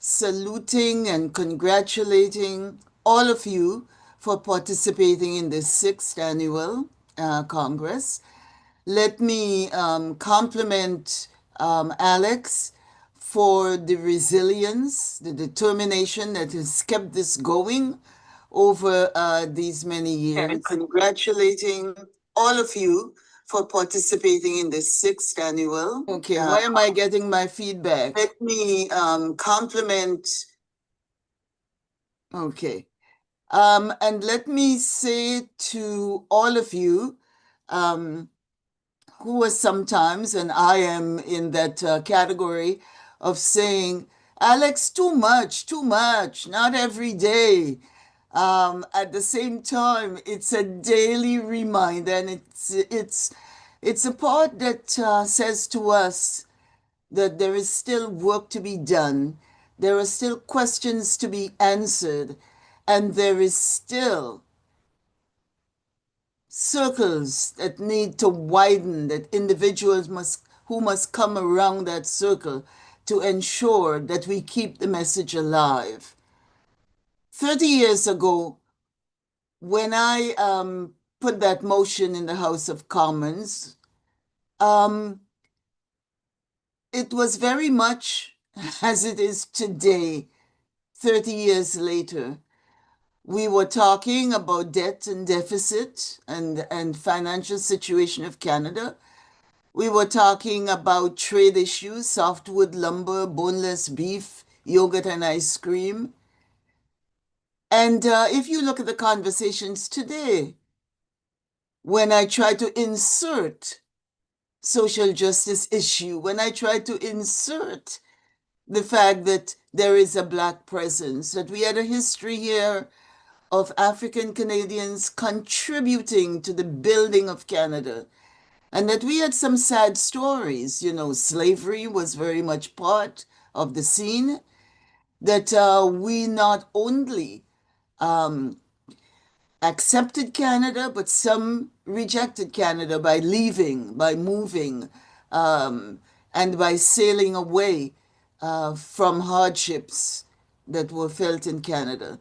saluting and congratulating all of you for participating in the sixth annual Congress. Let me compliment Alex for the resilience, the determination that has kept this going over these many years. And congratulating all of you for participating in the sixth annual. Okay, why am I getting my feedback? Let me compliment. Okay. And let me say to all of you, um, who was sometimes, and I am in that category of saying, Alex, too much, not every day. At the same time, it's a daily reminder, and it's a part that says to us that there is still work to be done, there are still questions to be answered, and there is still circles that need to widen, that individuals must come around that circle to ensure that we keep the message alive. 30 years ago, when I put that motion in the House of Commons, um, it was very much as it is today, 30 years later. We were talking about debt and deficit and financial situation of Canada. We were talking about trade issues, softwood lumber, boneless beef, yogurt and ice cream. And if you look at the conversations today, when I try to insert social justice issue, when I try to insert the fact that there is a Black presence, that we had a history here of African Canadians contributing to the building of Canada, and that we had some sad stories. You know, slavery was very much part of the scene, that we not only um, accepted Canada, but some rejected Canada by leaving, by moving, um, and by sailing away from hardships that were felt in Canada.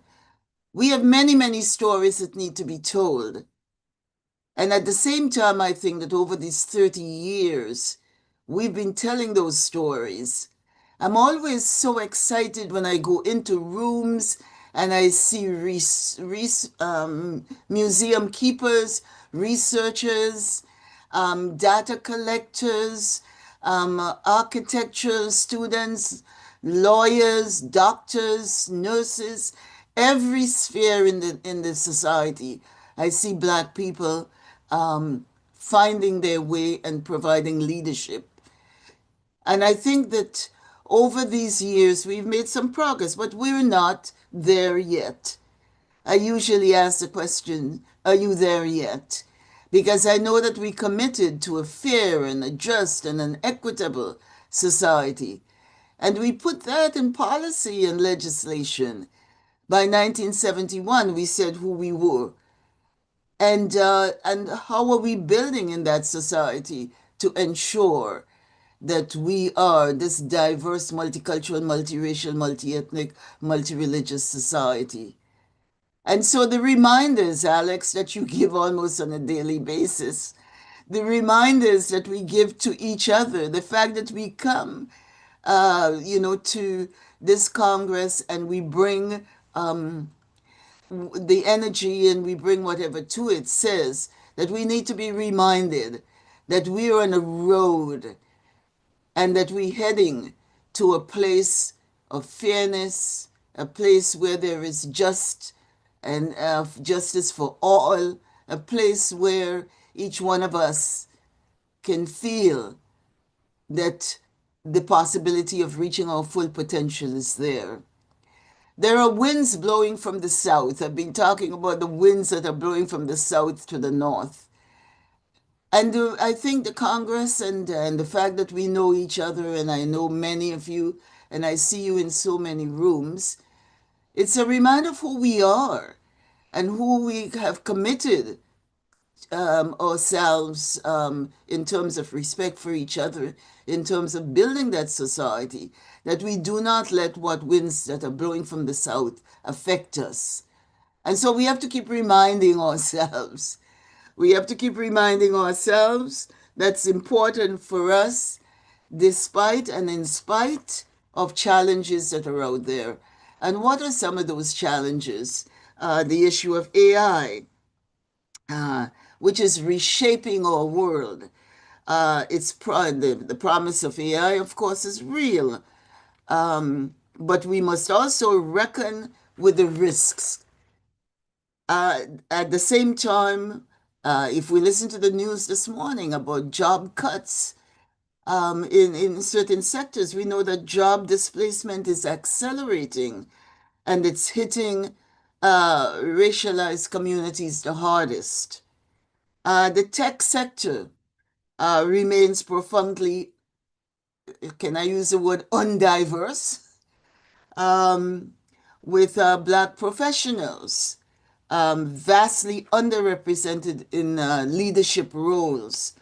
We have many, many stories that need to be told. And at the same time, I think that over these 30 years, we've been telling those stories. I'm always so excited when I go into rooms and I see museum keepers, researchers, data collectors, architecture students, lawyers, doctors, nurses, every sphere in the society. I see Black people finding their way and providing leadership. And I think that over these years, we've made some progress, but we're not there yet. I usually ask the question, are you there yet? Because I know that we committed to a fair and a just and an equitable society. And we put that in policy and legislation. By 1971, we said who we were. And how are we building in that society to ensure that we are this diverse, multicultural, multiracial, multi-ethnic, multi-religious society? And so the reminders, Alex, that you give almost on a daily basis, the reminders that we give to each other, the fact that we come, to this Congress and we bring the energy and we bring whatever to it, says that we need to be reminded that we are on a road and that we're heading to a place of fairness, a place where there is just and justice for all, a place where each one of us can feel that the possibility of reaching our full potential is there. There are winds blowing from the south. I've been talking about the winds that are blowing from the south to the north. And I think the Congress and the fact that we know each other, and I know many of you, and I see you in so many rooms, it's a reminder of who we are and who we have committed ourselves in terms of respect for each other, in terms of building that society, that we do not let what winds that are blowing from the south affect us. And so we have to keep reminding ourselves. We have to keep reminding ourselves that's important for us, despite and in spite of challenges that are out there. And what are some of those challenges? The issue of AI, uh, which is reshaping our world. The promise of AI, of course, is real, but we must also reckon with the risks. At the same time, if we listen to the news this morning about job cuts in certain sectors, we know that job displacement is accelerating and it's hitting racialized communities the hardest. The tech sector remains profoundly, can I use the word undiverse, um, with Black professionals vastly underrepresented in leadership roles.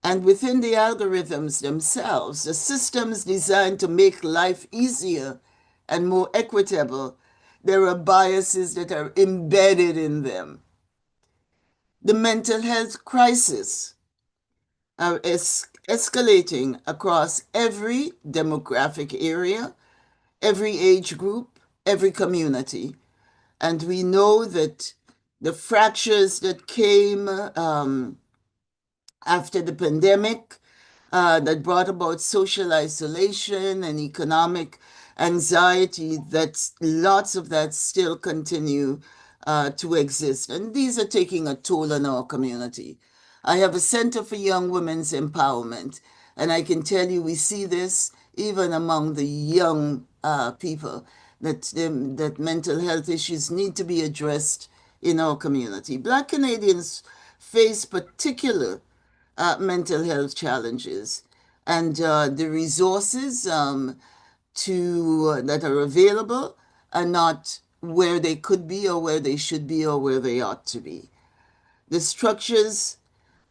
And within the algorithms themselves, the systems designed to make life easier and more equitable, there are biases that are embedded in them. The mental health crisis are escalating across every demographic area, every age group, every community. And we know that the fractures that came after the pandemic that brought about social isolation and economic anxiety, that lots of that still continue to exist. And these are taking a toll on our community. I have a Center for Young Women's Empowerment, and I can tell you we see this even among the young people, that mental health issues need to be addressed in our community. Black Canadians face particular mental health challenges, and the resources that are available are not where they could be or where they should be or where they ought to be. The structures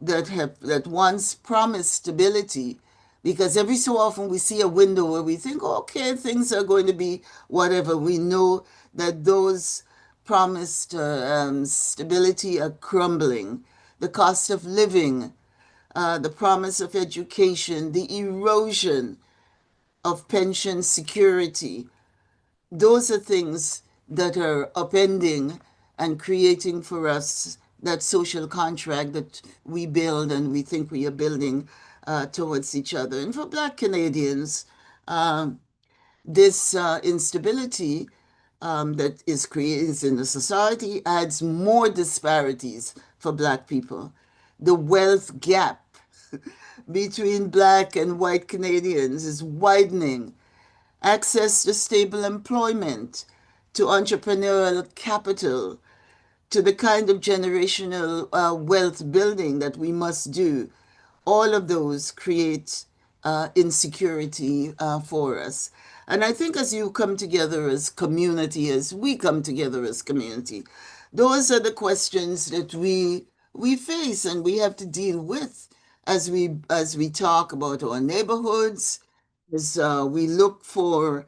that once promised stability, because every so often we see a window where we think, okay, things are going to be whatever. We know that those promised stability are crumbling. The cost of living, the promise of education, the erosion of pension security. Those are things that are upending and creating for us that social contract that we build and we think we are building towards each other. And for Black Canadians, this instability that is created in the society adds more disparities for Black people. The wealth gap between Black and white Canadians is widening. Access to stable employment, to entrepreneurial capital, to the kind of generational wealth building that we must do. All of those create insecurity for us. And I think as you come together as community, as we come together as community, those are the questions that we face and we have to deal with as we talk about our neighborhoods, as we look to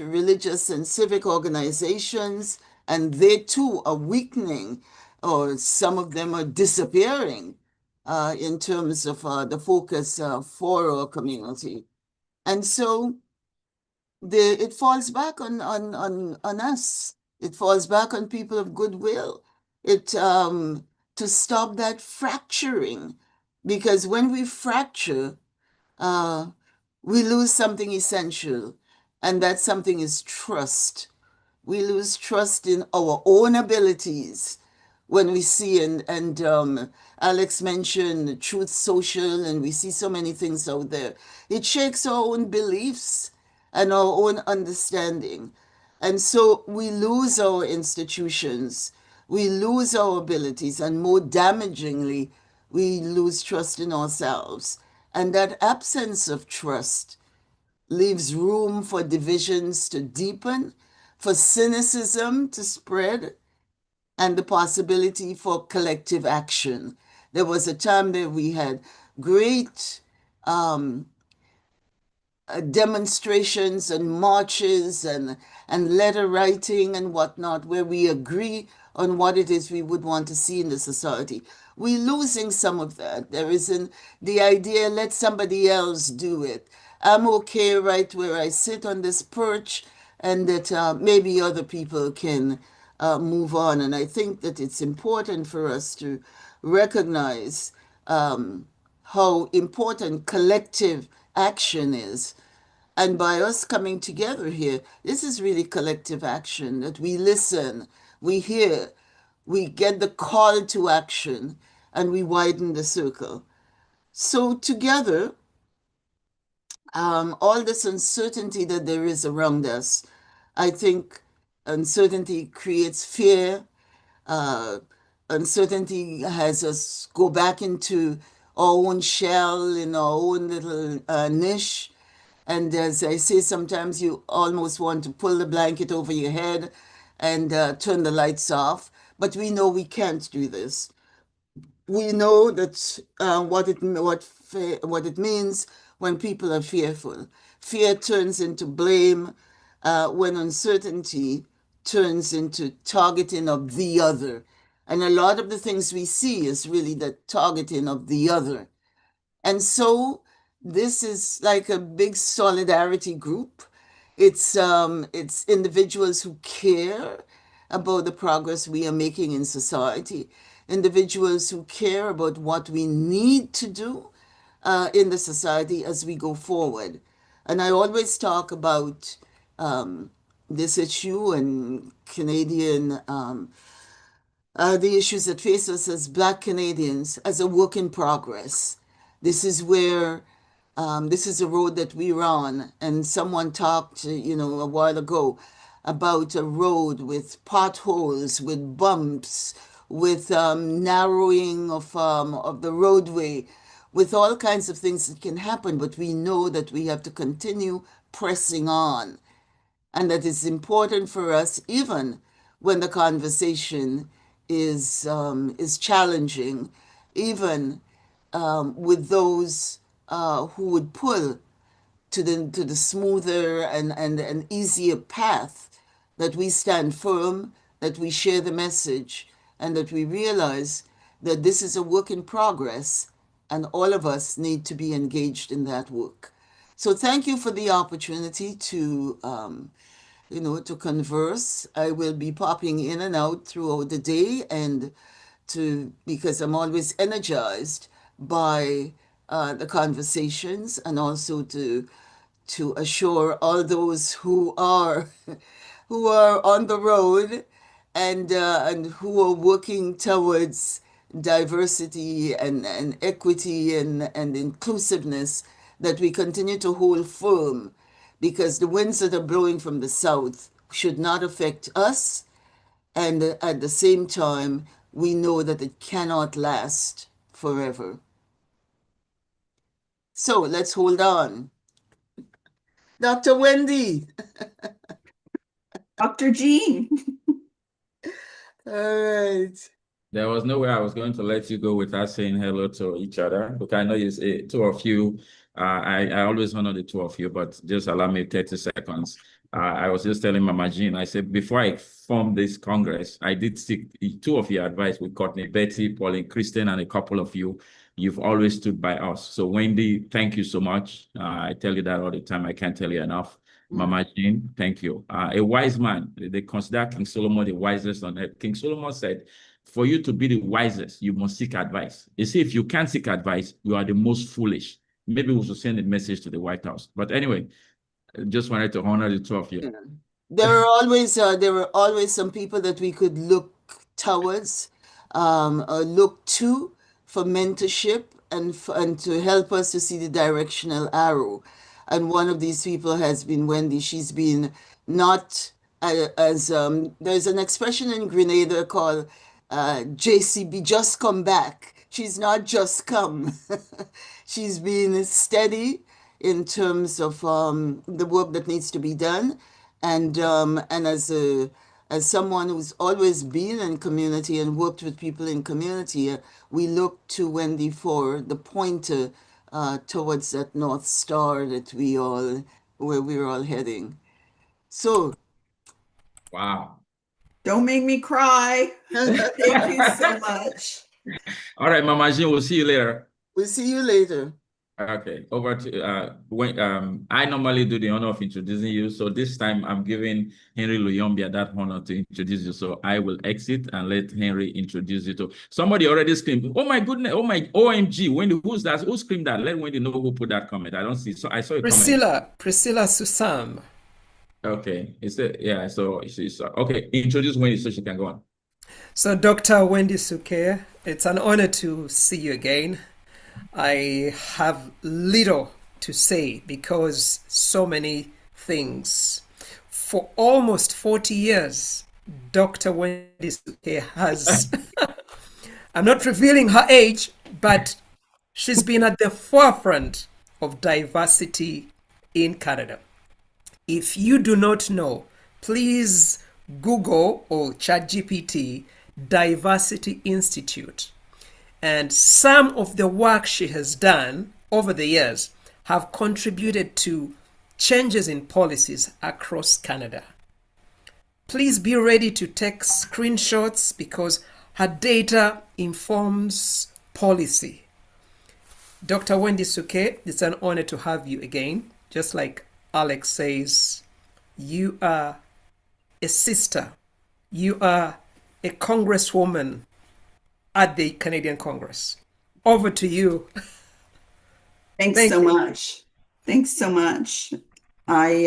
religious and civic organizations, and they too are weakening, or some of them are disappearing in terms of the focus for our community. And so it falls back on us. It falls back on people of goodwill. It to stop that fracturing, because when we fracture, uh, we lose something essential, and that something is trust. We lose trust in our own abilities when we see, and Alex mentioned Truth Social, and we see so many things out there. It shakes our own beliefs and our own understanding. And so we lose our institutions, we lose our abilities, and more damagingly, we lose trust in ourselves. And that absence of trust leaves room for divisions to deepen, for cynicism to spread, and the possibility for collective action. There was a time that we had great um, demonstrations and marches and letter writing and whatnot, where we agree on what it is we would want to see in the society. We're losing some of that. There isn't the idea, let somebody else do it. I'm okay right where I sit on this perch, and that maybe other people can move on. And I think that it's important for us to recognize how important collective action is. And by us coming together here, this is really collective action that we listen, we hear, we get the call to action, and we widen the circle. So, together, all this uncertainty that there is around us, I think uncertainty creates fear. Uh, Uncertainty has us go back into our own shell, in our own little niche. And as I say, sometimes you almost want to pull the blanket over your head and turn the lights off. But we know we can't do this. We know that what it means when people are fearful. Fear turns into blame when uncertainty turns into targeting of the other. And a lot of the things we see is really the targeting of the other. And so this is like a big solidarity group. It's individuals who care about the progress we are making in society, individuals who care about what we need to do in the society as we go forward. And I always talk about this issue and Canadian the issues that face us as Black Canadians as a work in progress. This is where this is a road that we're on, and someone talked, a while ago about a road with potholes, with bumps, with narrowing of the roadway, with all kinds of things that can happen. But we know that we have to continue pressing on, and that it's important for us, even when the conversation is challenging, even with those who would pull to the smoother and easier path, that we stand firm, that we share the message, and that we realize that this is a work in progress, and all of us need to be engaged in that work. So thank you for the opportunity to converse. I will be popping in and out throughout the day, and because I'm always energized by the conversations, and also to assure all those who are who are on the road and who are working towards diversity and equity and inclusiveness, that we continue to hold firm, because the winds that are blowing from the south should not affect us. And at the same time, we know that it cannot last forever. So let's hold on. Dr. Wendy. Dr. Jean. All right. There was no way I was going to let you go without saying hello to each other, because I know you say two of you. I always honor the two of you, but just allow me 30 seconds. I was just telling Mama Jean, I said, before I formed this Congress, I did seek two of your advice with Courtney, Betty, Pauline, Kristen, and a couple of you. You've always stood by us. So Wendy, thank you so much. I tell you that all the time. I can't tell you enough. Mama Jean, thank you. A wise man, they consider King Solomon the wisest on earth. King Solomon said, for you to be the wisest, you must seek advice. You see, if you can't seek advice, you are the most foolish. Maybe we should send a message to the White House. But anyway, just wanted to honor the two of you. Yeah. There were always some people that we could look towards, or look to for mentorship and to help us to see the directional arrow. And one of these people has been Wendy. She's been not as there's an expression in Grenada called JCB, just come back. She's not just come. She's been steady in terms of the work that needs to be done, and as as someone who's always been in community and worked with people in community, we look to Wendy for the pointer towards that North Star where we're all heading. So, Wow. Don't make me cry. Thank you so much. All right, Mama Jean, we'll see you later. we'll see you later. Okay, over to when I normally do the honor of introducing you. So this time I'm giving Henry Luyombia that honor to introduce you. So I will exit and let Henry introduce you to somebody already screamed. Oh my goodness, oh my OMG, Wendy, who's that? Who screamed that? Let Wendy know who put that comment. I don't see. So I saw a comment. Priscilla Susam. Okay, is it yeah, so she's okay, introduce Wendy so she can go on. So Dr. Wendy Suke, it's an honor to see you again. I have little to say because so many things. For almost 40 years, Dr. Wendy Suke has, I'm not revealing her age, but she's been at the forefront of diversity in Canada. If you do not know, please Google or ChatGPT Diversity Institute. And some of the work she has done over the years have contributed to changes in policies across Canada. Please be ready to take screenshots because her data informs policy. Dr. Wendy Suke, it's an honor to have you again. Just like Alex says, you are a sister. You are a congresswoman at the Canadian Congress. Over to you. Thanks so much. Thanks so much. I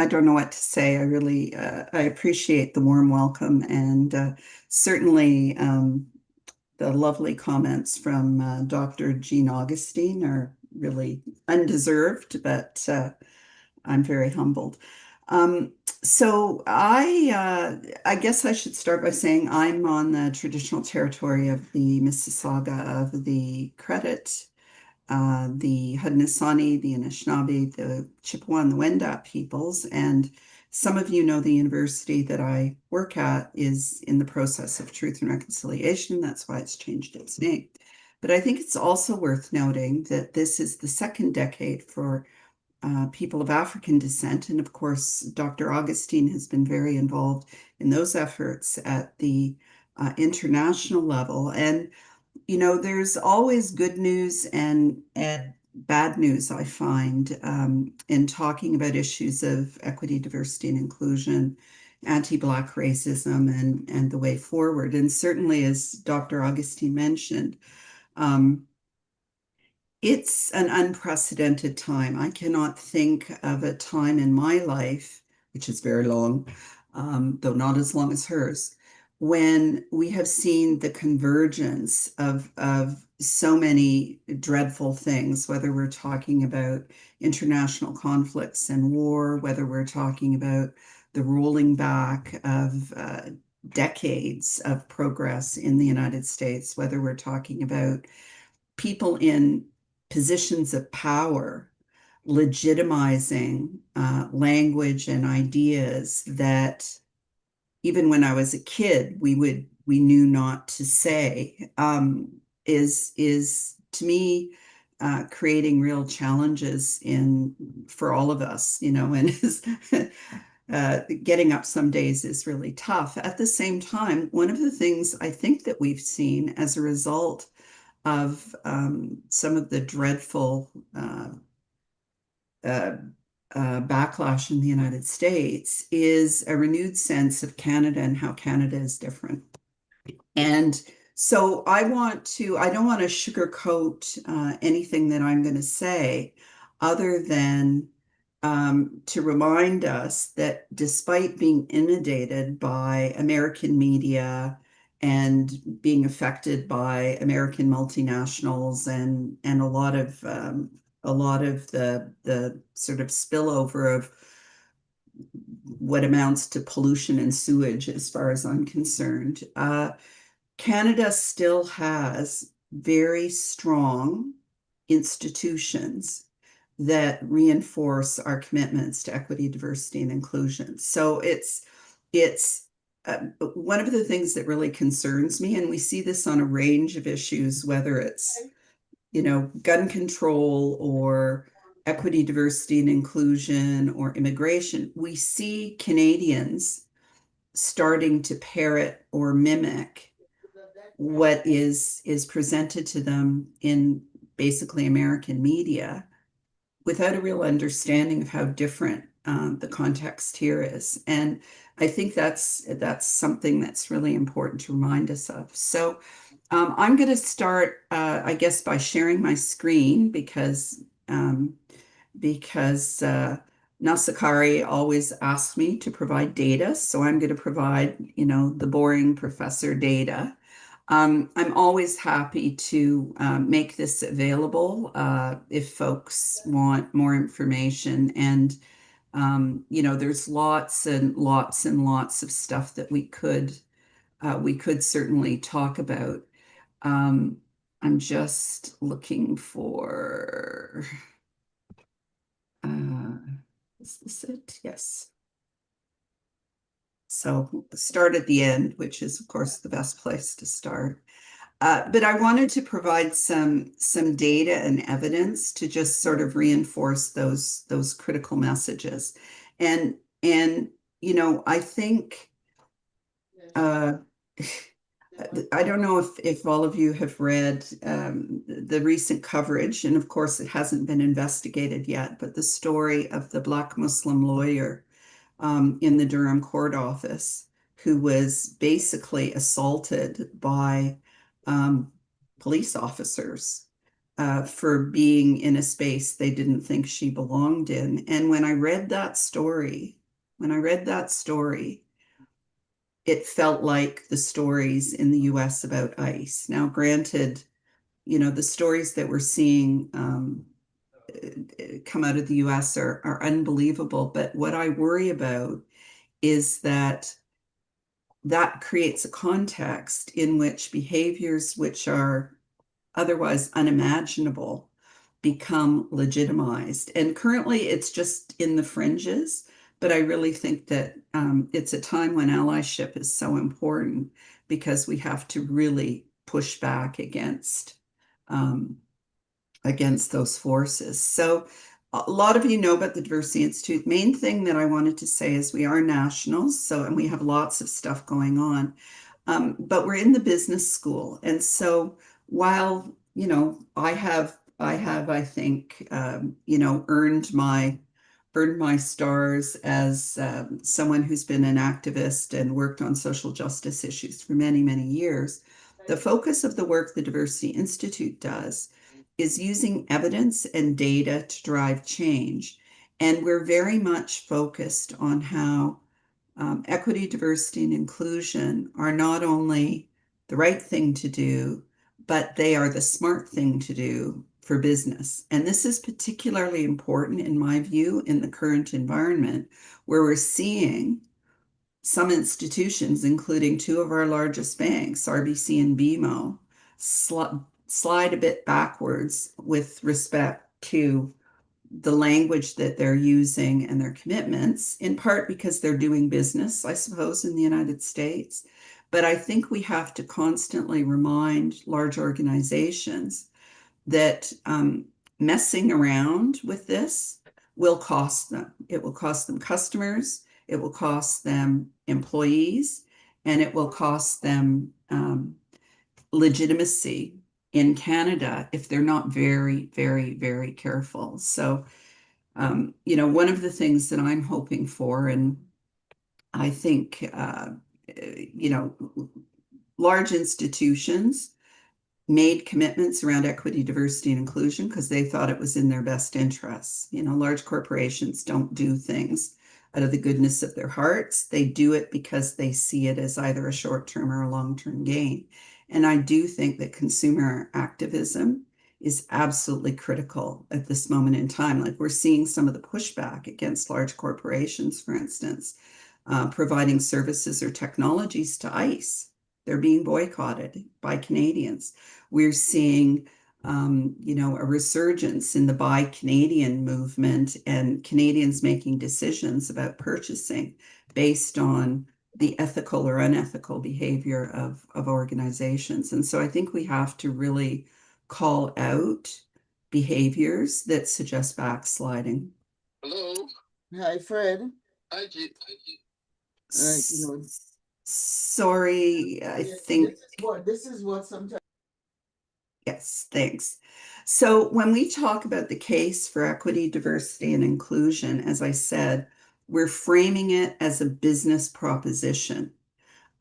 don't know what to say. I really I appreciate the warm welcome and certainly the lovely comments from Dr. Jean Augustine are really undeserved, but I'm very humbled. So I guess I should start by saying I'm on the traditional territory of the Mississauga of the Credit, the Haudenosaunee, the Anishinaabe, the Chippewa, and the Wendat peoples. And some of you know the university that I work at is in the process of Truth and Reconciliation. That's why it's changed its name. But I think it's also worth noting that this is the second decade for people of African descent. And of course, Dr. Augustine has been very involved in those efforts at the international level. And, you know, there's always good news and bad news, I find, in talking about issues of equity, diversity, and inclusion, anti-Black racism, and the way forward. And certainly, as Dr. Augustine mentioned, it's an unprecedented time. I cannot think of a time in my life, which is very long, though not as long as hers, when we have seen the convergence of so many dreadful things, whether we're talking about international conflicts and war, whether we're talking about the rolling back of decades of progress in the United States, whether we're talking about people in positions of power legitimizing language and ideas that even when I was a kid we knew not to say, is to me creating real challenges for all of us, you know, and getting up some days is really tough. At the same time, one of the things I think that we've seen as a result of some of the dreadful backlash in the United States is a renewed sense of Canada and how Canada is different. And so I don't want to sugarcoat anything that I'm going to say other than to remind us that despite being inundated by American media and being affected by American multinationals and a lot of the sort of spillover of what amounts to pollution and sewage, as far as I'm concerned, Canada still has very strong institutions that reinforce our commitments to equity, diversity, and inclusion. So it's one of the things that really concerns me, and we see this on a range of issues, whether it's, gun control or equity, diversity, and inclusion or immigration, we see Canadians starting to parrot or mimic what is presented to them in basically American media without a real understanding of how different the context here is. And I think that's something that's really important to remind us of. So I'm going to start, I guess, by sharing my screen because Nasakari always asks me to provide data. So I'm going to provide, the boring professor data. I'm always happy to make this available if folks want more information. And, there's lots and lots and lots of stuff that we could certainly talk about. I'm just looking for, is this it? Yes. So start at the end, which is, of course, the best place to start. But I wanted to provide some data and evidence to just sort of reinforce those critical messages. And I think I don't know if all of you have read the recent coverage, and of course it hasn't been investigated yet, but the story of the Black Muslim lawyer in the Durham court office who was basically assaulted by police officers for being in a space they didn't think she belonged in. And when I read that story, it felt like the stories in the US about ICE. Now, granted, the stories that we're seeing come out of the US are unbelievable. But what I worry about is that creates a context in which behaviors which are otherwise unimaginable become legitimized. And currently it's just in the fringes, but I really think that it's a time when allyship is so important because we have to really push back against those forces. So a lot of you know about the Diversity Institute. Main thing that I wanted to say is we are nationals, and we have lots of stuff going on, but we're in the business school. And so while, I have, I think, earned my stars as someone who's been an activist and worked on social justice issues for many, many years, the focus of the work the Diversity Institute does is using evidence and data to drive change. And we're very much focused on how equity, diversity, and inclusion are not only the right thing to do, but they are the smart thing to do for business. And this is particularly important, in my view, in the current environment, where we're seeing some institutions, including two of our largest banks, RBC and BMO, slide a bit backwards with respect to the language that they're using and their commitments, in part because they're doing business, I suppose, in the United States. But I think we have to constantly remind large organizations that messing around with this will cost them. It will cost them customers, it will cost them employees, and it will cost them legitimacy in Canada if they're not very, very, very careful. So, one of the things that I'm hoping for, and I think, large institutions made commitments around equity, diversity, and inclusion because they thought it was in their best interests. Large corporations don't do things out of the goodness of their hearts. They do it because they see it as either a short-term or a long-term gain. And I do think that consumer activism is absolutely critical at this moment in time. Like, we're seeing some of the pushback against large corporations, for instance, providing services or technologies to ICE. They're being boycotted by Canadians. We're seeing, a resurgence in the Buy Canadian movement and Canadians making decisions about purchasing based on the ethical or unethical behavior of organizations. And so I think we have to really call out behaviors that suggest backsliding. Hello. Hi, Fred. Hi, G. Sorry, I think. This is what sometimes. Yes, thanks. So when we talk about the case for equity, diversity, and inclusion, as I said, we're framing it as a business proposition.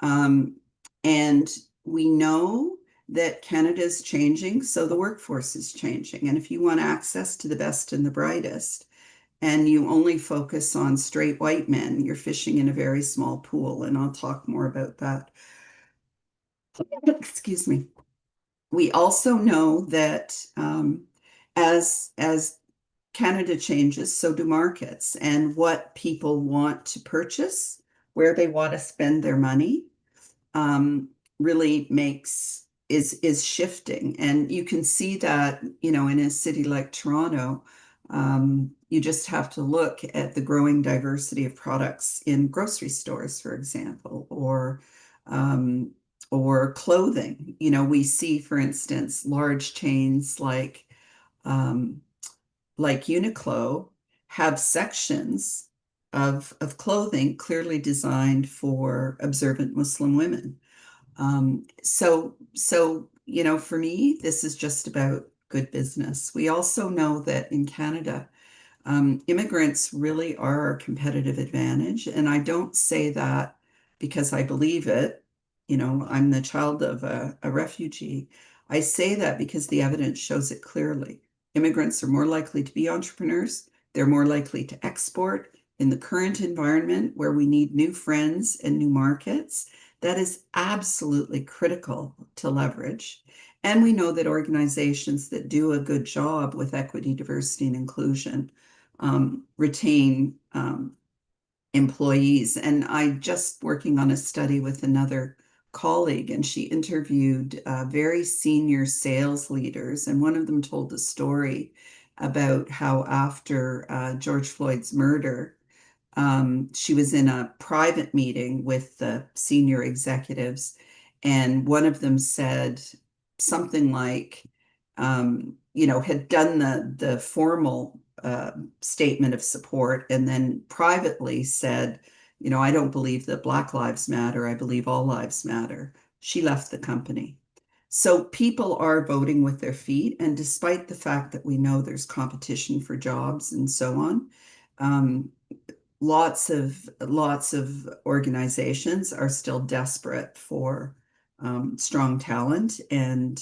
And we know that Canada is changing, so the workforce is changing. And if you want access to the best and the brightest, and you only focus on straight white men, you're fishing in a very small pool. And I'll talk more about that. Excuse me. We also know that as Canada changes, so do markets, and what people want to purchase, where they want to spend their money, really is shifting. And you can see that, in a city like Toronto, you just have to look at the growing diversity of products in grocery stores, for example, or clothing. We see, for instance, large chains like Uniqlo have sections of clothing clearly designed for observant Muslim women. So, for me, this is just about good business. We also know that in Canada, immigrants really are our competitive advantage. And I don't say that because I believe it. I'm the child of a refugee. I say that because the evidence shows it clearly. Immigrants are more likely to be entrepreneurs. They're more likely to export in the current environment where we need new friends and new markets. That is absolutely critical to leverage. And we know that organizations that do a good job with equity, diversity, and inclusion retain employees. And I just working on a study with another colleague, and she interviewed very senior sales leaders. And one of them told the story about how after George Floyd's murder, she was in a private meeting with the senior executives, and one of them said something like, had done the formal statement of support, and then privately said, I don't believe that Black Lives Matter. I believe all lives matter. She left the company. So people are voting with their feet, and despite the fact that we know there's competition for jobs and so on, lots of organizations are still desperate for strong talent, and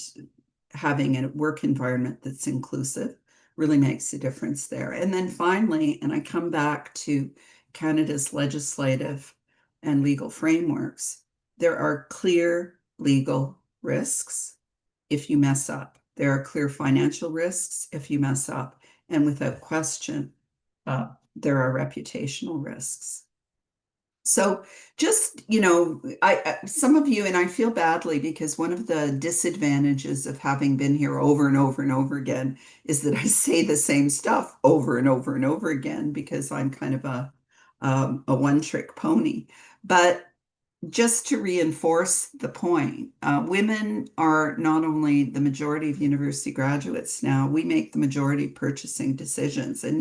having a work environment that's inclusive really makes a difference there. And then finally, and I come back to Canada's legislative and legal frameworks, there are clear legal risks if you mess up. There are clear financial risks if you mess up. And without question, there are reputational risks. So just, some of you, and I feel badly because one of the disadvantages of having been here over and over and over again is that I say the same stuff over and over and over again because I'm kind of a one-trick pony. But just to reinforce the point, women are not only the majority of university graduates now, we make the majority purchasing decisions. And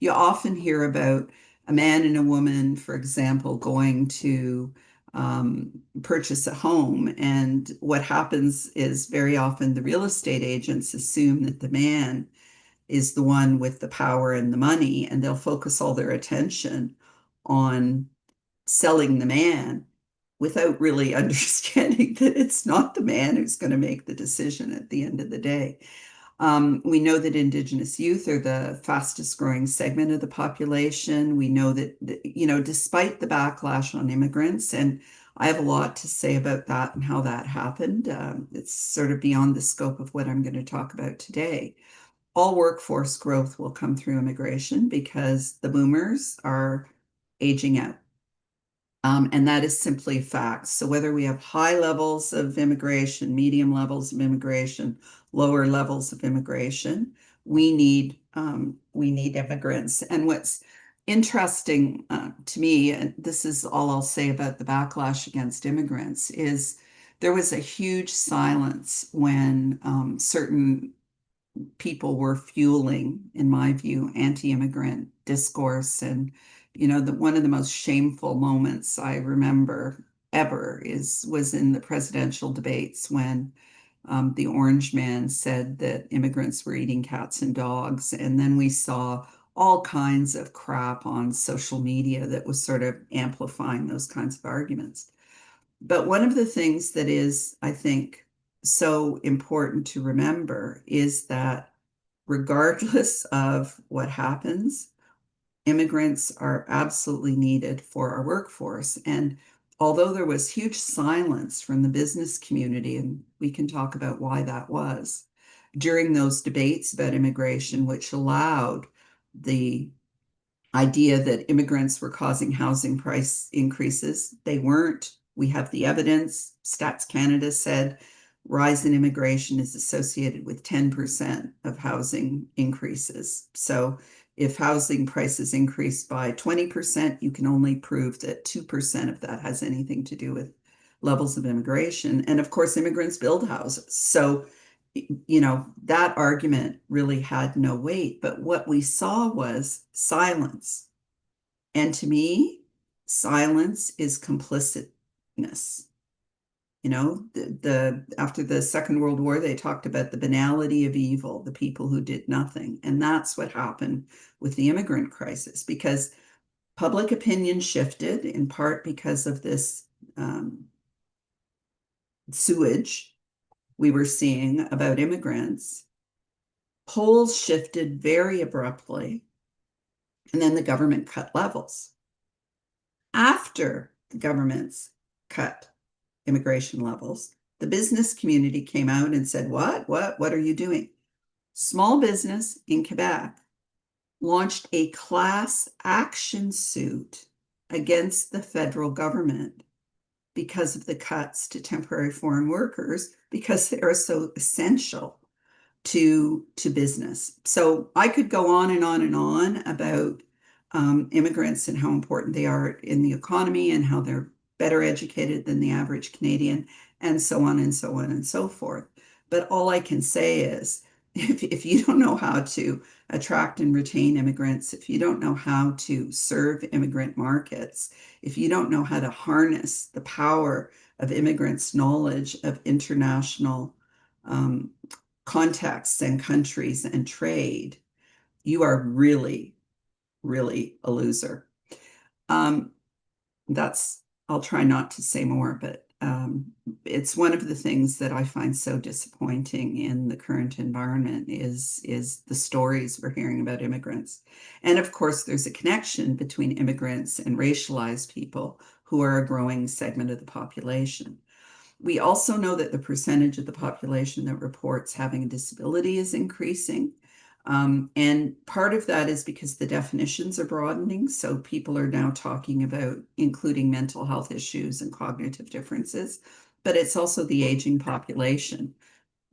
you often hear about a man and a woman, for example, going to purchase a home. And what happens is very often the real estate agents assume that the man is the one with the power and the money, and they'll focus all their attention on selling the man without really understanding that it's not the man who's going to make the decision at the end of the day. We know that Indigenous youth are the fastest growing segment of the population. We know that, despite the backlash on immigrants, and I have a lot to say about that and how that happened, it's sort of beyond the scope of what I'm going to talk about today. All workforce growth will come through immigration because the boomers are aging out. And that is simply a fact. So whether we have high levels of immigration, medium levels of immigration, lower levels of immigration, we need immigrants. And what's interesting to me, and this is all I'll say about the backlash against immigrants, is there was a huge silence when certain people were fueling, in my view, anti-immigrant discourse. And, one of the most shameful moments I remember ever was in the presidential debates when the orange man said that immigrants were eating cats and dogs. And then we saw all kinds of crap on social media that was sort of amplifying those kinds of arguments. But one of the things that is, I think, so important to remember is that regardless of what happens, immigrants are absolutely needed for our workforce. And although there was huge silence from the business community, and we can talk about why that was, during those debates about immigration, which allowed the idea that immigrants were causing housing price increases. They weren't. We have the evidence. Stats Canada said rise in immigration is associated with 10% of housing increases. So if housing prices increase by 20%, you can only prove that 2% of that has anything to do with levels of immigration. And of course, immigrants build houses. So, that argument really had no weight. But what we saw was silence. And to me, silence is complicitness. After the Second World War, they talked about the banality of evil, the people who did nothing. And that's what happened with the immigrant crisis, because public opinion shifted in part because of this sewage we were seeing about immigrants. Polls shifted very abruptly, and then the government cut levels. After the government's cut immigration levels, the business community came out and said, what are you doing? Small business in Quebec launched a class action suit against the federal government because of the cuts to temporary foreign workers, because they are so essential to business. So I could go on and on and on about immigrants and how important they are in the economy and how they're better educated than the average Canadian, and so on and so on and so forth. But all I can say is, if you don't know how to attract and retain immigrants, if you don't know how to serve immigrant markets, if you don't know how to harness the power of immigrants' knowledge of international contexts and countries and trade, you are really, really a loser. I'll try not to say more, but it's one of the things that I find so disappointing in the current environment is the stories we're hearing about immigrants. And of course, there's a connection between immigrants and racialized people who are a growing segment of the population. We also know that the percentage of the population that reports having a disability is increasing. And part of that is because the definitions are broadening. So people are now talking about including mental health issues and cognitive differences, but it's also the aging population.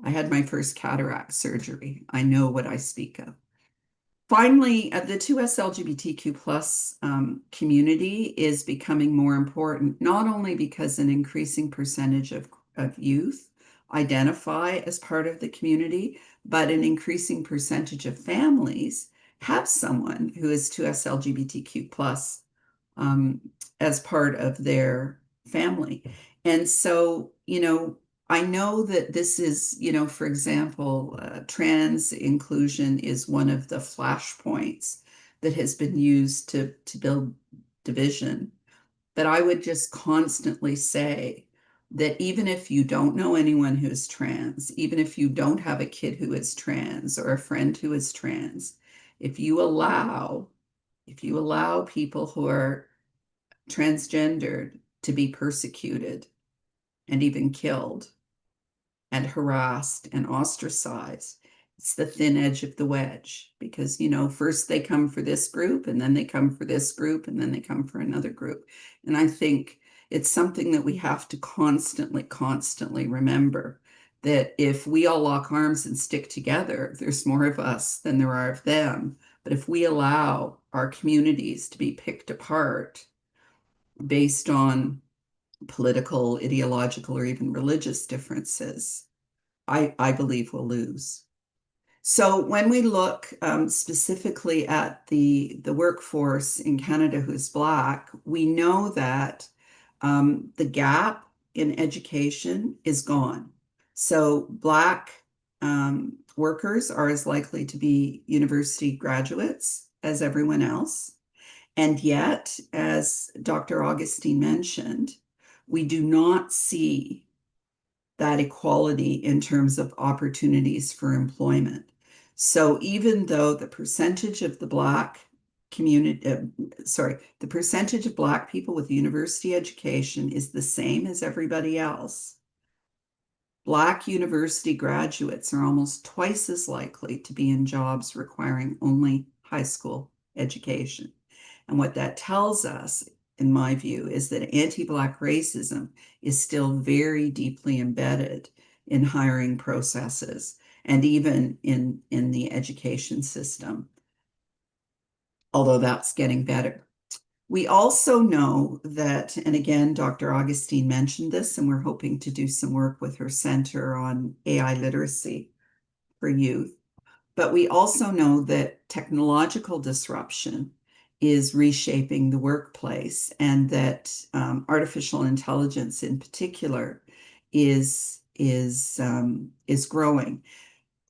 I had my first cataract surgery. I know what I speak of. Finally, the 2S LGBTQ plus community is becoming more important, not only because an increasing percentage of youth identify as part of the community, but an increasing percentage of families have someone who is 2S LGBTQ plus as part of their family. And so, I know that this is, for example, trans inclusion is one of the flashpoints that has been used to build division. But I would just constantly say that even if you don't know anyone who is trans, even if you don't have a kid who is trans or a friend who is trans, if you allow people who are transgendered to be persecuted and even killed and harassed and ostracized, it's the thin edge of the wedge, because, first they come for this group and then they come for this group and then they come for another group. And I think it's something that we have to constantly remember, that if we all lock arms and stick together, there's more of us than there are of them. But if we allow our communities to be picked apart based on political, ideological, or even religious differences, I believe we'll lose. So when we look specifically at the workforce in Canada who's Black, we know that the gap in education is gone. So Black workers are as likely to be university graduates as everyone else. And yet, as Dr. Augustine mentioned, we do not see that equality in terms of opportunities for employment. So even though the percentage of the Black community, the percentage of Black people with university education is the same as everybody else, Black university graduates are almost twice as likely to be in jobs requiring only high school education. And what that tells us, in my view, is that anti-Black racism is still very deeply embedded in hiring processes and even in the education system, although that's getting better. We also know that, and again, Dr. Augustine mentioned this, and we're hoping to do some work with her center on AI literacy for youth, but we also know that technological disruption is reshaping the workplace, and that artificial intelligence in particular is growing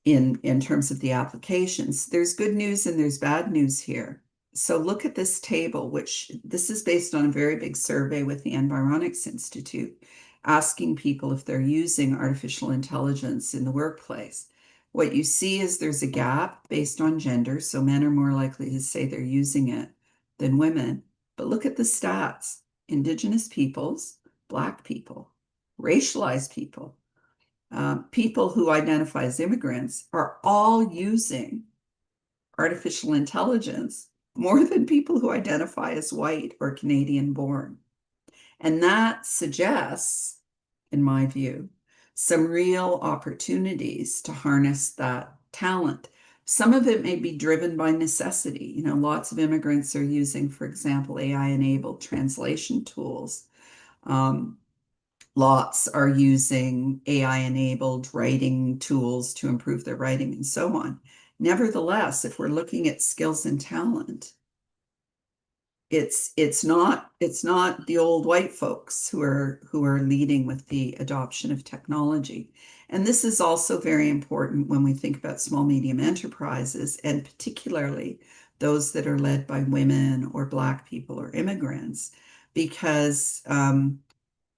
in terms of the applications. There's good news and there's bad news here. So look at this table, which this is based on a very big survey with the Environics Institute, asking people if they're using artificial intelligence in the workplace. What you see is there's a gap based on gender, so men are more likely to say they're using it than women. But look at the stats. Indigenous peoples, Black people, racialized people, people who identify as immigrants are all using artificial intelligence more than people who identify as white or Canadian born. And that suggests, in my view, some real opportunities to harness that talent. Some of it may be driven by necessity. You know, lots of immigrants are using, for example, AI-enabled translation tools. Lots are using AI-enabled writing tools to improve their writing and so on. Nevertheless, if we're looking at skills and talent, it's not the old white folks who are leading with the adoption of technology. And this is also very important when we think about small medium enterprises, and particularly those that are led by women or Black people or immigrants, because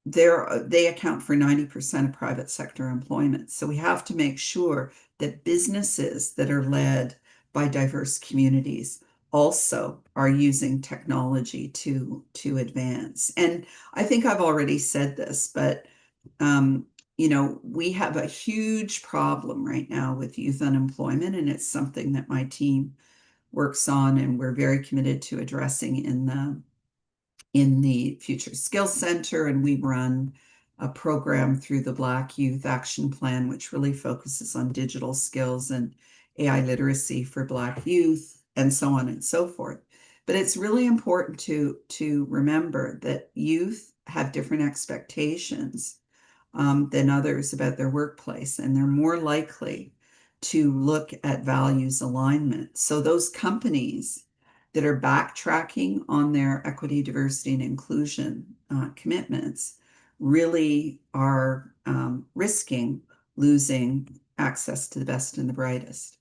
they account for 90% of private sector employment. So we have to make sure that businesses that are led by diverse communities also are using technology to advance. And I think I've already said this, but you know, we have a huge problem right now with youth unemployment, and it's something that my team works on, and we're very committed to addressing in the Future Skills Center, and we run a program through the Black Youth Action Plan, which really focuses on digital skills and AI literacy for Black youth, and so on and so forth. But it's really important to remember that youth have different expectations than others about their workplace, and they're more likely to look at values alignment. So those companies that are backtracking on their equity, diversity, and inclusion commitments really are risking losing access to the best and the brightest.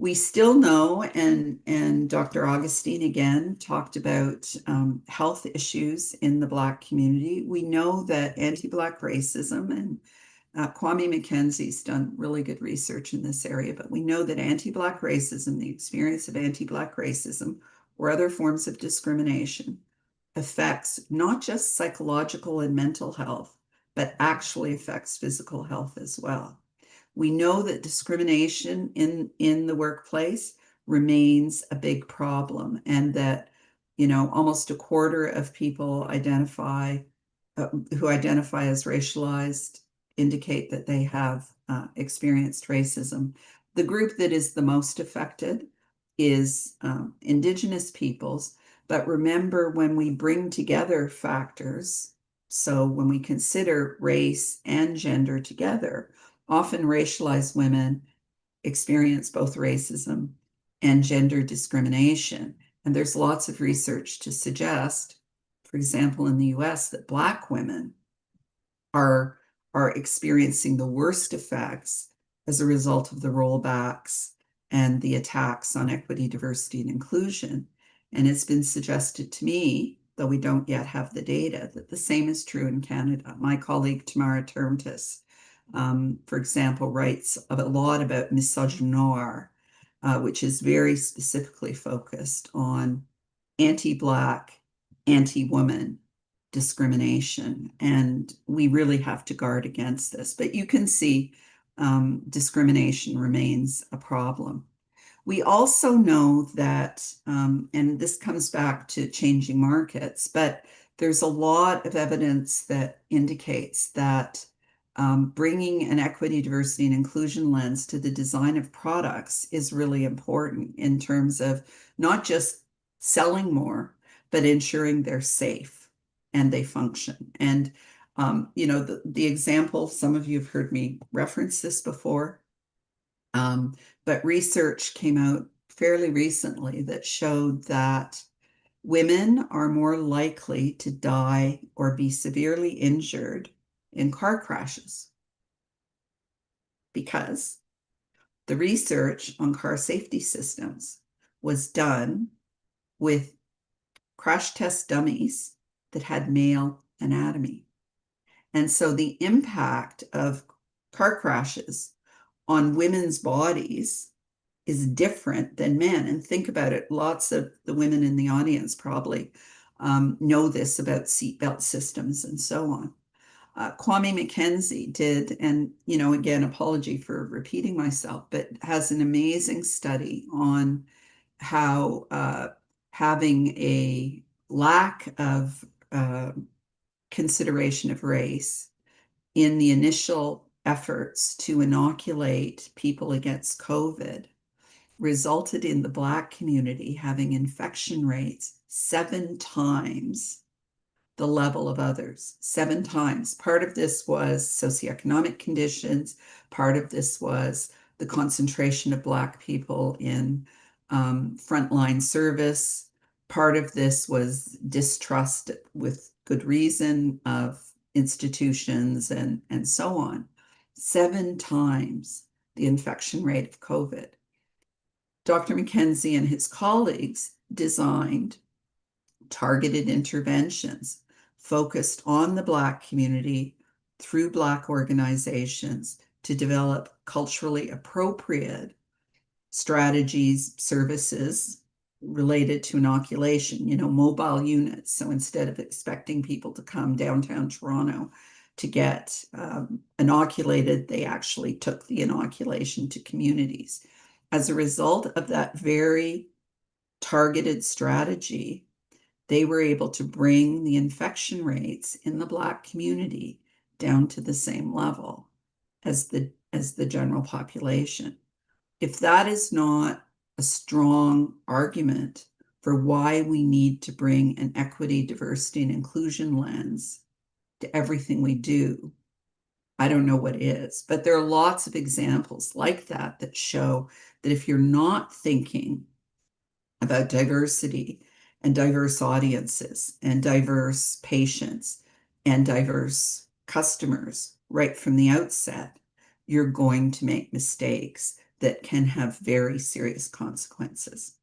We still know, and Dr. Augustine again talked about health issues in the Black community. We know that anti-Black racism, and Kwame McKenzie's done really good research in this area, but we know that anti-Black racism, the experience of anti-Black racism or other forms of discrimination, affects not just psychological and mental health, but actually affects physical health as well. We know that discrimination in the workplace remains a big problem, and that, you know, almost a quarter of people who identify as racialized indicate that they have experienced racism. The group that is the most affected is Indigenous peoples. But remember, when we bring together factors, so when we consider race and gender together, often racialized women experience both racism and gender discrimination. And there's lots of research to suggest, for example, in the US, that Black women are experiencing the worst effects as a result of the rollbacks and the attacks on equity, diversity, and inclusion. And it's been suggested to me, though we don't yet have the data, that the same is true in Canada. My colleague Tamara Termtis, for example, writes a lot about misogynoir, which is very specifically focused on anti-Black, anti-woman discrimination. And we really have to guard against this. But you can see discrimination remains a problem. We also know that, and this comes back to changing markets, but there's a lot of evidence that indicates that bringing an equity, diversity, and inclusion lens to the design of products is really important in terms of not just selling more, but ensuring they're safe and they function. And, you know, the example, some of you have heard me reference this before, but research came out fairly recently that showed that women are more likely to die or be severely injured in car crashes because the research on car safety systems was done with crash test dummies that had male anatomy. And so the impact of car crashes on women's bodies is different than men. And think about it, lots of the women in the audience probably know this about seatbelt systems and so on. Kwame McKenzie did, and, you know, again, apology for repeating myself, but has an amazing study on how having a lack of consideration of race in the initial efforts to inoculate people against COVID resulted in the Black community having infection rates 7 times the level of others, 7 times. Part of this was socioeconomic conditions. Part of this was the concentration of Black people in frontline service. Part of this was distrust, with good reason, of institutions and so on. 7 times the infection rate of COVID. Dr. McKenzie and his colleagues designed targeted interventions focused on the Black community through Black organizations to develop culturally appropriate strategies, services related to inoculation, you know, mobile units. So instead of expecting people to come downtown Toronto to get inoculated, they actually took the inoculation to communities. As a result of that very targeted strategy, they were able to bring the infection rates in the Black community down to the same level as the general population. If that is not a strong argument for why we need to bring an equity, diversity, and inclusion lens to everything we do, I don't know what is. But there are lots of examples like that that show that if you're not thinking about diversity and diverse audiences and diverse patients and diverse customers right from the outset, you're going to make mistakes that can have very serious consequences.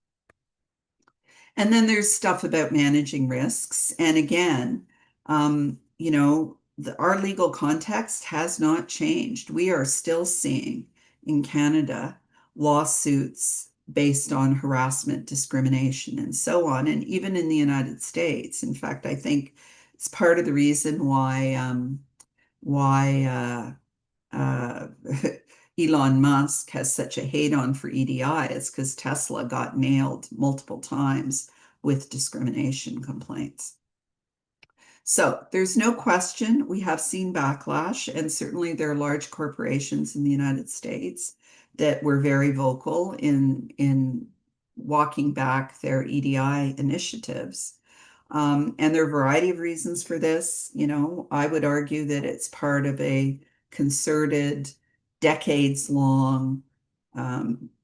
And then there's stuff about managing risks. And again, you know, our legal context has not changed. We are still seeing in Canada lawsuits based on harassment, discrimination, and so on. And even in the United States, in fact, I think it's part of the reason why Elon Musk has such a hate-on for EDI is because Tesla got nailed multiple times with discrimination complaints. So there's no question we have seen backlash, and certainly there are large corporations in the United States that were very vocal in walking back their EDI initiatives. And there are a variety of reasons for this. You know, I would argue that it's part of a concerted, decades-long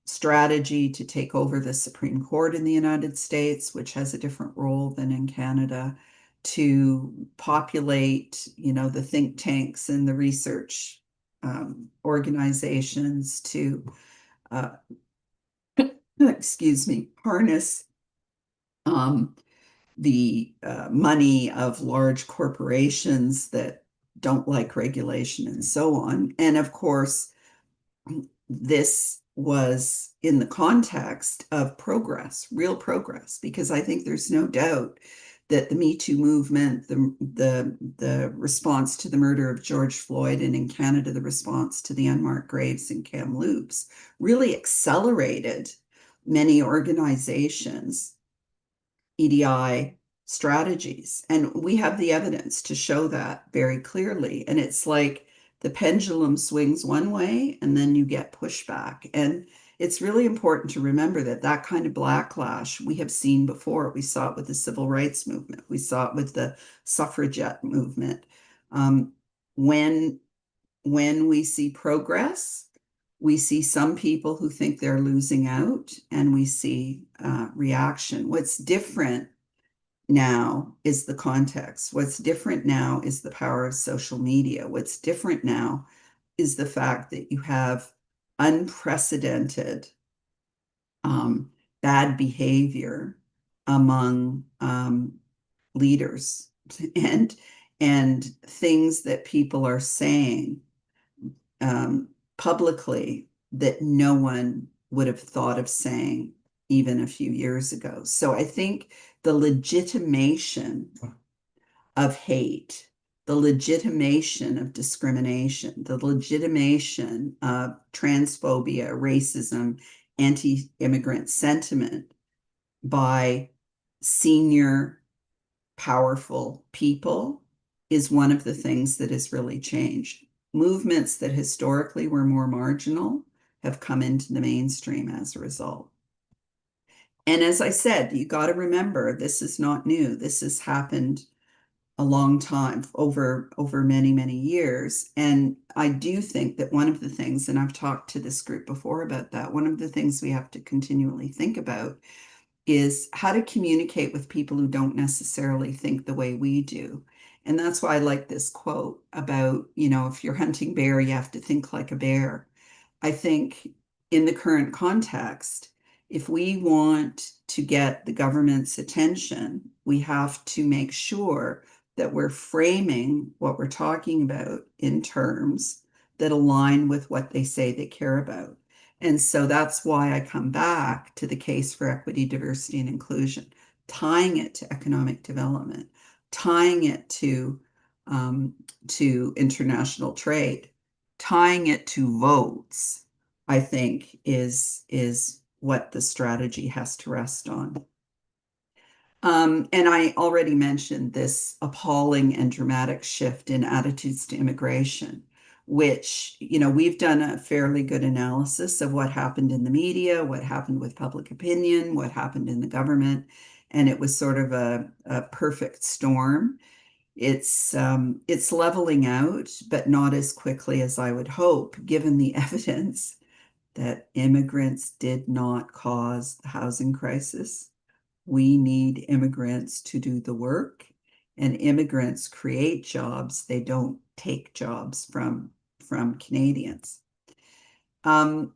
strategy to take over the Supreme Court in the United States, which has a different role than in Canada, to populate, you know, the think tanks and the research organizations to, excuse me, harness the money of large corporations that don't like regulation and so on. And of course, this was in the context of progress, real progress, because I think there's no doubt that the Me Too movement, the response to the murder of George Floyd, and in Canada, the response to the unmarked graves in Kamloops, really accelerated many organizations' EDI strategies. And we have the evidence to show that very clearly. And it's like the pendulum swings one way and then you get pushback. And it's really important to remember that that kind of backlash we have seen before. We saw it with the civil rights movement. We saw it with the suffragette movement. When we see progress, we see some people who think they're losing out, and we see reaction. What's different now is the context. What's different now is the power of social media. What's different now is the fact that you have unprecedented bad behavior among leaders and things that people are saying publicly that no one would have thought of saying even a few years ago. So I think the legitimation of hate, the legitimation of discrimination, the legitimation of transphobia, racism, anti-immigrant sentiment by senior, powerful people is one of the things that has really changed. Movements that historically were more marginal have come into the mainstream as a result. And as I said, you got to remember, this is not new. This has happened a long time, over many, many years. And I do think that one of the things, and I've talked to this group before about that, one of the things we have to continually think about is how to communicate with people who don't necessarily think the way we do. And that's why I like this quote about, you know, if you're hunting bear, you have to think like a bear. I think in the current context, if we want to get the government's attention, we have to make sure that we're framing what we're talking about in terms that align with what they say they care about. And so that's why I come back to the case for equity, diversity, and inclusion, tying it to economic development, tying it to international trade, tying it to votes, I think is what the strategy has to rest on. And I already mentioned this appalling and dramatic shift in attitudes to immigration, which, you know, we've done a fairly good analysis of what happened in the media, what happened with public opinion, what happened in the government, and it was sort of a perfect storm. It's leveling out, but not as quickly as I would hope, given the evidence that immigrants did not cause the housing crisis. We need immigrants to do the work, and immigrants create jobs. They don't take jobs from Canadians. And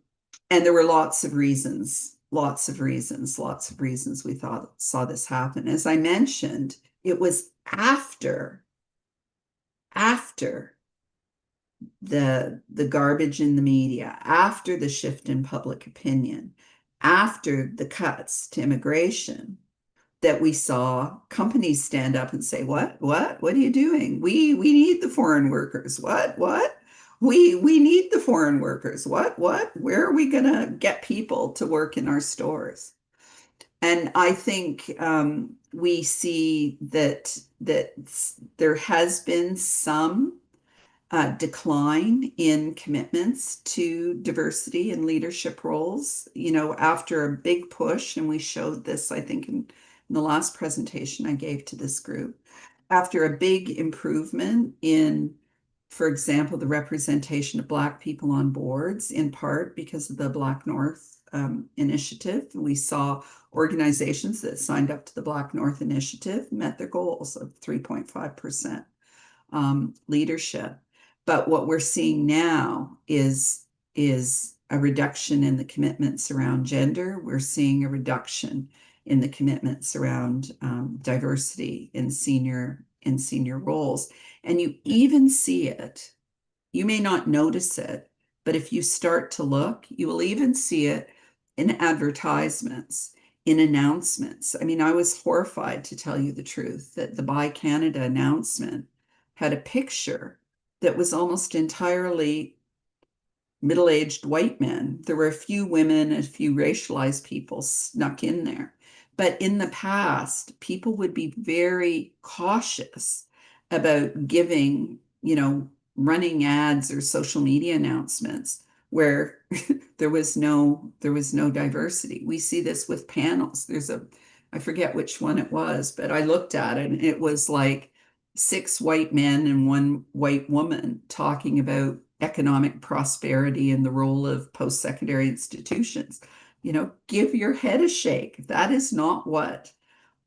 there were lots of reasons we saw this happen. As I mentioned, it was after the garbage in the media, after the shift in public opinion, after the cuts to immigration, that we saw companies stand up and say, what are you doing? We need the foreign workers. What? We need the foreign workers. What? Where are we going to get people to work in our stores? And I think we see that there has been some decline in commitments to diversity and leadership roles. You know, after a big push, and we showed this, I think, in the last presentation I gave to this group, after a big improvement in, for example, the representation of Black people on boards, in part because of the Black North initiative, we saw organizations that signed up to the Black North Initiative met their goals of 3.5% leadership. But what we're seeing now is a reduction in the commitments around gender. We're seeing a reduction in the commitments around diversity in senior roles. And you even see it, you may not notice it, but if you start to look, you will even see it in advertisements, in announcements. I mean, I was horrified, to tell you the truth, that the Buy Canada announcement had a picture that was almost entirely middle-aged white men. There were a few women and a few racialized people snuck in there. But in the past, people would be very cautious about giving, you know, running ads or social media announcements where there was no diversity. We see this with panels. I forget which one it was, but I looked at it and it was like 6 white men and 1 white woman talking about economic prosperity and the role of post-secondary institutions. You know, give your head a shake. That is not what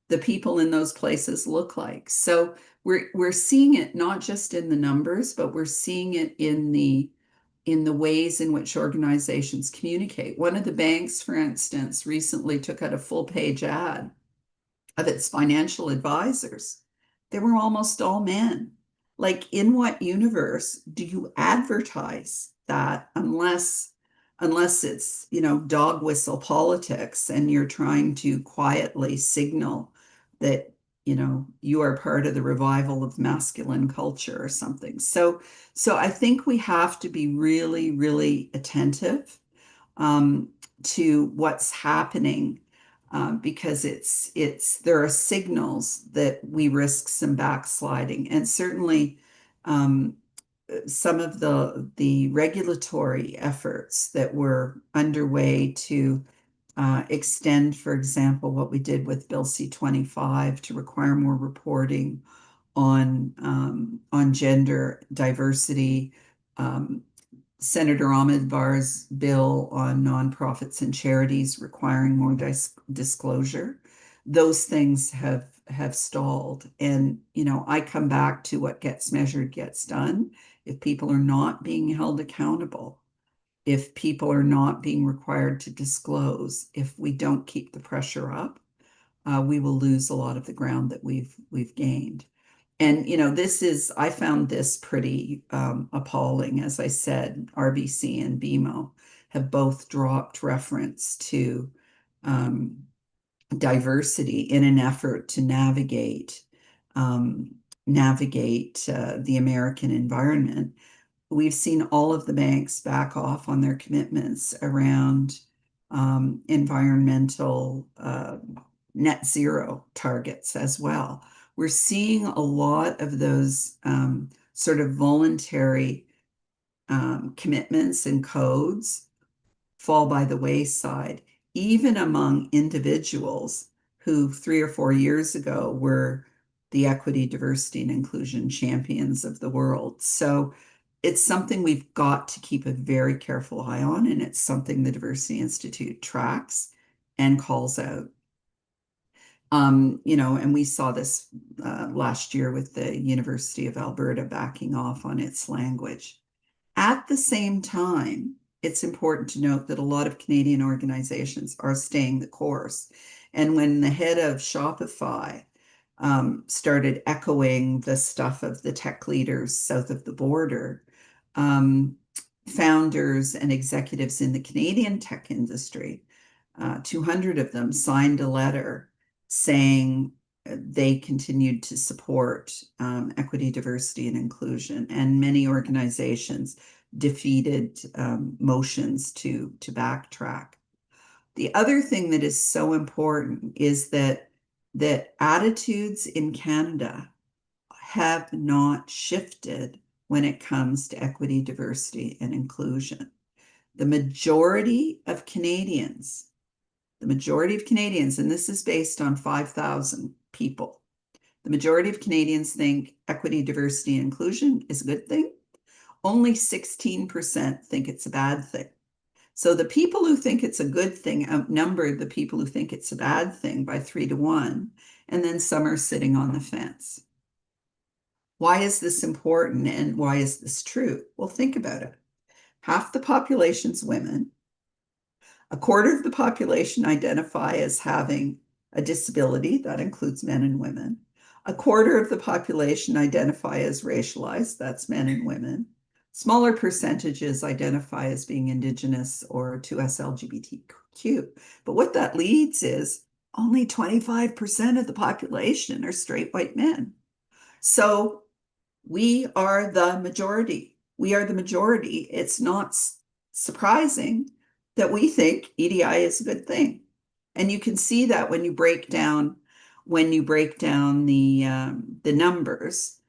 the people in those places look like. So we're seeing it not just in the numbers, but we're seeing it in the ways in which organizations communicate. One of the banks, for instance, recently took out a full-page ad of its financial advisors. They were almost all men. Like, in what universe do you advertise that unless it's, you know, dog whistle politics and you're trying to quietly signal that, you know, you are part of the revival of masculine culture or something. So I think we have to be really, really attentive to what's happening. Because there are signals that we risk some backsliding, and certainly some of the regulatory efforts that were underway to extend, for example, what we did with Bill C-25 to require more reporting on gender diversity. Senator Ahmed Barr's bill on nonprofits and charities requiring more disclosure. Those things have stalled. And, you know, I come back to what gets measured gets done. If people are not being held accountable, if people are not being required to disclose, if we don't keep the pressure up, we will lose a lot of the ground that we've gained. And, you know, I found this pretty appalling. As I said, RBC and BMO have both dropped reference to diversity in an effort to navigate the American environment. We've seen all of the banks back off on their commitments around environmental net zero targets as well. We're seeing a lot of those sort of voluntary commitments and codes fall by the wayside, even among individuals who 3 or 4 years ago were the equity, diversity, and inclusion champions of the world. So it's something we've got to keep a very careful eye on, and it's something the Diversity Institute tracks and calls out. You know, and we saw this last year with the University of Alberta backing off on its language. At the same time, it's important to note that a lot of Canadian organizations are staying the course. And when the head of Shopify started echoing the stuff of the tech leaders south of the border, founders and executives in the Canadian tech industry, 200 of them signed a letter saying they continued to support equity, diversity, and inclusion. And many organizations defeated motions to backtrack. The other thing that is so important is that attitudes in Canada have not shifted when it comes to equity, diversity, and inclusion. The majority of Canadians, and this is based on 5,000 people, the majority of Canadians think equity, diversity, and inclusion is a good thing. Only 16% think it's a bad thing. So the people who think it's a good thing outnumber the people who think it's a bad thing by 3-1, and then some are sitting on the fence. Why is this important and why is this true? Well, think about it. Half the population's women. A quarter of the population identify as having a disability. That includes men and women. A quarter of the population identify as racialized. That's men and women. Smaller percentages identify as being Indigenous or 2S LGBTQ. But what that leads is only 25% of the population are straight white men. So we are the majority. We are the majority. It's not surprising that we think EDI is a good thing. And you can see that when you break down the numbers.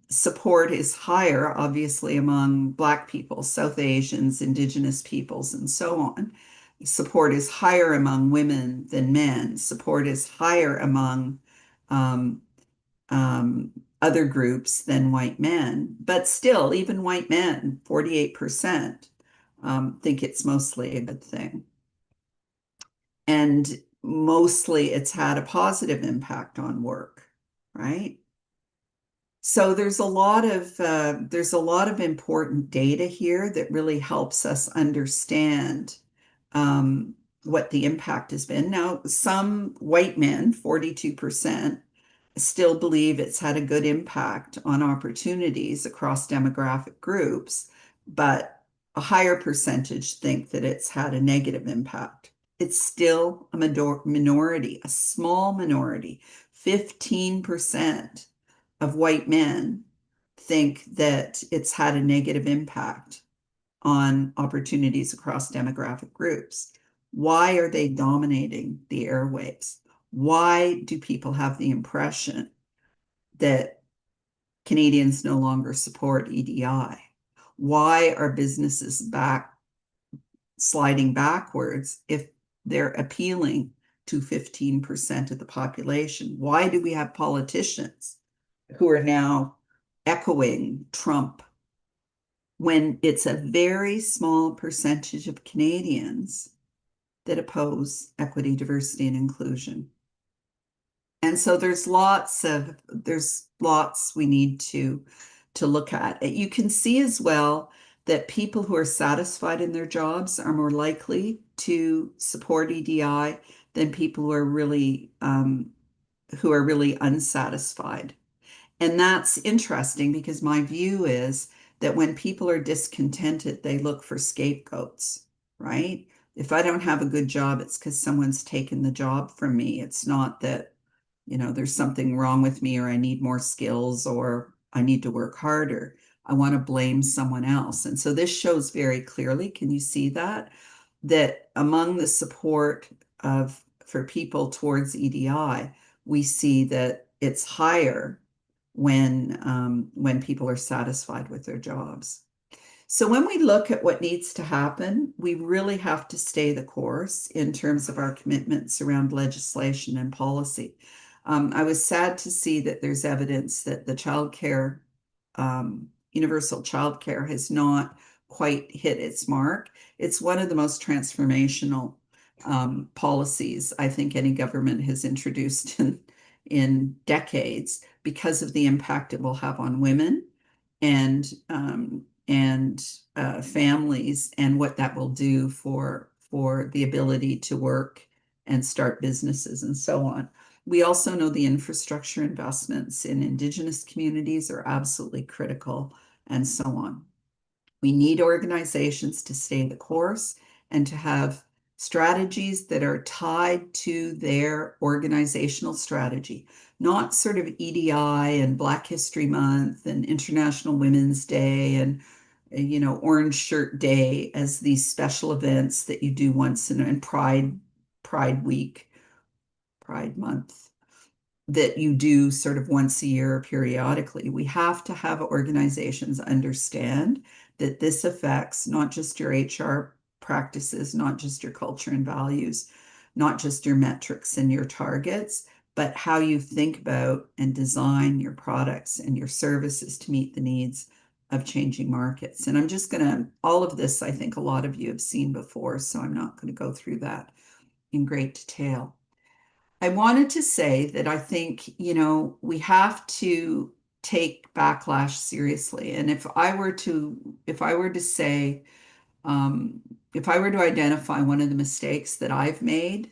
Support is higher, obviously, among Black people, South Asians, Indigenous peoples, and so on. Support is higher among women than men. Support is higher among other groups than white men. But still, even white men, 48%, think it's mostly a good thing. And mostly it's had a positive impact on work, right? So there's a lot of important data here that really helps us understand what the impact has been. Now, some white men, 42%, still believe it's had a good impact on opportunities across demographic groups, but a higher percentage think that it's had a negative impact. It's still a minority, a small minority. 15% of white men think that it's had a negative impact on opportunities across demographic groups. Why are they dominating the airwaves? Why do people have the impression that Canadians no longer support EDI? Why are businesses sliding backwards if they're appealing to 15% of the population? Why do we have politicians who are now echoing Trump when it's a very small percentage of Canadians that oppose equity, diversity, and inclusion? And so there's lots we need to look at. You can see as well that people who are satisfied in their jobs are more likely to support EDI than people who are really unsatisfied. And that's interesting because my view is that when people are discontented, they look for scapegoats, right? If I don't have a good job, it's because someone's taken the job from me. It's not that, there's something wrong with me or I need more skills or I need to work harder. I want to blame someone else. And so this shows very clearly, can you see that among the support for people towards EDI, we see that it's higher when people are satisfied with their jobs. So when we look at what needs to happen, we really have to stay the course in terms of our commitments around legislation and policy. I was sad to see that there's evidence that the childcare, universal childcare, has not quite hit its mark. It's one of the most transformational policies I think any government has introduced in decades because of the impact it will have on women and families and what that will do for the ability to work and start businesses and so on. We also know the infrastructure investments in Indigenous communities are absolutely critical and so on. We need organizations to stay the course and to have strategies that are tied to their organizational strategy, not sort of EDI and Black History Month and International Women's Day and Orange Shirt Day as these special events that you do once in Pride Week, Pride Month. that you do sort of once a year or periodically. We have to have organizations understand that this affects not just your HR practices, not just your culture and values, not just your metrics and your targets, but how you think about and design your products and your services to meet the needs of changing markets. And I'm just going to, all of this, I think a lot of you have seen before, so I'm not going to go through that in great detail. I wanted to say that I think, we have to take backlash seriously. And if I were to say, if I were to identify one of the mistakes that I've made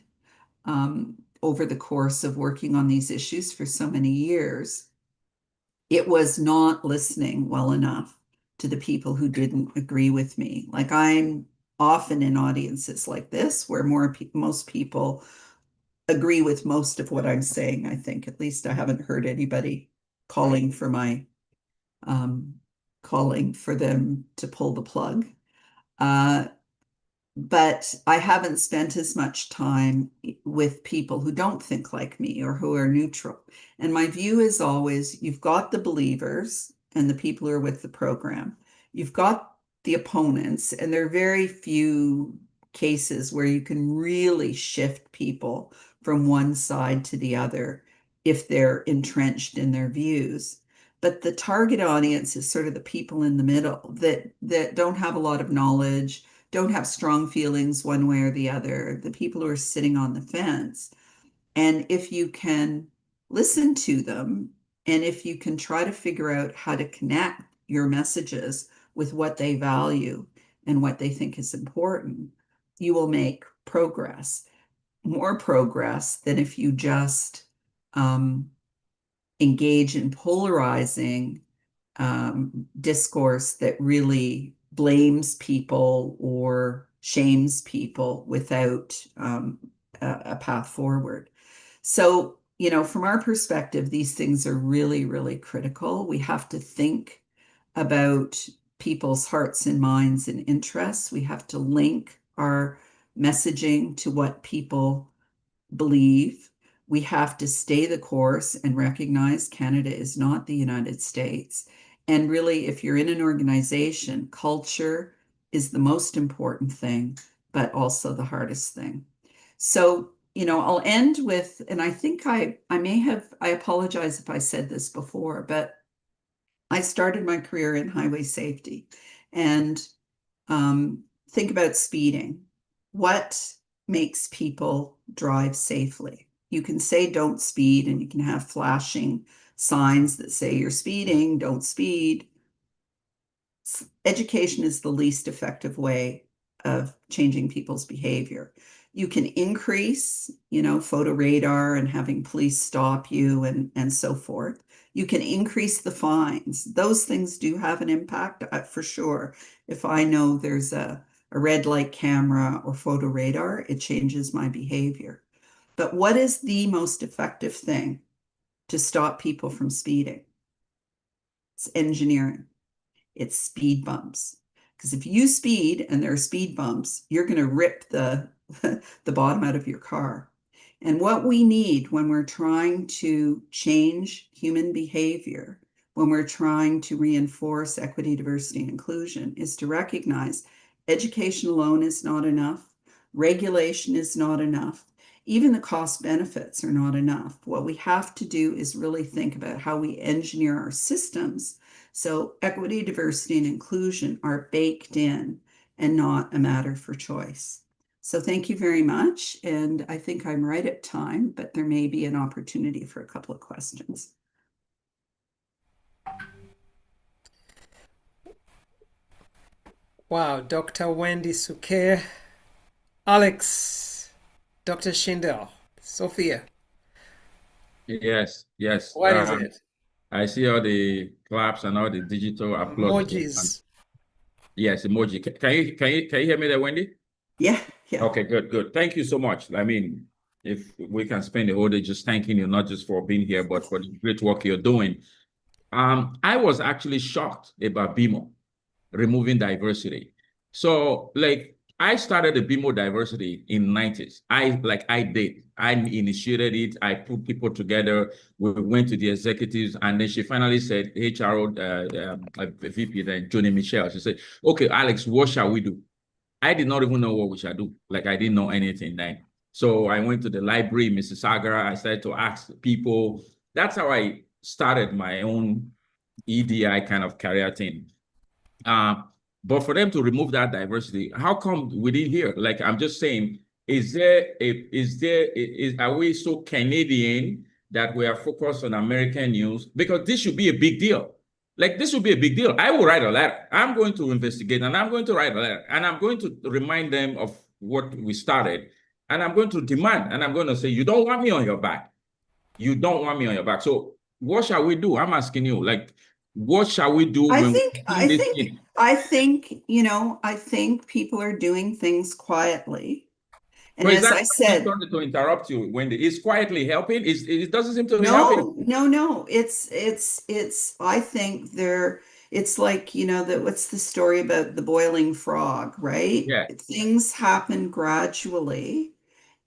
over the course of working on these issues for so many years, it was not listening well enough to the people who didn't agree with me. Like, I'm often in audiences like this where most people agree with most of what I'm saying. I think, at least I haven't heard anybody calling for them to pull the plug. But I haven't spent as much time with people who don't think like me or who are neutral. And my view is always, you've got the believers and the people who are with the program. You've got the opponents, and there are very few cases where you can really shift people from one side to the other if they're entrenched in their views. But the target audience is sort of the people in the middle that don't have a lot of knowledge, don't have strong feelings one way or the other, the people who are sitting on the fence. And if you can listen to them, and if you can try to figure out how to connect your messages with what they value and what they think is important, you will make progress, more progress than if you just engage in polarizing discourse that really blames people or shames people without a path forward. So, from our perspective, these things are really, really critical. We have to think about people's hearts and minds and interests. We have to link our messaging to what people believe. We have to stay the course and recognize Canada is not the United States. And really, if you're in an organization, culture is the most important thing, but also the hardest thing. So, I'll end with, and I think I apologize if I said this before, but I started my career in highway safety. And think about speeding. What makes people drive safely? You can say don't speed, and you can have flashing signs that say you're speeding, don't speed. Education is the least effective way of changing people's behavior. You can increase, photo radar and having police stop you and so forth. You can increase the fines. Those things do have an impact, for sure. If I know there's a red light camera or photo radar, it changes my behavior. But what is the most effective thing to stop people from speeding? It's engineering. It's speed bumps. Because if you speed and there are speed bumps, you're going to rip the bottom out of your car. And what we need when we're trying to change human behavior, when we're trying to reinforce equity, diversity, and inclusion, is to recognize education alone is not enough. Regulation is not enough. Even the cost benefits are not enough. What we have to do is really think about how we engineer our systems so equity, diversity, and inclusion are baked in and not a matter for choice. So thank you very much. And I think I'm right at time, but there may be an opportunity for a couple of questions. Wow, Dr. Wendy Suquet, Alex, Dr. Schindel, Sophia. Yes. What is it? I see all the claps and all the digital applause. Emojis. Yes, emoji. Can you hear me there, Wendy? Yeah. Okay, good. Thank you so much. I mean, if we can spend the whole day just thanking you, not just for being here, but for the great work you're doing. I was actually shocked about BMO removing diversity. So, like, I started the BMO Diversity in 90s. I did. I initiated it. I put people together. We went to the executives, and then she finally said, HRO VP, then Joni Michelle, she said, okay, Alex, what shall we do? I did not even know what we should do. Like, I didn't know anything then. So I went to the library, Mrs. Sagara. I started to ask people. That's how I started my own EDI kind of career thing. But for them to remove that diversity, how come we didn't hear? Like, I'm just saying, are we so Canadian that we are focused on American news? Because this should be a big deal. Like, this should be a big deal. I will write a letter. I'm going to investigate, and I'm going to write a letter, and I'm going to remind them of what we started, and I'm going to demand, and I'm going to say, you don't want me on your back. You don't want me on your back. So what shall we do? I'm asking you, like, what shall we do? I think, you know, I think people are doing things quietly. And as I said, sorry to interrupt you, Wendy, is quietly helping? It doesn't seem to be helping. No. It's I think it's like, you know, what's the story about the boiling frog, right? Yeah. Things happen gradually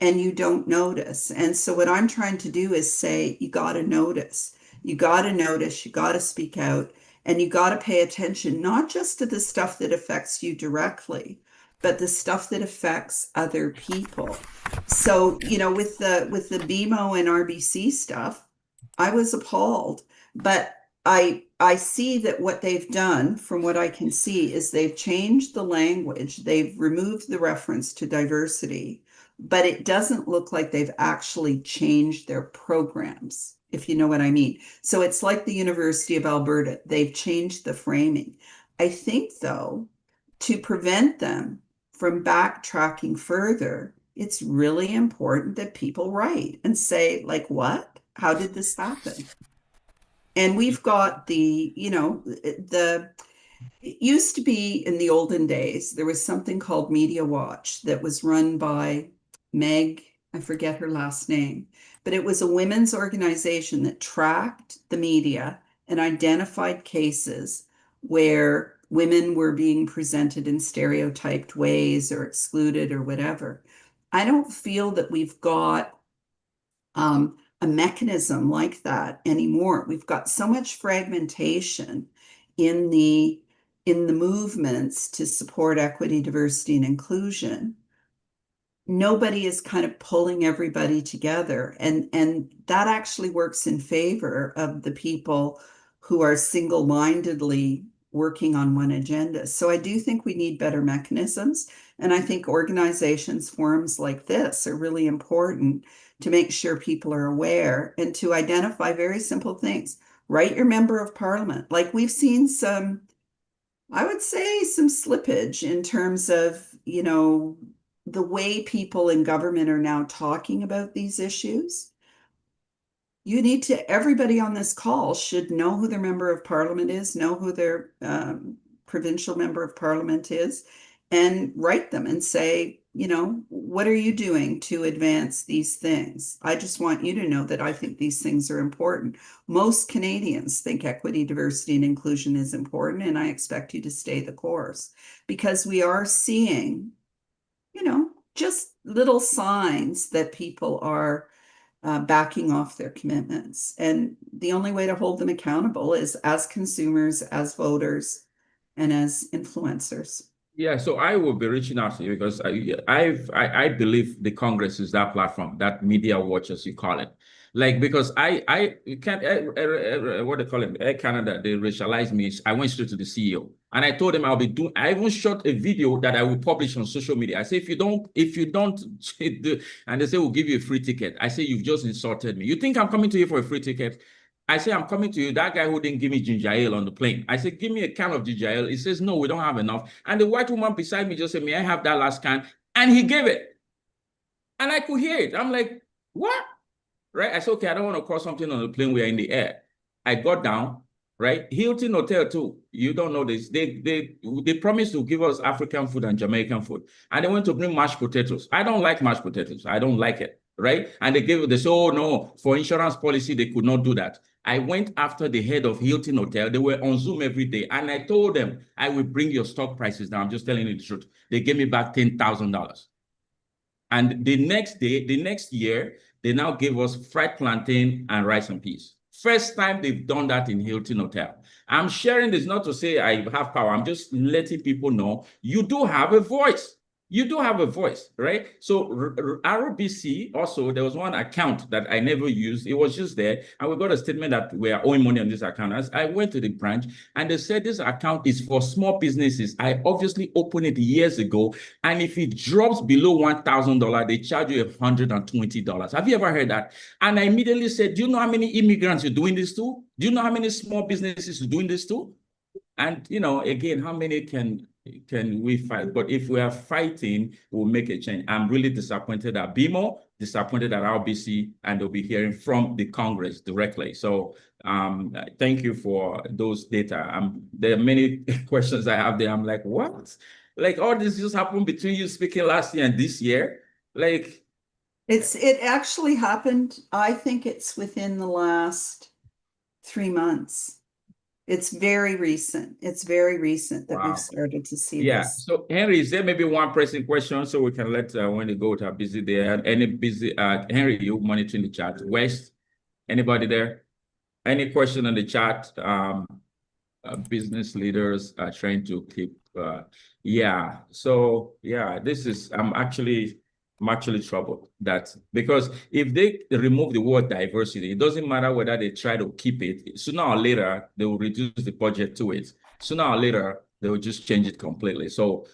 and you don't notice. And so what I'm trying to do is say, you got to notice, you got to speak out, and you got to pay attention, not just to the stuff that affects you directly, but the stuff that affects other people. So, you know, with the BMO and RBC stuff, I was appalled, but I see that what they've done, from what I can see, is they've changed the language. They've removed the reference to diversity, but it doesn't look like they've actually changed their programs, if you know what I mean. So it's like the University of Alberta. They've changed the framing. I think, though, to prevent them from backtracking further, it's really important that people write and say, like, what? How did this happen? And we've got it used to be in the olden days, there was something called Media Watch that was run by Meg, I forget her last name, but it was a women's organization that tracked the media and identified cases where women were being presented in stereotyped ways or excluded or whatever. I don't feel that we've got a mechanism like that anymore. We've got so much fragmentation in the movements to support equity, diversity, and inclusion. Nobody is kind of pulling everybody together, and that actually works in favor of the people who are single-mindedly working on one agenda. So I do think we need better mechanisms, and I think organizations, forums like this are really important to make sure people are aware and to identify very simple things. Write your member of parliament. Like, we've seen some, I would say, some slippage in terms of, you know, the way people in government are now talking about these issues. You need to, everybody on this call should know who their member of parliament is, know who their provincial member of parliament is, and write them and say, you know, what are you doing to advance these things? I just want you to know that I think these things are important. Most Canadians think equity, diversity, and inclusion is important, and I expect you to stay the course, because we are seeing, you know, just little signs that people are backing off their commitments. And the only way to hold them accountable is as consumers, as voters, and as influencers. Yeah, so I will be reaching out to you because I believe the Congress is that platform, that media watch, as you call it. Like, because I can't, what they call it, Air Canada, they racialized me. I went straight to the CEO and I told him I'll be doing, I even shot a video that I will publish on social media. I say, if you don't, and they say, we'll give you a free ticket. I say, you've just insulted me. You think I'm coming to you for a free ticket? I say, I'm coming to you. That guy who didn't give me ginger ale on the plane. I said, give me a can of ginger ale. He says, no, we don't have enough. And the white woman beside me just said, may I have that last can? And he gave it. And I could hear it. I'm like, what? Right? I said, okay, I don't want to cause something on the plane. We are in the air. I got down, right? Hilton Hotel too. You don't know this. They promised to give us African food and Jamaican food. And they went to bring mashed potatoes. I don't like mashed potatoes. I don't like it. Right? And they said, oh no, for insurance policy, they could not do that. I went after the head of Hilton Hotel. They were on Zoom every day. And I told them, I will bring your stock prices down. I'm just telling you the truth. They gave me back $10,000. And the next day, the next year, they now gave us fried plantain and rice and peas. First time they've done that in Hilton Hotel. I'm sharing this not to say I have power. I'm just letting people know you do have a voice. You do have a voice, right? So RBC also, there was one account that I never used. It was just there. And we got a statement that we are owing money on this account. As I went to the branch and they said this account is for small businesses. I obviously opened it years ago. And if it drops below $1,000, they charge you $120. Have you ever heard that? And I immediately said, do you know how many immigrants you're doing this to? Do you know how many small businesses you're doing this to? And, you know, again, how many can we fight? But if we are fighting, we'll make a change. I'm really disappointed at BMO, disappointed at RBC, and they'll be hearing from the Congress directly. So thank you for those data. There are many questions I have there. I'm like, what? Like all this just happened between you speaking last year and this year? Like, it actually happened. I think it's within the last 3 months. It's very recent. It's very recent that we've started to see this. So Henry, is there maybe one pressing question so we can let Wendy go to her busy day? Any busy, Henry, you monitoring the chat. West, anybody there? Any question on the chat? Business leaders are trying to keep, this is, I'm actually troubled that because if they remove the word diversity, it doesn't matter whether they try to keep it. Sooner or later, they will reduce the budget to it. Sooner or later, they will just change it completely. So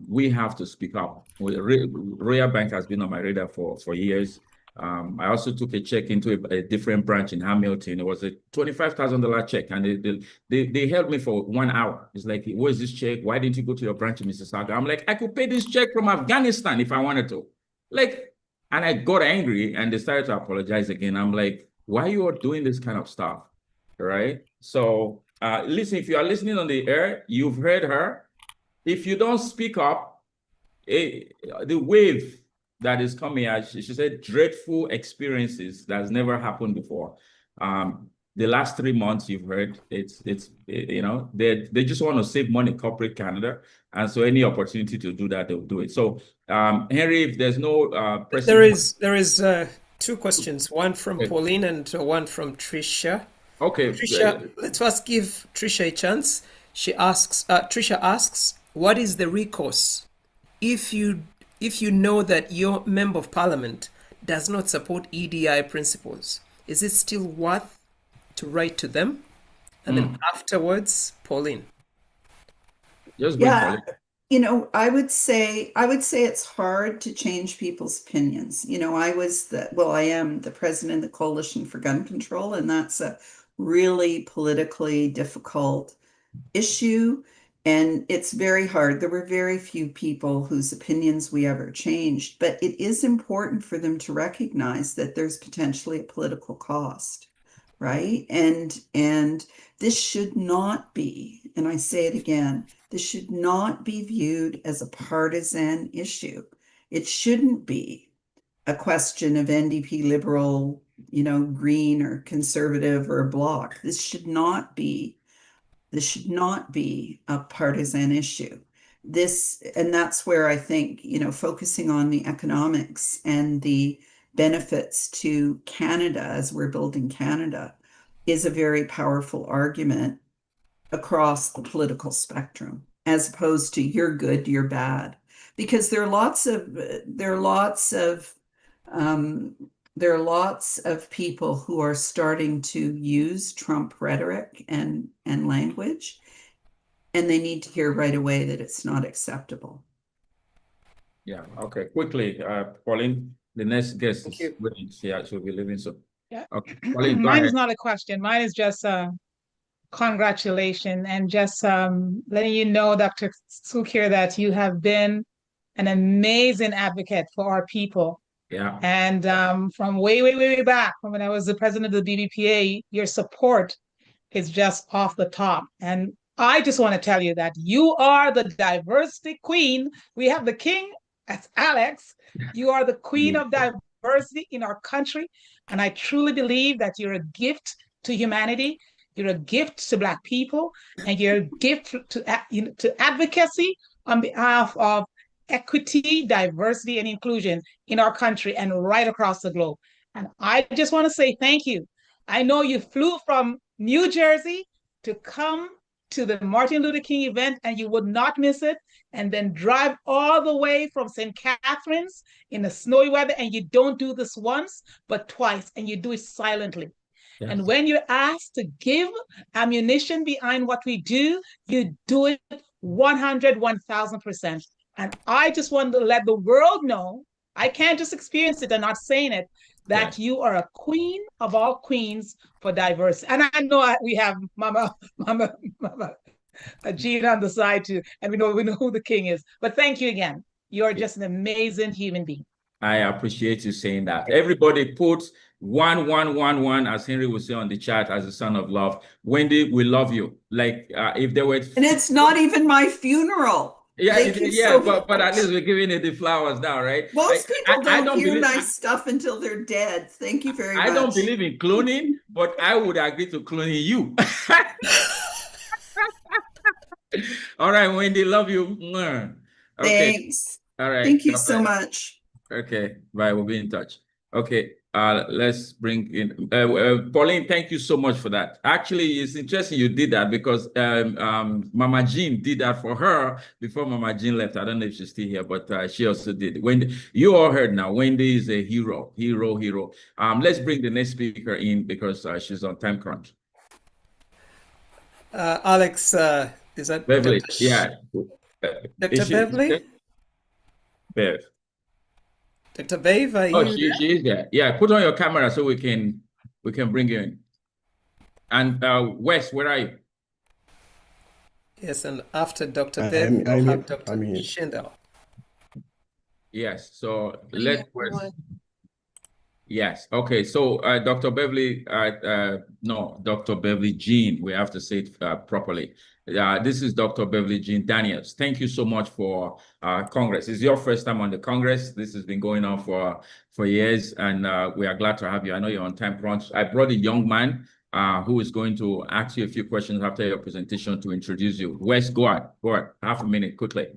we have to speak up. Royal Bank has been on my radar for years. I also took a check into a different branch in Hamilton. It was a $25,000 check, and they held me for 1 hour. It's like, where's this check? Why didn't you go to your branch in Mississauga? I'm like, I could pay this check from Afghanistan if I wanted to. Like, and I got angry and they started to apologize again. I'm like, why you are doing this kind of stuff, right? So listen, if you are listening on the air, you've heard her. If you don't speak up, the wave that is coming out, she said, dreadful experiences that's never happened before. The last 3 months you've heard, it's you know, they just want to save money, corporate Canada. And so any opportunity to do that, they'll do it. So Henry, if there's no there is 2 questions, one from Pauline and one from Trisha. Okay. Trisha, let's first give Trisha a chance. She asks, Trisha asks, what is the recourse if you know that your member of parliament does not support EDI principles? Is it still worth to write to them? And then afterwards, Pauline. Yeah, you know, I would say it's hard to change people's opinions. You know, I am the president of the Coalition for Gun Control, and that's a really politically difficult issue. And it's very hard. There were very few people whose opinions we ever changed, but it is important for them to recognize that there's potentially a political cost, right? And this should not be, and I say it again, this should not be viewed as a partisan issue. It shouldn't be a question of NDP, Liberal, you know, Green or Conservative or a Bloc. This should not be a partisan issue. And that's where I think, you know, focusing on the economics and the benefits to Canada as we're building Canada is a very powerful argument across the political spectrum, as opposed to you're good, you're bad. Because there are lots of people who are starting to use Trump rhetoric and language, and they need to hear right away that it's not acceptable. Yeah. Okay. Quickly, Pauline, the next guest is waiting. Yeah, she'll be leaving soon. Yeah. Okay. Pauline, mine is not a question. Mine is just congratulations and just letting you know, Dr. Sukir, that you have been an amazing advocate for our people. Yeah. And from way back, from when I was the president of the BBPA, your support is just off the top. And I just want to tell you that you are the diversity queen. We have the king, that's Alex. You are the queen of diversity in our country. And I truly believe that you're a gift to humanity. You're a gift to Black people, and you're a gift to advocacy on behalf of equity, diversity, and inclusion in our country and right across the globe. And I just want to say thank you. I know you flew from New Jersey to come to the Martin Luther King event, and you would not miss it, and then drive all the way from St. Catharines in the snowy weather, and you don't do this once, but twice, and you do it silently. Yes. And when you're asked to give ammunition behind what we do, you do it 100, 1000%. And I just want to let the world know, I can't just experience it and not saying it, that you are a queen of all queens for diversity. And I know we have Mama Jean on the side too, and we know who the king is. But thank you again. You're just an amazing human being. I appreciate you saying that. Everybody put 111, as Henry would say on the chat, as a son of love. Wendy, we love you. Like if there were, and it's not even my funeral. Yeah, but at least we're giving it the flowers now, right? Most people don't hear nice stuff until they're dead. Thank you very much. I don't believe in cloning, but I would agree to cloning you. All right, Wendy, love you. Okay. Thanks. All right. Thank you so much. Okay, bye. We'll be in touch. Okay, let's bring in Pauline. Thank you so much for that. Actually, it's interesting you did that because Mama Jean did that for her before Mama Jean left. I don't know if she's still here, but she also did. Wendy, you all heard now. Wendy is a hero. Let's bring the next speaker in because she's on time crunch. Alex, is that Beverly? Dr. Yeah. Dr. Beverly? Bev. Dr. Bev, are you she is there. Yeah, put on your camera so we can bring you in. And Wes, where are you? Yes, and after Dr. Bev, we'll have Dr. Shindell. Yes, so let's. Yes, okay. So Dr. Beverly, Dr. Beverly Jean, we have to say it properly. This is Dr. Beverly Jean Daniels. Thank you so much for Congress. It's your first time on the Congress. This has been going on for years, and we are glad to have you. I know you're on time crunch. I brought a young man who is going to ask you a few questions after your presentation to introduce you. Wes, go on. Half a minute, quickly.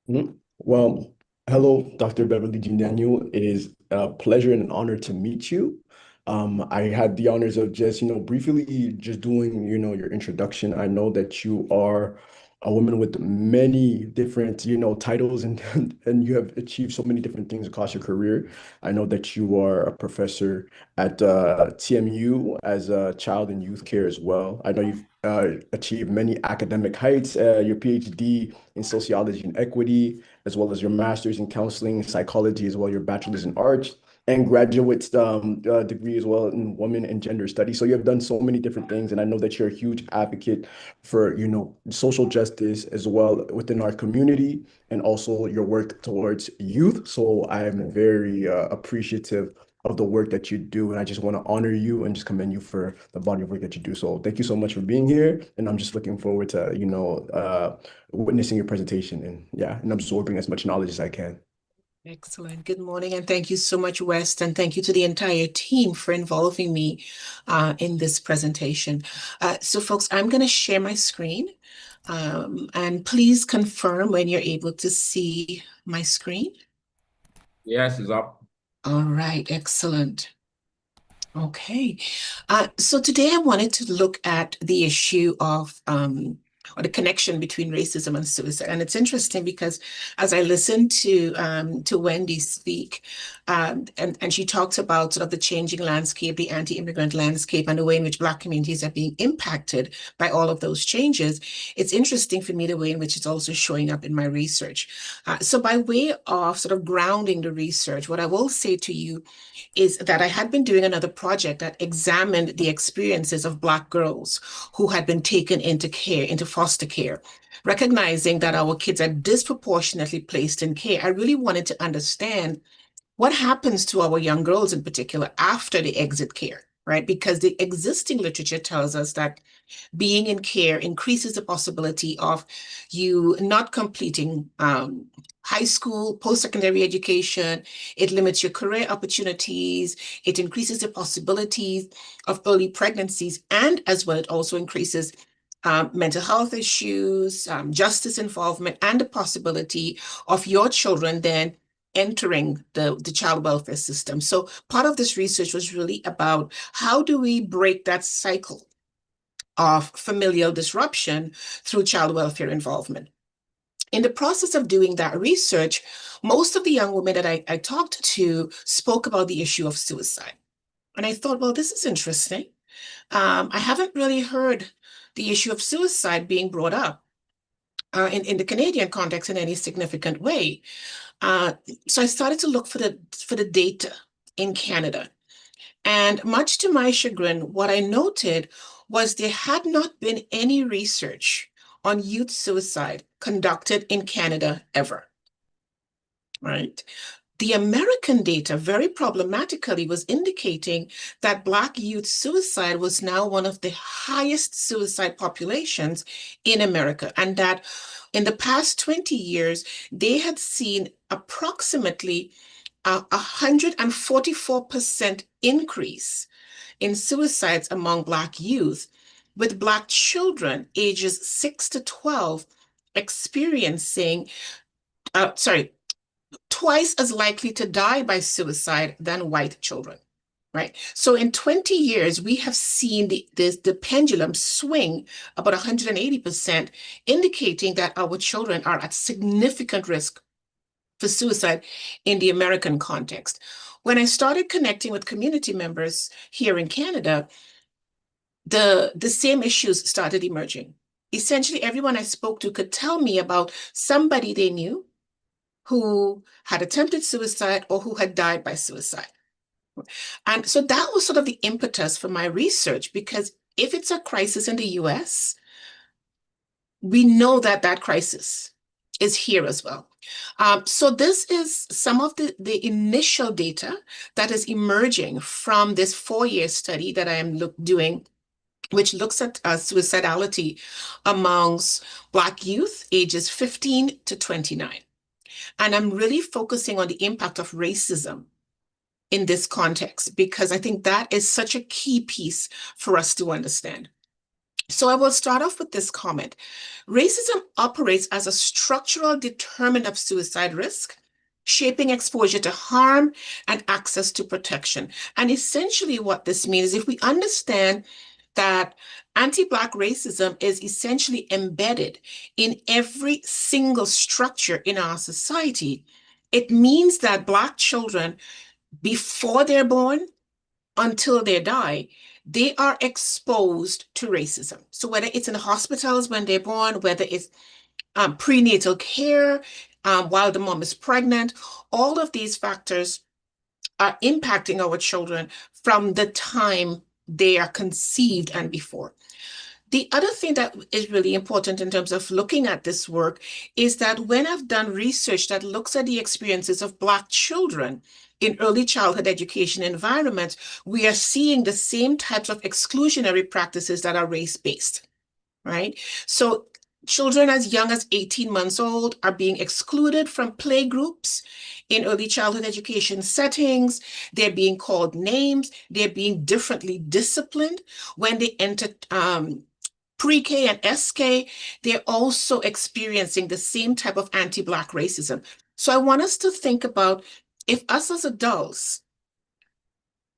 Well, hello, Dr. Beverly Jean Daniel. It is a pleasure and an honor to meet you. I had the honors of just, briefly just doing, your introduction. I know that you are a woman with many different, titles and you have achieved so many different things across your career. I know that you are a professor at TMU as a child and youth care as well. I know you've achieved many academic heights, your PhD in sociology and equity, as well as your master's in counseling and psychology, as well as your bachelor's in arts and graduate degree as well in women and gender studies. So you have done so many different things. And I know that you're a huge advocate for, social justice as well within our community and also your work towards youth. So I am very appreciative of the work that you do. And I just want to honor you and just commend you for the body of work that you do. So thank you so much for being here. And I'm just looking forward to, witnessing your presentation and absorbing as much knowledge as I can. Excellent. Good morning, and thank you so much, West, and thank you to the entire team for involving me in this presentation. So, folks, I'm going to share my screen, and please confirm when you're able to see my screen. Yes, it's up. All right, excellent. Okay, so today I wanted to look at the issue of or the connection between racism and suicide. And it's interesting because as I listened to Wendy speak, and she talked about sort of the changing landscape, the anti-immigrant landscape, and the way in which Black communities are being impacted by all of those changes, it's interesting for me the way in which it's also showing up in my research. So by way of sort of grounding the research, what I will say to you is that I had been doing another project that examined the experiences of Black girls who had been taken into care, into foster care. Recognizing that our kids are disproportionately placed in care, I really wanted to understand what happens to our young girls in particular after they exit care. right? Because the existing literature tells us that being in care increases the possibility of you not completing high school, post-secondary education. It limits your career opportunities. It increases the possibilities of early pregnancies, and as well, it also increases mental health issues, justice involvement, and the possibility of your children then entering the child welfare system. So part of this research was really about how do we break that cycle of familial disruption through child welfare involvement. In the process of doing that research, most of the young women that I talked to spoke about the issue of suicide. And I thought, well, this is interesting. I haven't really heard the issue of suicide being brought up in the Canadian context in any significant way. So I started to look for the data in Canada. And much to my chagrin, what I noted was there had not been any research on youth suicide conducted in Canada ever, right? The American data very problematically was indicating that Black youth suicide was now one of the highest suicide populations in America, and that in the past 20 years, they had seen approximately 144% increase in suicides among Black youth, with Black children ages 6 to 12 experiencing, twice as likely to die by suicide than white children, right? So in 20 years, we have seen the pendulum swing about 180%, indicating that our children are at significant risk for suicide in the American context. When I started connecting with community members here in Canada, the same issues started emerging. Essentially, everyone I spoke to could tell me about somebody they knew who had attempted suicide or who had died by suicide. And so that was sort of the impetus for my research, because if it's a crisis in the US, we know that that crisis is here as well. So this is some of the initial data that is emerging from this 4-year study that I am doing, which looks at suicidality amongst Black youth ages 15 to 29. And I'm really focusing on the impact of racism in this context, because I think that is such a key piece for us to understand. So I will start off with this comment. Racism operates as a structural determinant of suicide risk, shaping exposure to harm and access to protection. And essentially what this means is, if we understand that anti-Black racism is essentially embedded in every single structure in our society, it means that Black children, before they're born until they die, they are exposed to racism. So whether it's in hospitals when they're born, whether it's prenatal care, while the mom is pregnant, all of these factors are impacting our children from the time they are conceived and before. The other thing that is really important in terms of looking at this work is that when I've done research that looks at the experiences of Black children in early childhood education environments, we are seeing the same types of exclusionary practices that are race-based, right? So children as young as 18 months old are being excluded from play groups in early childhood education settings. They're being called names. They're being differently disciplined. When they enter pre-K and SK, they're also experiencing the same type of anti-Black racism. So I want us to think about, if us as adults,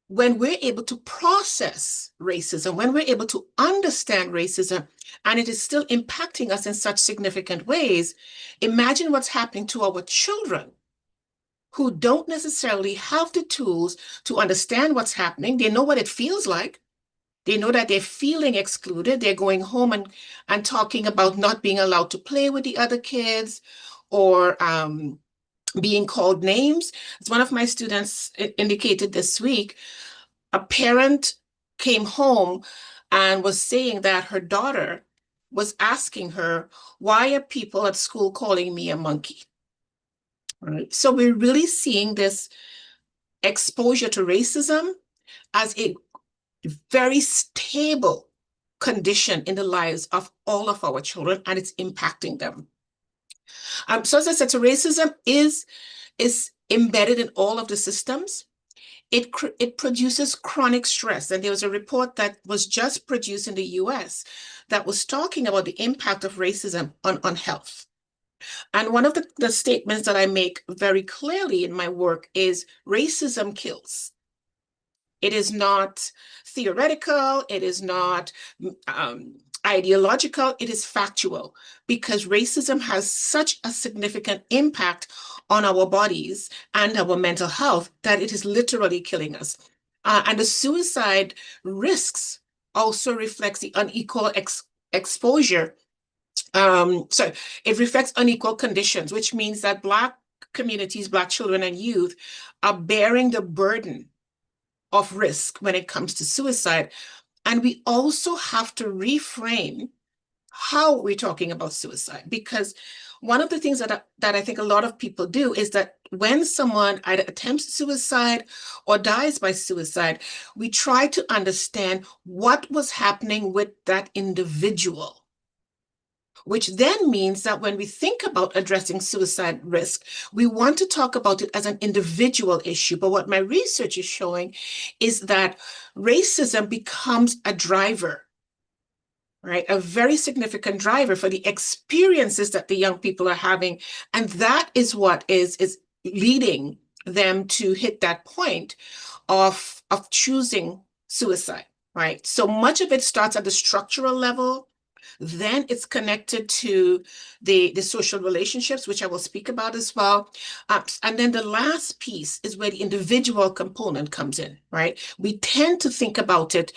when we're able to process racism, when we're able to understand racism, and it is still impacting us in such significant ways, imagine what's happening to our children who don't necessarily have the tools to understand what's happening. They know what it feels like. They know that they're feeling excluded. They're going home and talking about not being allowed to play with the other kids, or being called names. As one of my students indicated this week, a parent came home and was saying that her daughter was asking her, why are people at school calling me a monkey? Right. So we're really seeing this exposure to racism as it very stable condition in the lives of all of our children, and it's impacting them. So as I said, so racism is embedded in all of the systems. It produces chronic stress. And there was a report that was just produced in the US that was talking about the impact of racism on health. And one of the statements that I make very clearly in my work is racism kills. It is not theoretical. It is not ideological. It is factual, because racism has such a significant impact on our bodies and our mental health that it is literally killing us. And the suicide risks also reflects the unequal exposure. So it reflects unequal conditions, which means that Black communities, Black children and youth are bearing the burden of risk when it comes to suicide. And we also have to reframe how we're talking about suicide, because one of the things that I think a lot of people do is that when someone either attempts suicide or dies by suicide, we try to understand what was happening with that individual, which then means that when we think about addressing suicide risk, we want to talk about it as an individual issue. But what my research is showing is that racism becomes a driver, right? A very significant driver for the experiences that the young people are having. And that is what is leading them to hit that point of choosing suicide, right? So much of it starts at the structural level. Then it's connected to the social relationships, which I will speak about as well. And then the last piece is where the individual component comes in, right? We tend to think about it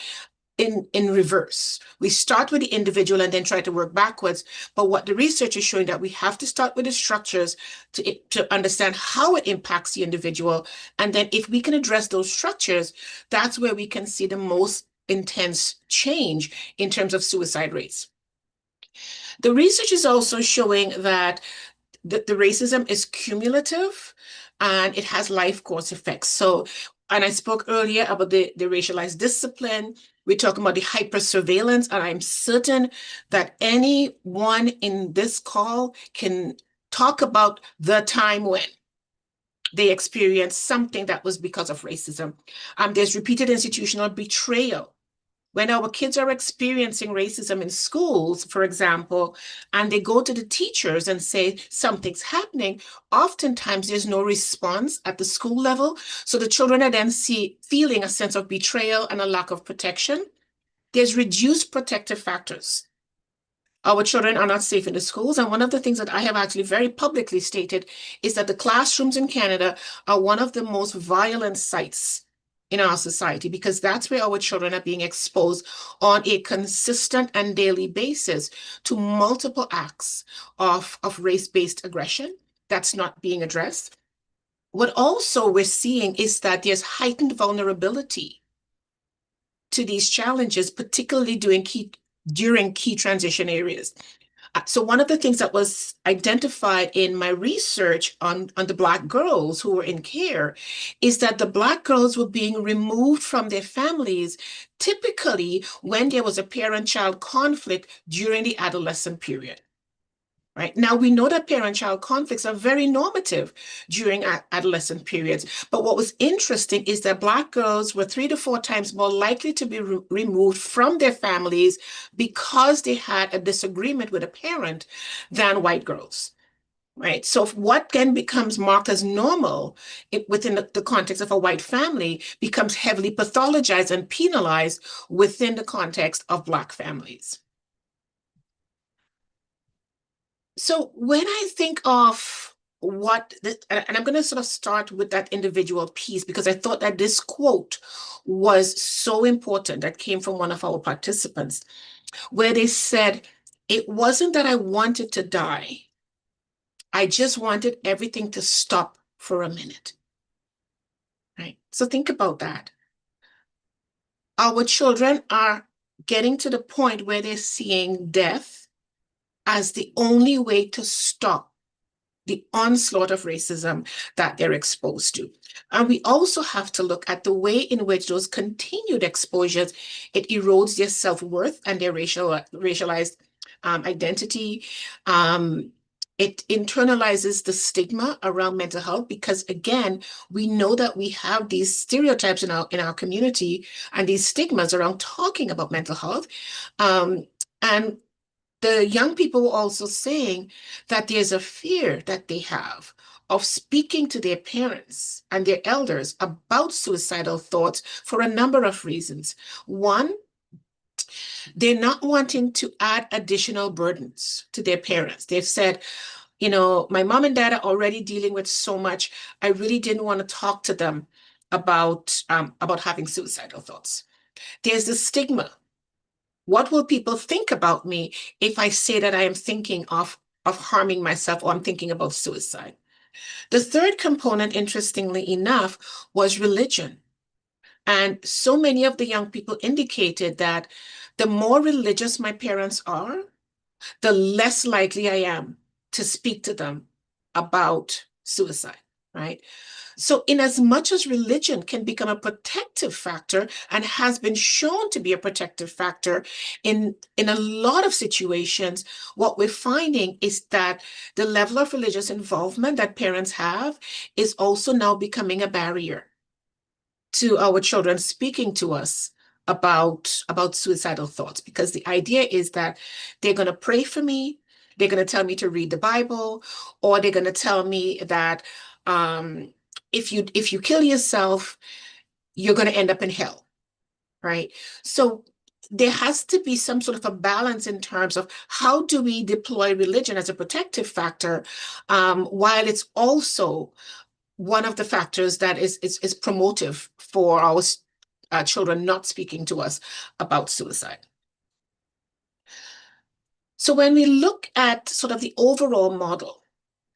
in reverse. We start with the individual and then try to work backwards. But what the research is showing that we have to start with the structures to understand how it impacts the individual. And then if we can address those structures, that's where we can see the most intense change in terms of suicide rates. The research is also showing that the racism is cumulative and it has life course effects. So, and I spoke earlier about the racialized discipline. We're talking about the hypersurveillance, and I'm certain that anyone in this call can talk about the time when they experienced something that was because of racism. There's repeated institutional betrayal. When our kids are experiencing racism in schools, for example, and they go to the teachers and say something's happening, oftentimes there's no response at the school level. So the children are then feeling a sense of betrayal and a lack of protection. There's reduced protective factors. Our children are not safe in the schools. And one of the things that I have actually very publicly stated is that the classrooms in Canada are one of the most violent sites in our society, because that's where our children are being exposed on a consistent and daily basis to multiple acts of race-based aggression that's not being addressed. What also we're seeing is that there's heightened vulnerability to these challenges, particularly during key transition areas. So one of the things that was identified in my research on the Black girls who were in care is that the Black girls were being removed from their families, typically when there was a parent-child conflict during the adolescent period. Right? Now, we know that parent-child conflicts are very normative during adolescent periods. But what was interesting is that Black girls were 3 to 4 times more likely to be removed from their families because they had a disagreement with a parent than white girls. Right? So what then becomes marked as normal within the context of a white family becomes heavily pathologized and penalized within the context of Black families. So when I think of and I'm going to sort of start with that individual piece, because I thought that this quote was so important that came from one of our participants, where they said, "It wasn't that I wanted to die. I just wanted everything to stop for a minute." Right? So think about that. Our children are getting to the point where they're seeing death as the only way to stop the onslaught of racism that they're exposed to. And we also have to look at the way in which those continued exposures, it erodes their self-worth and their racialized identity. It internalizes the stigma around mental health because, again, we know that we have these stereotypes in our community and these stigmas around talking about mental health. And the young people were also saying that there's a fear that they have of speaking to their parents and their elders about suicidal thoughts for a number of reasons. One, they're not wanting to add additional burdens to their parents. They've said, my mom and dad are already dealing with so much. I really didn't want to talk to them about having suicidal thoughts. There's the stigma. What will people think about me if I say that I am thinking of harming myself or I'm thinking about suicide? The third component, interestingly enough, was religion. And so many of the young people indicated that the more religious my parents are, the less likely I am to speak to them about suicide, right? So in as much as religion can become a protective factor and has been shown to be a protective factor in a lot of situations, what we're finding is that the level of religious involvement that parents have is also now becoming a barrier to our children speaking to us about suicidal thoughts, because the idea is that they're going to pray for me, they're going to tell me to read the Bible, or they're going to tell me that if you kill yourself, you're going to end up in hell, right? So there has to be some sort of a balance in terms of how do we deploy religion as a protective factor, while it's also one of the factors that is promotive for our children not speaking to us about suicide. So when we look at sort of the overall model,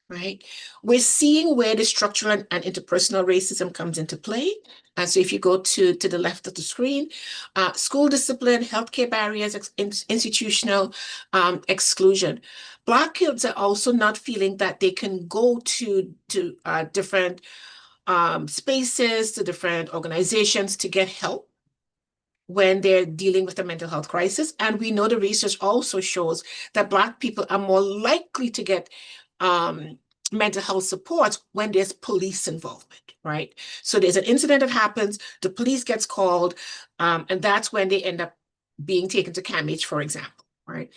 right, we're seeing where the structural and interpersonal racism comes into play. And so if you go to the left of the screen, school discipline, healthcare barriers, institutional exclusion. Black kids are also not feeling that they can go to different spaces, to different organizations to get help when they're dealing with a mental health crisis. And we know the research also shows that Black people are more likely to get mental health support when there's police involvement, right? So there's an incident that happens, the police gets called, and that's when they end up being taken to CAMH, for example, right?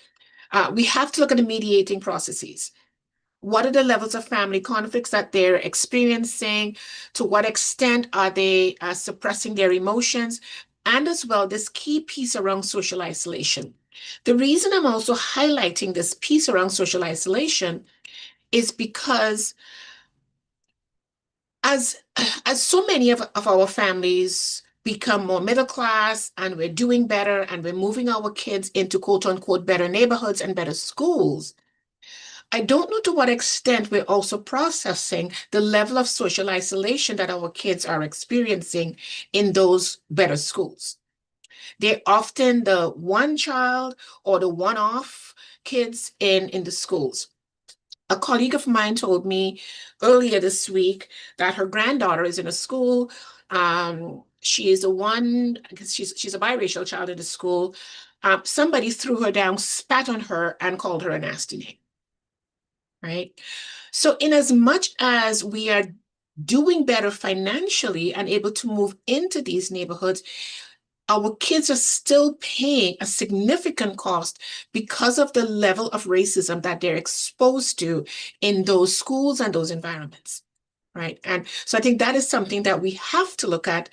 We have to look at the mediating processes. What are the levels of family conflicts that they're experiencing? To what extent are they suppressing their emotions? And as well, this key piece around social isolation. The reason I'm also highlighting this piece around social isolation is because as so many of our families become more middle class and we're doing better and we're moving our kids into quote unquote better neighborhoods and better schools, I don't know to what extent we're also processing the level of social isolation that our kids are experiencing in those better schools. They're often the one child or the one-off kids in the schools. A colleague of mine told me earlier this week that her granddaughter is in a school. She is she's a biracial child in the school. Somebody threw her down, spat on her, and called her a nasty name. Right? So in as much as we are doing better financially and able to move into these neighborhoods, our kids are still paying a significant cost because of the level of racism that they're exposed to in those schools and those environments, right? And so I think that is something that we have to look at,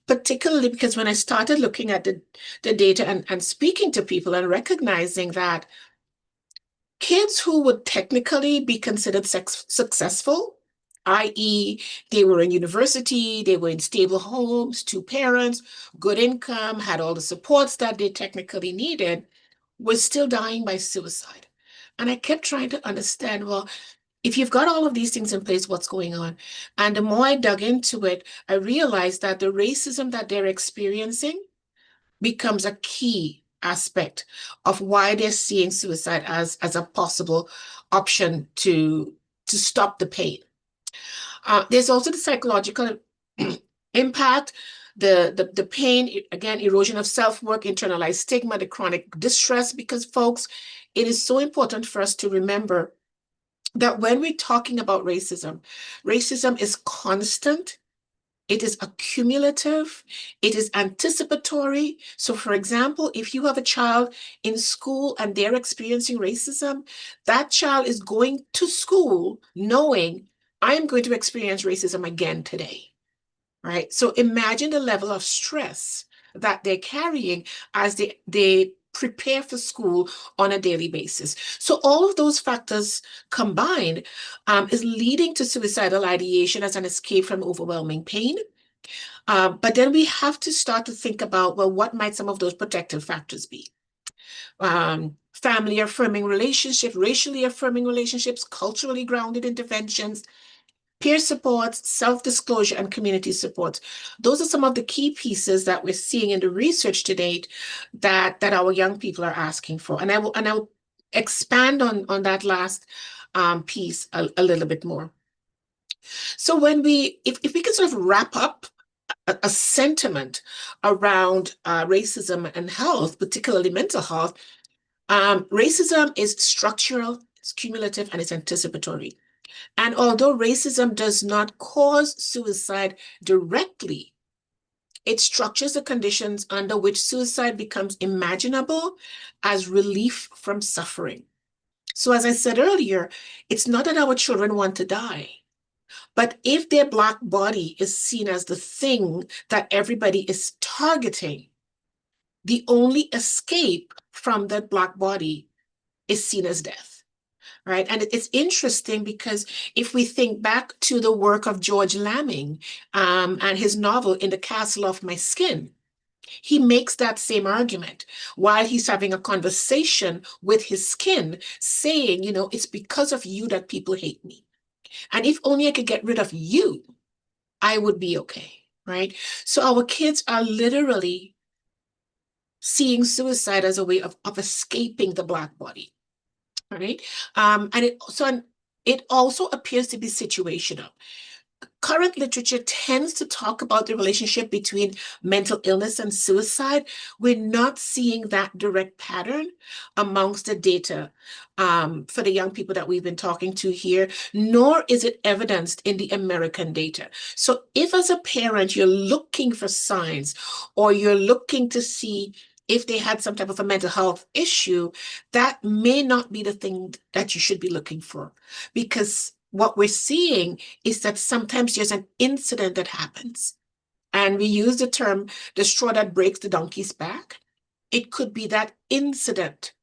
particularly because when I started looking at the data and speaking to people and recognizing that kids who would technically be considered successful, i.e., they were in university, they were in stable homes, 2 parents, good income, had all the supports that they technically needed, were still dying by suicide. And I kept trying to understand, well, if you've got all of these things in place, what's going on? And the more I dug into it, I realized that the racism that they're experiencing becomes a key aspect of why they're seeing suicide as a possible option to to stop the pain. There's also the psychological impact, the pain, again, erosion of self-worth, internalized stigma, the chronic distress, because folks, it is so important for us to remember that when we're talking about racism, racism is constant, it is accumulative, it is anticipatory. So for example, if you have a child in school and they're experiencing racism, that child is going to school knowing I am going to experience racism again today, right? So imagine the level of stress that they're carrying as they prepare for school on a daily basis. So all of those factors combined is leading to suicidal ideation as an escape from overwhelming pain. But then we have to start to think about, well, what might some of those protective factors be? Family affirming relationships, racially affirming relationships, culturally grounded interventions, peer supports, self-disclosure, and community support. Those are some of the key pieces that we're seeing in the research to date that our young people are asking for. And I will expand on that last piece a little bit more. So when if we can sort of wrap up a sentiment around racism and health, particularly mental health, racism is structural, it's cumulative, and it's anticipatory. And although racism does not cause suicide directly, it structures the conditions under which suicide becomes imaginable as relief from suffering. So as I said earlier, it's not that our children want to die, but if their Black body is seen as the thing that everybody is targeting, the only escape from that Black body is seen as death. Right. And it's interesting because if we think back to the work of George Lamming and his novel In the Castle of My Skin, he makes that same argument while he's having a conversation with his skin, saying, you know, it's because of you that people hate me. And if only I could get rid of you, I would be okay. Right. So our kids are literally seeing suicide as a way of escaping the Black body. Right. And it also appears to be situational. Current literature tends to talk about the relationship between mental illness and suicide. We're not seeing that direct pattern amongst the data for the young people that we've been talking to here, nor is it evidenced in the American data. So if as a parent, you're looking for signs or you're looking to see if they had some type of a mental health issue, that may not be the thing that you should be looking for. Because what we're seeing is that sometimes there's an incident that happens. And we use the term, the straw that breaks the donkey's back. It could be that incident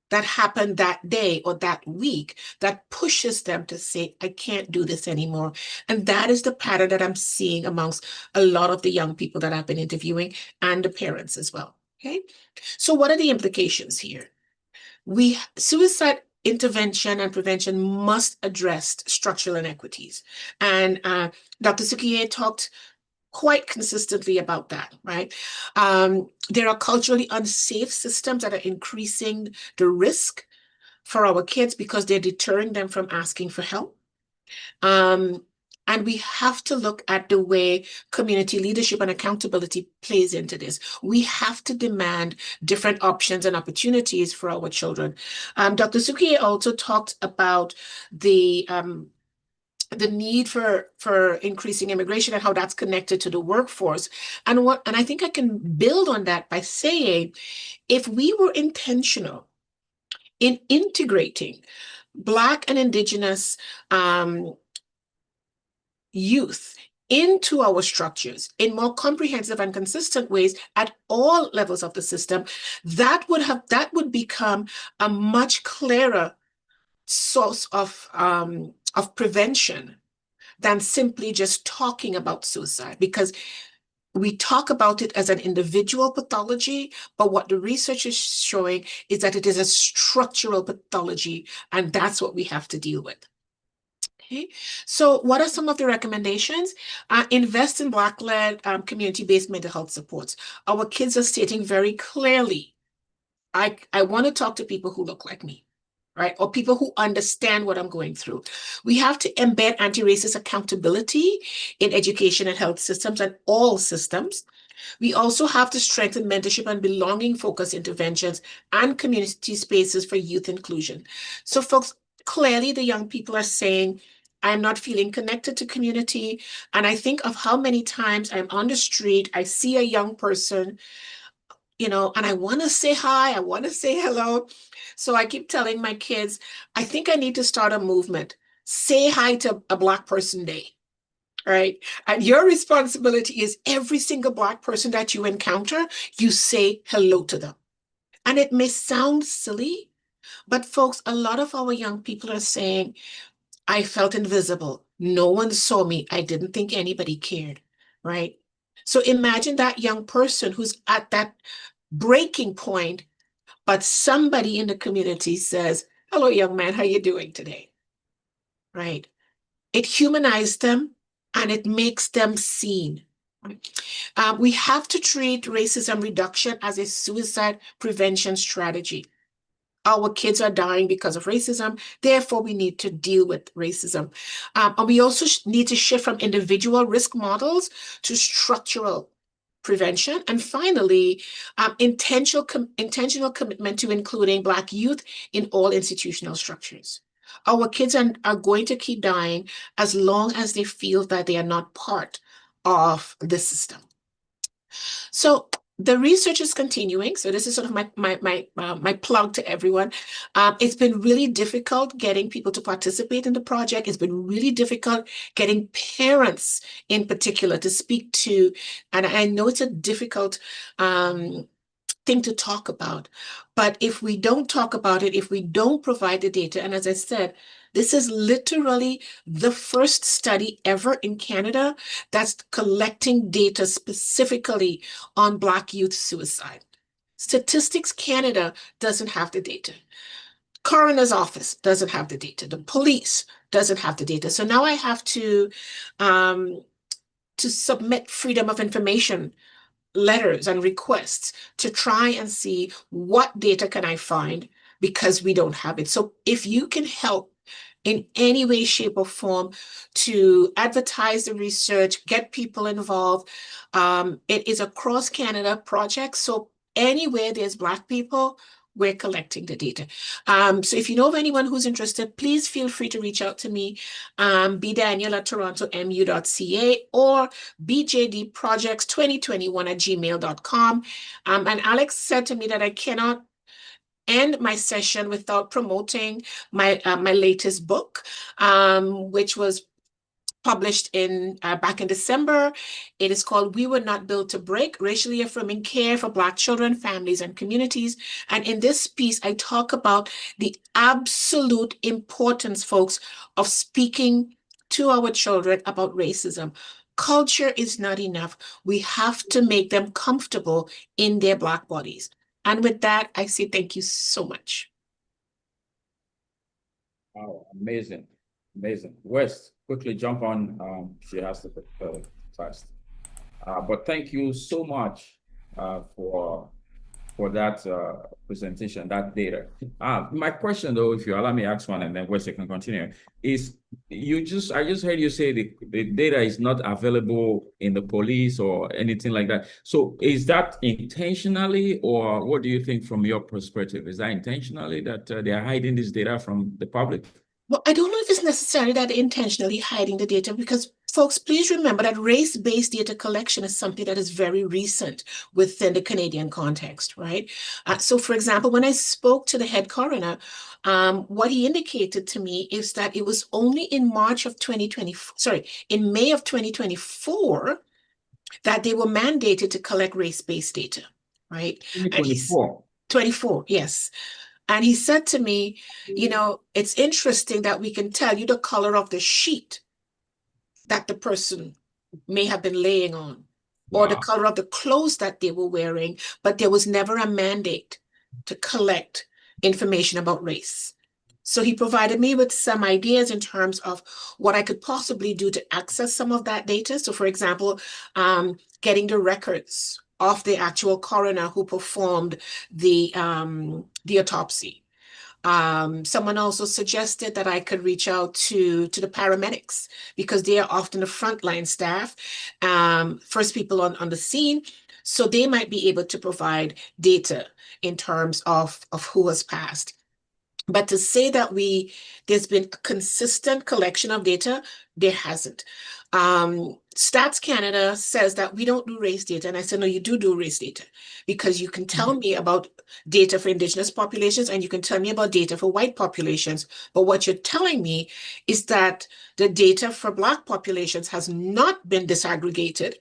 that happened that day or that week that pushes them to say, I can't do this anymore. And that is the pattern that I'm seeing amongst a lot of the young people that I've been interviewing and the parents as well. Okay, so what are the implications here? Suicide intervention and prevention must address structural inequities. And Dr. Sukiye talked quite consistently about that, right? There are culturally unsafe systems that are increasing the risk for our kids because they're deterring them from asking for help. And we have to look at the way community leadership and accountability plays into this. We have to demand different options and opportunities for our children. Dr. Sukiye also talked about the need for increasing immigration and how that's connected to the workforce. And I think I can build on that by saying, if we were intentional in integrating Black and Indigenous youth into our structures in more comprehensive and consistent ways at all levels of the system, that would become a much clearer source of prevention than simply just talking about suicide, because we talk about it as an individual pathology, but what the research is showing is that it is a structural pathology, and that's what we have to deal with. Okay, so what are some of the recommendations? Invest in Black-led community-based mental health supports. Our kids are stating very clearly, I want to talk to people who look like me, right? Or people who understand what I'm going through. We have to embed anti-racist accountability in education and health systems and all systems. We also have to strengthen mentorship and belonging focused interventions and community spaces for youth inclusion. So folks, clearly the young people are saying, I'm not feeling connected to community. And I think of how many times I'm on the street, I see a young person, and I want to say hi, I want to say hello. So I keep telling my kids, I think I need to start a movement. Say hi to a Black Person Day, right? And your responsibility is every single Black person that you encounter, you say hello to them. And it may sound silly, but folks, a lot of our young people are saying, I felt invisible. No one saw me. I didn't think anybody cared, right? So imagine that young person who's at that breaking point, but somebody in the community says, hello, young man, how you doing today? Right? It humanizes them and it makes them seen. We have to treat racism reduction as a suicide prevention strategy. Our kids are dying because of racism. Therefore, we need to deal with racism. And we also need to shift from individual risk models to structural prevention. And finally, intentional commitment to including Black youth in all institutional structures. Our kids are going to keep dying as long as they feel that they are not part of the system. So the research is continuing. So this is sort of my plug to everyone. It's been really difficult getting people to participate in the project. It's been really difficult getting parents in particular to speak to, and I know it's a difficult thing to talk about. But if we don't talk about it, if we don't provide the data, and as I said, this is literally the first study ever in Canada that's collecting data specifically on Black youth suicide. Statistics Canada doesn't have the data. Coroner's office doesn't have the data. The police doesn't have the data. So now I have to submit freedom of information letters and requests to try and see what data can I find, because we don't have it. So if you can help in any way, shape, or form to advertise the research, get people involved. It is a cross-Canada project. So anywhere there's Black people, we're collecting the data. So if you know of anyone who's interested, please feel free to reach out to me, bdaniel@torontomu.ca or bjdprojects2021@gmail.com. And Alex said to me that I cannot end my session without promoting my latest book, which was published back in December. It is called We Were Not Built to Break, Racially Affirming Care for Black Children, Families, and Communities. And in this piece, I talk about the absolute importance, folks, of speaking to our children about racism. Culture is not enough. We have to make them comfortable in their Black bodies. And with that, I say thank you so much. Wow, amazing, amazing. West, quickly jump on. She has to fast. But thank you so much for that presentation, that data. My question, though, if you allow me to ask one, and then West can continue, is I just heard you say the data is not available in the police or anything like that. So is that intentionally, or what do you think from your perspective? Is that intentionally that they are hiding this data from the public? Well, I don't know if it's necessarily that they're intentionally hiding the data, because folks, please remember that race-based data collection is something that is very recent within the Canadian context, right? So for example, when I spoke to the head coroner, what he indicated to me is that it was only in May of 2024 that they were mandated to collect race-based data, right? 2024. 24, yes. And he said to me, it's interesting that we can tell you the color of the sheet that the person may have been laying on, or the color of the clothes that they were wearing, but there was never a mandate to collect information about race. So he provided me with some ideas in terms of what I could possibly do to access some of that data. So for example, getting the records of the actual coroner who performed the autopsy. Someone also suggested that I could reach out to the paramedics because they are often the frontline staff, first people on the scene. So they might be able to provide data in terms of who has passed. But to say that there's been a consistent collection of data, there hasn't. Stats Canada says that we don't do race data. And I said, no, you do race data because you can tell me about data for Indigenous populations and you can tell me about data for white populations. But what you're telling me is that the data for Black populations has not been disaggregated.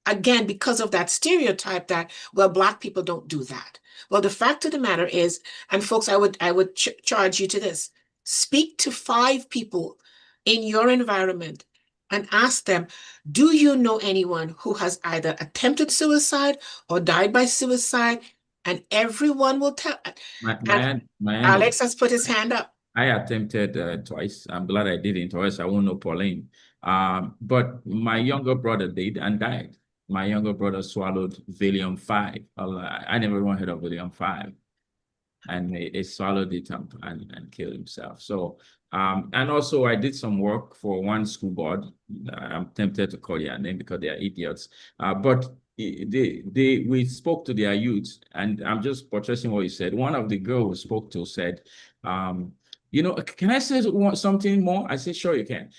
Again, because of that stereotype that, well, Black people don't do that. Well, the fact of the matter is, and folks, I would charge you to this. Speak to 5 people in your environment and ask them, do you know anyone who has either attempted suicide or died by suicide? And everyone will tell. Alex has put his hand up. I attempted twice. I'm glad I didn't, or else I won't know Pauline. But my younger brother did and died. My younger brother swallowed Valium-5. I never even heard of Valium-5. And he swallowed it and killed himself. So, and also I did some work for one school board. I'm tempted to call their name because they are idiots. But we spoke to their youth, and I'm just portraying what you said. One of the girls we spoke to said, you know, can I say something more? I said, sure, you can.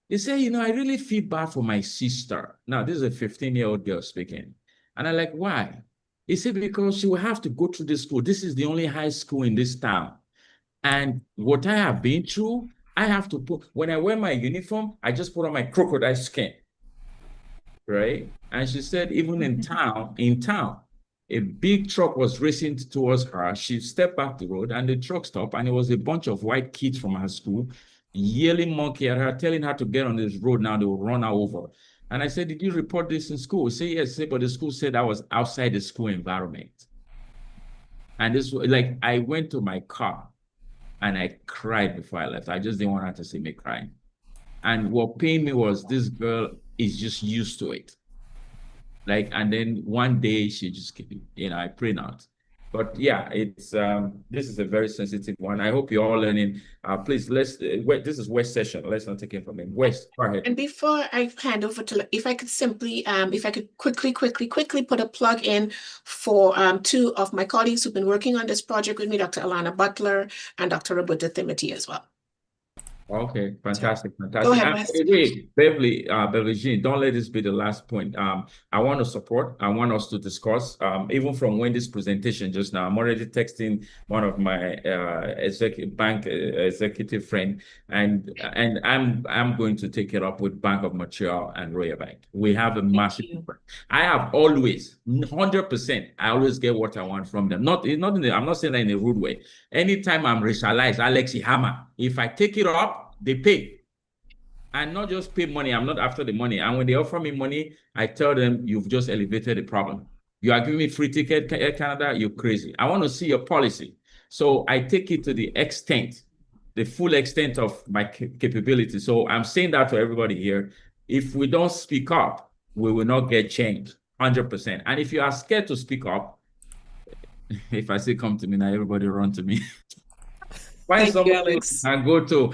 He said, you know, I really feel bad for my sister. Now, this is a 15-year-old girl speaking. And I'm like, why? He said, because she will have to go through this school. This is the only high school in this town. And what I have been through, I have to put, when I wear my uniform, I just put on my crocodile skin, right? And she said, even in town, a big truck was racing towards her. She stepped back the road and the truck stopped, and it was a bunch of white kids from her school yelling monkey at her, telling her to get on this road now, they will run her over. And I said, did you report this in school? Say yes, but the school said I was outside the school environment. And this was like, I went to my car and I cried before I left. I just didn't want her to see me crying. And what pained me was this girl is just used to it. Like, and then one day she just, you know, I pray not. But yeah, it's this is a very sensitive one. I hope you're all learning. Please, this is West session. Let's not take it from him. West, go ahead. And before I hand over to, if I could simply, if I could quickly put a plug in for 2 of my colleagues who've been working on this project with me, Dr. Alana Butler and Dr. Roberta Thimothy as well. Okay, fantastic. Go ahead, Wes. Wait, Beverly Jean, don't let this be the last point. I want to support, I want us to discuss, even from Wendy's presentation just now, I'm already texting one of my executive friend, and I'm going to take it up with Bank of Montreal and Royal Bank. We have a massive, I have always, 100%, I always get what I want from them. I'm not saying that in a rude way. Anytime I'm racialized, Alexi Hammer, if I take it up, they pay. And not just pay money, I'm not after the money. And when they offer me money, I tell them, you've just elevated the problem. You are giving me free ticket, Air Canada, you're crazy. I want to see your policy. So I take it to the extent, the full extent of my capability. So I'm saying that to everybody here. If we don't speak up, we will not get change, 100%. And if you are scared to speak up, if I say come to me now, everybody run to me. Find someone and go to.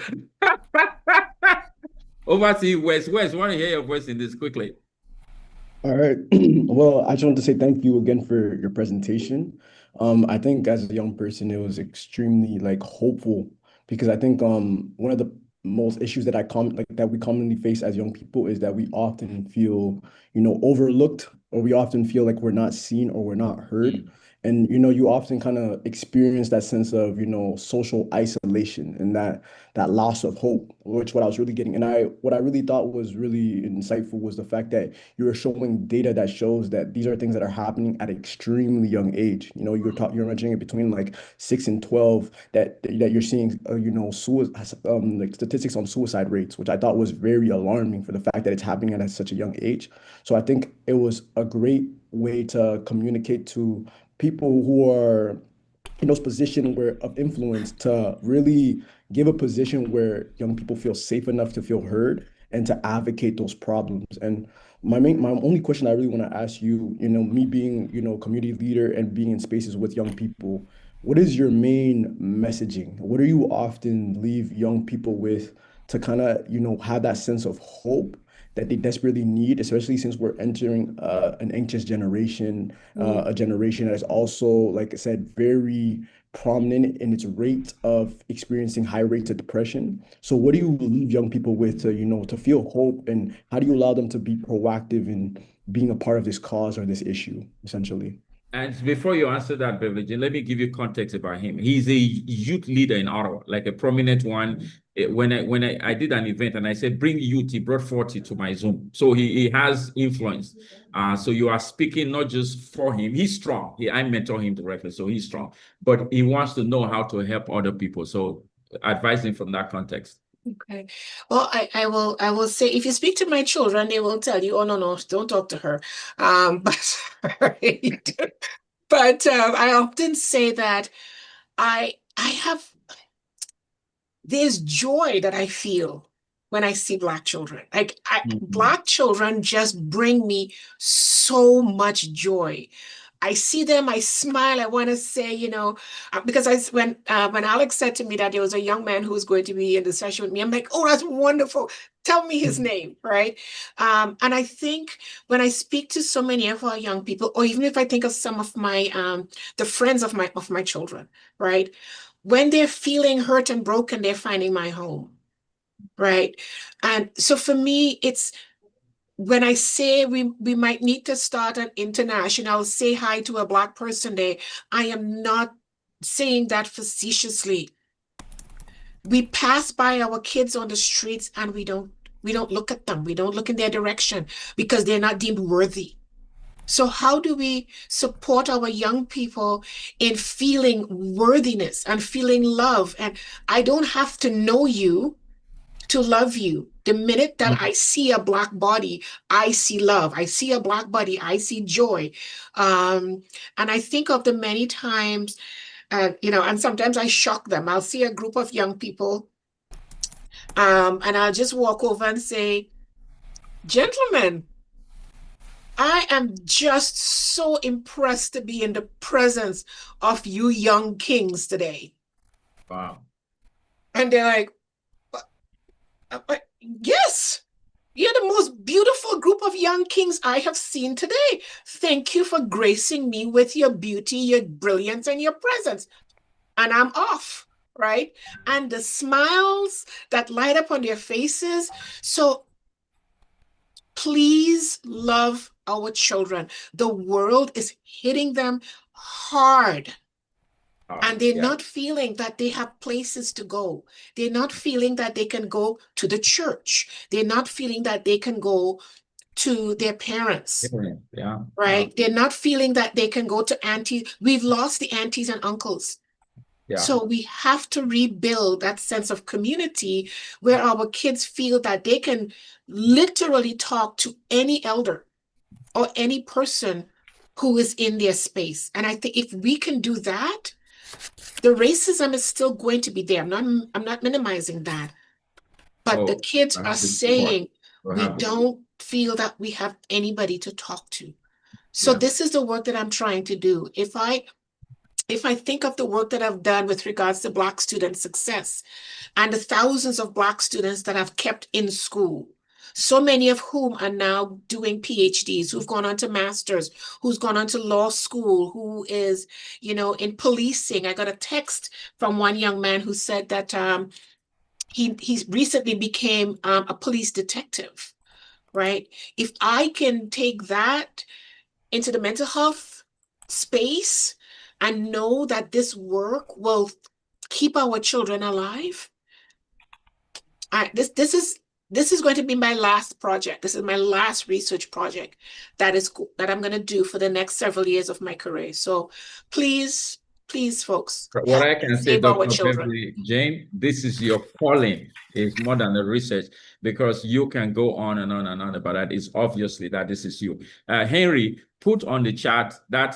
Over to you, Wes. Wes, want to hear your voice in this quickly. All right. Well, I just want to say thank you again for your presentation. I think as a young person, it was extremely hopeful, because I think one of the most issues that we commonly face as young people is that we often feel, overlooked, or we often feel like we're not seen or we're not heard. And, you often kind of experience that sense of, social isolation and that loss of hope, which what I was really getting. And what I really thought was really insightful was the fact that you were showing data that shows that these are things that are happening at an extremely young age. You're mentioning it between 6 and 12 that you're seeing, statistics on suicide rates, which I thought was very alarming for the fact that it's happening at such a young age. So I think it was a great way to communicate to people who are in those positions of influence, to really give a position where young people feel safe enough to feel heard and to advocate those problems. And my only question I really want to ask you, me being, community leader and being in spaces with young people, what is your main messaging? What do you often leave young people with to kind of, have that sense of hope that they desperately need, especially since we're entering an anxious generation, a generation that is also, like I said, very prominent in its rate of experiencing high rates of depression. So what do you leave young people with to, to feel hope, and how do you allow them to be proactive in being a part of this cause or this issue, essentially? And before you answer that, Beverly Jean, let me give you context about him. He's a youth leader in Ottawa, like a prominent one. When I did an event and I said, bring youth, he brought 40 to my Zoom. So he has influence. So you are speaking not just for him. He's strong. I mentor him directly, so he's strong. But he wants to know how to help other people. So advise him from that context. Okay. Well, I will say, if you speak to my children, they will tell you, oh no, don't talk to her. But I often say that there's joy that I feel when I see Black children. Black children just bring me so much joy. I see them, I smile, I want to say, because when Alex said to me that there was a young man who was going to be in the session with me, I'm like, oh, that's wonderful. Tell me his name, right? And I think when I speak to so many of our young people, or even if I think of some of my, the friends of my children, right? When they're feeling hurt and broken, they're finding my home, right? And so for me, it's, when I say we might need to start an international Say Hi to a Black Person Day, I am not saying that facetiously. We pass by our kids on the streets and we don't look at them. We don't look in their direction because they're not deemed worthy. So how do we support our young people in feeling worthiness and feeling love? And I don't have to know you to love you. The minute that I see a Black body, I see love. I see a Black body, I see joy. And I think of the many times, and sometimes I shock them. I'll see a group of young people, and I'll just walk over and say, gentlemen, I am just so impressed to be in the presence of you young kings today. Wow. And they're like, yes, you're the most beautiful group of young kings I have seen today. Thank you for gracing me with your beauty, your brilliance, and your presence. And I'm off, right? And the smiles that light up on their faces. So please love our children. The world is hitting them hard. And they're not feeling that they have places to go. They're not feeling that they can go to the church. They're not feeling that they can go to their parents. Yeah. Right? They're not feeling that they can go to aunties. We've lost the aunties and uncles. Yeah. So we have to rebuild that sense of community where our kids feel that they can literally talk to any elder or any person who is in their space. And I think if we can do that, the racism is still going to be there. I'm not minimizing that. But the kids are saying we don't feel that we have anybody to talk to. So this is the work that I'm trying to do. If I think of the work that I've done with regards to Black student success and the thousands of Black students that I've kept in school, so many of whom are now doing PhDs, who've gone on to masters, who's gone on to law school, who is, in policing. I got a text from one young man who said that he recently became a police detective, right? If I can take that into the mental health space and know that this work will keep our children alive, this is going to be my last project. This is my last research project that I'm going to do for the next several years of my career. So please, folks. What I can say, Dr. Beverly Jean, this is your calling. It's more than a research, because you can go on and on and on about that. It's obviously that this is you. Henry, put on the chat that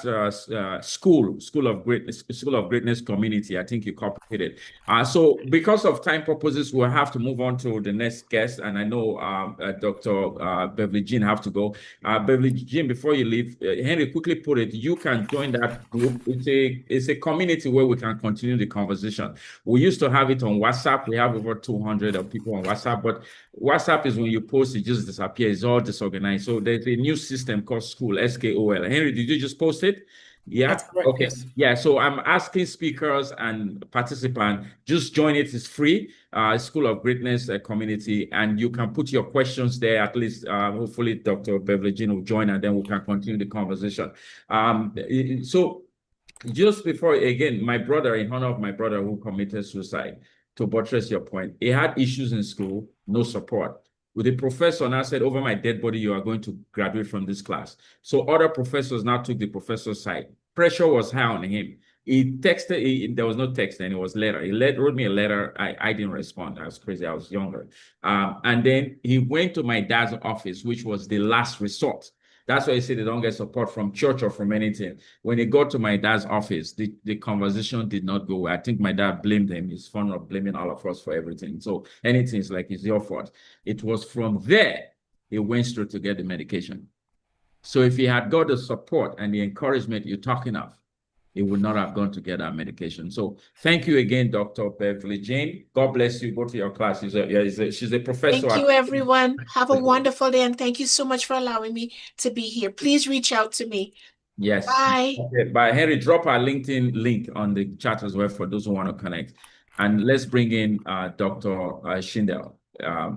School of Greatness community. I think you copied it. So because of time purposes, we'll have to move on to the next guest. And I know Dr. Beverly Jean have to go. Beverly Jean, before you leave, Henry quickly put it, you can join that group. It's a community where we can continue the conversation. We used to have it on WhatsApp. We have over 200 of people on WhatsApp, but WhatsApp is when you post, it just disappears. It's all disorganized. So there's a new system called School, SKOL. Henry, did you just post it? Yeah. That's correct, Okay. yes. Yeah. So I'm asking speakers and participants, just join it. It's free. School of Greatness community, and you can put your questions there. At least, hopefully, Dr. Beverly Jean will join, and then we can continue the conversation. So just before, again, my brother, in honor of my brother who committed suicide, to buttress your point, he had issues in school, no support. With the professor now said, over my dead body, you are going to graduate from this class. So other professors now took the professor's side. Pressure was high on him. He texted, there was no text, and it was letter. He wrote me a letter. I didn't respond. I was crazy. I was younger. And then he went to my dad's office, which was the last resort. That's why I say they don't get support from church or from anything. When he got to my dad's office, the conversation did not go well. I think my dad blamed him. He's fond of blaming all of us for everything. So anything is like, it's your fault. It was from there he went straight to get the medication. So if he had got the support and the encouragement you're talking of, he would not have gone to get that medication. So thank you again, Dr. Beverly Jean. God bless you. Go to your class. She's a professor. Thank you, everyone. Have a wonderful day, and thank you so much for allowing me to be here. Please reach out to me. Yes. Bye. Okay, but Henry, drop our LinkedIn link on the chat as well for those who want to connect. And let's bring in Dr. Shindell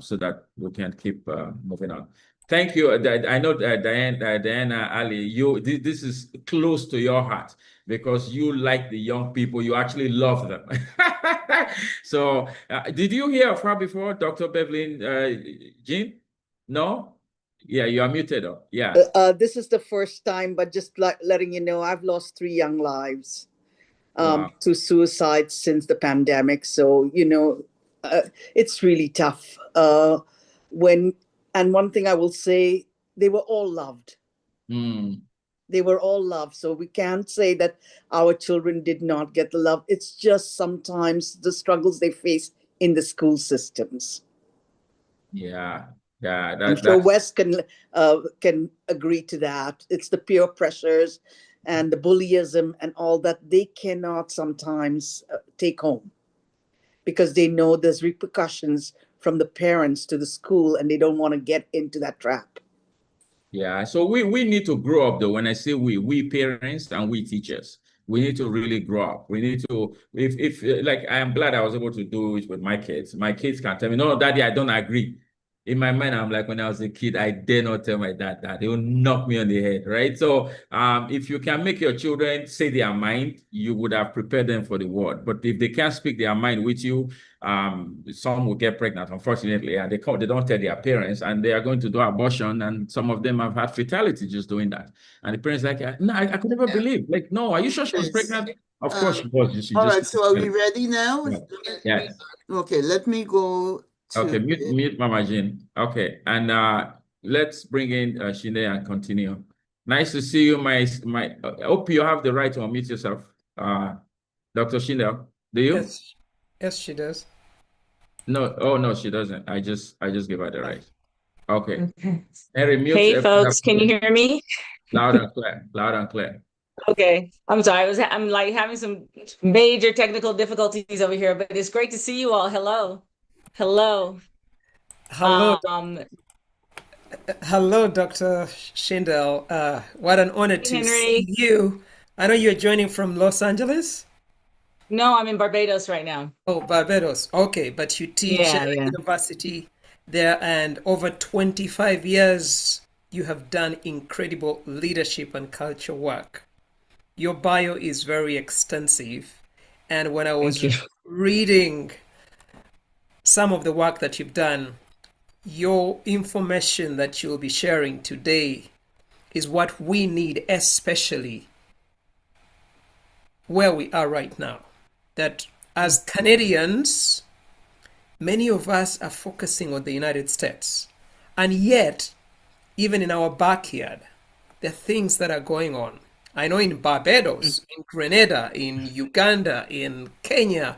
so that we can keep moving on. Thank you. I know Diana Ali, this is close to your heart because you like the young people. You actually love them. So did you hear of her before, Dr. Beverly Jean? No? Yeah, you are muted. Yeah. This is the first time, but just letting you know, I've lost 3 young lives Wow. to suicide since the pandemic. So, it's really tough. And one thing I will say, they were all loved. Mm. They were all loved. So we can't say that our children did not get the love. It's just sometimes the struggles they face in the school systems. Yeah. Yeah. I'm sure Wes can agree to that. It's the peer pressures and the bullyism and all that they cannot sometimes take home because they know there's repercussions from the parents to the school, and they don't want to get into that trap. Yeah, so we need to grow up though. When I say we parents and we teachers, we need to really grow up. We need to, if like, I am glad I was able to do it with my kids. My kids can tell me, no, Daddy, I don't agree. In my mind, I'm like, when I was a kid, I dare not tell my dad that. They will knock me on the head, right? So if you can make your children say their mind, you would have prepared them for the world. But if they can't speak their mind with you, some will get pregnant, unfortunately, and they don't tell their parents, and they are going to do abortion, and some of them have had fatality just doing that. And the parents like, no, I could never believe. Like, no, are you sure she was pregnant? Of course she was. All right, so are we ready now? Yes. Okay, let me go to... Okay, mute Mama Jean. Okay, and let's bring in Shinde and continue. Nice to see you, I hope you have the right to unmute yourself. Dr. Shinde, do you? Yes, she does. No, oh no, she doesn't. I just gave her the right. Okay. Harry, mute. Hey folks, can you hear me? Loud and clear. Loud and clear. Okay, I'm sorry. I'm like having some major technical difficulties over here, but it's great to see you all. Hello. Hello, hello, Dr. Shindell. What an honor to see you. I know you're joining from Los Angeles. No, I'm in Barbados right now. Oh, Barbados. Okay, but you teach at a university there, and over 25 years, you have done incredible leadership and culture work. Your bio is very extensive, and when I was reading some of the work that you've done, your information that you'll be sharing today is what we need, especially where we are right now. That as Canadians, many of us are focusing on the United States. And yet, even in our backyard, the things that are going on. I know in Barbados, in Grenada, in Uganda, in Kenya,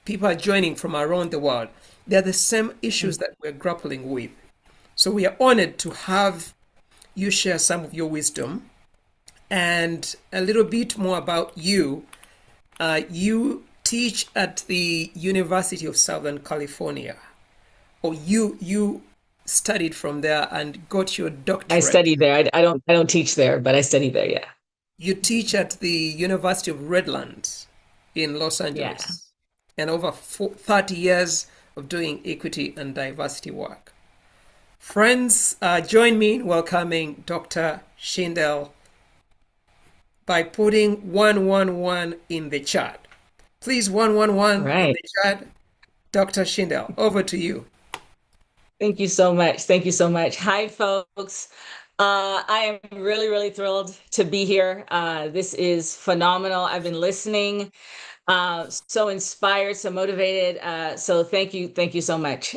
people are joining from around the world. They're the same issues that we're grappling with. So we are honored to have you share some of your wisdom and a little bit more about you. You teach at the University of Southern California, or you studied from there and got your doctorate. I studied there. I don't teach there, but I studied there. Yeah. You teach at the University of Redlands in Los Angeles, and over 30 years of doing equity and diversity work. Friends, join me in welcoming Dr. Shindell by putting 111 in the chat. Please, 111 in the chat. Dr. Shindell, over to you. Thank you so much. Thank you so much. Hi, folks. I am really, really thrilled to be here. This is phenomenal. I've been listening, so inspired, so motivated. So thank you so much.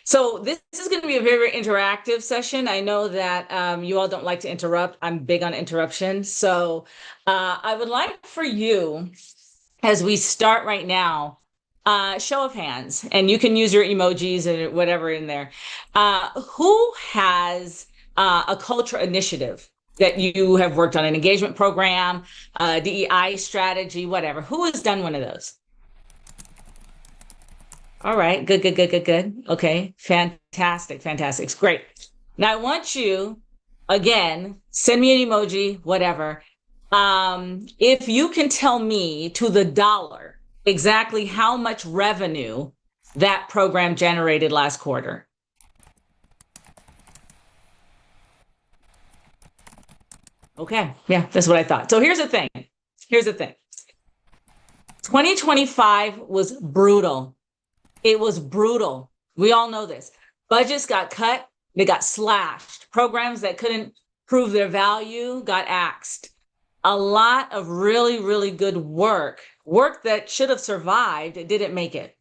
So this is going to be a very, very interactive session. I know that you all don't like to interrupt. I'm big on interruption. So I would like for you, as we start right now, show of hands, and you can use your emojis and whatever in there. Who has a culture initiative that you have worked on, an engagement program, DEI strategy, whatever? Who has done one of those? All right, good. Okay, fantastic. It's great. Now I want you, again, send me an emoji, whatever. If you can tell me to the dollar exactly how much revenue that program generated last quarter. Okay, yeah, that's what I thought. So here's the thing. 2025 was brutal. It was brutal. We all know this. Budgets got cut, they got slashed. Programs that couldn't prove their value got axed. A lot of really, really good work that should have survived, it didn't make it.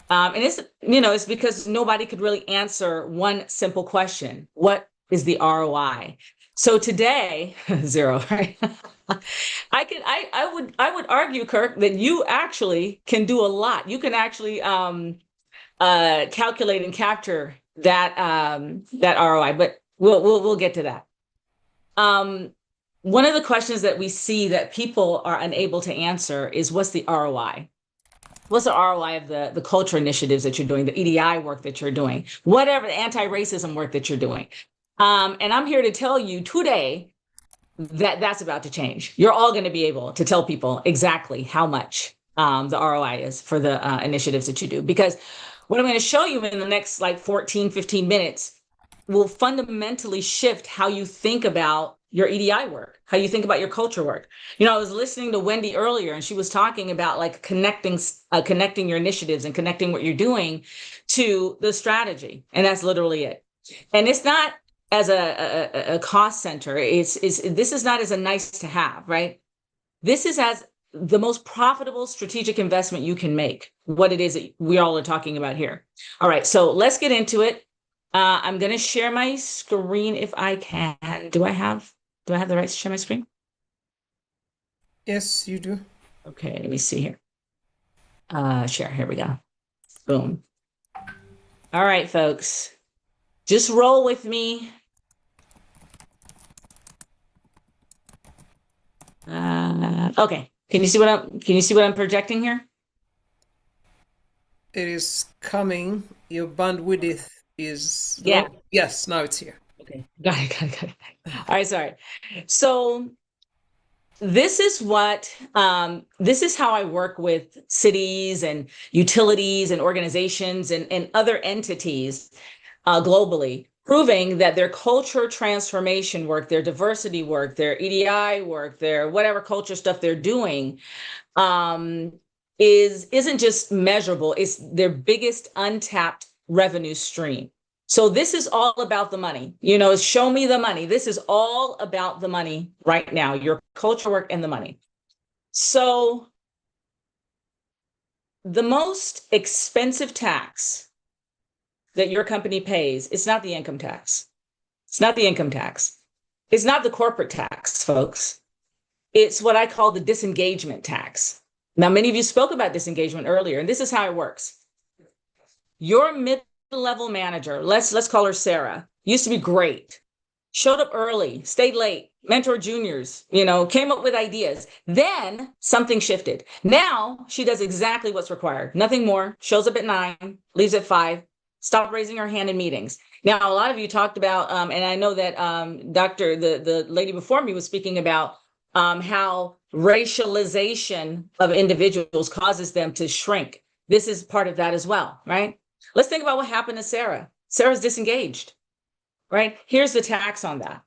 And it's because nobody could really answer one simple question. What is the ROI? So today, zero, right? I would argue, Kirk, that you actually can do a lot. You can actually calculate and capture that ROI, but we'll get to that. One of the questions that we see that people are unable to answer is, what's the ROI? What's the ROI of the culture initiatives that you're doing, the EDI work that you're doing, whatever, the anti-racism work that you're doing? And I'm here to tell you today that that's about to change. You're all going to be able to tell people exactly how much the ROI is for the initiatives that you do. Because what I'm going to show you in the next 14, 15 minutes will fundamentally shift how you think about your EDI work, how you think about your culture work. I was listening to Wendy earlier, and she was talking about connecting your initiatives and connecting what you're doing to the strategy. And that's literally it. And it's not as a cost center. This is not as a nice to have, right? This is as the most profitable strategic investment you can make, what it is that we all are talking about here. All right, so let's get into it. I'm going to share my screen if I can. Do I have the right to share my screen? Yes, you do. Okay, let me see here. Share, here we go. Boom. All right, folks, just roll with me. Okay. Can you see what I'm projecting here? It is coming. Your bandwidth is low. Yeah. Yes, now it's here. Okay. Got it. All right, sorry. So this is how I work with cities and utilities and organizations and other entities globally, proving that their culture transformation work, their diversity work, their EDI work, their whatever culture stuff they're doing isn't just measurable. It's their biggest untapped revenue stream. So this is all about the money. Show me the money. This is all about the money right now, your culture work and the money. So the most expensive tax that your company pays, it's not the income tax. It's not the income tax. It's not the corporate tax, folks. It's what I call the disengagement tax. Now, many of you spoke about disengagement earlier, and this is how it works. Your mid-level manager, let's call her Sarah, used to be great, showed up early, stayed late, mentored juniors, came up with ideas. Then something shifted. Now she does exactly what's required. Nothing more. Shows up at 9, leaves at 5, stop raising her hand in meetings. Now, a lot of you talked about, and I know that the lady before me was speaking about how racialization of individuals causes them to shrink. This is part of that as well, right? Let's think about what happened to Sarah. Sarah's disengaged, right? Here's the tax on that.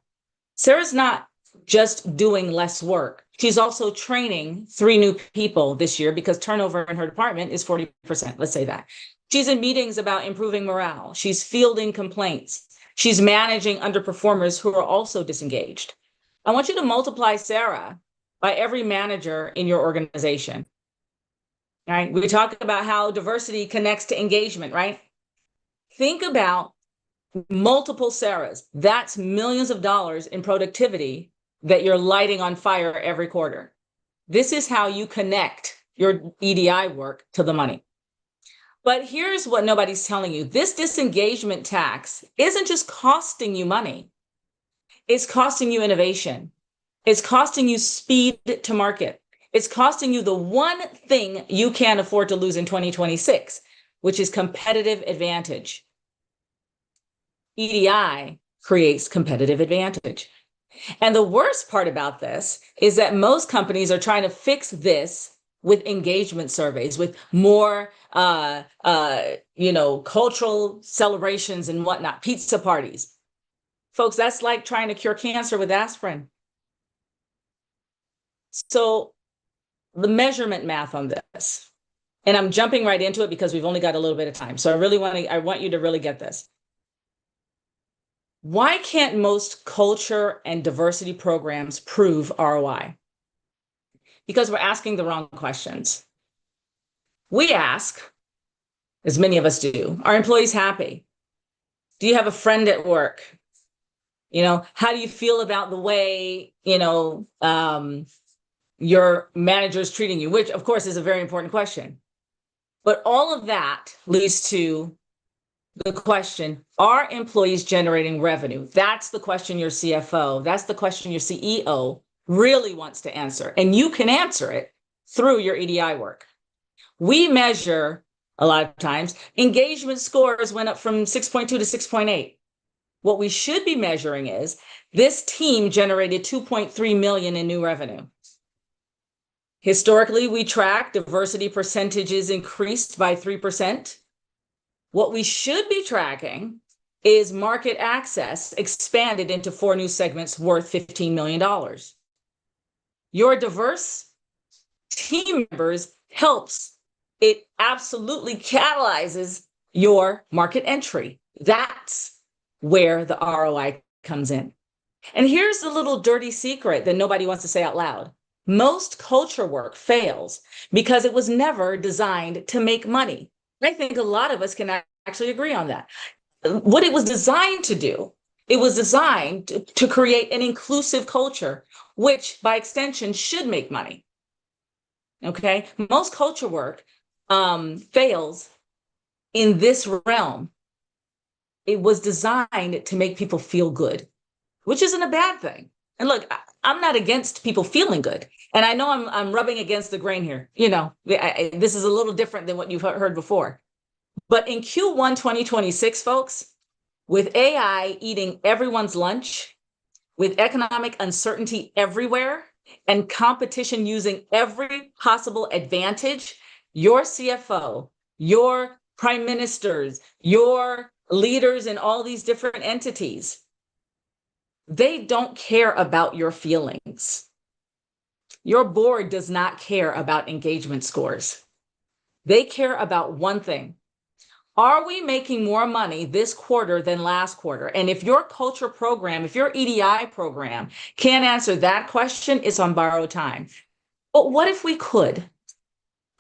Sarah's not just doing less work. She's also training 3 new people this year because turnover in her department is 40%. Let's say that. She's in meetings about improving morale. She's fielding complaints. She's managing underperformers who are also disengaged. I want you to multiply Sarah by every manager in your organization. All right. We talk about how diversity connects to engagement, right? Think about multiple Sarahs. That's millions of dollars in productivity that you're lighting on fire every quarter. This is how you connect your EDI work to the money. But here's what nobody's telling you. This disengagement tax isn't just costing you money. It's costing you innovation. It's costing you speed to market. It's costing you the one thing you can't afford to lose in 2026, which is competitive advantage. EDI creates competitive advantage. And the worst part about this is that most companies are trying to fix this with engagement surveys, with more, cultural celebrations and whatnot, pizza parties. Folks, that's like trying to cure cancer with aspirin. So the measurement math on this, and I'm jumping right into it because we've only got a little bit of time. So I want you to really get this. Why can't most culture and diversity programs prove ROI? Because we're asking the wrong questions. We ask, as many of us do, are employees happy? Do you have a friend at work? How do you feel about the way, your manager is treating you? Which, of course, is a very important question. But all of that leads to the question, are employees generating revenue? That's the question your CFO, that's the question your CEO really wants to answer. And you can answer it through your EDI work. We measure, a lot of times, engagement scores went up from 6.2 to 6.8. What we should be measuring is this team generated 2.3 million in new revenue. Historically, we track diversity percentages increased by 3%. What we should be tracking is market access expanded into 4 new segments worth $15 million. Your diverse team members helps. It absolutely catalyzes your market entry. That's where the ROI comes in. And here's the little dirty secret that nobody wants to say out loud. Most culture work fails because it was never designed to make money. I think a lot of us can actually agree on that. What it was designed to do, it was designed to create an inclusive culture, which by extension should make money. Okay, most culture work fails in this realm. It was designed to make people feel good, which isn't a bad thing. And look, I'm not against people feeling good. And I know I'm rubbing against the grain here. This is a little different than what you've heard before. But in Q1 2026, folks, with AI eating everyone's lunch, with economic uncertainty everywhere, and competition using every possible advantage, your CFO, your prime ministers, your leaders in all these different entities, they don't care about your feelings. Your board does not care about engagement scores. They care about one thing. Are we making more money this quarter than last quarter? And if your culture program, if your EDI program can't answer that question, it's on borrowed time. But what if we could?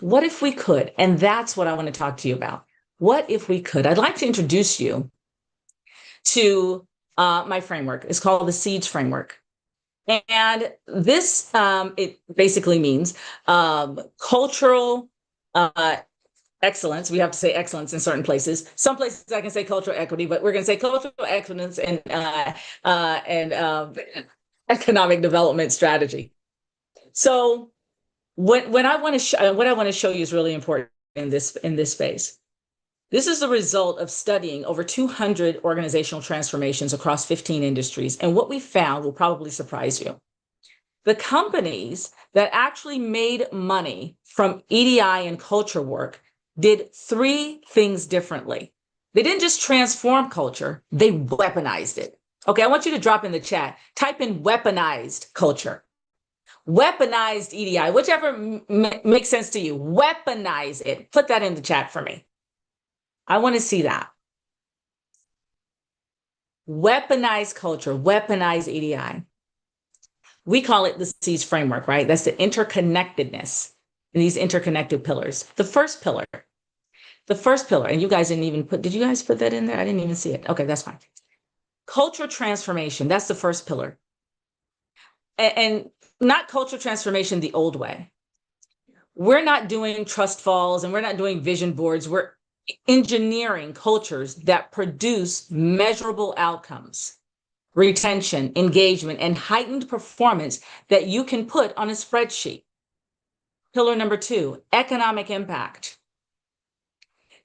What if we could? And that's what I want to talk to you about. What if we could? I'd like to introduce you to my framework. It's called the SEEDS framework. And this, it basically means cultural excellence. We have to say excellence in certain places. Some places I can say cultural equity, but we're going to say cultural excellence and economic development strategy. So what I want to show you is really important in this space. This is the result of studying over 200 organizational transformations across 15 industries. And what we found will probably surprise you. The companies that actually made money from EDI and culture work did 3 things differently. They didn't just transform culture, they weaponized it. Okay, I want you to drop in the chat, type in weaponized culture. Weaponized EDI, whichever makes sense to you, weaponize it. Put that in the chat for me. I want to see that. Weaponize culture, weaponize EDI. We call it the SEEDS framework, right? That's the interconnectedness in these interconnected pillars. The first pillar, and you guys didn't even did you guys put that in there? I didn't even see it. Okay, that's fine. Culture transformation, that's the first pillar. And not culture transformation the old way. We're not doing trust falls and we're not doing vision boards. We're engineering cultures that produce measurable outcomes, retention, engagement, and heightened performance that you can put on a spreadsheet. Pillar number 2, economic impact.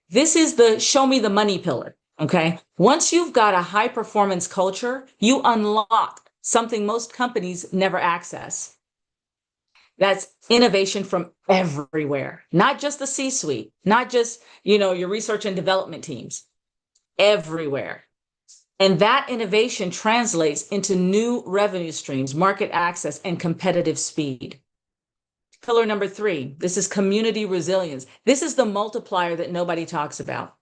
This is the show me the money pillar, okay? Once you've got a high performance culture, you unlock something most companies never access. That's innovation from everywhere, not just the C-suite, not just, your research and development teams, everywhere. And that innovation translates into new revenue streams, market access, and competitive speed. Pillar number 3, this is community resilience. This is the multiplier that nobody talks about.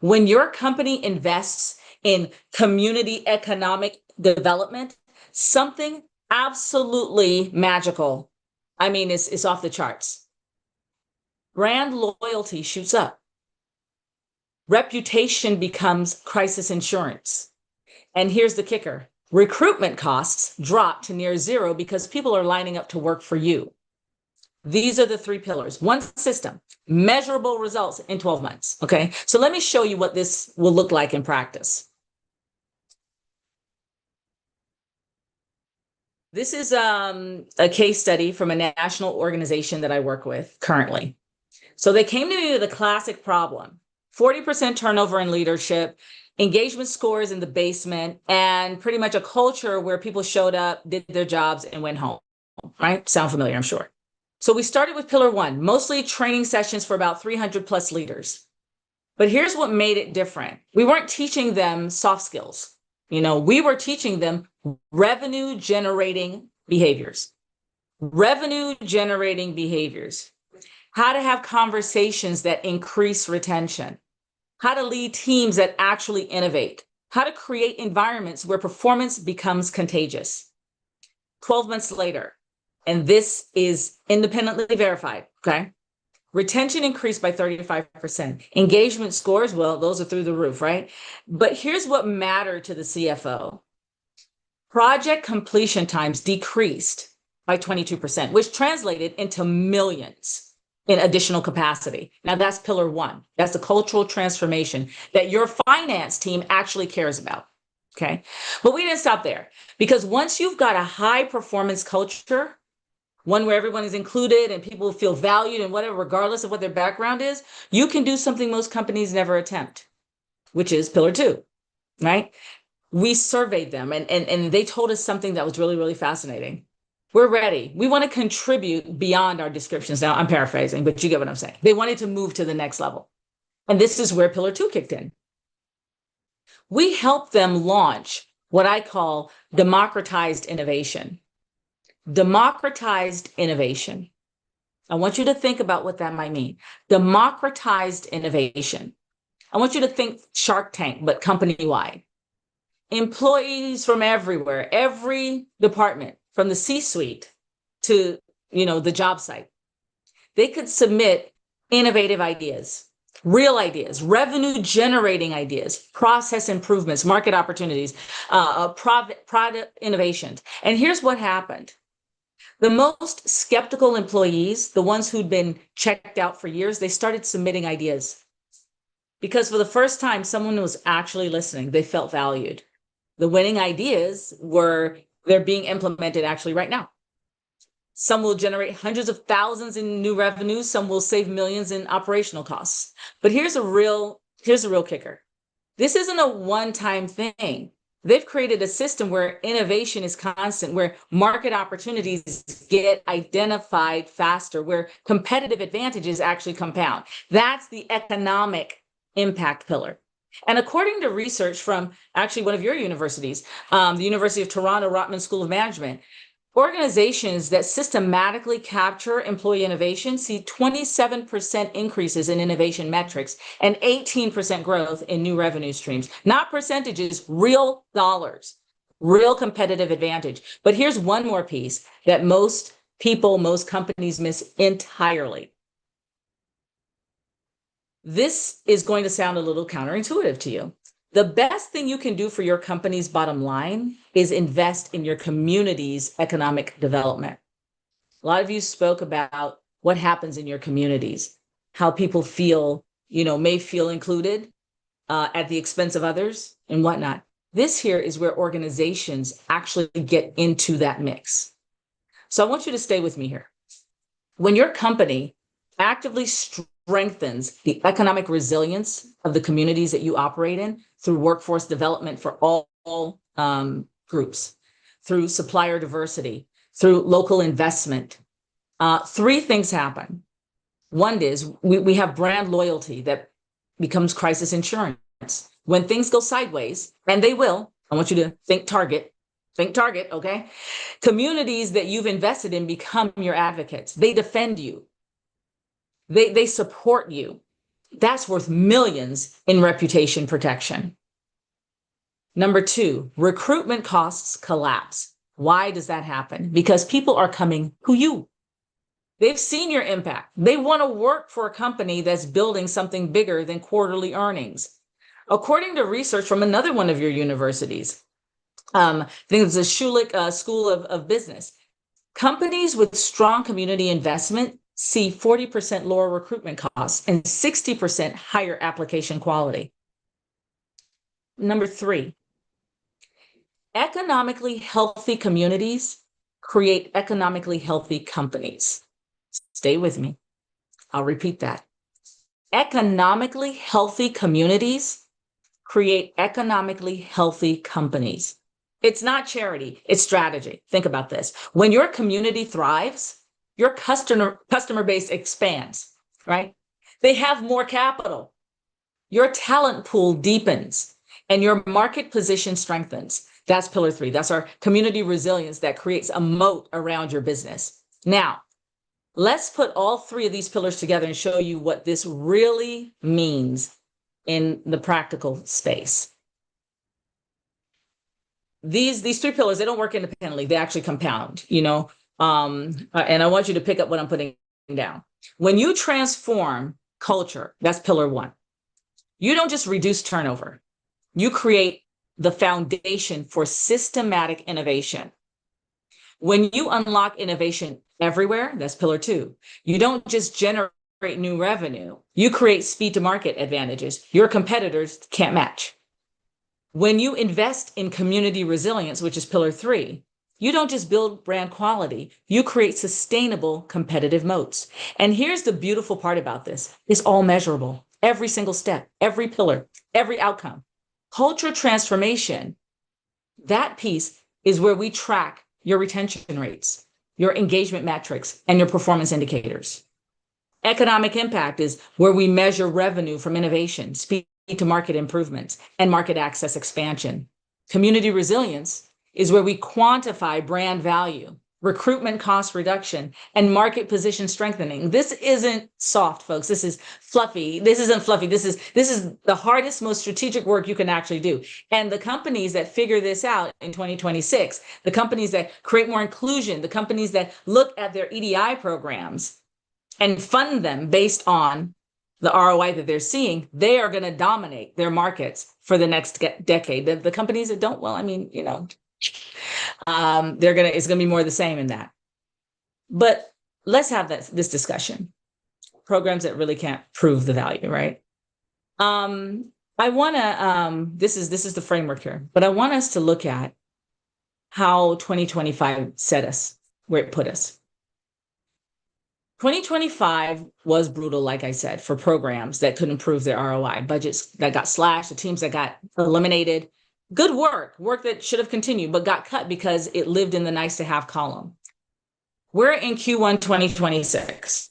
When your company invests in community economic development, something absolutely magical. I mean, it's off the charts. Brand loyalty shoots up. Reputation becomes crisis insurance. And here's the kicker. Recruitment costs drop to near 0 because people are lining up to work for you. These are the 3 pillars. One system, measurable results in 12 months. Okay, so let me show you what this will look like in practice. This is a case study from a national organization that I work with currently. So they came to me with a classic problem, 40% turnover in leadership, engagement scores in the basement, and pretty much a culture where people showed up, did their jobs, and went home, right? Sound familiar, I'm sure. So we started with pillar 1, mostly training sessions for about 300 plus leaders. But here's what made it different. We weren't teaching them soft skills. We were teaching them revenue generating behaviors. Revenue generating behaviors. How to have conversations that increase retention. How to lead teams that actually innovate. How to create environments where performance becomes contagious. 12 months later, and this is independently verified, okay? Retention increased by 35%. Engagement scores, well, those are through the roof, right? But here's what mattered to the CFO. Project completion times decreased by 22%, which translated into millions in additional capacity. Now that's pillar 1. That's the cultural transformation that your finance team actually cares about, okay? But we didn't stop there, because once you've got a high performance culture, one where everyone is included and people feel valued and whatever, regardless of what their background is, you can do something most companies never attempt, which is pillar 2, right? We surveyed them and they told us something that was really, really fascinating. We're ready. We want to contribute beyond our descriptions. Now, I'm paraphrasing, but you get what I'm saying. They wanted to move to the next level. And this is where pillar 2 kicked in. We helped them launch what I call democratized innovation. Democratized innovation. I want you to think about what that might mean. Democratized innovation. I want you to think Shark Tank, but company-wide. Employees from everywhere, every department, from the C-suite to, the job site. They could submit innovative ideas. real ideas, revenue generating ideas, process improvements, market opportunities, product innovations. And here's what happened. The most skeptical employees, the ones who'd been checked out for years, they started submitting ideas. Because for the first time, someone was actually listening. They felt valued. The winning ideas they're being implemented actually right now. Some will generate hundreds of thousands in new revenues. Some will save millions in operational costs. But here's a real kicker. This isn't a one-time thing. They've created a system where innovation is constant, where market opportunities get identified faster, where competitive advantages actually compound. That's the economic impact pillar. And according to research from actually one of your universities, the University of Toronto Rotman School of Management, organizations that systematically capture employee innovation see 27% increases in innovation metrics and 18% growth in new revenue streams. Not percentages, real dollars, real competitive advantage. But here's one more piece that most people, most companies miss entirely. This is going to sound a little counterintuitive to you. The best thing you can do for your company's bottom line is invest in your community's economic development. A lot of you spoke about what happens in your communities, how people feel, may feel included at the expense of others and whatnot. This here is where organizations actually get into that mix. So I want you to stay with me here. When your company actively strengthens the economic resilience of the communities that you operate in through workforce development for all groups, through supplier diversity, through local investment, three things happen. One is we have brand loyalty that becomes crisis insurance. When things go sideways, and they will, I want you to think target, okay? Communities that you've invested in become your advocates. They defend you. They support you. That's worth millions in reputation protection. Number two, recruitment costs collapse. Why does that happen? Because people are coming to you. They've seen your impact. They want to work for a company that's building something bigger than quarterly earnings. According to research from another one of your universities, I think it's the Schulich School of Business, companies with strong community investment see 40% lower recruitment costs and 60% higher application quality. Number three, economically healthy communities create economically healthy companies. Stay with me. I'll repeat that. Economically healthy communities create economically healthy companies. It's not charity, it's strategy. Think about this. When your community thrives, your customer base expands, right? They have more capital. Your talent pool deepens and your market position strengthens. That's pillar three. That's our community resilience that creates a moat around your business. Now, let's put all three of these pillars together and show you what this really means in the practical space. These three pillars, they don't work independently. They actually compound, and I want you to pick up what I'm putting down. When you transform culture, that's pillar one. You don't just reduce turnover. You create the foundation for systematic innovation. When you unlock innovation everywhere, that's pillar two. You don't just generate new revenue. You create speed to market advantages your competitors can't match. When you invest in community resilience, which is pillar three, you don't just build brand quality, you create sustainable competitive moats. And here's the beautiful part about this. It's all measurable. Every single step, every pillar, every outcome. Culture transformation, that piece is where we track your retention rates, your engagement metrics, and your performance indicators. Economic impact is where we measure revenue from innovation, speed to market improvements, and market access expansion. Community resilience is where we quantify brand value, recruitment cost reduction, and market position strengthening. This isn't soft, folks. This is fluffy. This isn't fluffy. This is the hardest, most strategic work you can actually do. And the companies that figure this out in 2026, the companies that create more inclusion, the companies that look at their EDI programs and fund them based on the ROI that they're seeing, they are going to dominate their markets for the next decade. The companies that don't, well, I mean, you know, it's going to be more of the same in that. But let's have this discussion. Programs that really can't prove the value, right? I want to, this is the framework here, but I want us to look at how 2025 set us, where it put us. 2025 was brutal, like I said, for programs that couldn't prove their ROI, budgets that got slashed, the teams that got eliminated. Good work that should have continued, but got cut because it lived in the nice to have column. We're in Q1 2026.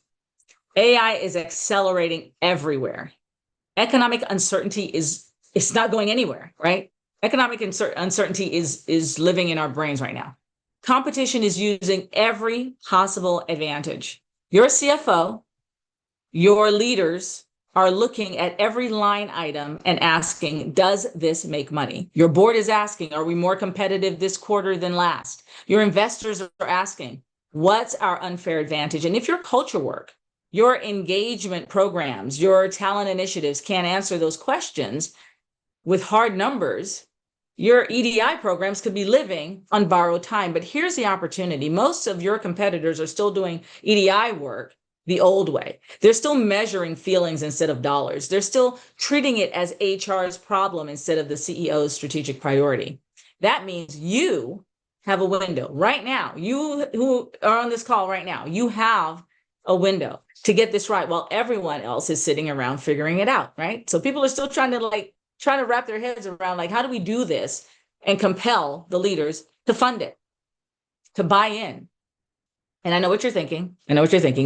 AI is accelerating everywhere. Economic uncertainty it's not going anywhere, right? Economic uncertainty is living in our brains right now. Competition is using every possible advantage. Your CFO, your leaders are looking at every line item and asking, does this make money? Your board is asking, are we more competitive this quarter than last? Your investors are asking, what's our unfair advantage? And if your culture work, your engagement programs, your talent initiatives can't answer those questions with hard numbers, your EDI programs could be living on borrowed time. But here's the opportunity. Most of your competitors are still doing EDI work the old way. They're still measuring feelings instead of dollars. They're still treating it as HR's problem instead of the CEO's strategic priority. That means you have a window right now. You who are on this call right now, you have a window to get this right while everyone else is sitting around figuring it out, right? So people are still trying to wrap their heads around, like, how do we do this and compel the leaders to fund it, to buy in? And I know what you're thinking.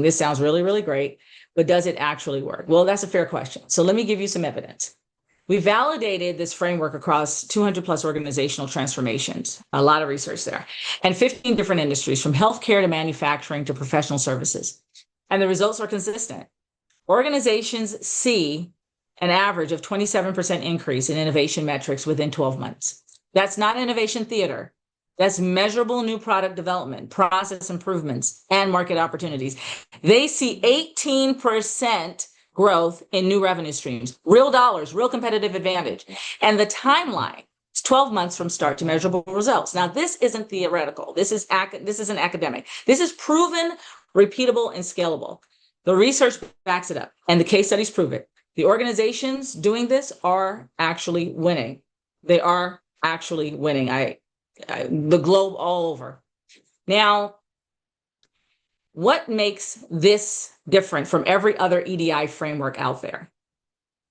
This sounds really, really great, but does it actually work? Well, that's a fair question. So let me give you some evidence. We validated this framework across 200 plus organizational transformations, a lot of research there, and 15 different industries from healthcare to manufacturing to professional services. And the results are consistent. Organizations see an average of 27% increase in innovation metrics within 12 months. That's not innovation theater. That's measurable new product development, process improvements, and market opportunities. They see 18% growth in new revenue streams, real dollars, real competitive advantage. And the timeline is 12 months from start to measurable results. Now, this isn't theoretical. This isn't academic. This is proven, repeatable, and scalable. The research backs it up, and the case studies prove it. The organizations doing this are actually winning. They are actually winning. The globe all over. Now, what makes this different from every other EDI framework out there?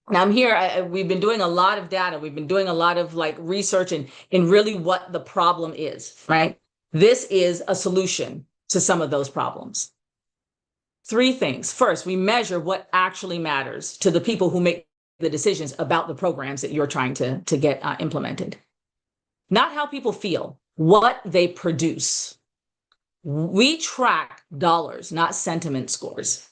Now I'm here, we've been doing a lot of data. We've been doing a lot of research in really what the problem is, right? This is a solution to some of those problems. 3 things. First, we measure what actually matters to the people who make the decisions about the programs that you're trying to get implemented. Not how people feel, what they produce. We track dollars, not sentiment scores.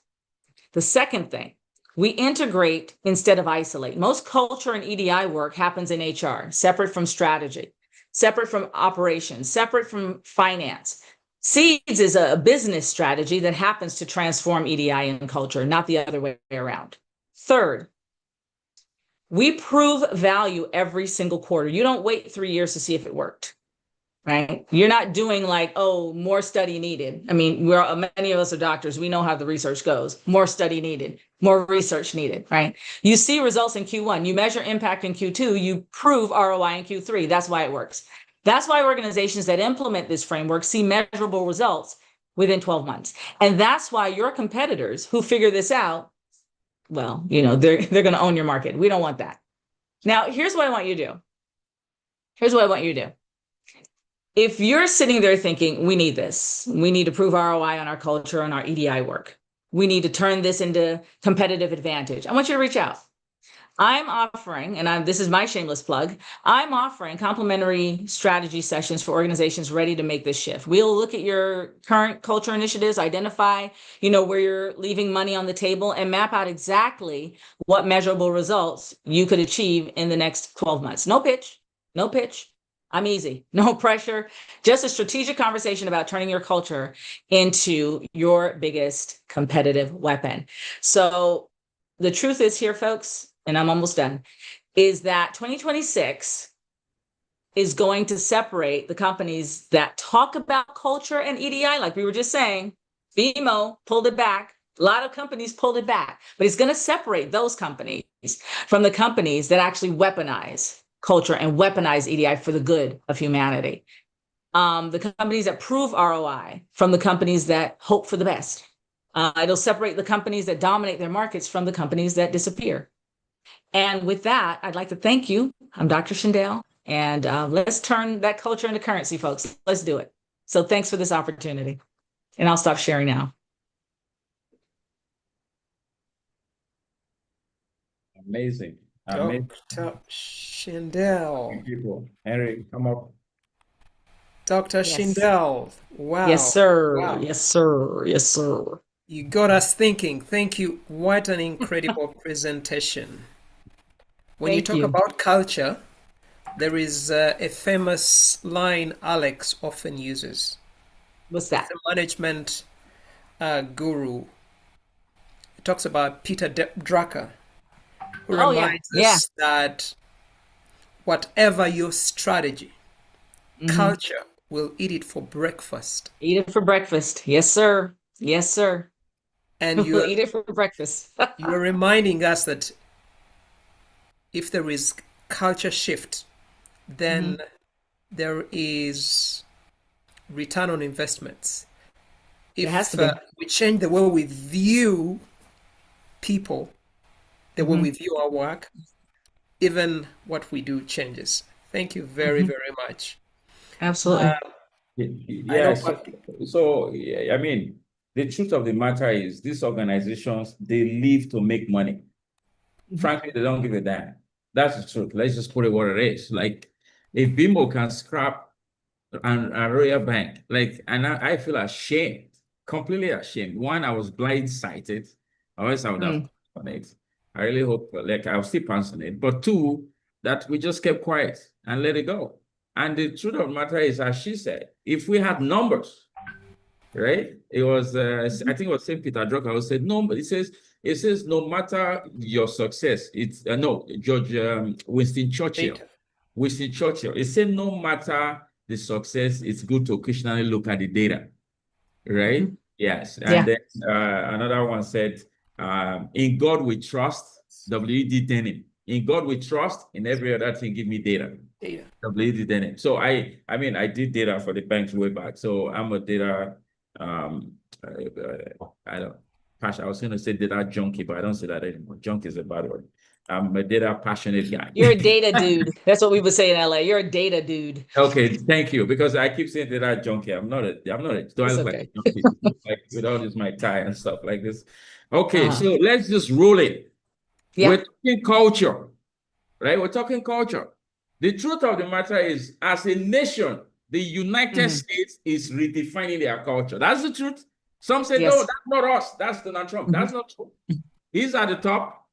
The second thing, we integrate instead of isolate. Most culture and EDI work happens in HR, separate from strategy, separate from operations, separate from finance. Seeds is a business strategy that happens to transform EDI and culture, not the other way around. Third, we prove value every single quarter. You don't wait 3 years to see if it worked, right? You're not doing more study needed. I mean, many of us are doctors. We know how the research goes. More study needed, more research needed, right? You see results in Q1. You measure impact in Q2. You prove ROI in Q3. That's why it works. That's why organizations that implement this framework see measurable results within 12 months. And that's why your competitors who figure this out, well, they're going to own your market. We don't want that. Now, here's what I want you to do. If you're sitting there thinking, we need this, we need to prove ROI on our culture and our EDI work, we need to turn this into competitive advantage, I want you to reach out. I'm offering, and this is my shameless plug, I'm offering complimentary strategy sessions for organizations ready to make this shift. We'll look at your current culture initiatives, identify, where you're leaving money on the table, and map out exactly what measurable results you could achieve in the next 12 months. No pitch. I'm easy, no pressure, just a strategic conversation about turning your culture into your biggest competitive weapon. So the truth is here, folks, and I'm almost done, is that 2026 is going to separate the companies that talk about culture and EDI, like we were just saying. BMO pulled it back. A lot of companies pulled it back, but it's going to separate those companies from the companies that actually weaponize culture and weaponize EDI for the good of humanity. The companies that prove ROI from the companies that hope for the best. It'll separate the companies that dominate their markets from the companies that disappear. And with that, I'd like to thank you. I'm Dr. Shindell, and let's turn that culture into currency, folks. Let's do it. So thanks for this opportunity. And I'll stop sharing now. Amazing. Dr. Shindell. People. Henry, come up. Dr. Yes. Shindell. Wow. Yes, sir. Wow. Yes, sir. Yes, sir. You got us thinking. Thank you. What an incredible presentation. When you Thank talk you. about culture, there is a famous line Alex often uses. What's that? The management guru. He talks about Peter Drucker, who Oh, yeah. reminds Yeah. us that whatever your strategy, Mhm. culture will eat it for breakfast. Eat it for breakfast. Yes, sir. Yes, sir. And We'll you're eat it for breakfast. you're reminding us that if there is culture shift, then there is return on investments. If has to be. we change the way we view people, the way we view our work, even what we do changes. Thank you very, very much. Absolutely. I Yeah, don't I mean, the truth of the matter is these organizations, they live to make money. Frankly, they don't give a damn. That's the truth. Let's just put it what it is. Like, if BMO can scrap and Royal Bank, like, and I feel ashamed, completely ashamed. One, I was blindsided. Otherwise, I would have on it. I really hope, like, I'll still pass on it. But two, that we just kept quiet and let it go. And the truth of the matter is, as she said, if we had numbers, right? It was, I think it was St. Peter Drucker who said, no, but it says, no matter your success, it's, no, Winston Churchill. Data. Winston Churchill, it said, no matter the success, it's good to occasionally look at the data, right? Yes. And then another one said, in God we trust, W.E.D. Denham. In God we trust, in every other thing, give me data. Data. W.E.D. Denham. So I mean, I did data for the banks way back. So I'm a data, I was going to say data junkie, but I don't say that anymore. Junkie is a bad word. I'm a data passionate guy. You're a data dude. That's what we would say in LA. You're a data dude. Okay, thank you. Because I keep saying data junkie. I'm not a do I It's look okay. like a junkie? Like with all this my tie and stuff like this. Okay, so let's just roll it. Yeah. We're talking culture, right? We're talking culture. The truth of the matter is, as a nation, the United States is redefining their culture. That's the truth. Some say, Yes. no, that's not us. That's Donald Trump. That's not true. He's at the top.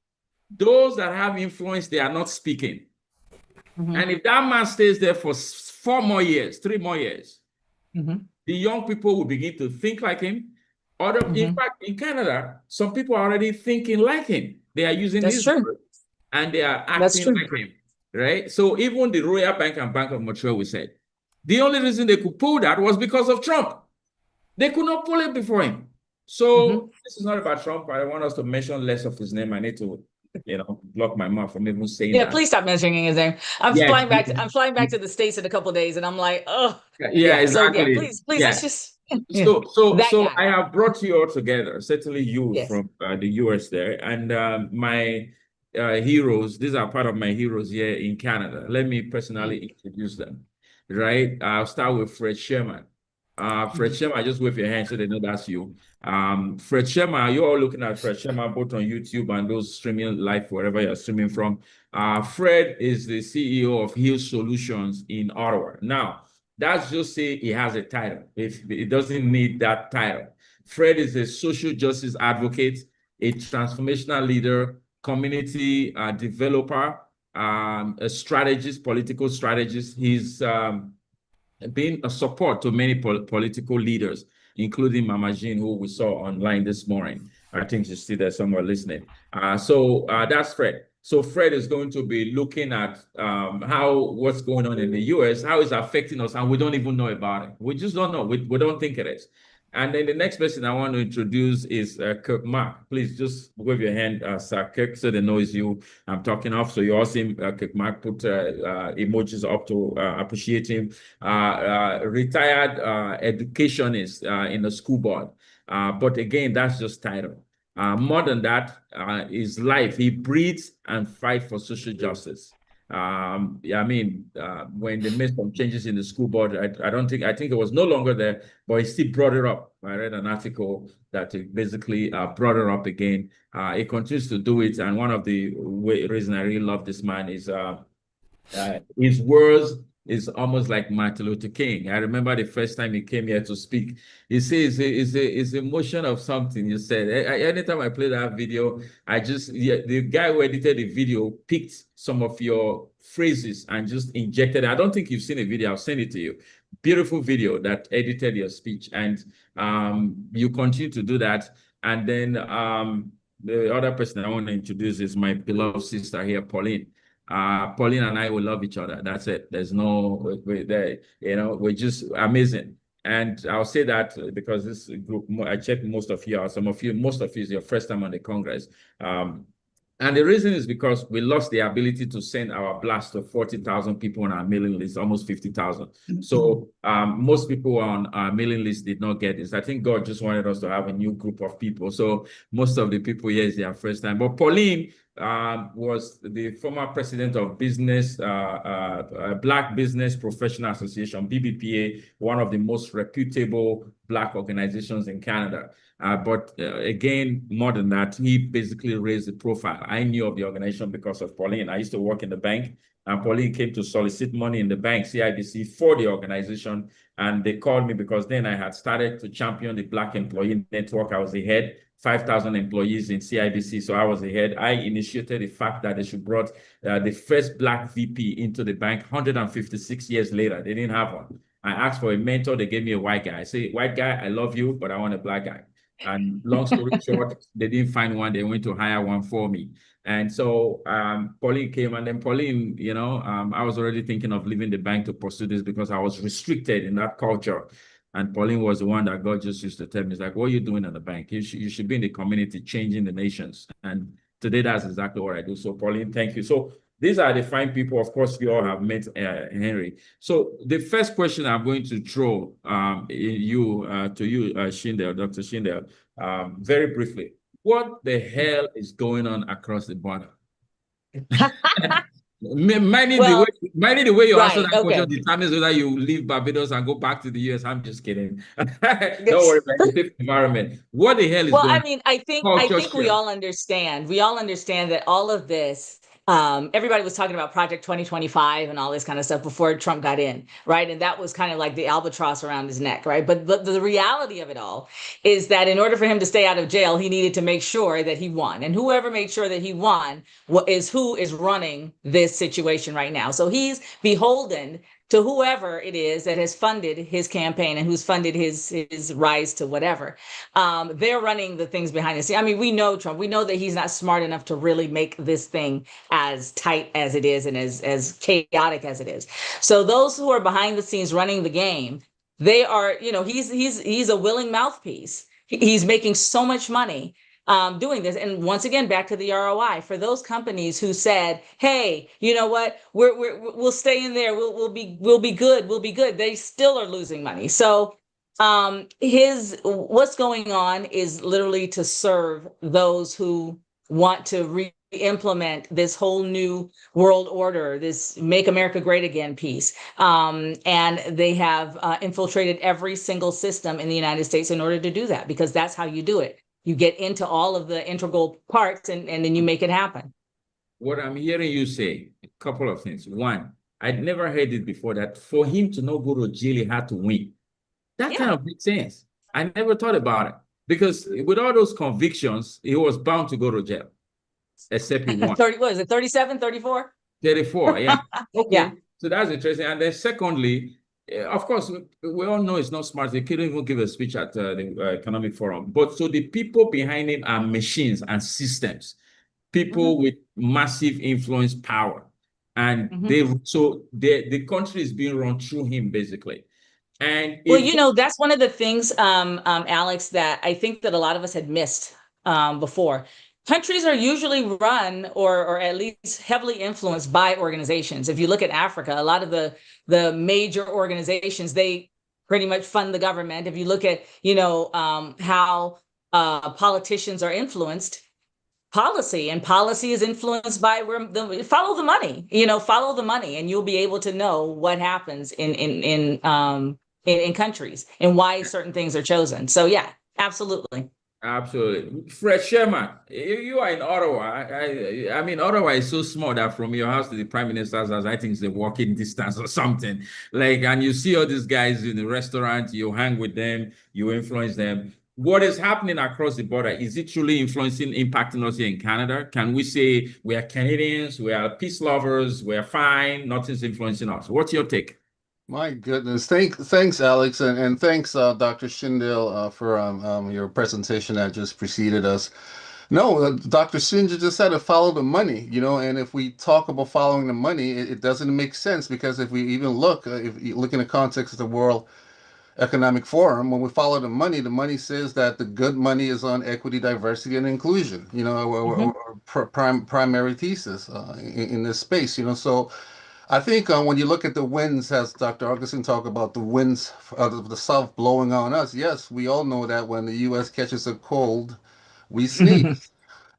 Those that have influence, they are not speaking. And if that man stays there for 4 more years, 3 more years, the young people will begin to think like him. In fact, in Canada, some people are already thinking like him. They are using That's his true. words, and they are That's acting true. like him, right? So even the Royal Bank and Bank of Montreal, we said, the only reason they could pull that was because of Trump. They could not pull it before him. So this is not about Trump. I want us to mention less of his name. I need to, block my mouth from even saying Yeah, that. please stop mentioning his name. I'm Yeah, flying back. I'm flying back to the States in a couple of days, and I'm like, oh, Yeah, exactly. So yeah, please, Yeah. let's just. So That guy. I have brought you all together, certainly you Yes. from the US there, and my heroes, these are part of my heroes here in Canada. Let me personally introduce them, right? I'll start with Fred Sherman. Fred Sherman, just wave your hand so they know that's you. Fred Sherman, you're all looking at Fred Sherman both on YouTube and those streaming live, wherever you're streaming from. Fred is the CEO of Hill Solutions in Ottawa. Now, that's just say he has a title. If it doesn't need that title. Fred is a social justice advocate, a transformational leader, community developer, a strategist, political strategist. He's been a support to many political leaders, including Mama Jean, who we saw online this morning. I think she's still there somewhere listening. So that's Fred. So Fred is going to be looking at what's going on in the US, how it's affecting us, and we don't even know about it. We just don't know. We don't think it is. And then the next person I want to introduce is Kirk Mark. Please just wave your hand, Sir Kirk, so they know it's you I'm talking of. So you all see Kirk Mark put emojis up to appreciate him. Retired educationist in the school board. But again, that's just title. More than that, is life. He breathes and fights for social justice. When they made some changes in the school board, I think it was no longer there, but he still brought it up. I read an article that it basically brought it up again. He continues to do it, and one of the reasons I really love this man is his words is almost like Martin Luther King. I remember the first time he came here to speak. He says it's a emotion of something. You said anytime I play that video, the guy who edited the video picked some of your phrases and just injected it. I don't think you've seen a video. I'll send it to you. Beautiful video that edited your speech, and you continue to do that. And then the other person I want to introduce is my beloved sister here, Pauline. Pauline and I will love each other. That's it. There's no, we're just amazing. And I'll say that because this group, I checked most of you, most of you is your first time on the Congress. And the reason is because we lost the ability to send our blast to 40,000 people on our mailing list, almost 50,000. So most people on our mailing list did not get this. I think God just wanted us to have a new group of people. So most of the people here is their first time. But Pauline was the former president of Black Business Professional Association, BBPA, one of the most reputable Black organizations in Canada. But again, more than that, he basically raised the profile. I knew of the organization because of Pauline. I used to work in the bank, and Pauline came to solicit money in the bank, CIBC, for the organization. And they called me because then I had started to champion the Black Employee Network. I was the head, 5,000 employees in CIBC. So I was the head. I initiated the fact that they should brought the first Black VP into the bank 156 years later. They didn't have one. I asked for a mentor. They gave me a white guy. I say, white guy, I love you, but I want a Black guy. And long story short, they didn't find one. They went to hire one for me. And so Pauline came, and then Pauline, I was already thinking of leaving the bank to pursue this because I was restricted in that culture. And Pauline was the one that God just used to tell me, it's like, what are you doing in the bank? You should be in the community, changing the nations. And today, that's exactly what I do. So Pauline, thank you. So these are the fine people. Of course, you all have met Henry. So the first question I'm going to throw to you, Shindell, Dr. Shindell, very briefly. What the hell is going on across the border? Minding the way you answer that question determines whether you leave Barbados and go back to the US. I'm just kidding. Don't worry about the environment. What the hell is going on? Well, I mean, I think we all understand. We all understand that all of this. Everybody was talking about Project 2025 and all this kind of stuff before Trump got in, right? And that was kind of like the albatross around his neck, right? But the reality of it all is that in order for him to stay out of jail, he needed to make sure that he won. And whoever made sure that he won is who is running this situation right now. So he's beholden to whoever it is that has funded his campaign and who's funded his rise to whatever. They're running the things behind the scenes. I mean, we know Trump. We know that he's not smart enough to really make this thing as tight as it is and as chaotic as it is. So those who are behind the scenes running the game, they are, he's a willing mouthpiece. He's making so much money doing this. And once again, back to the ROI for those companies who said, hey, you know what, we'll stay in there. We'll be good. They still are losing money. So what's going on is literally to serve those who want to re-implement this whole new world order, this Make America Great Again piece. And they have infiltrated every single system in the United States in order to do that, because that's how you do it. You get into all of the integral parts and then you make it happen. What I'm hearing you say, a couple of things. One, I'd never heard it before, that for him to not go to jail, he had to win. That kind of makes sense. I never thought about it, because with all those convictions, he was bound to go to jail, except he won. 37, 34? 34, yeah. Okay. Yeah. So that's interesting. And then secondly, of course, we all know it's not smart. They couldn't even give a speech at the Economic Forum. But so the people behind him are machines and systems, people with massive influence power. And the country is being run through him, basically. And well, you know, that's one of the things, Alex, that I think that a lot of us had missed before. Countries are usually run or at least heavily influenced by organizations. If you look at Africa, a lot of the major organizations, they pretty much fund the government. If you look at, you know, how politicians are influenced, policy is influenced by follow the money, you know, follow the money, and you'll be able to know what happens in countries and why certain things are chosen. So yeah, absolutely. Absolutely. Fred Sherman, you are in Ottawa. I mean, Ottawa is so small that from your house to the Prime Minister's house, I think it's a walking distance or something. Like, and you see all these guys in the restaurant, you hang with them, you influence them. What is happening across the border? Is it truly impacting us here in Canada? Can we say we are Canadians, we are peace lovers, we are fine, nothing's influencing us? What's your take? My goodness. Thanks, Alex, and thanks, Dr. Schindel, for your presentation that just preceded us. No, Dr. Sinja just said to follow the money, you know, and if we talk about following the money, it doesn't make sense, because if we even look, if you look in the context of the World Economic Forum, when we follow the money says that the good money is on equity, diversity, and inclusion, you know, or primary thesis in this space, you know. So I think when you look at the winds, as Dr. Augustine talked about, the winds of the South blowing on us, yes, we all know that when the U.S. catches a cold, we sneeze.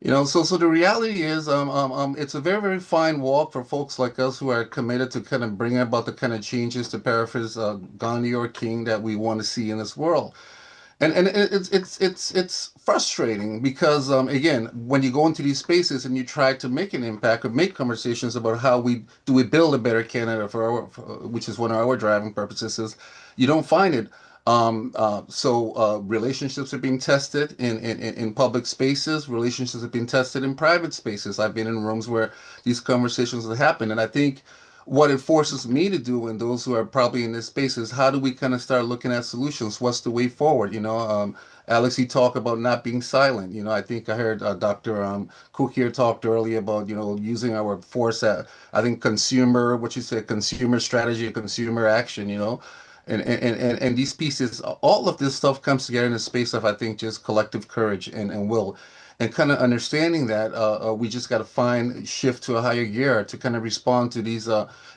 You know, so the reality is, it's a very, very fine walk for folks like us who are committed to kind of bring about the kind of changes, to paraphrase Gandhi or King, that we want to see in this world. And it's frustrating because again, when you go into these spaces and you try to make an impact or make conversations about how we build a better Canada which is one of our driving purposes, is you don't find it. So relationships are being tested in public spaces. Relationships are being tested in private spaces. I've been in rooms where these conversations have happened, and I think what it forces me to do, and those who are probably in this space, is how do we kind of start looking at solutions? What's the way forward? You know, Alex, you talk about not being silent. You know, I think I heard Dr. Cook here talked earlier about, you know, using our force at, I think, what you said, consumer strategy, consumer action, you know. And these pieces, all of this stuff comes together in a space of, I think, just collective courage and will. And kind of understanding that we just got to shift to a higher gear to kind of respond to these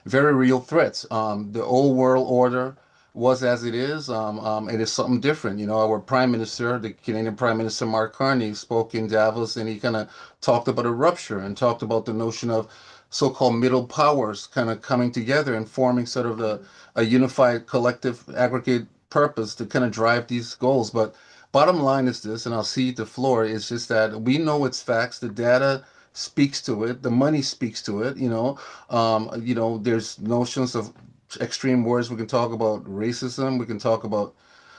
very real threats. The old world order was as it is. It is something different. You know, our Prime Minister, the Canadian Prime Minister Mark Carney, spoke in Davos, and he kind of talked about a rupture and talked about the notion of so-called middle powers kind of coming together and forming sort of a unified collective aggregate purpose to kind of drive these goals. But bottom line is this, and I'll cede the floor, is just that we know it's facts. The data speaks to it. The money speaks to it. You know, there's notions of extreme words. We can talk about racism. We can talk about,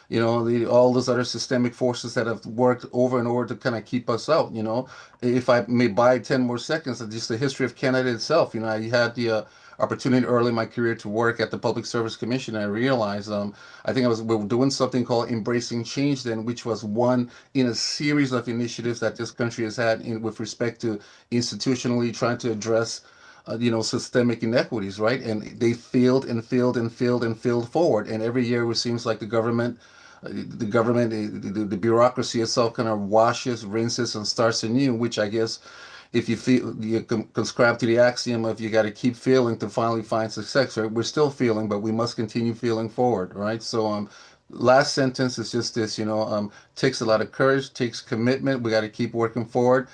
you know, all those other systemic forces that have worked over and over to kind of keep us out. You know, if I may buy 10 more seconds of just the history of Canada itself, you know, I had the opportunity early in my career to work at the Public Service Commission. I realized, I think we were doing something called Embracing Change then, which was one in a series of initiatives that this country has had with respect to institutionally trying to address you know, systemic inequities, right? And they failed and failed and failed and failed forward. And every year it seems like the bureaucracy itself kind of washes, rinses, and starts anew, which I guess if you feel you conscribe to the axiom of you got to keep failing to finally find success, right? We're still failing, but we must continue failing forward, right? So last sentence is just this, you know, takes a lot of courage, takes commitment. We got to keep working forward.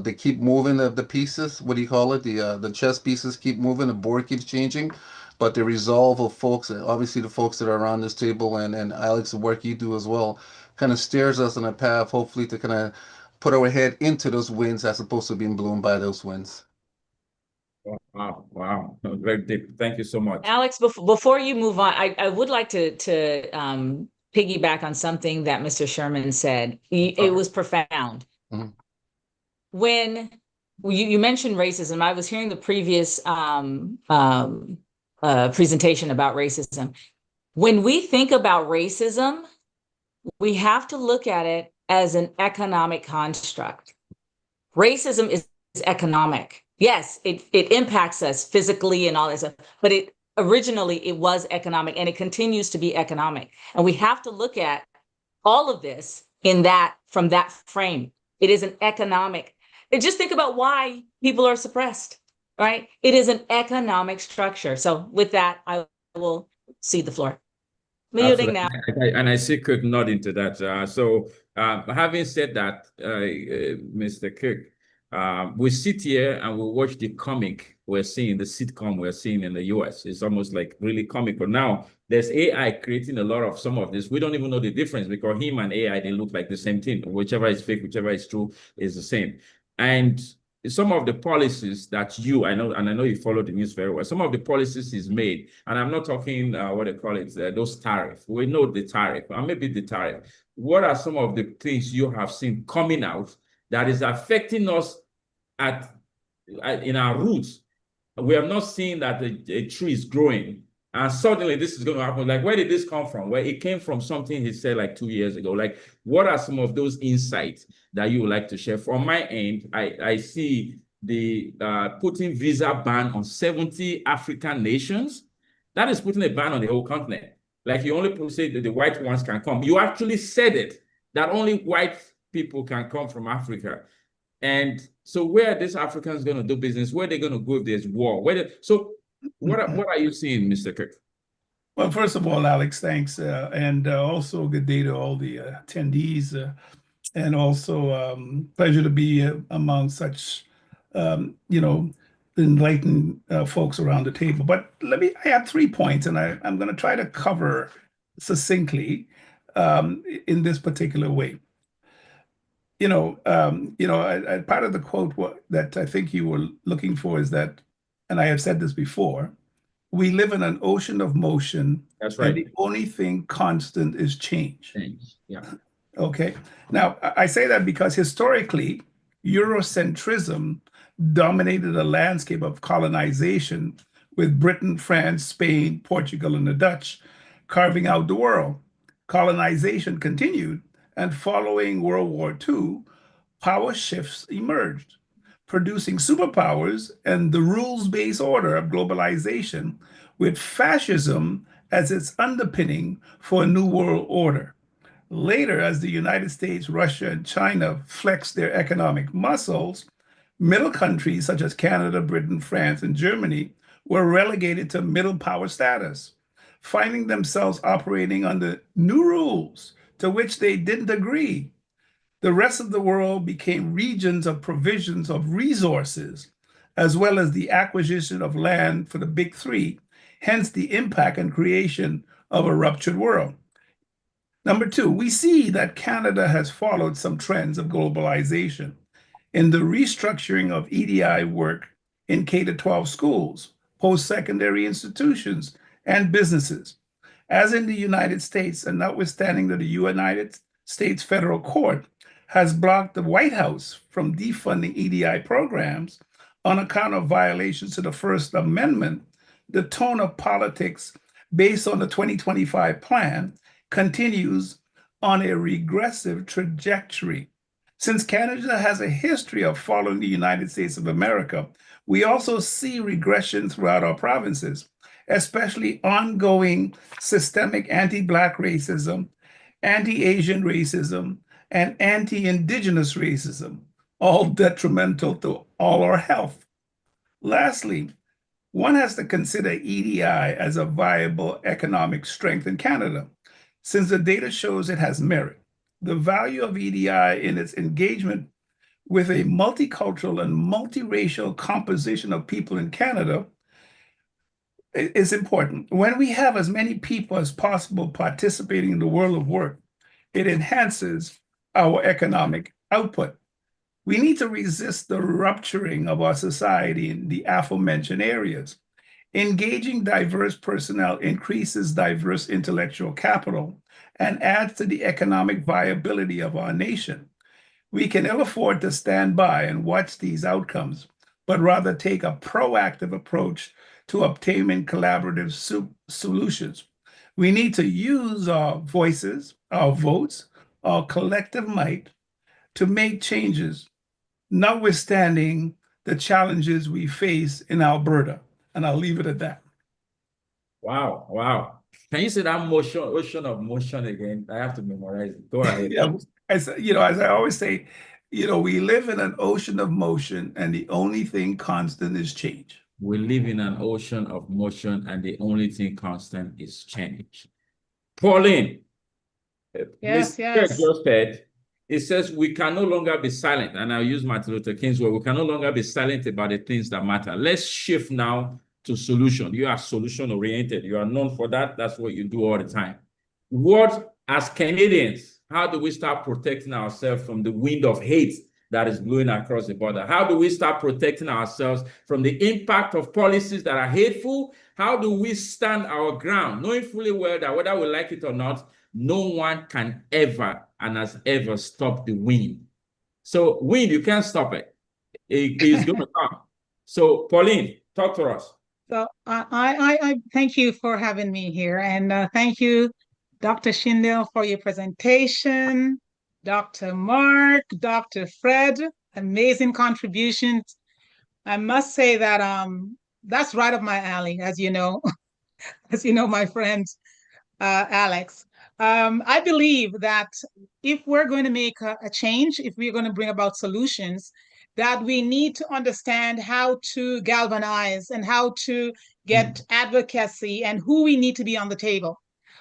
They keep moving the pieces. What do you call it? The chess pieces keep moving. The board keeps changing, but the resolve of folks, obviously the folks that are around this table, and Alex, the work you do as well, kind of steers us on a path, hopefully, to kind of put our head into those winds as opposed to being blown by those winds. Wow. Very deep. Thank you so much. Alex, before you move on, I would like to piggyback on something that Mr. Sherman said. It was profound. Mm-hmm. When you mentioned racism, I was hearing the previous presentation about racism. When we think about racism, we have to look at it as an economic construct. Racism is economic. Yes, it impacts us physically and all that stuff, but originally it was economic, and it continues to be economic. And we have to look at all of this from that frame. It is an economic. And just think about why people are suppressed, right? It is an economic structure. So with that, I will cede the floor. Muting now. And I see Cook nodding to that. Having said that, Mr. Cook, we sit here and we watch the comic we're seeing, the sitcom we're seeing in the US. It's almost like really comical. Now, there's AI creating a lot of some of this. We don't even know the difference because him and AI, they look like the same thing. Whichever is fake, whichever is true, is the same. And some of the policies that I know you follow the news very well, some of the policies is made, and I'm not talking what they call it, those tariffs. We know the tariff, or maybe the tariff. What are some of the things you have seen coming out that is affecting us in our roots? We have not seen that a tree is growing, and suddenly this is going to happen. Like, where did this come from? Well, it came from something he said like 2 years ago. Like, what are some of those insights that you would like to share? From my end, I see the putting visa ban on 70 African nations. That is putting a ban on the whole continent. Like, you only say that the white ones can come. You actually said it, that only white people can come from Africa. And so where are these Africans going to do business? Where are they going to go if there's war? What are you seeing, Mr. Cook? Well, first of all, Alex, thanks. And also good day to all the attendees. And also pleasure to be among such, enlightened folks around the table. But I have 3 points, and I'm going to try to cover succinctly in this particular way. Part of the quote that I think you were looking for is that, and I have said this before, we live in an ocean of motion. That's right. And the only thing constant is change. Yeah. Okay. Now, I say that because historically, Eurocentrism dominated the landscape of colonization, with Britain, France, Spain, Portugal, and the Dutch carving out the world. Colonization continued, and following World War II, power shifts emerged, producing superpowers and the rules-based order of globalization, with fascism as its underpinning for a new world order. Later, as the United States, Russia, and China flexed their economic muscles, middle countries such as Canada, Britain, France, and Germany were relegated to middle power status, finding themselves operating under new rules to which they didn't agree. The rest of the world became regions of provisions of resources, as well as the acquisition of land for the big three, hence the impact and creation of a ruptured world. Number 2, we see that Canada has followed some trends of globalization in the restructuring of EDI work in K-12 schools, post-secondary institutions, and businesses. As in the United States, and notwithstanding that the United States Federal Court has blocked the White House from defunding EDI programs on account of violations to the First Amendment, the tone of politics based on the 2025 plan continues on a regressive trajectory. Since Canada has a history of following the United States of America, we also see regression throughout our provinces, especially ongoing systemic anti-Black racism, anti-Asian racism, and anti-Indigenous racism, all detrimental to all our health. Lastly, one has to consider EDI as a viable economic strength in Canada, since the data shows it has merit. The value of EDI in its engagement with a multicultural and multiracial composition of people in Canada is important. When we have as many people as possible participating in the world of work, it enhances our economic output. We need to resist the rupturing of our society in the aforementioned areas. Engaging diverse personnel increases diverse intellectual capital and adds to the economic viability of our nation. We can ill afford to stand by and watch these outcomes, but rather take a proactive approach to obtaining collaborative solutions. We need to use our voices, our votes, our collective might to make changes, notwithstanding the challenges we face in Alberta. And I'll leave it at that. Wow, wow. Can you say that motion, ocean of motion again? I have to memorize it. Go ahead. Yeah, as I always say, we live in an ocean of motion, and the only thing constant is change. We live in an ocean of motion, and the only thing constant is change. Pauline, Yes, Mr. yes. just said, it says we can no longer be silent, and I'll use Martin Luther King's word, we can no longer be silent about the things that matter. Let's shift now to solution. You are solution oriented. You are known for that. That's what you do all the time. What, as Canadians, how do we start protecting ourselves from the wind of hate that is blowing across the border? How do we start protecting ourselves from the impact of policies that are hateful? How do we stand our ground, knowing fully well that whether we like it or not, no one can ever and has ever stopped the wind. So wind, you can't stop it. It is going to come. So Pauline, talk to us. So I thank you for having me here, and thank you, Dr. Schindel, for your presentation, Dr. Mark, Dr. Fred, amazing contributions. I must say that that's right up my alley, as you know, my friend Alex. I believe that if we're going to make a change, if we're going to bring about solutions, that we need to understand how to galvanize and how to get advocacy and who we need to be on the table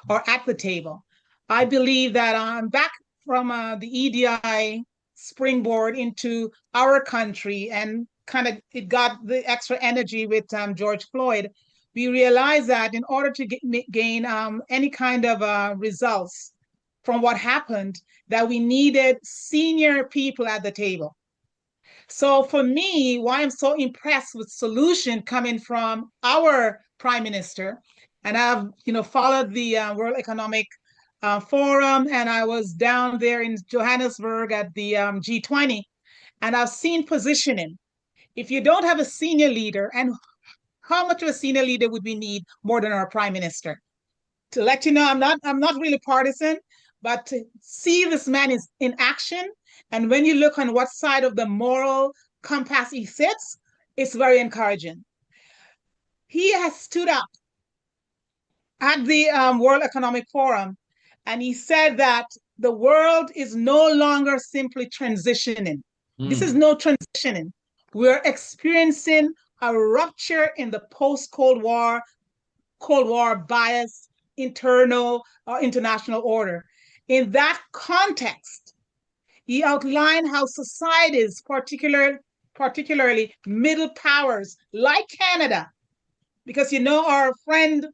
or at the table. I believe that back from the EDI springboard into our country, and kind of it got the extra energy with George Floyd, we realized that in order to gain any kind of results from what happened, that we needed senior people at the table. So for me, why I'm so impressed with solution coming from our Prime Minister, and I've followed the World Economic Forum, and I was down there in Johannesburg at the G20, and I've seen positioning. If you don't have a senior leader, and how much of a senior leader would we need more than our Prime Minister? To let you know, I'm not really partisan, but to see this man is in action, and when you look on what side of the moral compass he sits, it's very encouraging. He has stood up at the World Economic Forum, and he said that the world is no longer simply transitioning. This is no transitioning. We're experiencing a rupture in the post-Cold War bias, internal or international order. In that context, he outlined how societies, particularly middle powers like Canada, because our friend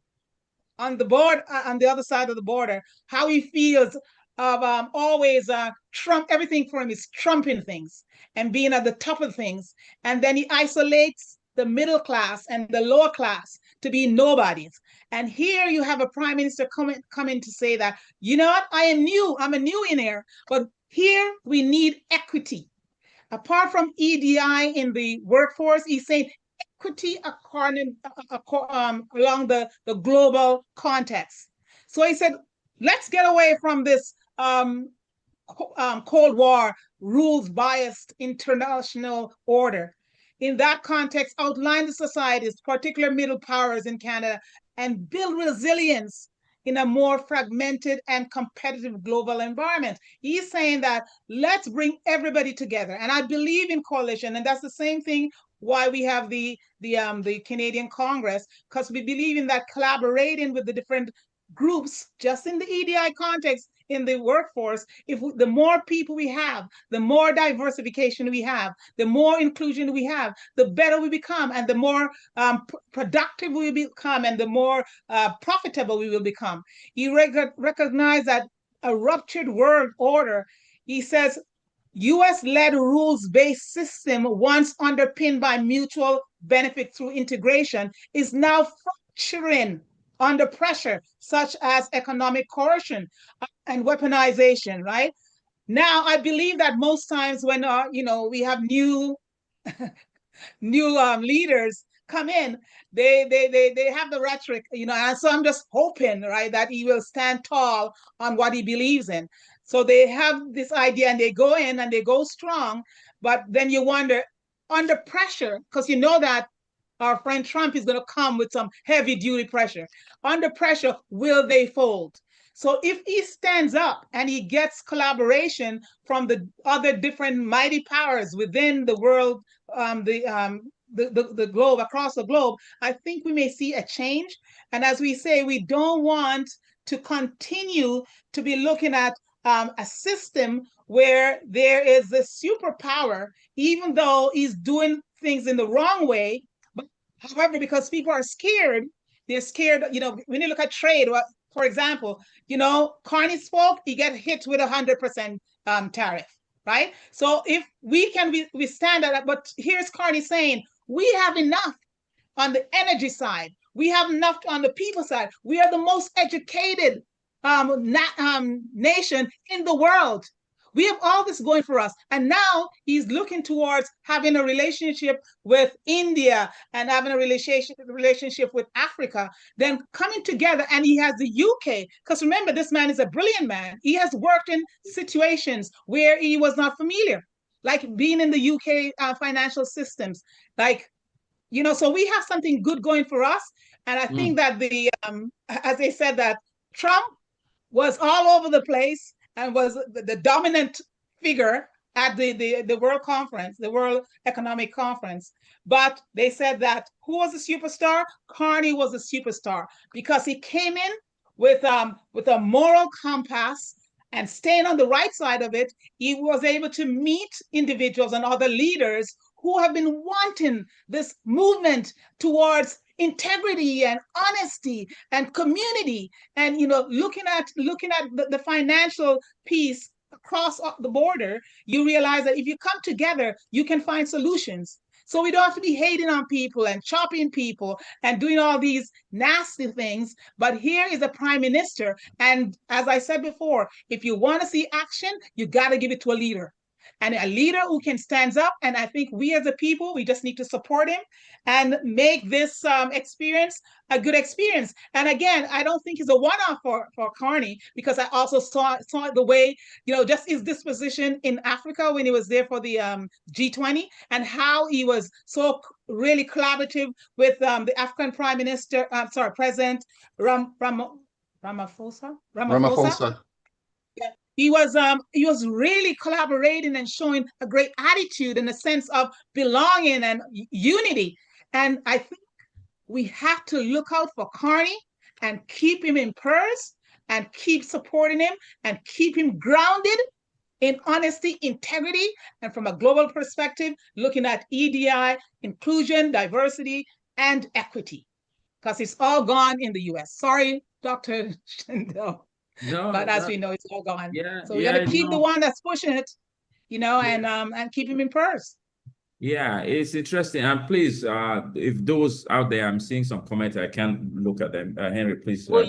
on the board, on the other side of the border, how he feels of always Trump, everything for him is trumping things and being at the top of things. And then he isolates the middle class and the lower class to be nobodies. And here you have a Prime Minister coming to say that, you know what, I'm a new in here, but here we need equity. Apart from EDI in the workforce, he's saying equity along the global context. So he said, let's get away from this Cold War rules-biased international order. In that context, outline the societies, particular middle powers in Canada, and build resilience in a more fragmented and competitive global environment. He's saying that let's bring everybody together. And I believe in coalition, and that's the same thing why we have the Canadian Congress, because we believe in that collaborating with the different groups, just in the EDI context, in the workforce. The more people we have, the more diversification we have, the more inclusion we have, the better we become, and the more productive we become, and the more profitable we will become. He recognized that a ruptured world order, he says, US-led rules-based system, once underpinned by mutual benefit through integration, is now fracturing under pressure, such as economic coercion and weaponization, right? Now, I believe that most times when we have new leaders, come in, they have the rhetoric, and so I'm just hoping, right, that he will stand tall on what he believes in. So they have this idea and they go in and they go strong, but then you wonder, under pressure, because you know that our friend Trump is going to come with some heavy duty pressure. Under pressure, will they fold? So if he stands up and he gets collaboration from the other different mighty powers within the world, the globe, across the globe, I think we may see a change. And as we say, we don't want to continue to be looking at a system where there is this superpower, even though he's doing things in the wrong way. But however, because people are scared, they're scared, when you look at trade, for example, Carney spoke, he get hit with 100% tariff, right? So if we can withstand that, but here's Carney saying, we have enough on the energy side. We have enough on the people side. We are the most educated nation in the world. We have all this going for us. And now he's looking towards having a relationship with India and having a relationship with Africa, then coming together. And he has the UK, because remember, this man is a brilliant man. He has worked in situations where he was not familiar, like being in the UK financial systems. So we have something good going for us. And I think that as they said, that Trump was all over the place and was the dominant figure at the World Conference, the World Economic Conference. But they said that who was the superstar? Carney was the superstar, because he came in with a moral compass, and staying on the right side of it, he was able to meet individuals and other leaders who have been wanting this movement towards integrity and honesty and community, and looking at the financial piece across the border. You realize that if you come together, you can find solutions. So we don't have to be hating on people and chopping people and doing all these nasty things. But here is a prime minister, and as I said before, if you want to see action, you got to give it to a leader. And a leader who can stand up. And I think we as a people, we just need to support him and make this experience a good experience. And again, I don't think it's a one-off for Carney, because I also saw the way, just his disposition in Africa when he was there for the G20, and how he was so really collaborative with the African President Ramaphosa. He was really collaborating and showing a great attitude and a sense of belonging and unity. And I think we have to look out for Carney and keep him in purse and keep supporting him and keep him grounded in honesty, integrity, and from a global perspective, looking at EDI, inclusion, diversity, and equity, because it's all gone in the US. Sorry, Dr. Shindell. No, but as we know, it's all gone. Yeah, so we got to keep the one that's pushing it, and keep him in purse. Yeah, it's interesting. And please, if those out there, I'm seeing some comments, I can't look at them. Henry, please. Well,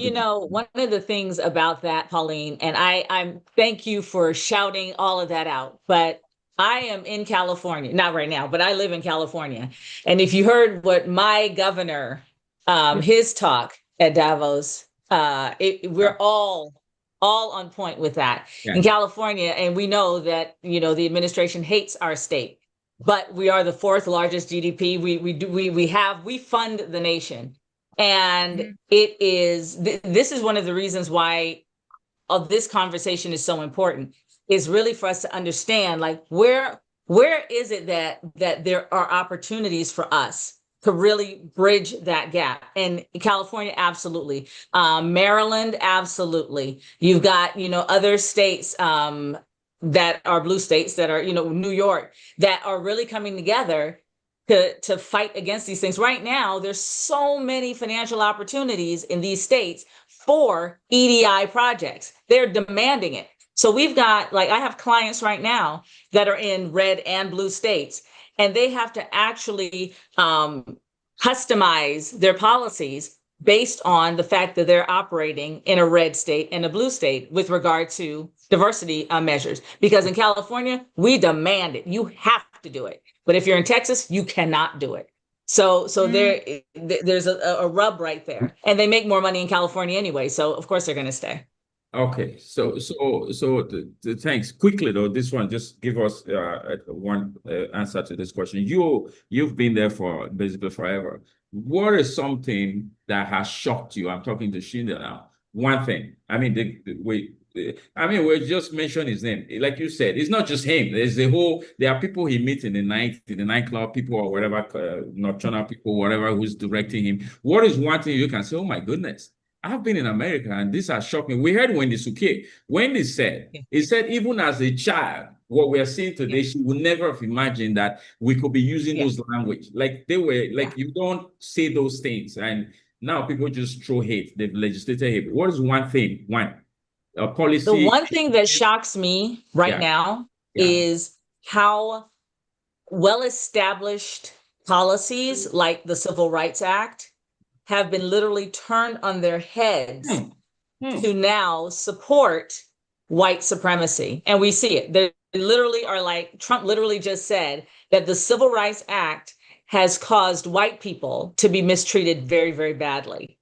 one of the things about that, Pauline, and I thank you for shouting all of that out, but I am in California, not right now, but I live in California. And if you heard what my governor, his talk at Davos, we're all on point with that in California. And we know that, the administration hates our state, but we are the fourth largest GDP. We fund the nation. And this is one of the reasons why this conversation is so important, is really for us to understand, like, where is it that there are opportunities for us to really bridge that gap. And California, absolutely. Maryland, absolutely. You've got, other states that are blue states that are, New York, that are really coming together to fight against these things. Right now, there's so many financial opportunities in these states for EDI projects. They're demanding it. So we've got, I have clients right now that are in red and blue states, and they have to actually customize their policies based on the fact that they're operating in a red state and a blue state with regard to diversity measures. Because in California, we demand it. You have to do it. But if you're in Texas, you cannot do it. So there's a rub right there, and they make more money in California anyway. So of course they're going to stay. Okay, thanks. Quickly though, this one, just give us one answer to this question. You've been there for basically forever. What is something that has shocked you? I'm talking to Shinda now. One thing. I mean, we just mentioned his name. Like you said, it's not just him. There are people he meets in the nightclub, people or whatever, nocturnal people, whatever, who's directing him. What is one thing you can say, oh my goodness, I've been in America and this has shocked me. We heard Wendy Suke. Wendy said, he said, even as a child, what we are seeing today, she would never have imagined that we could be using those language. Like they were, like you don't say those things. And now people just throw hate. They've legislated hate. What is one thing, a policy? The one thing that shocks me right now is how well-established policies like the Civil Rights Act have been literally turned on their heads to now support white supremacy. And we see it. They literally are like, Trump literally just said that the Civil Rights Act has caused white people to be mistreated very, very badly.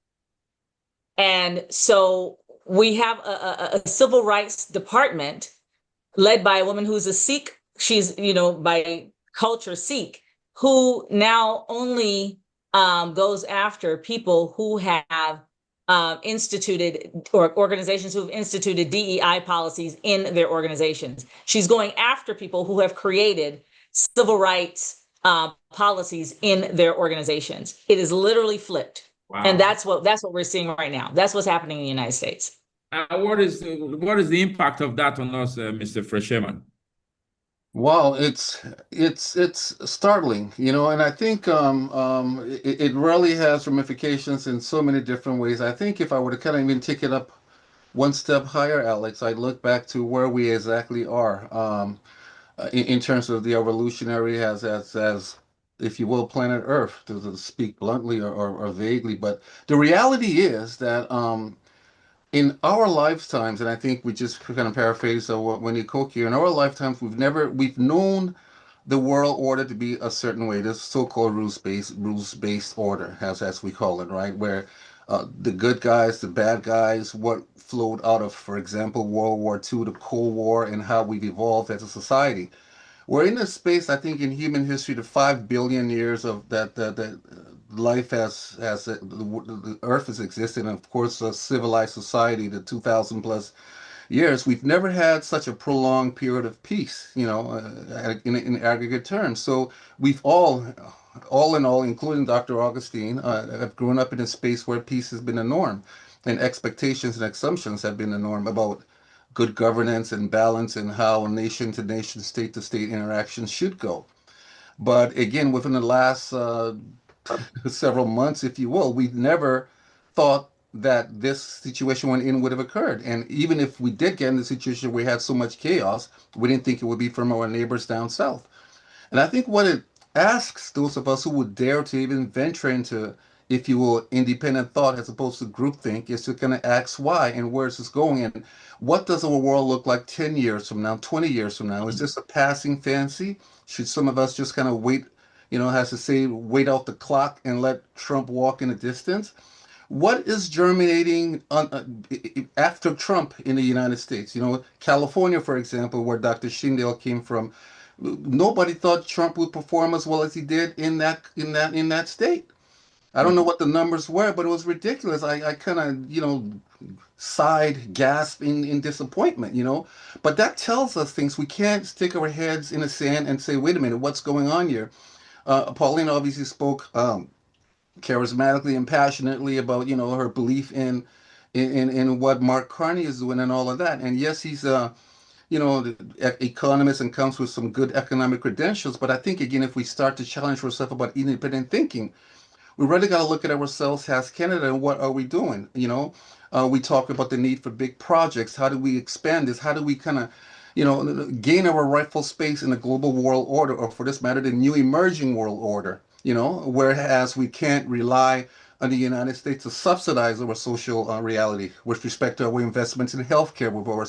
And so we have a civil rights department led by a woman who's a Sikh. She's, by culture Sikh, who now only goes after people who have instituted, or organizations who have instituted DEI policies in their organizations. She's going after people who have created civil rights policies in their organizations. It is literally flipped. Wow. And that's what we're seeing right now. That's what's happening in the United States. What is the impact of that on us, Mr. Freshman? Well, it's startling, and I think it really has ramifications in so many different ways. I think if I were to kind of even take it up one step higher, Alex, I'd look back to where we exactly are in terms of the evolutionary as if you will, planet Earth, to speak bluntly or vaguely. But the reality is that in our lifetimes, and I think we just kind of paraphrase what Winnie Koch here, in our lifetimes, we've known the world order to be a certain way, this so-called rules-based order, as we call it, right? Where the good guys, the bad guys, what flowed out of, for example, World War II, the Cold War, and how we've evolved as a society. We're in a space, I think, in human history, the 5 billion years of that life the Earth has existed, and of course, a civilized society, the 2,000 plus years, we've never had such a prolonged period of peace, in aggregate terms. So we've all in all, including Dr. Augustine, have grown up in a space where peace has been a norm, and expectations and assumptions have been the norm about good governance and balance and how nation to nation, state to state interactions should go. But again, within the last several months, if you will, we've never thought that this situation would have occurred. And even if we did get in the situation where we had so much chaos, we didn't think it would be from our neighbors down south. And I think what it asks those of us who would dare to even venture into, if you will, independent thought as opposed to groupthink, is to kind of ask why and where is this going, and what does our world look like 10 years from now, 20 years from now? Is this a passing fancy? Should some of us just kind of wait, has to say, wait out the clock and let Trump walk in the distance? What is germinating after Trump in the United States? California, for example, where Dr. Shindale came from, nobody thought Trump would perform as well as he did in that state. I don't know what the numbers were, but it was ridiculous. I kind of, sighed, gasped in disappointment, But that tells us things. We can't stick our heads in the sand and say, wait a minute, what's going on here? Pauline obviously spoke charismatically and passionately about, her belief in what Mark Carney is doing and all of that. And yes, he's the economist and comes with some good economic credentials. But I think, again, if we start to challenge ourselves about independent thinking, we really got to look at ourselves as Canada and what are we doing? We talk about the need for big projects. How do we expand this? How do we kind of, gain our rightful space in the global world order, or for this matter, the new emerging world order, whereas we can't rely on the United States to subsidize our social reality with respect to our investments in healthcare, with our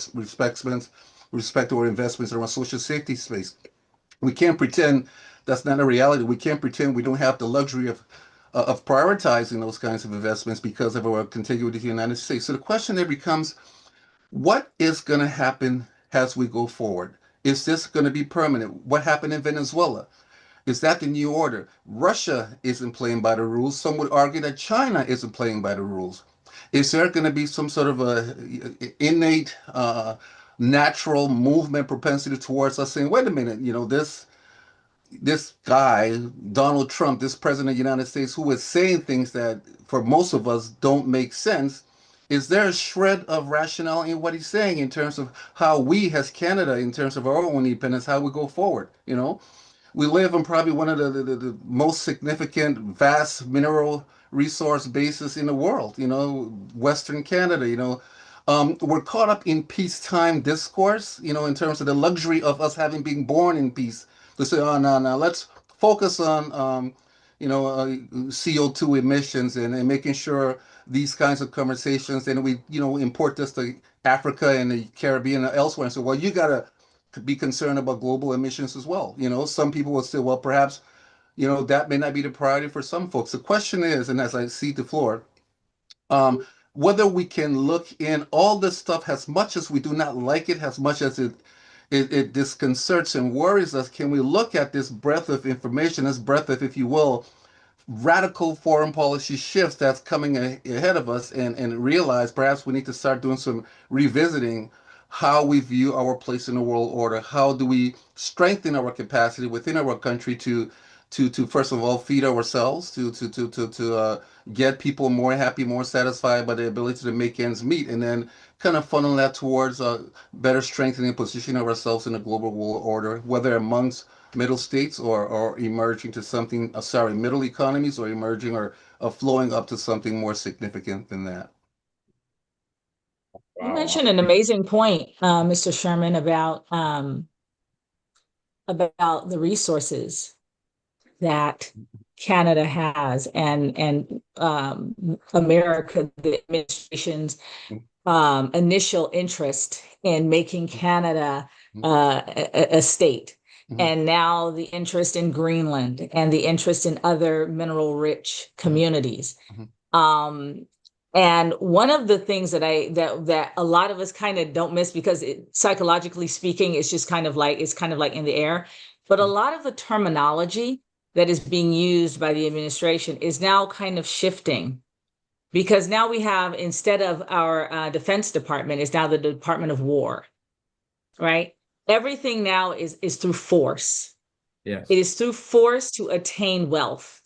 respect to our investments in our social safety space. We can't pretend that's not a reality. We can't pretend we don't have the luxury of prioritizing those kinds of investments because of our contiguity with the United States. So the question there becomes, what is going to happen as we go forward? Is this going to be permanent? What happened in Venezuela? Is that the new order? Russia isn't playing by the rules. Some would argue that China isn't playing by the rules. Is there going to be some sort of a innate, natural movement propensity towards us saying, wait a minute, this guy, Donald Trump, this president of the United States, who is saying things that for most of us don't make sense, is there a shred of rationale in what he's saying in terms of how we as Canada, in terms of our own independence, how we go forward? We live on probably one of the most significant, vast mineral resource bases in the world, Western Canada, we're caught up in peacetime discourse, in terms of the luxury of us having been born in peace. To say, oh, no, let's focus on, CO2 emissions and making sure these kinds of conversations, and we, import this to Africa and the Caribbean and elsewhere. And so, well, you got to be concerned about global emissions as well. Some people will say, well, perhaps, that may not be the priority for some folks. The question is, and as I cede the floor, whether we can look in all this stuff, as much as we do not like it, as much as it disconcerts and worries us, can we look at this breadth of information, this breadth of, if you will, radical foreign policy shifts that's coming ahead of us and realize perhaps we need to start doing some revisiting how we view our place in the world order. How do we strengthen our capacity within our country to first of all feed ourselves, to get people more happy, more satisfied by the ability to make ends meet, and then kind of funnel that towards better strengthening and positioning ourselves in a global world order, whether amongst middle states or emerging to something, middle economies, or emerging or flowing up to something more significant than that. You mentioned an amazing point, Mr. Sherman, about the resources that Canada has and America, the administration's initial interest in making Canada a state. And now the interest in Greenland and the interest in other mineral-rich communities. And one of the things that a lot of us kind of don't miss, because psychologically speaking, it's just kind of like in the air. But a lot of the terminology that is being used by the administration is now kind of shifting, because now we have, instead of our Defense Department, is now the Department of War, right? Everything now is through force. Yes. It is through force to attain wealth.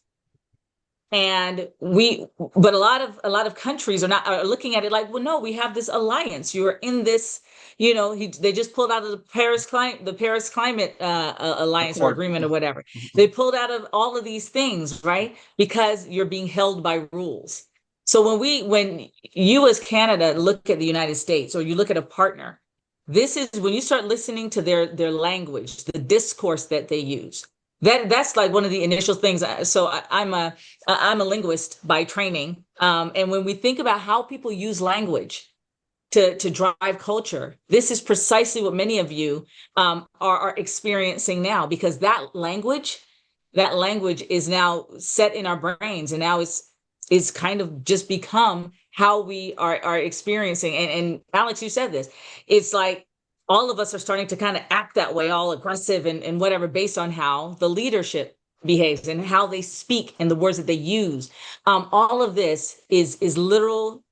And but a lot of countries are looking at it like, well, no, we have this alliance. You're in this, they just pulled out of the Paris Climate Alliance or agreement or whatever. They pulled out of all of these things, right? Because you're being held by rules. So when you as Canada look at the United States, or you look at a partner, this is when you start listening to their language, the discourse that they use. That's like one of the initial things. So I'm a linguist by training, and when we think about how people use language to drive culture, this is precisely what many of you are experiencing now, because that language is now set in our brains, and now it's kind of just become how we are experiencing. And Alex, you said this. It's like all of us are starting to kind of act that way, all aggressive and whatever, based on how the leadership behaves and how they speak and the words that they use. All of this is literal.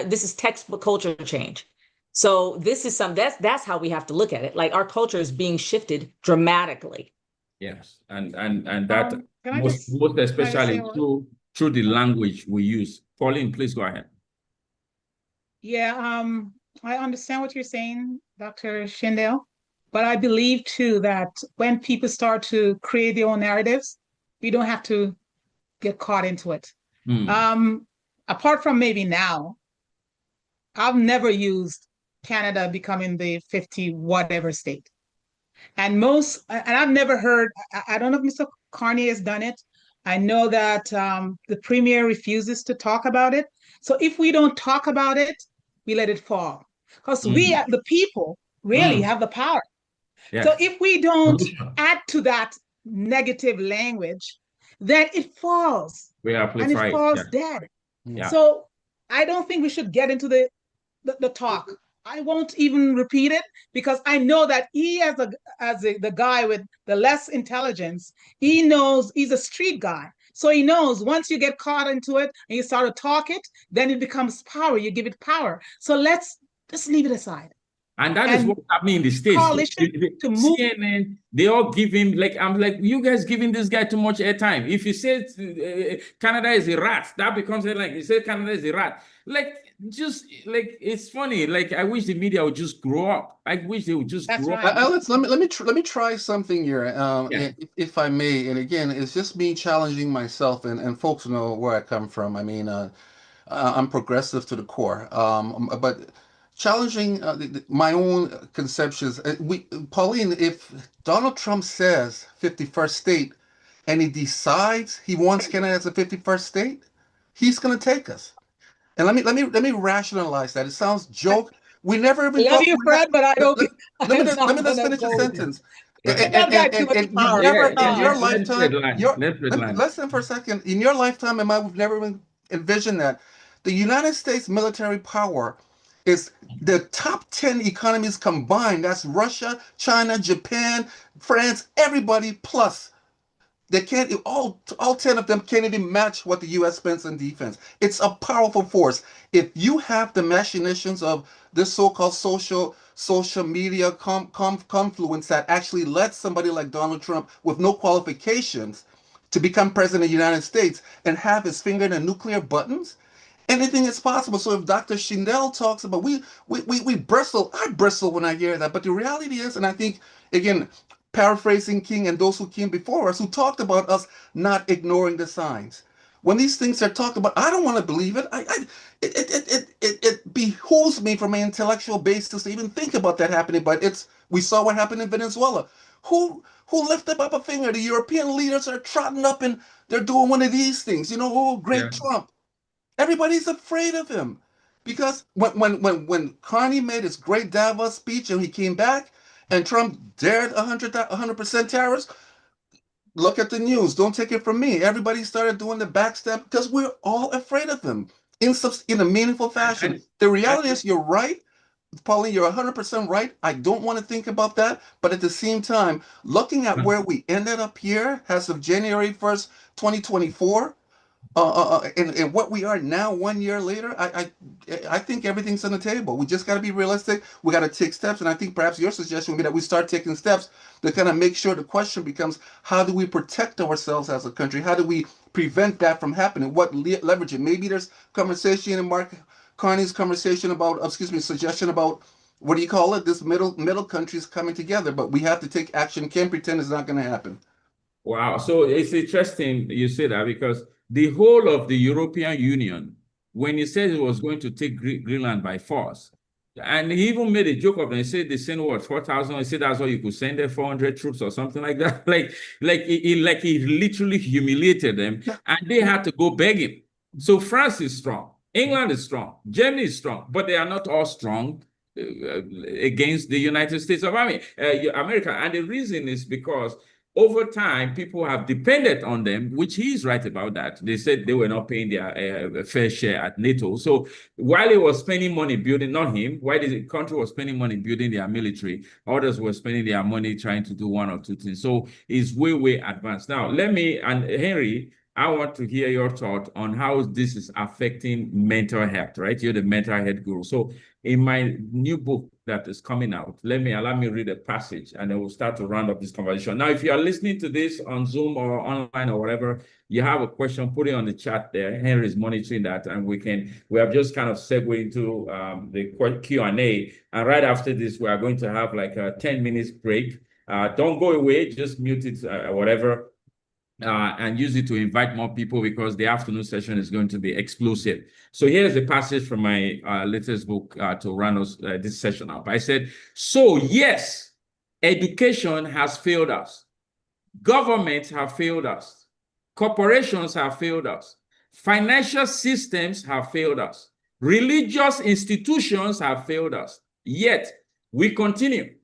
This is textbook culture change. So this is that's how we have to look at it. Like, our culture is being shifted dramatically. Yes, and that Can most especially through the language we use. Pauline, please go ahead. Yeah, I understand what you're saying, Dr. Schindel, but I believe too that when people start to create their own narratives, we don't have to get caught into it. Apart from maybe now, I've never used Canada becoming the 50 whatever state. And I've never heard, I don't know if Mr. Carney has done it. I know that the premier refuses to talk about it. So if we don't talk about it, we let it fall. Because we, the people, really have the power. Yes. So if we don't add to that negative language, then it falls. We amplify And it it. falls Yeah. dead. Yeah. So I don't think we should get into the talk. I won't even repeat it because I know that he, as the guy with the less intelligence, he knows he's a street guy. So he knows once you get caught into it and you start to talk it, then it becomes power. You give it power. So let's just leave it aside. And that is And what's happening in the States. coalition to move. CNN, they all give him, like, I'm like, you guys giving this guy too much airtime. If you say Canada is a rat, that becomes like, you say Canada is a rat. Like, just like, it's funny. Like, I wish the media would just grow up. I wish they would just That's grow right. up. Alex, let me try something here, Yeah. if I may. And again, it's just me challenging myself, and folks know where I come from. I mean, I'm progressive to the core, but challenging my own conceptions. Pauline, if Donald Trump says 51st state, and he decides he wants Canada as a 51st state, he's going to take us. And let me rationalize that. It sounds joke. We never even Love you, Fred, but I don't. let me just finish the sentence. That guy too much power. In your Let's lifetime, redline. listen for a second. In your lifetime, and we've never even envisioned that the United States military power is the top 10 economies combined. That's Russia, China, Japan, France, everybody plus. They can't, all 10 of them can't even match what the U.S. spends on defense. It's a powerful force. If you have the machinations of this so-called social media confluence that actually lets somebody like Donald Trump with no qualifications to become president of the United States and have his finger in the nuclear buttons, anything is possible. So if Dr. Shindell talks about, we bristle, I bristle when I hear that. But the reality is, and I think, again, paraphrasing King and those who came before us, who talked about us not ignoring the signs. When these things are talked about, I don't want to believe it. It behooves me from an intellectual basis to even think about that happening. But we saw what happened in Venezuela. Who lifted up a finger? The European leaders are trotting up and they're doing one of these things. You know, oh, great Trump. Everybody's afraid of him because when Carney made his great Davos speech and he came back, and Trump dared 100% tariffs. Look at the news. Don't take it from me. Everybody started doing the backstab because we're all afraid of him in a meaningful fashion. The reality is, you're right, Pauline. You're 100% right. I don't want to think about that, but at the same time, looking at where we ended up here as of January 1st, 2024. And what we are now 1 year later, I think everything's on the table. We just got to be realistic. We got to take steps. And I think perhaps your suggestion would be that we start taking steps to kind of make sure the question becomes, how do we protect ourselves as a country? How do we prevent that from happening? What leverage it? Maybe there's conversation in Mark Carney's conversation about, suggestion about, what do you call it? This middle countries coming together, but we have to take action. Can't pretend it's not going to happen. Wow. So it's interesting you say that, because the whole of the European Union, when he said he was going to take Greenland by force, and he even made a joke of it. He said they sent what, 4,000? He said that's what you could send there, 400 troops or something like that. Like he literally humiliated them, and they had to go beg him. So France is strong, England is strong, Germany is strong, but they are not all strong against the United States of America. And the reason is because over time, people have depended on them, which he's right about that. They said they were not paying their fair share at NATO. So while he was spending money building, not him, while the country was spending money building their military, others were spending their money trying to do one or two things. So it's way, way advanced. Now, and Henry, I want to hear your thought on how this is affecting mental health, right? You're the mental health guru. So in my new book that is coming out, allow me read a passage, and then we'll start to round up this conversation. Now, if you are listening to this on Zoom or online or whatever, you have a question, put it on the chat there. Henry is monitoring that, and we have just kind of segued into the Q&A. And right after this, we are going to have like a 10 minutes break. Don't go away, just mute it, whatever. And use it to invite more people, because the afternoon session is going to be explosive. So here's a passage from my latest book to run us this session up. I said, so yes, education has failed us. Governments have failed us. Corporations have failed us. Financial systems have failed us. Religious institutions have failed us. Yet we continue.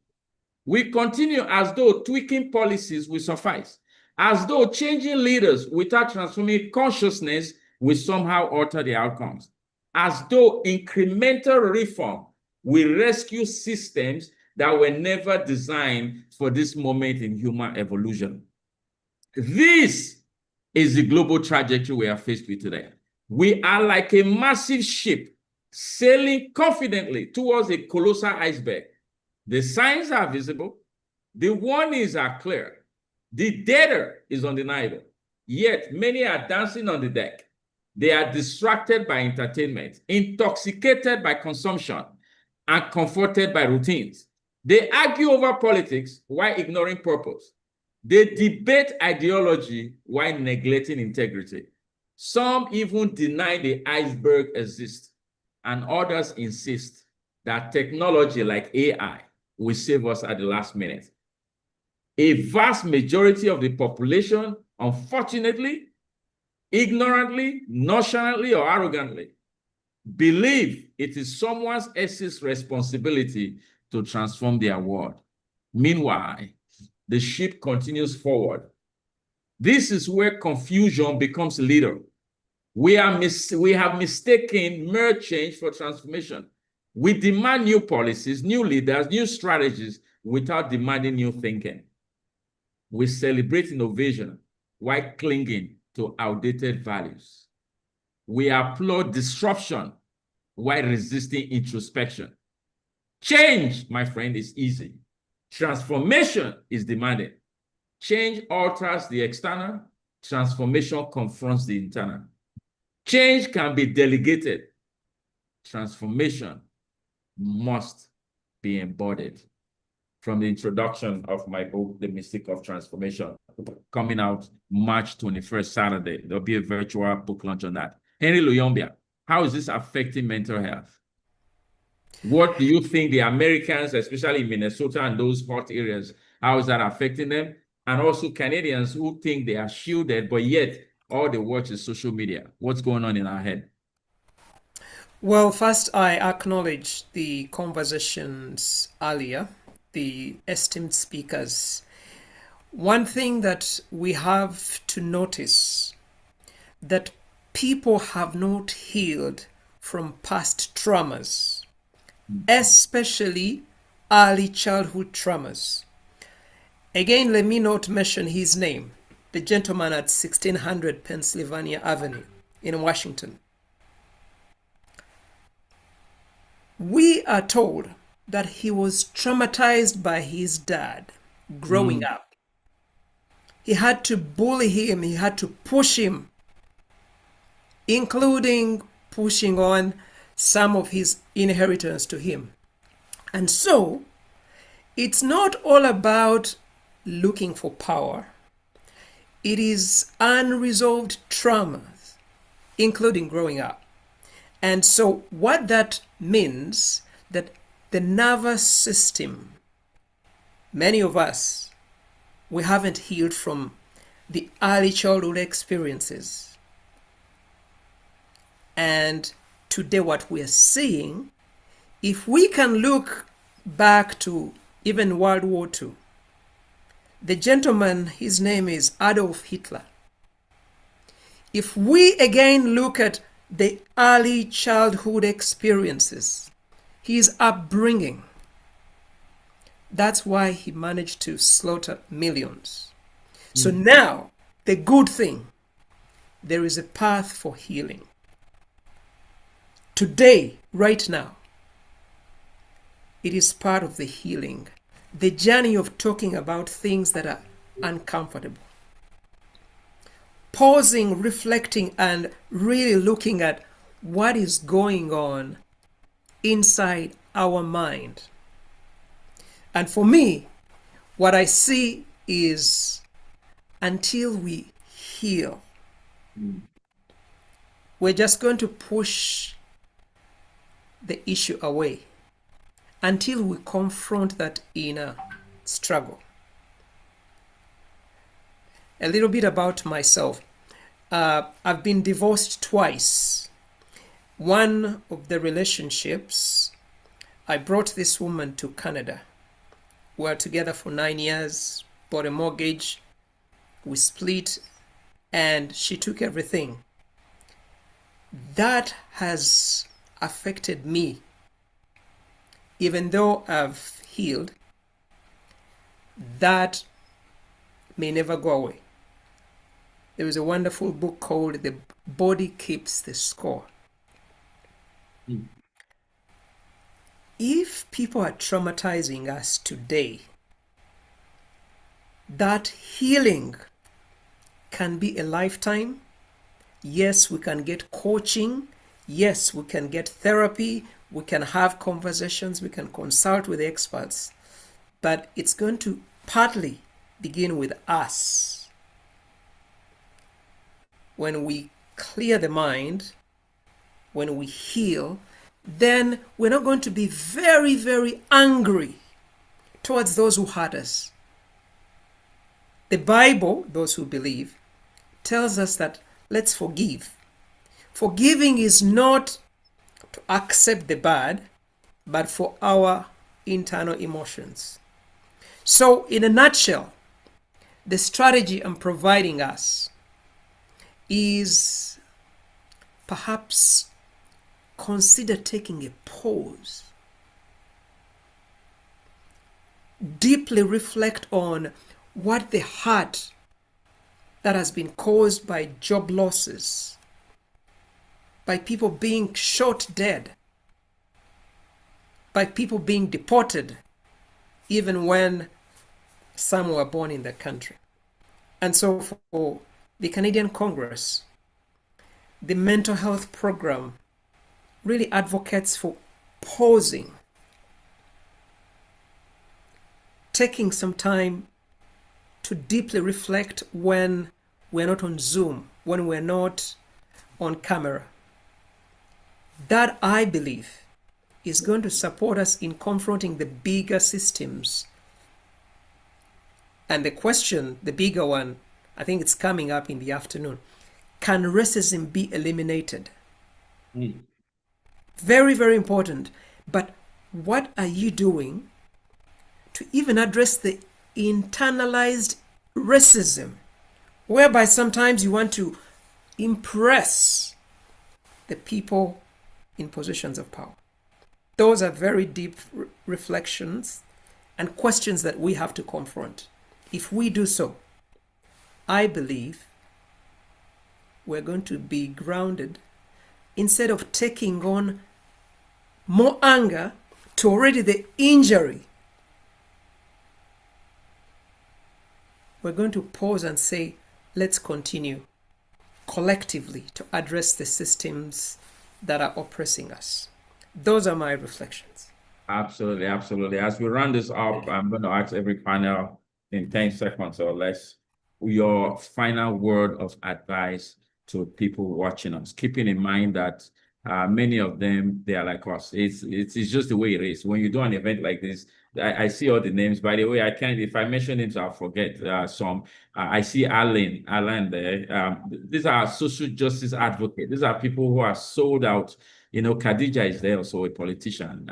We continue as though tweaking policies will suffice, as though changing leaders without transforming consciousness will somehow alter the outcomes, as though incremental reform will rescue systems that were never designed for this moment in human evolution. This is the global trajectory we are faced with today. We are like a massive ship sailing confidently towards a colossal iceberg. The signs are visible, the warnings are clear, the data is undeniable, yet many are dancing on the deck. They are distracted by entertainment, intoxicated by consumption, and comforted by routines. They argue over politics while ignoring purpose. They debate ideology while neglecting integrity. Some even deny the iceberg exists, and others insist that technology like AI will save us at the last minute. A vast majority of the population, unfortunately, ignorantly, nonchalantly, or arrogantly, believe it is someone else's responsibility to transform their world. Meanwhile, the ship continues forward. This is where confusion becomes leader. We have mistaken mere change for transformation. We demand new policies, new leaders, new strategies without demanding new thinking. We celebrate innovation while clinging to outdated values. We applaud disruption while resisting introspection. Change, my friend, is easy. Transformation is demanded. Change alters the external. Transformation confronts the internal. Change can be delegated. Transformation must be embodied. From the introduction of my book, The Mystic of Transformation, coming out March 21st, Saturday. There'll be a virtual book launch on that. Henry Luyombia, how is this affecting mental health? What do you think the Americans, especially in Minnesota and those hot areas, how is that affecting them? And also Canadians who think they are shielded, but yet all they watch is social media. What's going on in our head? Well, first, I acknowledge the conversations earlier, the esteemed speakers. One thing that we have to notice, that people have not healed from past traumas, especially early childhood traumas. Again, let me not mention his name, the gentleman at 1600 Pennsylvania Avenue in Washington. We are told that he was traumatized by his dad growing up. He had to bully him, he had to push him, including pushing on some of his inheritance to him. And so, it's not all about looking for power. It is unresolved traumas, including growing up. And so what that means, that the nervous system, many of us, we haven't healed from the early childhood experiences. And today what we're seeing, if we can look back to even World War II, the gentleman, his name is Adolf Hitler. If we again look at the early childhood experiences, his upbringing, that's why he managed to slaughter millions. So now, the good thing, there is a path for healing. Today, right now, it is part of the healing, the journey of talking about things that are uncomfortable. Pausing, reflecting, and really looking at what is going on inside our mind. And for me, what I see is until we heal, we're just going to push the issue away until we confront that inner struggle. A little bit about myself. I've been divorced twice. One of the relationships, I brought this woman to Canada. We were together for 9 years, bought a mortgage, we split, and she took everything. That has affected me. Even though I've healed, that may never go away. There was a wonderful book called The Body Keeps the Score. If people are traumatizing us today, that healing can be a lifetime. Yes, we can get coaching. Yes, we can get therapy. We can have conversations. We can consult with experts. But it's going to partly begin with us. When we clear the mind, when we heal, then we're not going to be very, very angry towards those who hurt us. The Bible, those who believe, tells us that let's forgive. Forgiving is not to accept the bad, but for our internal emotions. So, in a nutshell, the strategy I'm providing us is perhaps consider taking a pause. Deeply reflect on what the hurt that has been caused by job losses, by people being shot dead, by people being deported, even when some were born in the country. And so for the Canadian Congress, the mental health program really advocates for pausing, taking some time to deeply reflect when we're not on Zoom, when we're not on camera. That, I believe, is going to support us in confronting the bigger systems. And the question, the bigger one, I think it's coming up in the afternoon. Can racism be eliminated? Very, very important. But what are you doing to even address the internalized racism, whereby sometimes you want to impress the people in positions of power? Those are very deep reflections and questions that we have to confront. If we do so, I believe we're going to be grounded. Instead of taking on more anger to already the injury, we're going to pause and say, let's continue collectively to address the systems that are oppressing us. Those are my reflections. Absolutely, absolutely. As we round this up, I'm going to ask every panel in 10 seconds or less your final word of advice to people watching us, keeping in mind that many of them, they are like us. It's just the way it is. When you do an event like this, I see all the names. By the way, I can't, if I mention names, I'll forget some. I see Alan there. These are social justice advocates. These are people who are sold out. You know, Khadija is there, also a politician.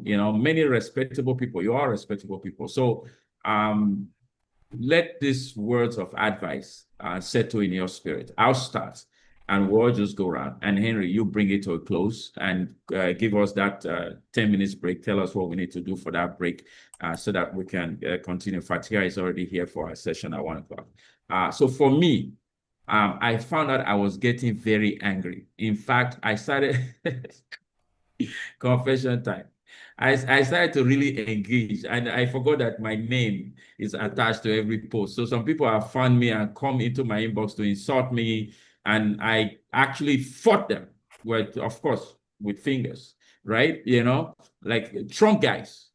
You know, many respectable people. You are respectable people. So let these words of advice settle in your spirit. I'll start, and we'll just go around. And Henry, you bring it to a close and give us that 10 minutes break. Tell us what we need to do for that break so that we can continue. Fatia is already here for our session at 1 o'clock. So for me, I found out I was getting very angry. In fact, I started confession time. I started to really engage, and I forgot that my name is attached to every post. So some people have found me and come into my inbox to insult me, and I actually fought them with, of course, with fingers, right? You know, like Trump guys,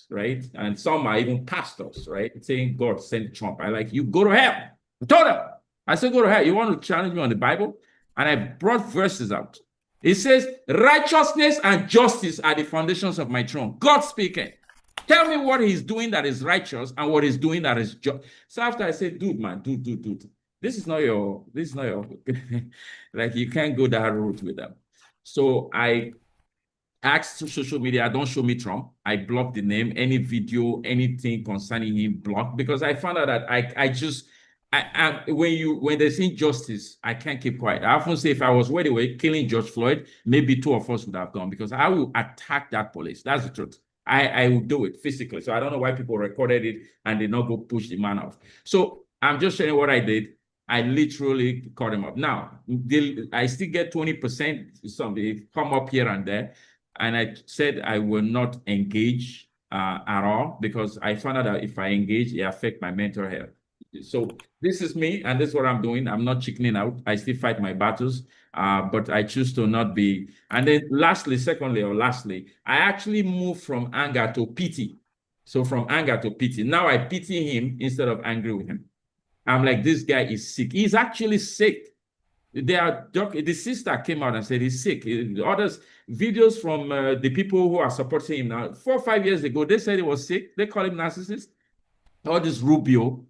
right? And some are even pastors, right? Saying God sent Trump. I like, you go to hell. I told them. I said, go to hell. You want to challenge me on the Bible? And I brought verses out. It says, righteousness and justice are the foundations of my throne. God speaking. Tell me what he's doing that is righteous and what he's doing that is just. So after I said, dude, man, dude. This is not your, like, you can't go that route with them. So I asked to social media, don't show me Trump. I blocked the name, any video, anything concerning him, blocked, because I found out that when there's injustice, I can't keep quiet. I often say if I was where they were killing George Floyd, maybe 2 of us would have gone, because I will attack that police. That's the truth. I will do it physically. So I don't know why people recorded it and did not go push the man off. So I'm just sharing what I did. I literally cut him up. Now, I still get 20%. They come up here and there. And I said I will not engage at all, because I found out that if I engage, it affects my mental health. So this is me, and this is what I'm doing. I'm not chickening out. I still fight my battles, but I choose to not be. And then lastly, I actually moved from anger to pity. So from anger to pity. Now I pity him instead of angry with him. I'm like, this guy is sick. He's actually sick. The sister came out and said he's sick. Others, videos from the people who are supporting him now, 4 or 5 years ago, they said he was sick. They call him narcissist. All this Rubio,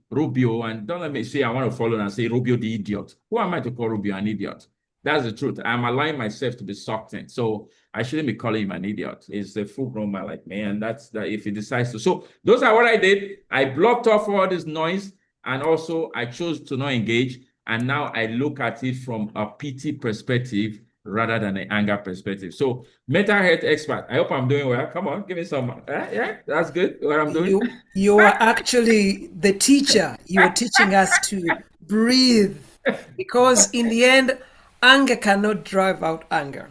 and don't let me say I want to follow and say Rubio the idiot. Who am I to call Rubio an idiot? That's the truth. I'm allowing myself to be sucked in. So I shouldn't be calling him an idiot. He's a full-grown man like me, and that's that if he decides to. So those are what I did. I blocked off all this noise, and also I chose to not engage. And now I look at it from a pity perspective rather than an anger perspective. So mental health expert, I hope I'm doing well. Come on, give me some. Yeah, that's good what I'm doing. You are actually the teacher. You are teaching us to breathe, because in the end, anger cannot drive out anger.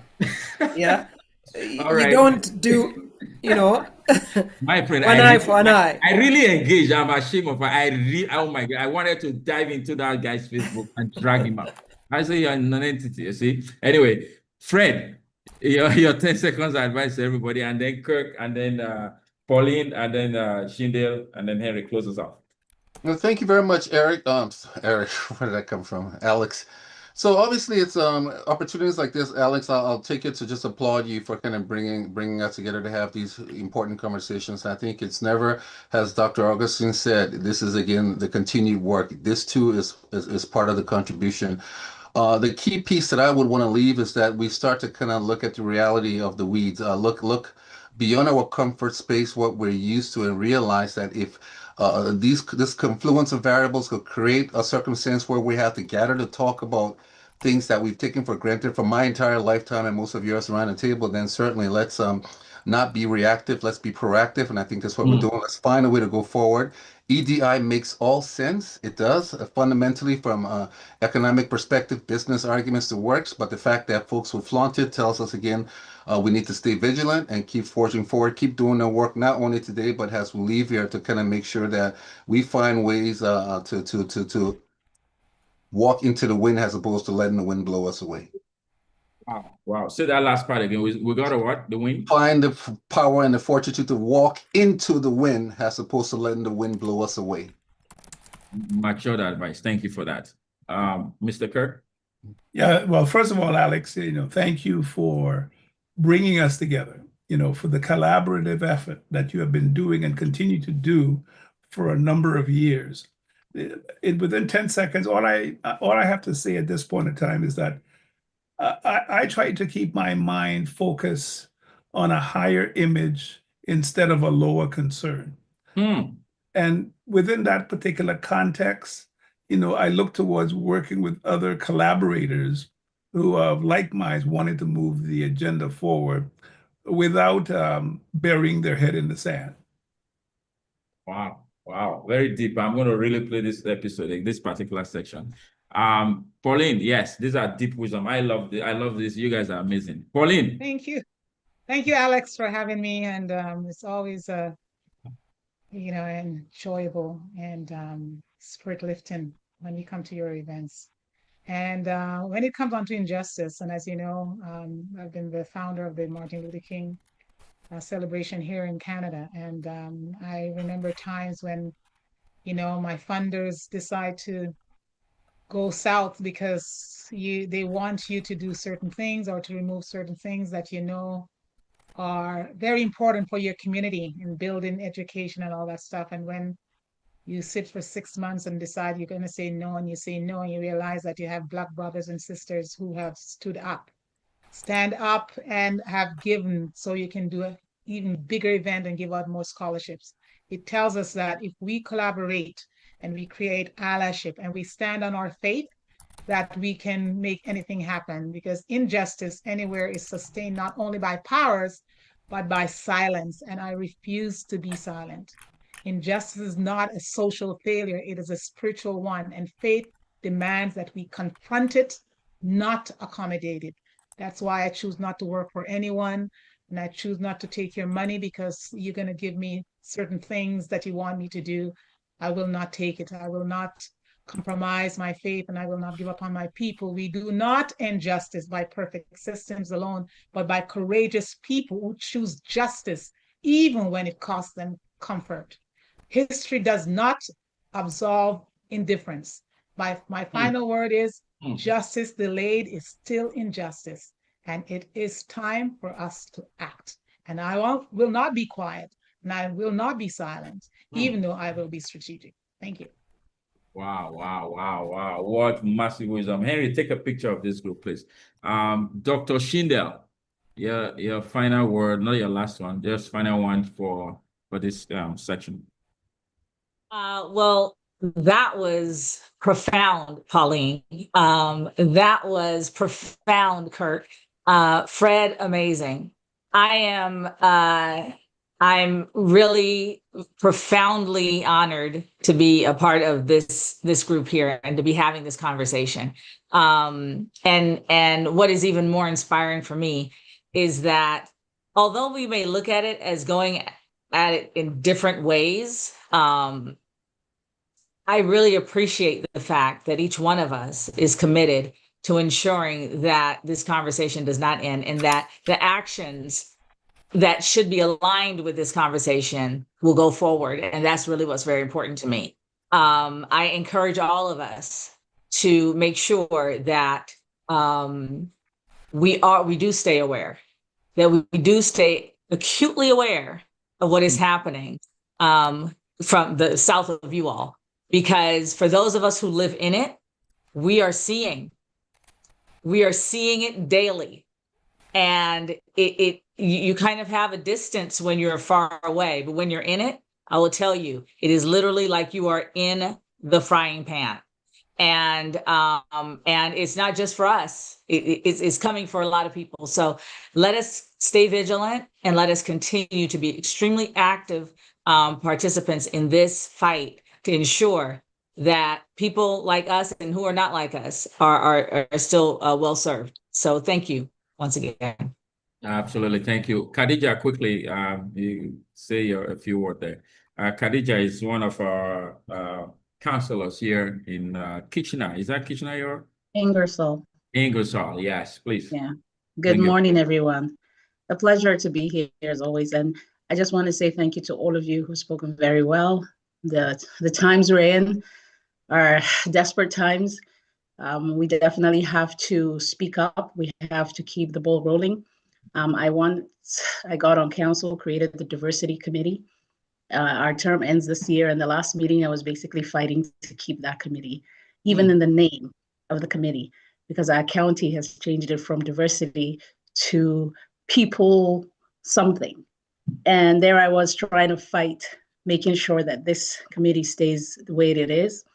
Yeah. You don't do, my friend, one eye for an eye. I really engaged. I'm ashamed of it. Oh my God. I wanted to dive into that guy's Facebook and drag him out. I say you're an entity, you see. Anyway, Fred, your 10 seconds advice to everybody, and then Kirk, and then Pauline, and then Shindale, and then Henry closes off. Well, thank you very much, Eric. Eric, where did that come from? Alex. So obviously it's opportunities like this, Alex. I'll take it to just applaud you for kind of bringing us together to have these important conversations. I think it's never, as Dr. Augustine said, this is again the continued work. This too is part of the contribution. The key piece that I would want to leave is that we start to kind of look at the reality of the weeds. Look beyond our comfort space, what we're used to, and realize that if this confluence of variables could create a circumstance where we have to gather to talk about things that we've taken for granted for my entire lifetime and most of yours around the table, then certainly let's not be reactive, let's be proactive. And I think that's what we're doing. Let's find a way to go forward. EDI makes all sense. It does fundamentally from an economic perspective, business arguments that works, but the fact that folks will flaunt it tells us again, we need to stay vigilant and keep forging forward, keep doing the work, not only today, but as we leave here to kind of make sure that we find ways to walk into the wind as opposed to letting the wind blow us away. Wow. Say that last part again. We got to what? The wind? Find the power and the fortitude to walk into the wind as opposed to letting the wind blow us away. Mature advice. Thank you for that. Mr. Kirk? Yeah, well, first of all, Alex, thank you for bringing us together, for the collaborative effort that you have been doing and continue to do for a number of years. Within 10 seconds, all I have to say at this point in time is that I try to keep my mind focused on a higher image instead of a lower concern. And within that particular context, I look towards working with other collaborators who have like minds wanting to move the agenda forward without burying their head in the sand. Wow. Very deep. I'm going to really play this episode in this particular section. Pauline, yes, these are deep wisdom. I love this. You guys are amazing. Pauline. Thank you, Alex, for having me. And it's always enjoyable and spirit lifting when you come to your events. And when it comes on to injustice, and as you know, I've been the founder of the Martin Luther King celebration here in Canada. And I remember times when, my funders decide to go south because they want you to do certain things or to remove certain things that are very important for your community in building education and all that stuff. And when you sit for 6 months and decide you're going to say no, and you say no, and you realize that you have Black brothers and sisters who have stood up stand up and have given so you can do an even bigger event and give out more scholarships. It tells us that if we collaborate and we create allyship and we stand on our faith, that we can make anything happen, because injustice anywhere is sustained not only by powers, but by silence. And I refuse to be silent. Injustice is not a social failure, it is a spiritual one. And faith demands that we confront it, not accommodate it. That's why I choose not to work for anyone. And I choose not to take your money because you're going to give me certain things that you want me to do. I will not take it. I will not compromise my faith, and I will not give up on my people. We do not end justice by perfect systems alone, but by courageous people who choose justice, even when it costs them comfort. History does not absolve indifference. My final word is justice delayed is still injustice, and it is time for us to act. And I will not be quiet, and I will not be silent, even though I will be strategic. Thank you. Wow, wow, wow, wow. What massive wisdom. Henry, take a picture of this group, please. Dr. Shindell, your final word, not your last one, just final one for this section. Well, that was profound, Pauline. That was profound, Kurt. Fred, amazing. I'm really profoundly honored to be a part of this group here and to be having this conversation. And what is even more inspiring for me is that although we may look at it as going at it in different ways, I really appreciate the fact that each one of us is committed to ensuring that this conversation does not end, and that the actions that should be aligned with this conversation will go forward. And that's really what's very important to me. I encourage all of us to make sure that we do stay aware, that we do stay acutely aware of what is happening from the south of you all. Because for those of us who live in it, we are seeing it daily. And you kind of have a distance when you're far away, but when you're in it, I will tell you, it is literally like you are in the frying pan. And it's not just for us, it's coming for a lot of people. So let us stay vigilant and let us continue to be extremely active participants in this fight to ensure that people like us and who are not like us are still well served. So thank you once again. Absolutely. Thank you. Khadija, quickly, you say a few words there. Khadija is one of our counselors here in Kitchener. Is that Kitchener? Ingersoll. Ingersoll, yes, please. Yeah. Good morning, everyone. A pleasure to be here as always. And I just want to say thank you to all of you who've spoken very well. The times we're in are desperate times. We definitely have to speak up. We have to keep the ball rolling. I got on council, created the diversity committee. Our term ends this year, and the last meeting I was basically fighting to keep that committee, even in the name of the committee, because our county has changed it from diversity to people something. And there I was trying to fight, making sure that this committee stays the way it is.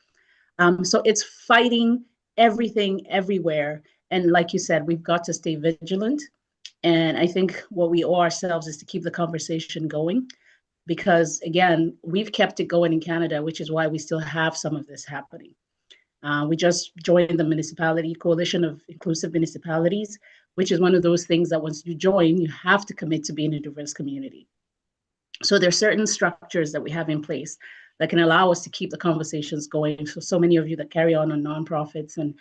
So it's fighting everything everywhere. And like you said, we've got to stay vigilant. And I think what we owe ourselves is to keep the conversation going, because again, we've kept it going in Canada, which is why we still have some of this happening. We just joined the Municipality Coalition of Inclusive Municipalities, which is one of those things that once you join, you have to commit to being a diverse community. So there are certain structures that we have in place that can allow us to keep the conversations going. So many of you that carry on nonprofits and,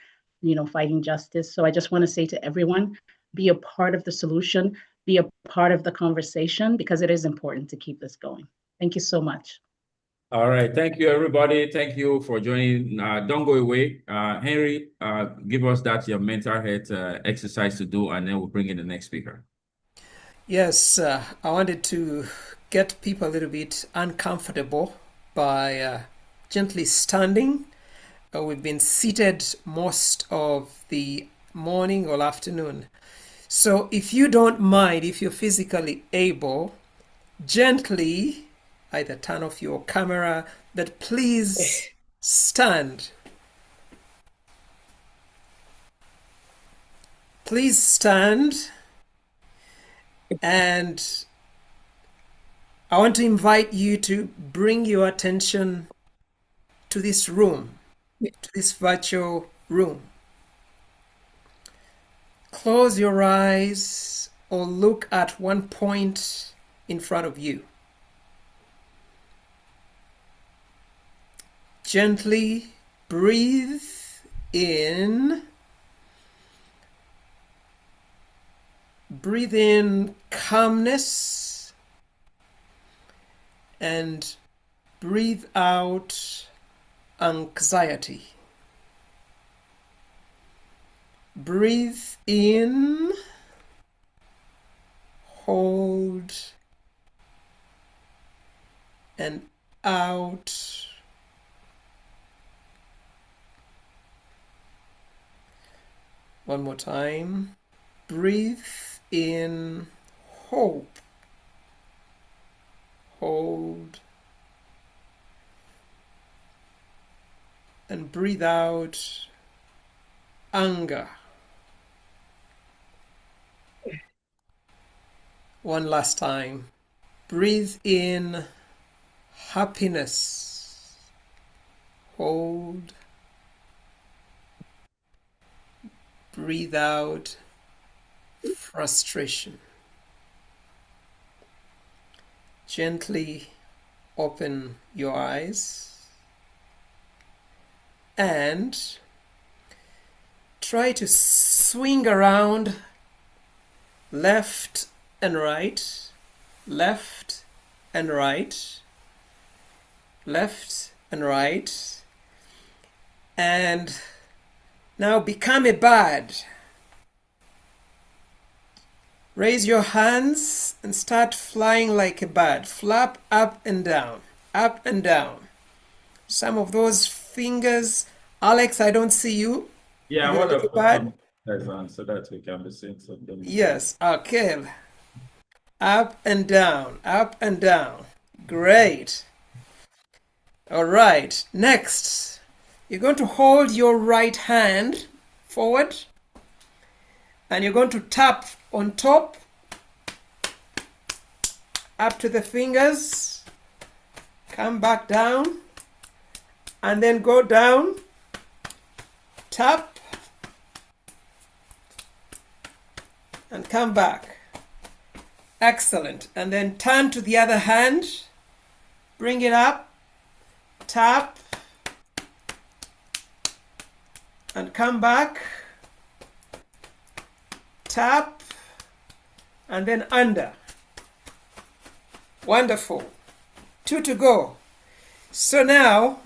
fighting justice. So I just want to say to everyone, be a part of the solution, be a part of the conversation, because it is important to keep this going. Thank you so much. All right. Thank you, everybody. Thank you for joining. Don't go away. Henry, give us your mental health exercise to do, and then we'll bring in the next speaker. Yes, I wanted to get people a little bit uncomfortable by gently standing. We've been seated most of the morning or afternoon. So if you don't mind, if you're physically able, gently either turn off your camera, but please stand. Please stand, and I want to invite you to bring your attention to this room, to this virtual room. Close your eyes or look at one point in front of you. Gently breathe in. Breathe in calmness and breathe out anxiety. Breathe in, hold, and out. One more time. Breathe in hope, hold, and breathe out anger. One last time. Breathe in happiness, hold, breathe out frustration. Gently open your eyes and try to swing around left and right, left and right, left and right, and now become a bird. Raise your hands and start flying like a bird. Flap up and down, up and down. Some of those fingers, Alex, I don't see you. Yeah, I You're want like to a bird. put on so that we can be seeing something. Yes, okay. Up and down, up and down. Great. All right, next, you're going to hold your right hand forward and you're going to tap on top up to the fingers, come back down, and then go down, tap, and come back. Excellent. And then turn to the other hand, bring it up, tap, and come back, tap, and then under. Wonderful. 2 to go. So now,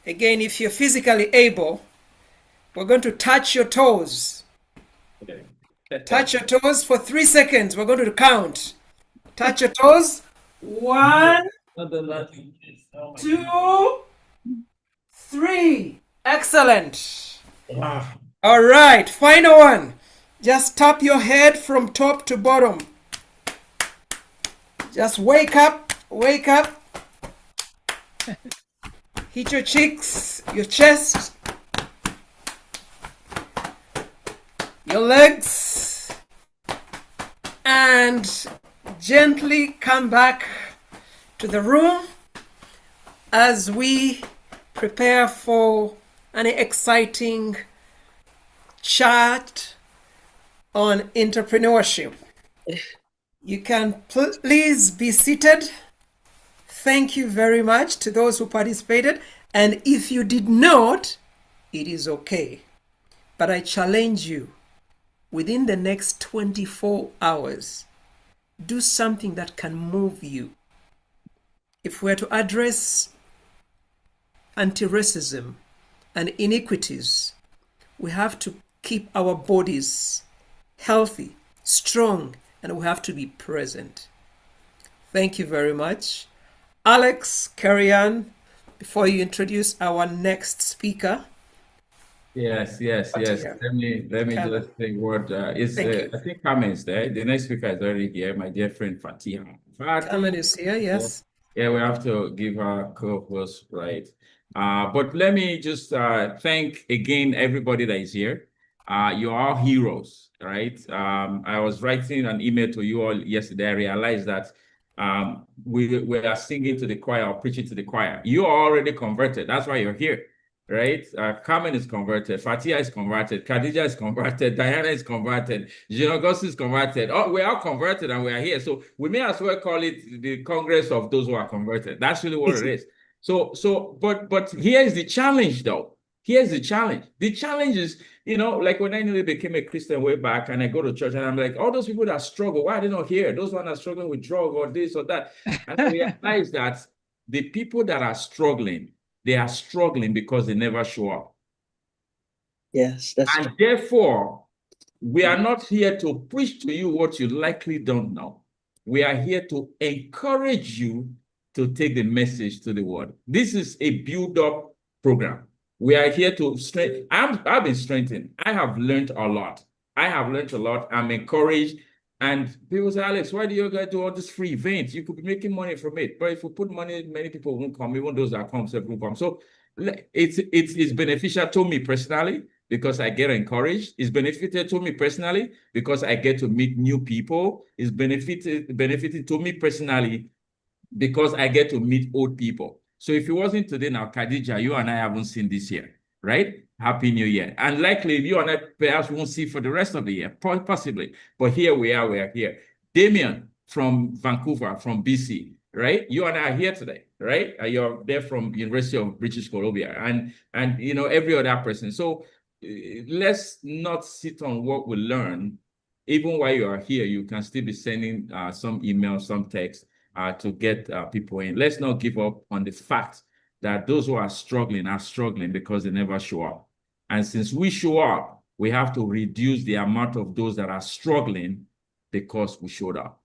again, if you're physically able, we're going to touch your toes. Okay. Touch your toes for 3 seconds. We're going to count. Touch your toes. 1, 2, 3. Excellent. Wow. All right, final one. Just tap your head from top to bottom. Just wake up, wake up. Hit your cheeks, your chest, your legs, and gently come back to the room as we prepare for an exciting chat on entrepreneurship. You can please be seated. Thank you very much to those who participated. And if you did not, it is okay. But I challenge you, within the next 24 hours, do something that can move you. If we're to address anti-racism and inequities, we have to keep our bodies healthy, strong, and we have to be present. Thank you very much. Alex, carry on before you introduce our next speaker. Yes, yes, But yes. yeah, Let me Carmen, just say what is thank you. I think Carmen is there. The next speaker is already here, my dear friend Fatiha. Carmen is here, yes. Yeah, we have to give her co-host right. But let me just thank again everybody that is here. You're all heroes, right? I was writing an email to you all yesterday. I realized that we are singing to the choir or preaching to the choir. You are already converted. That's why you're here, right? Carmen is converted. Fatia is converted. Khadija is converted. Diana is converted. August is converted. Oh, we're all converted and we are here. So we may as well call it the Congress of those who are converted. That's really what it is. But here's the challenge, though. Here's the challenge. The challenge is, like when I newly became a Christian way back and I go to church and I'm like, all those people that struggle, why are they not here? Those ones are struggling with drug or this or that. And I realize that the people that are struggling, they are struggling because they never show up. Yes, that's And therefore, we are not here to preach to you what you likely don't know. We are here to encourage you to take the message to the world. This is a build-up program. We are here to strengthen. I've been strengthened. I have learned a lot. I'm encouraged. And people say, Alex, why do you guys do all these free events? You could be making money from it. But if we put money, many people won't come. Even those that come, won't come. So it's beneficial to me personally, because I get encouraged. It's benefited to me personally because I get to meet new people. It's benefited to me personally because I get to meet old people. So if it wasn't today now, Khadija, you and I haven't seen this year, right? Happy New Year. And likely you and I perhaps won't see for the rest of the year, possibly. But here we are here. Damien from Vancouver, from BC, right? You and I are here today, right? You're there from University of British Columbia and every other person. So let's not sit on what we learn. Even while you are here, you can still be sending some emails, some text to get people in. Let's not give up on the fact that those who are struggling because they never show up. And since we show up, we have to reduce the amount of those that are struggling because we showed up.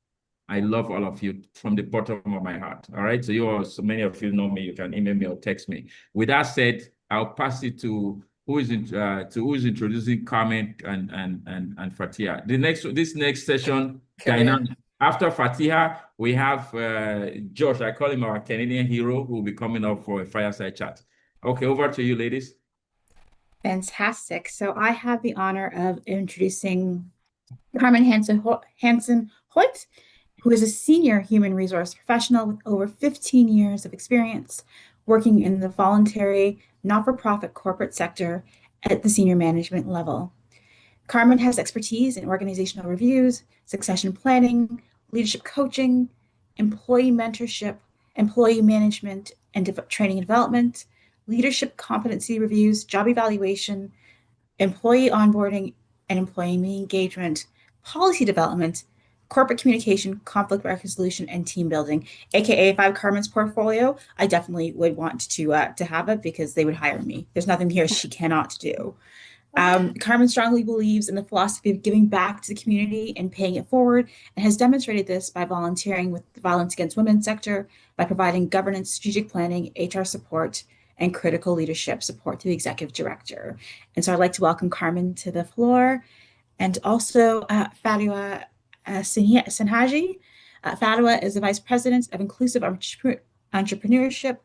I love all of you from the bottom of my heart. All right. So many of you know me. You can email me or text me. With that said, I'll pass it to who is introducing Carmen and Fatiha. This next session, dynamic. After Fatiha, we have Josh. I call him our Canadian hero, who will be coming up for a fireside chat. Okay, over to you, ladies. Fantastic. So I have the honor of introducing Carmen Hansen-Hoyt, who is a senior human resource professional with over 15 years of experience working in the voluntary, not-for-profit corporate sector at the senior management level. Carmen has expertise in organizational reviews, succession planning, leadership coaching, employee mentorship, employee management and training and development, leadership competency reviews, job evaluation, employee onboarding and employee engagement, policy development, corporate communication, conflict resolution, and team building. AKA, if I have Carmen's portfolio, I definitely would want to have it because they would hire me. There's nothing here she cannot do. Carmen strongly believes in the philosophy of giving back to the community and paying it forward, and has demonstrated this by volunteering with the Violence Against Women sector, by providing governance, strategic planning, HR support, and critical leadership support to the executive director. And so I'd like to welcome Carmen to the floor, and also Fadwa Sinhaji. Fadwa is the Vice President of Inclusive Entrepreneurship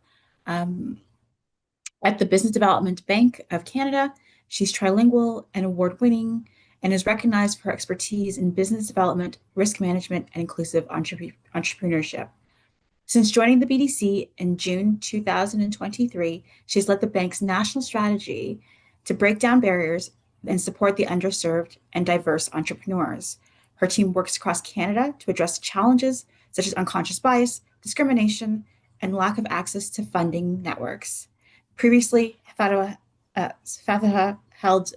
at the Business Development Bank of Canada. She's trilingual and award-winning and is recognized for her expertise in business development, risk management, and inclusive entrepreneurship. Since joining the BDC in June 2023, she's led the bank's national strategy to break down barriers and support the underserved and diverse entrepreneurs. Her team works across Canada to address challenges such as unconscious bias, discrimination, and lack of access to funding networks. Previously, Fadwa held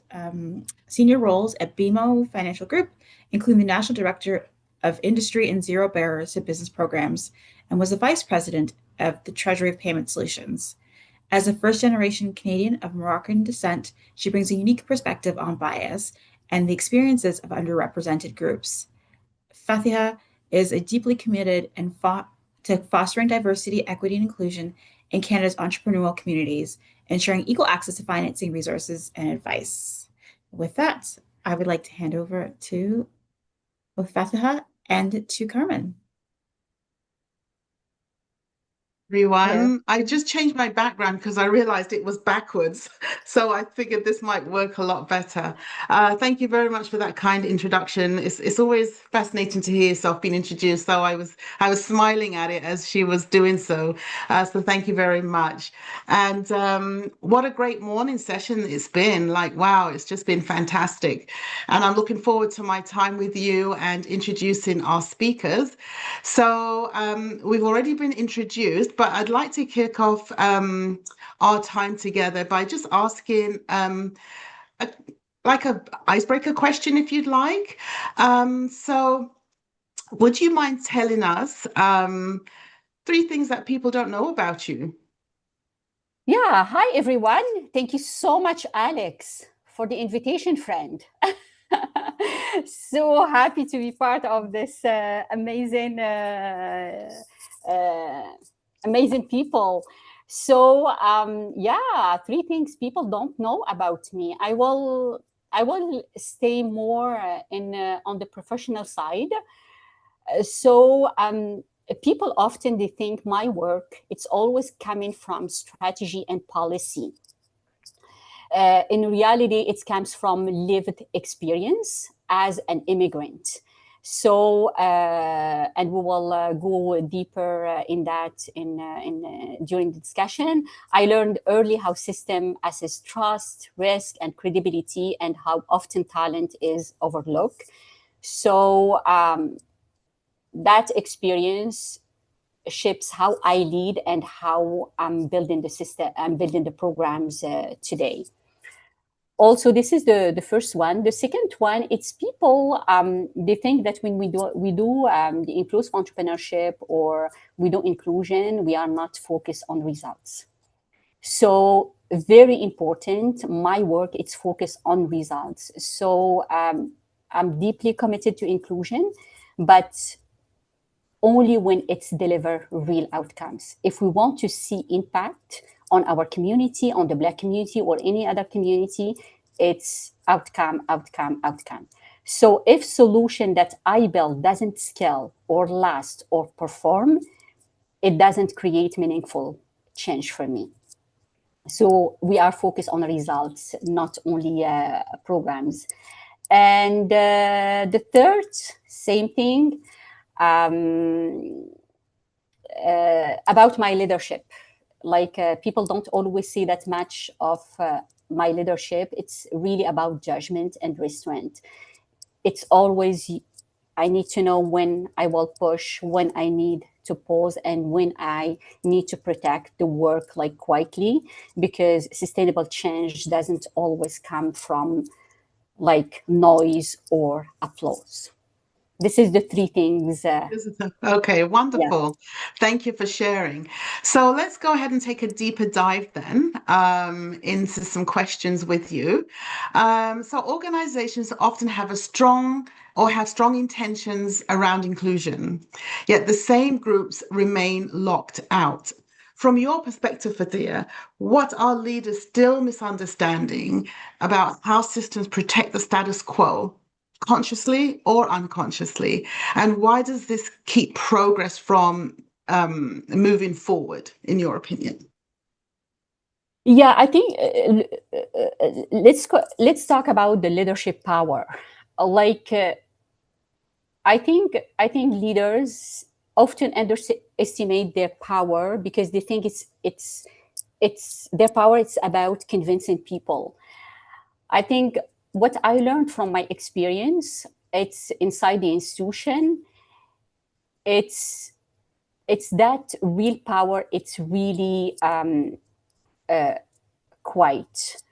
senior roles at BMO Financial Group, including the National Director of Industry and Zero Barriers to Business Programs, and was the Vice President of the Treasury of Payment Solutions. As a first-generation Canadian of Moroccan descent, she brings a unique perspective on bias and the experiences of underrepresented groups. Fatiha is a deeply committed to fostering diversity, equity, and inclusion in Canada's entrepreneurial communities, ensuring equal access to financing, resources, and advice. With that, I would like to hand over to both Fatiha and to Carmen. Everyone, I just changed my background because I realized it was backwards. So I figured this might work a lot better. Thank you very much for that kind introduction. It's always fascinating to hear yourself being introduced. So I was smiling at it as she was doing so. So thank you very much. And what a great morning session it's been. Like, wow, it's just been fantastic. And I'm looking forward to my time with you and introducing our speakers. So we've already been introduced, but I'd like to kick off our time together by just asking like a icebreaker question, if you'd like. So would you mind telling us 3 things that people don't know about you? Yeah, hi everyone. Thank you so much, Alex, for the invitation, friend. So happy to be part of this amazing people. So yeah, 3 things people don't know about me. I will stay more on the professional side. So people often they think my work it's always coming from strategy and policy. In reality, it comes from lived experience as an immigrant. So, and we will go deeper in that during the discussion. I learned early how system assess trust, risk, and credibility, and how often talent is overlooked. So that experience shapes how I lead and how I'm building the system, I'm building the programs today. Also, this is the first one. The second one, it's people, they think that when we do the inclusive entrepreneurship or we do inclusion, we are not focused on results. So very important, my work, it's focused on results. So I'm deeply committed to inclusion, but only when it's deliver real outcomes. If we want to see impact on our community, on the Black community or any other community, it's outcome. So if solution that I build doesn't scale or last or perform, it doesn't create meaningful change for me. So we are focused on results, not only programs. And the third, same thing, about my leadership. Like people don't always see that much of my leadership. It's really about judgment and restraint. It's always, I need to know when I will push, when I need to pause, and when I need to protect the work like quietly, because sustainable change doesn't always come from like noise or applause. This is the 3 things. Okay, wonderful. Yeah. Thank you for sharing. So let's go ahead and take a deeper dive then into some questions with you. So organizations often have strong intentions around inclusion, yet the same groups remain locked out. From your perspective, Fatiha, what are leaders still misunderstanding about how systems protect the status quo, consciously or unconsciously, and why does this keep progress from moving forward, in your opinion? Yeah, I think let's talk about the leadership power. Like I think leaders often underestimate their power because they think it's their power. It's about convincing people. I think what I learned from my experience, it's inside the institution. It's that real power. It's really quiet,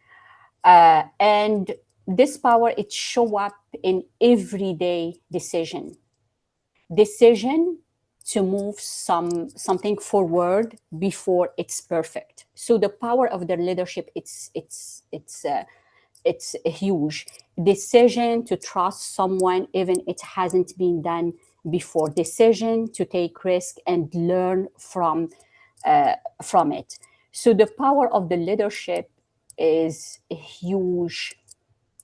and this power it show up in everyday decision to move something forward before it's perfect. So the power of the leadership, it's a huge decision to trust someone even it hasn't been done before, decision to take risk and learn from it. So the power of the leadership is huge,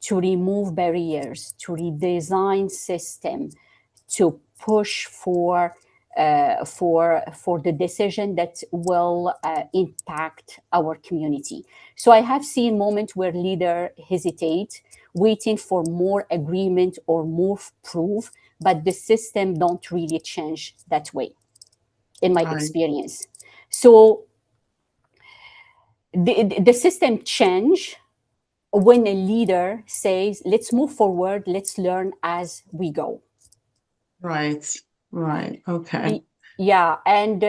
to remove barriers, to redesign system, to push for the decision that will impact our community. So I have seen moments where leaders hesitate, waiting for more agreement or more proof, but the system don't really change that way, in my experience. So the system change when a leader says, let's move forward, let's learn as we go. Right. Okay. Yeah, and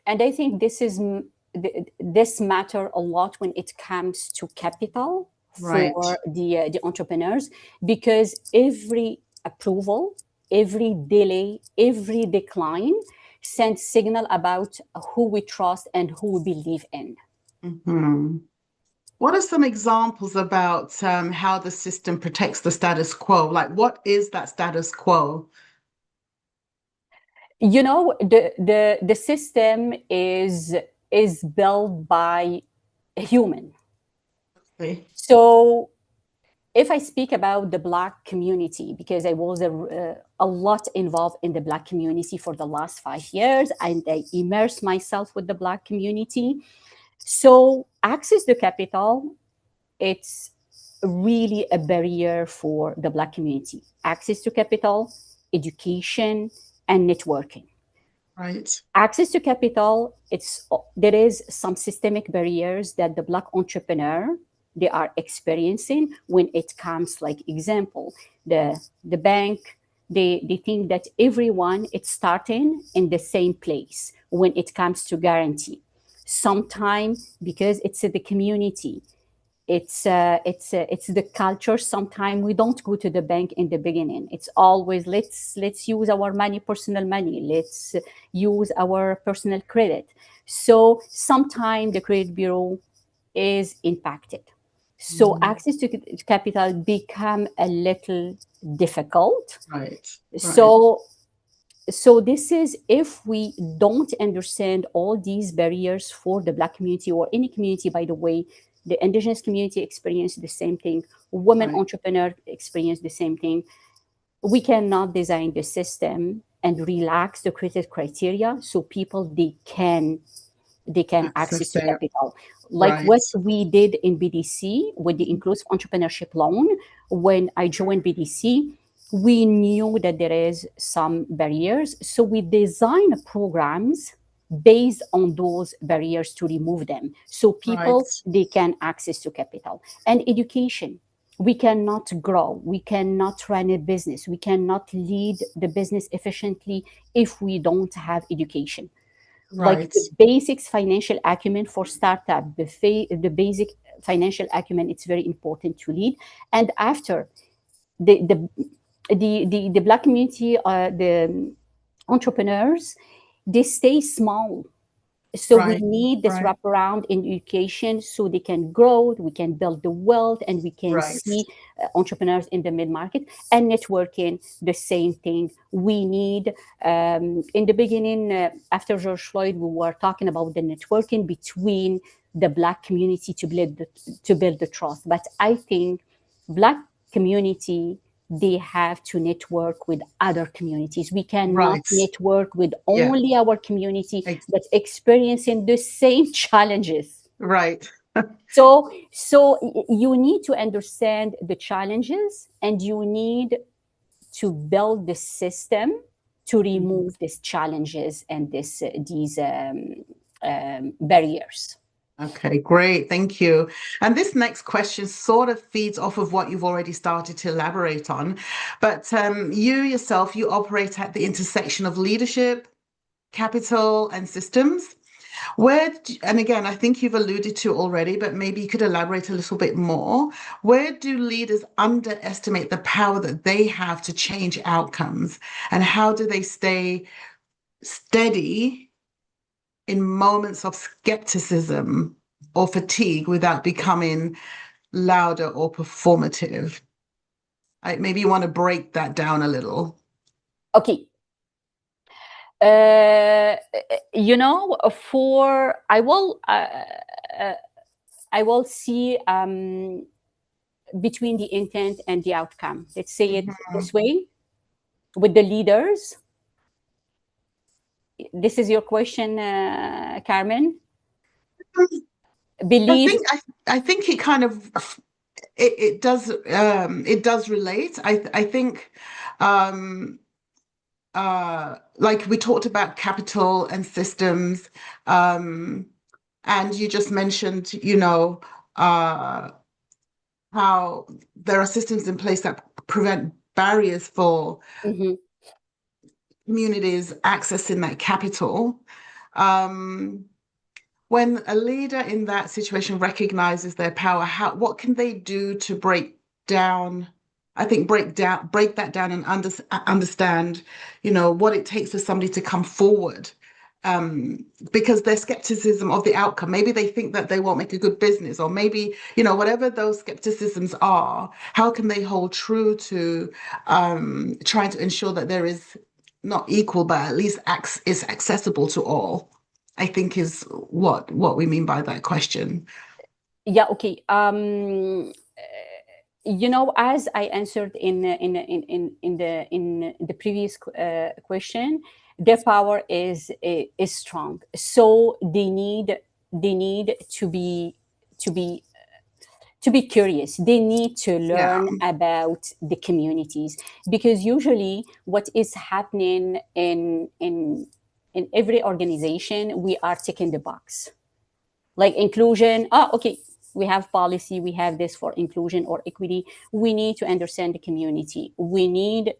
I think this matter a lot when it comes to capital for the entrepreneurs, because every approval, every delay, every decline sends signal about who we trust and who we believe in. Mm-hmm. What are some examples about how the system protects the status quo? Like, what is that status quo? You know, the system is built by a human. Okay. So if I speak about the Black community, because I was a lot involved in the Black community for the last 5 years, and I immersed myself with the Black community. So access to capital, it's really a barrier for the Black community. Access to capital, education, and networking. Right. Access to capital, there is some systemic barriers that the Black entrepreneur, they are experiencing when it comes, like example, the bank, they think that everyone is starting in the same place when it comes to guarantee. Sometimes because it's the community, it's the culture. Sometimes we don't go to the bank in the beginning. It's always let's use our money, personal money. Let's use our personal credit. So sometimes the credit bureau is impacted. So access to capital become a little difficult. Right. So this is, if we don't understand all these barriers for the Black community or any community, by the way, the indigenous community experience the same thing, women entrepreneurs experience the same thing. We cannot design the system and relax the criteria so people they can access to capital. Like what we did in BDC with the inclusive entrepreneurship loan. When I joined BDC, we knew that there is some barriers, so we designed programs based on those barriers to remove them, so people they can access to capital. And education, we cannot grow, we cannot run a business, we cannot lead the business efficiently if we don't have education. Like the basics financial acumen for startup, the basic financial acumen, it's very important to lead. And after the Black community, the entrepreneurs, they stay small. So we need this wraparound in education so they can grow, we can build the wealth, and we can see entrepreneurs in the mid-market. And networking, the same thing. We need, in the beginning, after George Floyd, we were talking about the networking between the Black community to build the trust. But I think Black community, they have to network with other communities. We cannot network with only our community that's experiencing the same challenges. Right. So you need to understand the challenges, and you need to build the system to remove these challenges and these barriers. Okay, great. Thank you. And this next question sort of feeds off of what you've already started to elaborate on. But you yourself, you operate at the intersection of leadership, capital, and systems. And again, I think you've alluded to already, but maybe you could elaborate a little bit more. Where do leaders underestimate the power that they have to change outcomes? And how do they stay steady in moments of skepticism or fatigue without becoming louder or performative? Maybe you want to break that down a little. Okay. You know, I will see between the intent and the outcome. Let's say it this way with the leaders. This is your question, Carmen. I think it kind of it does relate. I think like we talked about capital and systems, and you just mentioned, you know, how there are systems in place that prevent barriers for communities accessing that capital. When a leader in that situation recognizes their power, what can they do to break that down and understand, you know, what it takes for somebody to come forward? Because their skepticism of the outcome, maybe they think that they won't make a good business, or maybe, you know, whatever those skepticisms are, how can they hold true to trying to ensure that there is not equal, but at least is accessible to all? I think is what we mean by that question. Yeah. Okay. You know, as I answered in the previous question, their power is strong, so they need to be curious. They need to learn about the communities, because usually what is happening in every organization, we are ticking the box, like inclusion. Okay, we have policy, we have this for inclusion or equity. We need to understand the community. We need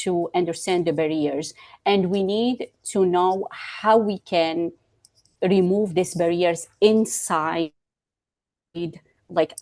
to understand the barriers, and we need to know how we can remove these barriers inside, like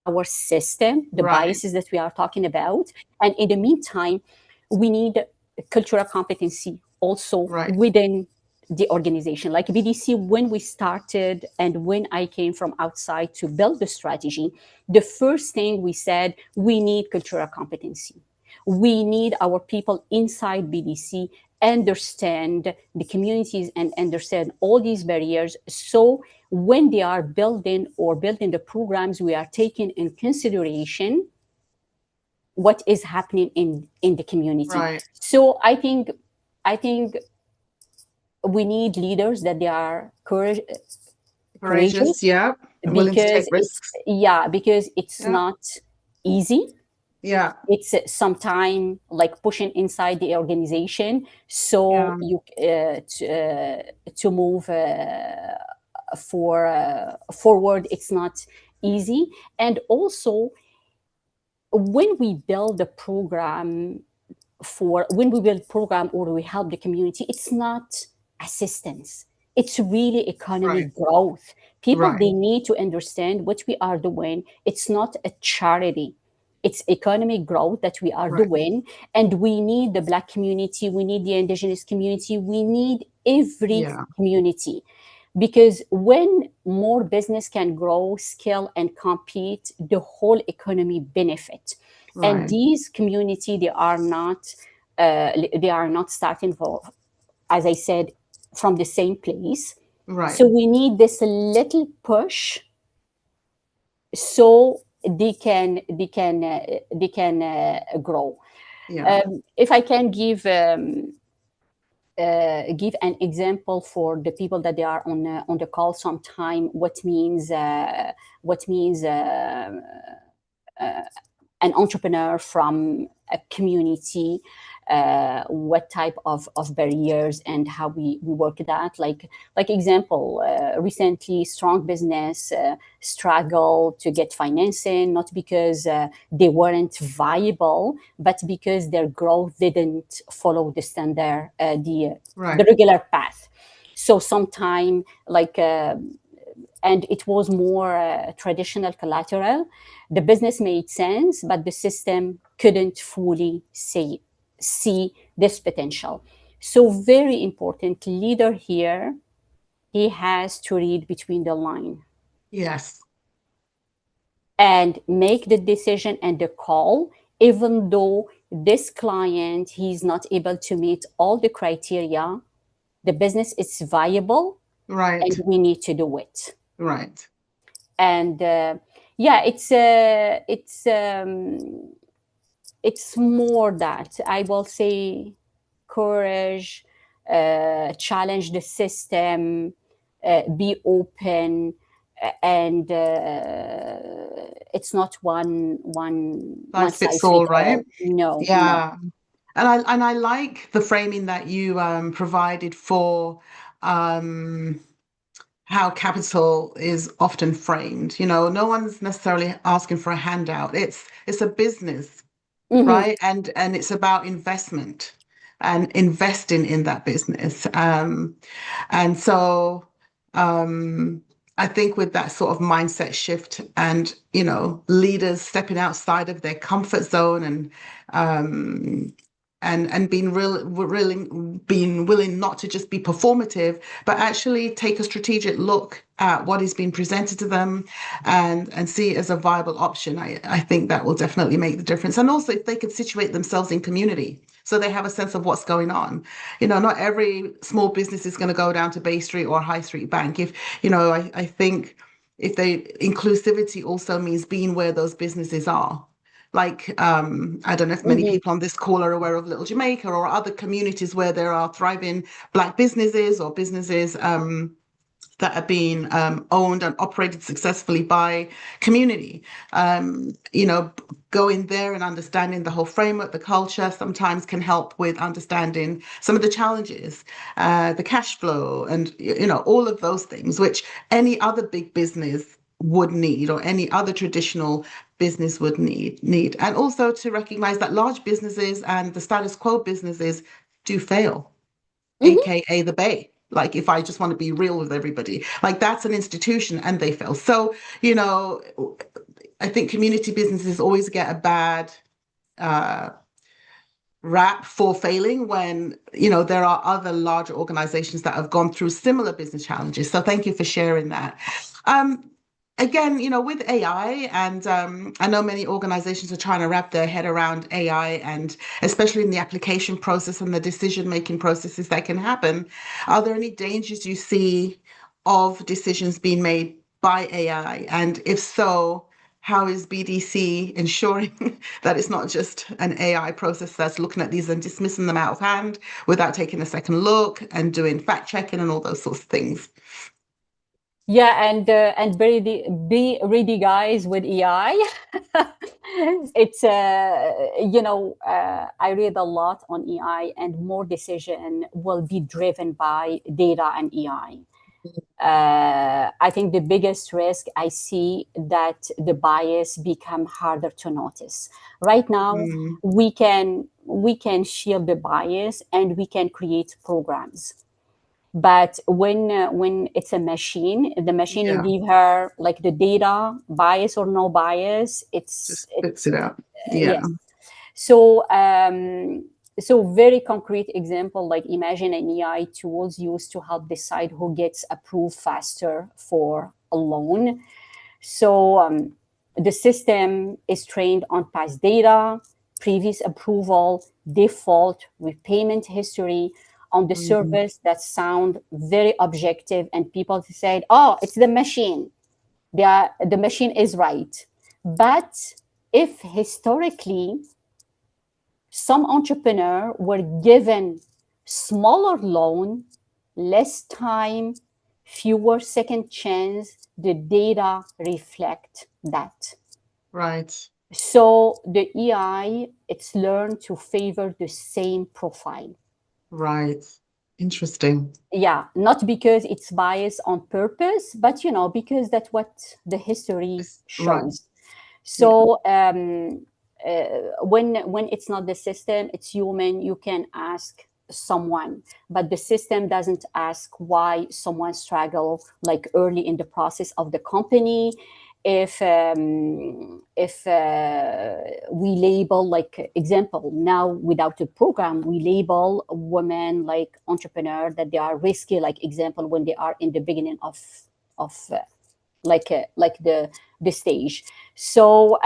our system, the biases that we are talking about. And in the meantime, we need cultural competency also within the organization. Like BDC, when we started and when I came from outside to build the strategy, the first thing we said, we need cultural competency. We need our people inside BDC understand the communities and understand all these barriers. So when they are building the programs, we are taking in consideration what is happening in the community. So I think we need leaders that they are courageous. Yeah, willing to take risks. Because it's not easy. Yeah, it's sometimes like pushing inside the organization. So you to move forward, it's not easy. And also, when we build a program or we help the community, it's not assistance. It's really economic growth. People, they need to understand what we are doing. It's not a charity. It's economic growth that we are doing. And we need the Black community. We need the Indigenous community. We need every community. Because when more business can grow, scale, and compete, the whole economy benefit. And these community, they are not starting for, as I said, from the same place. So we need this little push, so they can grow. If I can give an example for the people that they are on the call sometime, what means an entrepreneur from a community, what type of barriers and how we work that. Like example, recently Strong Business struggled to get financing, not because they weren't viable, but because their growth didn't follow the standard, the regular path. So sometime and it was more traditional collateral. The business made sense, but the system couldn't fully see this potential. So very important, leader here, he has to read between the line. Yes. And make the decision and the call, even though this client, he's not able to meet all the criteria the business is viable, Right. and we need to do it. Right. And yeah, it's more that I will say courage, challenge the system, be open, and it's not one Size fits size all, fits right? all. No, no. Yeah. And I like the framing that you provided for how capital is often framed. You know, no one's necessarily asking for a handout. It's a business, Mhm. right? And it's about investment and investing in that business. And so I think with that sort of mindset shift and, you know, leaders stepping outside of their comfort zone and being being willing not to just be performative, but actually take a strategic look at what is being presented to them and see it as a viable option. I think that will definitely make the difference. And also if they could situate themselves in community, so they have a sense of what's going on. You know, not every small business is going to go down to Bay Street or High Street Bank. If, you know, I think if inclusivity also means being where those businesses are. Like, I don't know if many people on this call are aware of Little Jamaica or other communities where there are thriving Black businesses or businesses that are being owned and operated successfully by community. You know, going there and understanding the whole framework, the culture sometimes can help with understanding some of the challenges, the cash flow, and, you know, all of those things, which any other big business would need, or any other traditional business would need. And also to recognize that large businesses and the status quo businesses do fail, AKA the Bay. Like, if I just want to be real with everybody, like, that's an institution and they fail. So, you know, I think community businesses always get a bad rap for failing when, you know, there are other larger organizations that have gone through similar business challenges. So thank you for sharing that. Again, you know, with AI, and I know many organizations are trying to wrap their head around AI, and especially in the application process and the decision-making processes that can happen. Are there any dangers you see of decisions being made by AI? And if so, how is BDC ensuring that it's not just an AI process that's looking at these and dismissing them out of hand without taking a second look and doing fact checking and all those sorts of things? Yeah, and be ready, guys, with AI. It's you know, I read a lot on AI, and more decision will be driven by data and AI. I think the biggest risk I see that the bias become harder to notice. Right now, we can shield the bias and we can create programs. But when it's a machine, the machine you give her like the data, bias or no bias, it spits it out. Yes. So so very concrete example, like imagine an AI tools used to help decide who gets approved faster for a loan. So the system is trained on past data, previous approval, default, repayment history, on the surface that sound very objective, and people say, oh, it's the machine. The machine is right. But if historically some entrepreneur were given smaller loan, less time, fewer second chance, the data reflect that. Right. So the AI, it's learned to favor the same profile. Right. Interesting. Yeah, not because it's biased on purpose, but, you know, because that's what the history shows. Right. So when it's not the system, it's human, you can ask someone, but the system doesn't ask why someone struggled like early in the process of the company. If we label, like example, now without the program, we label women like entrepreneur that they are risky, like example, when they are in the beginning of like the stage. So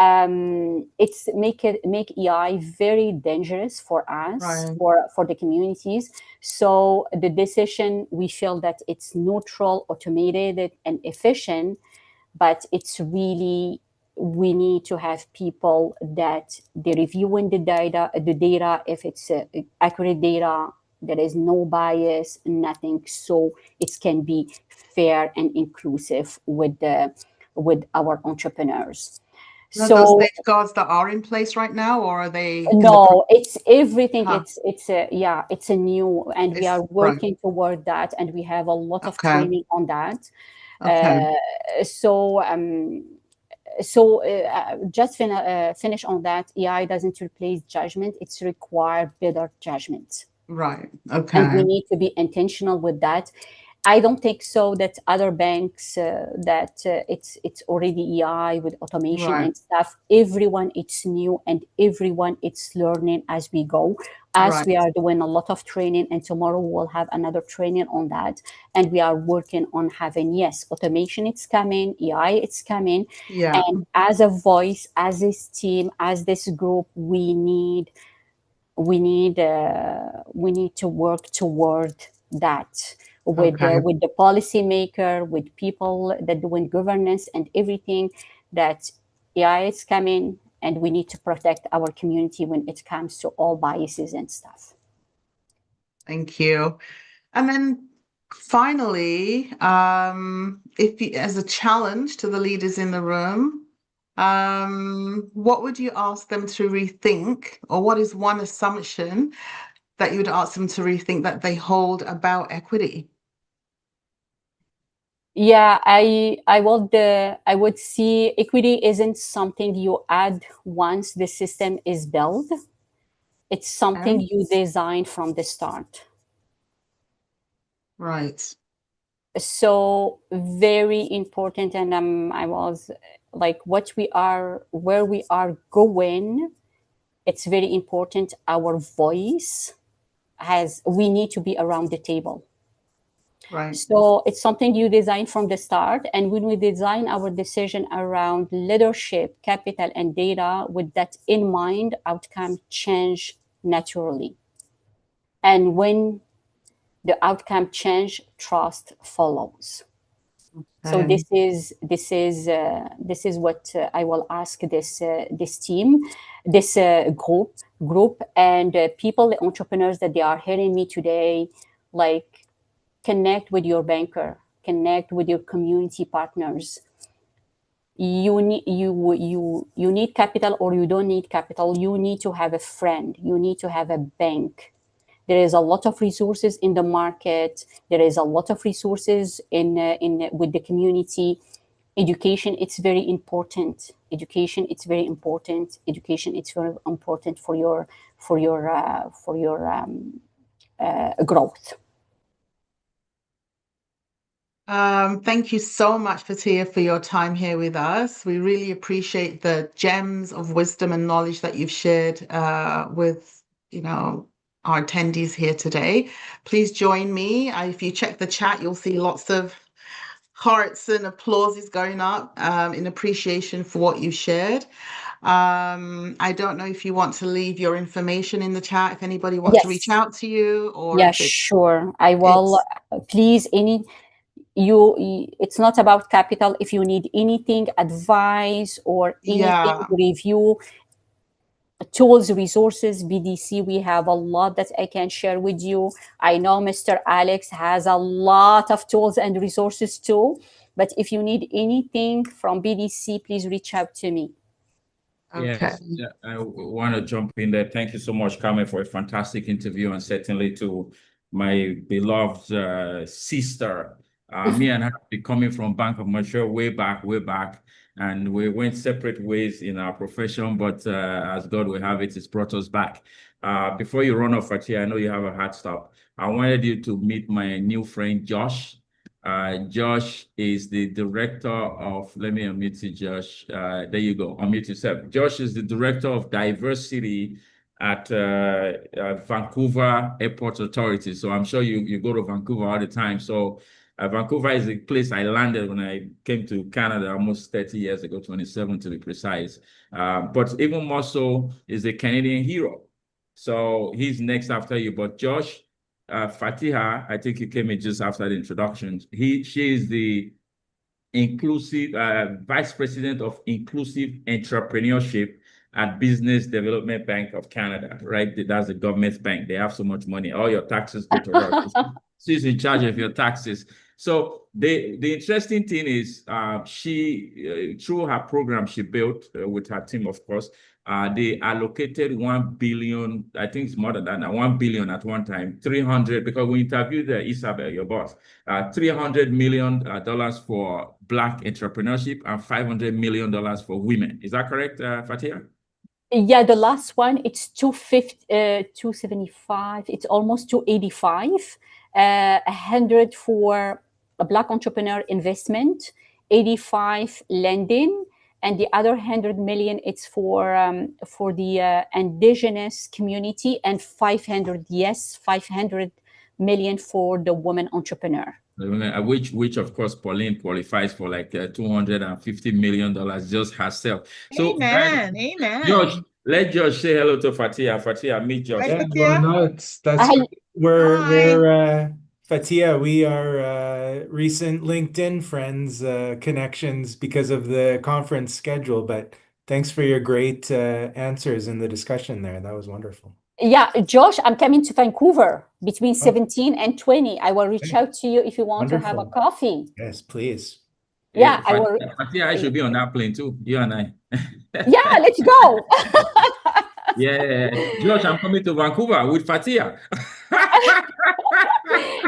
it's make EI very dangerous for us, Right. for the communities. So the decision, we feel that it's neutral, automated, and efficient, but it's really, we need to have people that they're reviewing the data, if it's accurate data, there is no bias, nothing, so it can be fair and inclusive with our entrepreneurs. Are So those safeguards that are in place right now, or are they in the no, it's everything. Huh. It's a new, and we It's are right. working toward that, and we have a lot of Okay. training on that. Okay. Just finish on that. EI doesn't replace judgment; it's require better judgment, Right. and we Okay. need to be intentional with that. I don't think so that other banks it's already EI with automation Right. and stuff. Everyone it's new, and everyone it's learning as we go. As Right. we are doing a lot of training, and tomorrow we'll have another training on that. And we are working on having, yes, automation it's coming, EI it's coming. Yeah. And as a voice, as this team, as this group, we need to work toward that Okay. with the policymaker, with people that doing governance and everything, that AI is coming, and we need to protect our community when it comes to all biases and stuff. Thank you. And then finally, if you, as a challenge to the leaders in the room, what would you ask them to rethink, or what is one assumption that you would ask them to rethink that they hold about equity? Yeah, I would see equity isn't something you add once the system is built. It's something Okay. you design from the start. Right. So very important, and I was like, where we are going, it's very important. Our voice we need to be around the table. Right. So it's something you design from the start. And when we design our decision around leadership, capital, and data, with that in mind, outcome change naturally. And when the outcome change, trust follows. So Okay. this is what I will ask this team, this group, and people, the entrepreneurs that they are hearing me today, like, connect with your banker, connect with your community partners. You need capital, or you don't need capital. You need to have a friend. You need to have a bank. There is a lot of resources in the market. There is a lot of resources with the community. Education, it's very important. Education, it's very important. Education, it's very important for your growth. Thank you so much, Fatia, for your time here with us. We really appreciate the gems of wisdom and knowledge that you've shared with, our attendees here today. Please join me. If you check the chat, you'll see lots of hearts and applauses going up in appreciation for what you shared. I don't know if you want to leave your information in the chat, if anybody wants to reach Yes. out to you, or Yeah, if it's, sure. I will. Please, it's not about capital. If you need anything, advice, or anything, yeah. review, tools, resources, BDC, we have a lot that I can share with you. I know Mr. Alex has a lot of tools and resources too, but if you need anything from BDC, please reach out to me. Okay. Yes, yeah, I want to jump in there. Thank you so much, Carmen, for a fantastic interview, and certainly to my beloved sister. Me and her be coming from Bank of Montreal way back, and we went separate ways in our profession, but as God will have it, it's brought us back. Before you run off, Fatia, I know you have a hard stop. I wanted you to meet my new friend, Josh. Josh is the director of, let me unmute you, Josh. There you go, unmute yourself. Josh is the director of diversity at Vancouver Airport Authority. So I'm sure you go to Vancouver all the time. So Vancouver is a place I landed when I came to Canada almost 30 years ago, 27 to be precise. But even more so is a Canadian hero. So he's next after you. But Josh, Fatiha, I think you came in just after the introduction. She is the inclusive Vice President of Inclusive Entrepreneurship at Business Development Bank of Canada, right? That's the government bank. They have so much money. All your taxes go to her. She's in charge of your taxes. So the interesting thing is she, through her program she built with her team, of course, they allocated 1 billion, I think it's more than that now, 1 billion at one time, 300, because we interviewed Isabel, your boss, $300 million for Black entrepreneurship and $500 million for women. Is that correct, Fatia? Yeah, the last one, it's 275, it's almost 285, 100 for a Black entrepreneur investment, 85 lending, and the other 100 million, it's for the indigenous community, and 500 million for the woman entrepreneur. Which of course Pauline qualifies for like $250 million just herself. So amen. Josh, let Josh say hello to Fatia. Fatia, meet Josh. Hi, Yeah, well, no, we're Fatia. We are recent LinkedIn friends, connections because of the conference schedule. But thanks for your great answers in the discussion there. That was wonderful. Yeah, Josh, I'm coming to Vancouver between 17 and 20. I will reach out to you if you want to have a coffee. Yes, please. Yeah, I will. Fatia, I should be on that plane too. You and I. Yeah, let's go. Yeah, Josh, I'm coming to Vancouver with Fatia.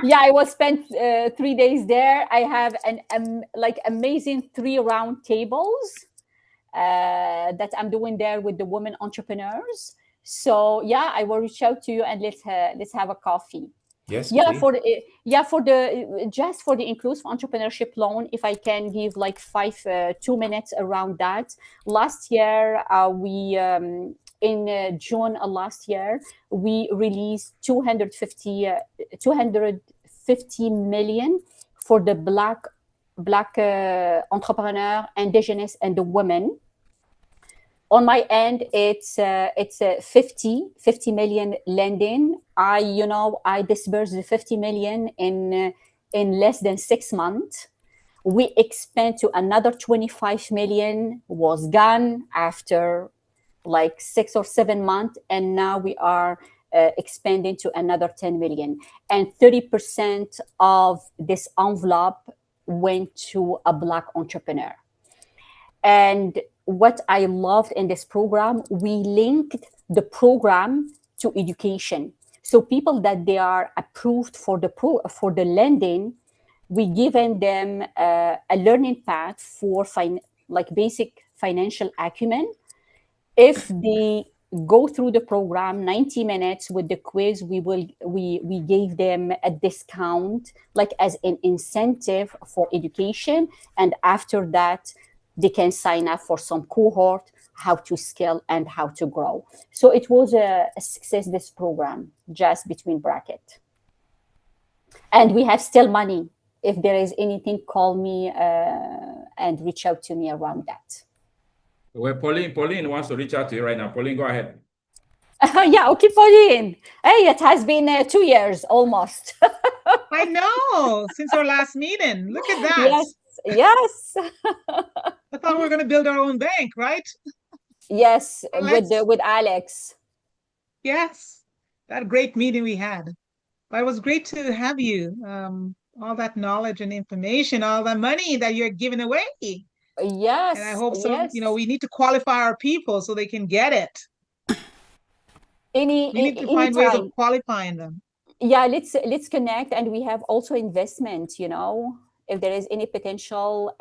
Yeah, I will spend 3 days there. I have an like amazing 3 round tables that I'm doing there with the women entrepreneurs. So yeah, I will reach out to you and let's have a coffee. Yes. Yeah, please. just for the inclusive entrepreneurship loan, if I can give like 2 minutes around that. Last year, we in June last year, we released 250 million for the Black entrepreneur, indigenous, and the women. On my end, it's 50 million lending. I disbursed the 50 million in less than 6 months. We expand to another 25 million, was gone after like 6 or 7 months, and now we are expanding to another 10 million. And 30% of this envelope went to a Black entrepreneur. And what I loved in this program, we linked the program to education. So people that they are approved for the lending, we given them a learning path for basic financial acumen. If they go through the program 90 minutes with the quiz, we gave them a discount like as an incentive for education, and after that they can sign up for some cohort, how to scale and how to grow. So it was a success, this program, just between bracket. And we have still money. If there is anything, call me and reach out to me around that. Well, Pauline wants to reach out to you right now. Pauline, go ahead. Yeah, okay, Pauline. Hey, it has been 2 years almost. I know, since our last meeting. Look at that. Yes. I thought we were going to build our own bank, right? Yes, with Alex. Yes, that great meeting we had. But it was great to have you. All that knowledge and information, all the money that you're giving away. Yes. And I hope so. Yes. We need to qualify our people so they can get it. We need to find ways of qualifying them. Yeah, let's connect, and we have also investment. If there is any potential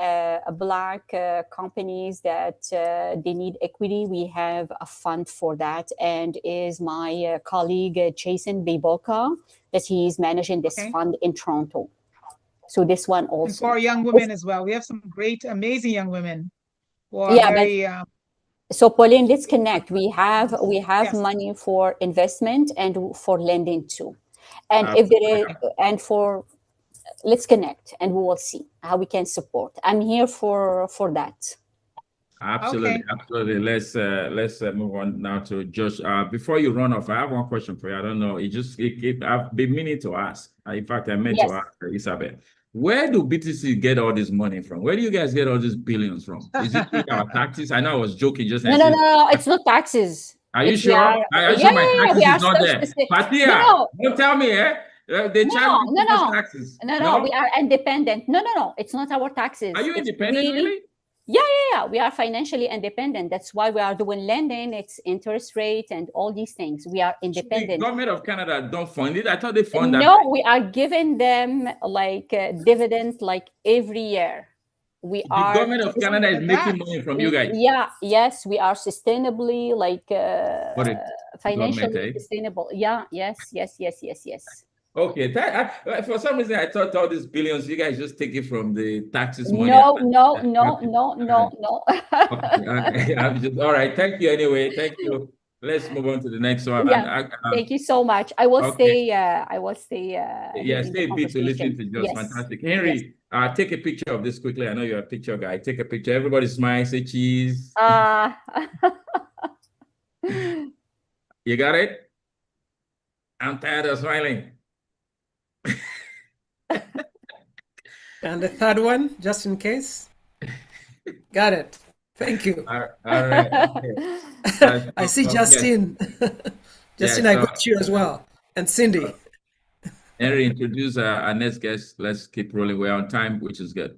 Black companies that they need equity, we have a fund for that. And is my colleague Jason Biboka that he is managing this fund in Toronto. So this one also. And for young women as well. We have some great, amazing young women who are very... So Pauline, let's connect. We have money for investment and for lending too. And if there is, and for let's connect and we will see how we can support. I'm here for that. Absolutely, Okay. absolutely. Let's move on now to Josh. Before you run off, I have one question for you. I don't know. I've been meaning to ask. In fact, I meant to Yes. ask Isabel. Where do BTC get all this money from? Where do you guys get all these billions from? Is it our taxes? I know I was joking just now. No, it's not taxes. Are you It's sure? Are you sure my taxes we are is not so there? specific. Fatia, No, don't tell me, they charge me too much taxes. no, we are independent. No, it's not our taxes. Are you It's independent, really? Yeah. We are financially independent. That's why we are doing lending, it's interest rate and all these things. We are The independent. government of Canada don't fund it. I thought they fund that. No, we are giving them like dividend like every year. The government of Canada is making money from you guys. Yes, we are sustainably like financially Government, sustainable. Yes. Okay, for some reason I thought all these billions you guys just take it from the taxes money. No. Okay, all right. Thank you anyway. Thank you. Let's move on to the next one. Yeah, thank you so much. I will Okay. stay. Yeah, stay a bit to listen to Josh. Yes. Fantastic. Henry, take a picture of this quickly. I know you're a picture guy. Take a picture. Everybody smile, say cheese. You got it? I'm tired of smiling. And the third one, just in case. Got it. Thank you. All right. Okay. I see Justin. Justin, I got you as well. And Cindy. Henry, introduce our next guest. Let's keep rolling. We're on time, which is good.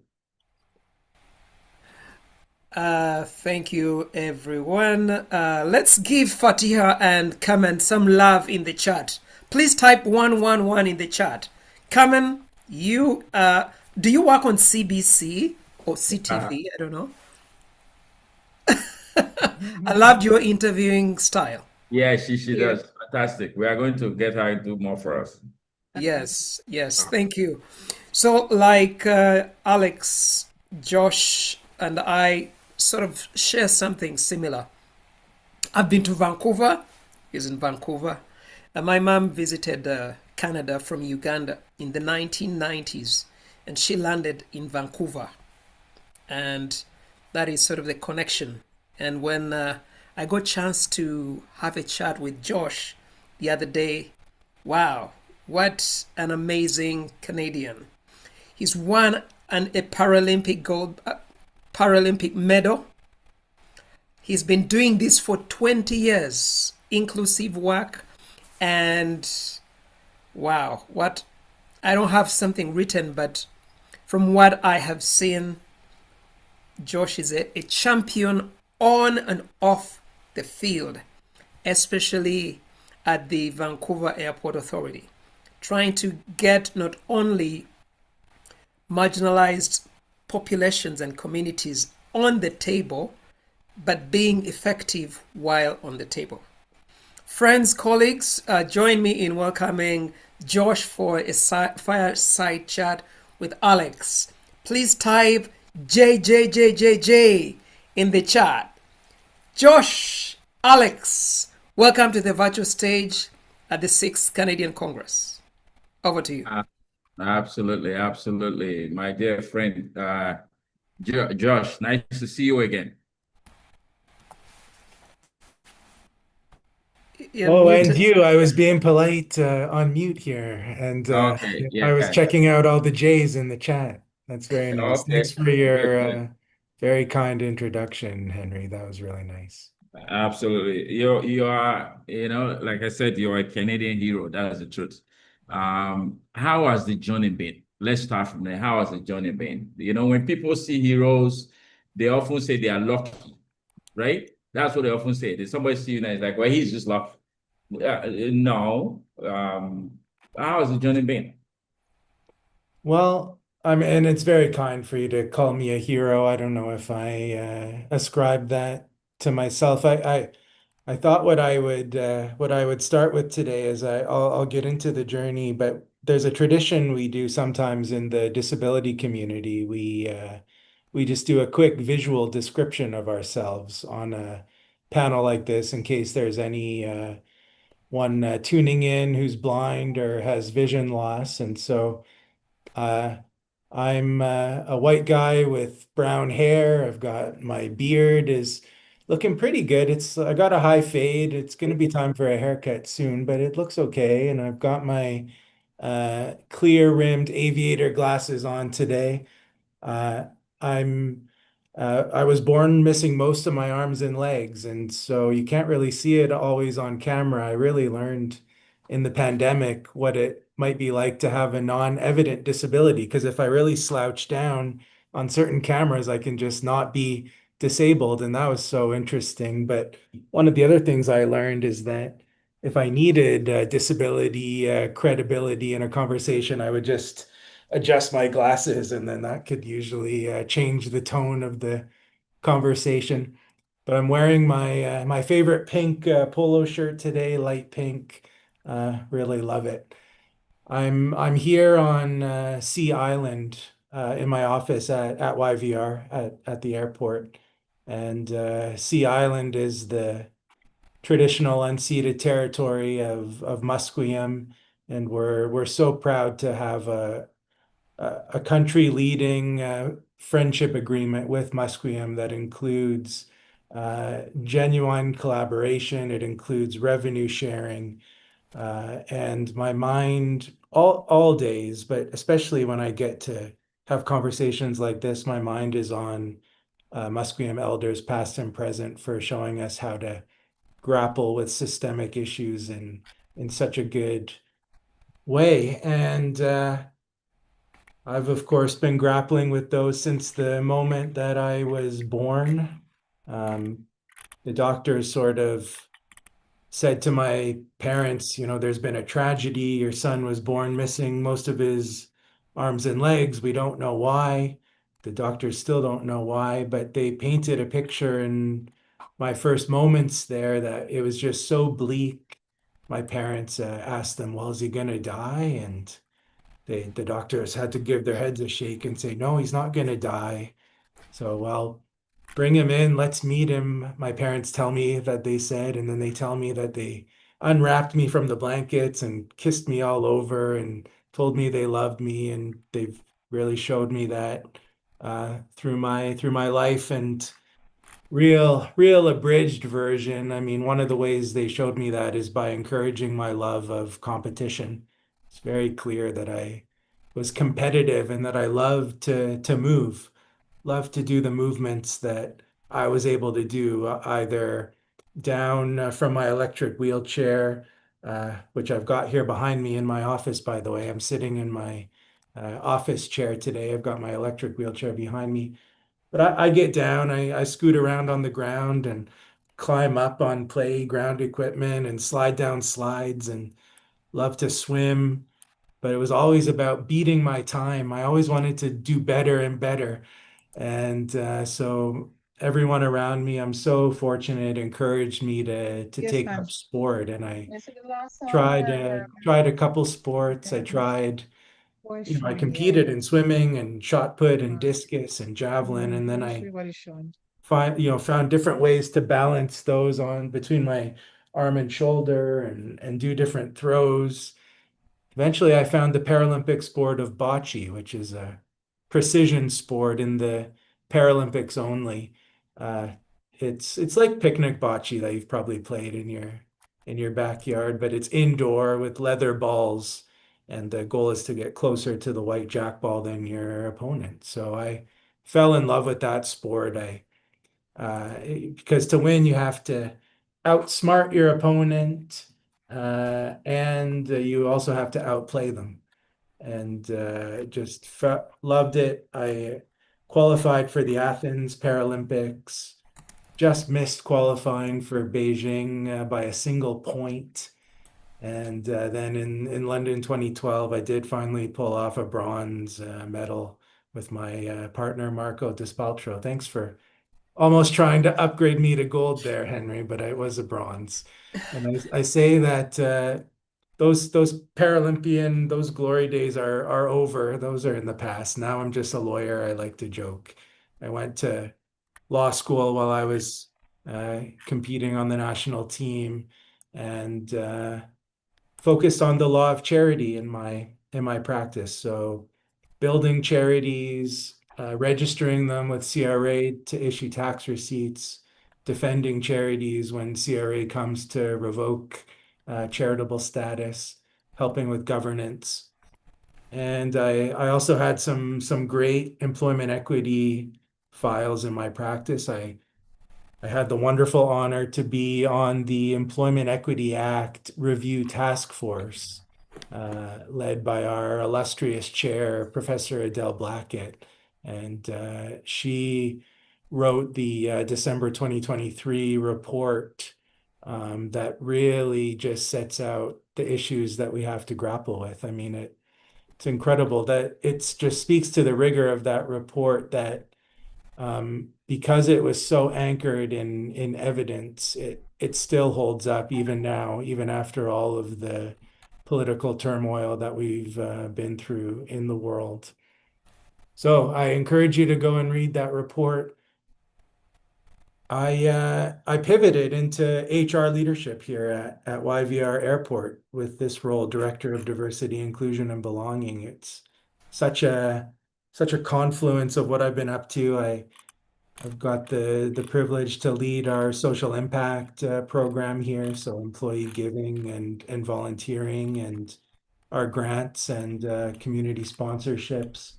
Thank you, everyone. Let's give Fatiha and Kamen some love in the chat. Please type 111 in the chat. Kamen, you do you work on CBC or CTV? I don't know. I loved your interviewing style. Yeah, she does. Fantastic. We are going to get her to do more for us. Yes, thank you. So like Alex, Josh, and I sort of share something similar. I've been to Vancouver. He's in Vancouver. And my mom visited Canada from Uganda in the 1990s, and she landed in Vancouver. And that is sort of the connection. And when I got a chance to have a chat with Josh the other day, wow, what an amazing Canadian. He's won a Paralympic medal. He's been doing this for 20 years, inclusive work. And wow, I don't have something written, but from what I have seen, Josh is a champion on and off the field, especially at the Vancouver Airport Authority, trying to get not only marginalized populations and communities on the table, but being effective while on the table. Friends, colleagues, join me in welcoming Josh for a fireside chat with Alex. Please type JJJJJ in the chat. Josh, Alex, welcome to the virtual stage at the 6th Canadian Congress. Over to you. Absolutely. My dear friend, Josh, nice to see you again. And you, I was being polite on mute here, and Okay, I was checking out all the J's in the chat. That's very nice. Okay. Thanks for your very kind introduction, Henry. That was really nice. Absolutely. You are, like I said, you're a Canadian hero. That is the truth. How has the journey been? Let's start from there. How has the journey been? When people see heroes, they often say they are lucky, right? That's what they often say. If somebody see you now, it's like, well, he's just lucky. No. How has the journey been? Well, and it's very kind for you to call me a hero. I don't know if I ascribe that to myself. I thought what I would start with today is I'll get into the journey, but there's a tradition we do sometimes in the disability community. We just do a quick visual description of ourselves on a panel like this in case there's any one tuning in who's blind or has vision loss. And so I'm a white guy with brown hair. I've got my beard is looking pretty good. I got a high fade. It's going to be time for a haircut soon, but it looks okay. And I've got my clear rimmed aviator glasses on today. Uh, I was born missing most of my arms and legs, and so you can't really see it always on camera. I really learned in the pandemic what it might be like to have a non-evident disability, because if I really slouch down on certain cameras, I can just not be disabled, and that was so interesting. But one of the other things I learned is that if I needed disability credibility in a conversation, I would just adjust my glasses, and then that could usually change the tone of the conversation. But I'm wearing my favorite pink polo shirt today, light pink. Really love it. I'm here on Sea Island in my office at YVR at the airport, and Sea Island is the traditional unceded territory of Musqueam, and we're so proud to have a country leading friendship agreement with Musqueam that includes genuine collaboration. It includes revenue sharing, and my mind all days, but especially when I get to have conversations like this, my mind is on Musqueam elders, past and present, for showing us how to grapple with systemic issues in such a good way. And I've, of course, been grappling with those since the moment that I was born. The doctors sort of said to my parents, there's been a tragedy. Your son was born missing most of his arms and legs. We don't know why. The doctors still don't know why, but they painted a picture in my first moments there that it was just so bleak. My parents asked them, well, is he going to die? And the doctors had to give their heads a shake and say, no, he's not going to die. So, well, bring him in, let's meet him. My parents tell me that they said, and then they tell me that they unwrapped me from the blankets and kissed me all over and told me they loved me. And they've really showed me that through my life. And real abridged version, I mean, one of the ways they showed me that is by encouraging my love of competition. It's very clear that I was competitive and that I loved to move, loved to do the movements that I was able to do, either down from my electric wheelchair, which I've got here behind me in my office, by the way. I'm sitting in my office chair today. I've got my electric wheelchair behind me. But I get down, I scoot around on the ground and climb up on playground equipment and slide down slides and love to swim. But it was always about beating my time. I always wanted to do better and better. And so everyone around me, I'm so fortunate, encouraged me to Yes, take ma'am. up sport. And I Is it the last song tried or tried a couple sports. I tried I competed in swimming and shot put and discus and javelin, and then I everybody's showing? found different ways to balance those on between my arm and shoulder and do different throws. Eventually, I found the Paralympic sport of bocce, which is a precision sport in the Paralympics only. It's like picnic bocce that you've probably played in your backyard, but it's indoor with leather balls, and the goal is to get closer to the white jack ball than your opponent. So I fell in love with that sport. Because to win, you have to outsmart your opponent, and you also have to outplay them. And just loved it. I qualified for the Athens Paralympics, just missed qualifying for Beijing by a single point. And then in London 2012, I did finally pull off a bronze medal with my partner, Marco Despaltro. Thanks for almost trying to upgrade me to gold there, Henry, but I was a bronze. And I say that those Paralympian, those glory days are over. Those are in the past. Now I'm just a lawyer. I like to joke. I went to law school while I was competing on the national team, and focused on the law of charity in my practice. So building charities, registering them with CRA to issue tax receipts, defending charities when CRA comes to revoke charitable status, helping with governance. And I also had some great employment equity files in my practice. I had the wonderful honor to be on the Employment Equity Act Review Task Force, led by our illustrious chair, Professor Adele Blackett. And she wrote the December 2023 report that really just sets out the issues that we have to grapple with. I mean, it's incredible that it just speaks to the rigor of that report, that because it was so anchored in evidence, it still holds up even now, even after all of the political turmoil that we've been through in the world. So I encourage you to go and read that report. I pivoted into HR leadership here at YVR Airport with this role, Director of Diversity, Inclusion, and Belonging. It's such a confluence of what I've been up to. I've got the privilege to lead our social impact program here, so employee giving and volunteering, and our grants and community sponsorships.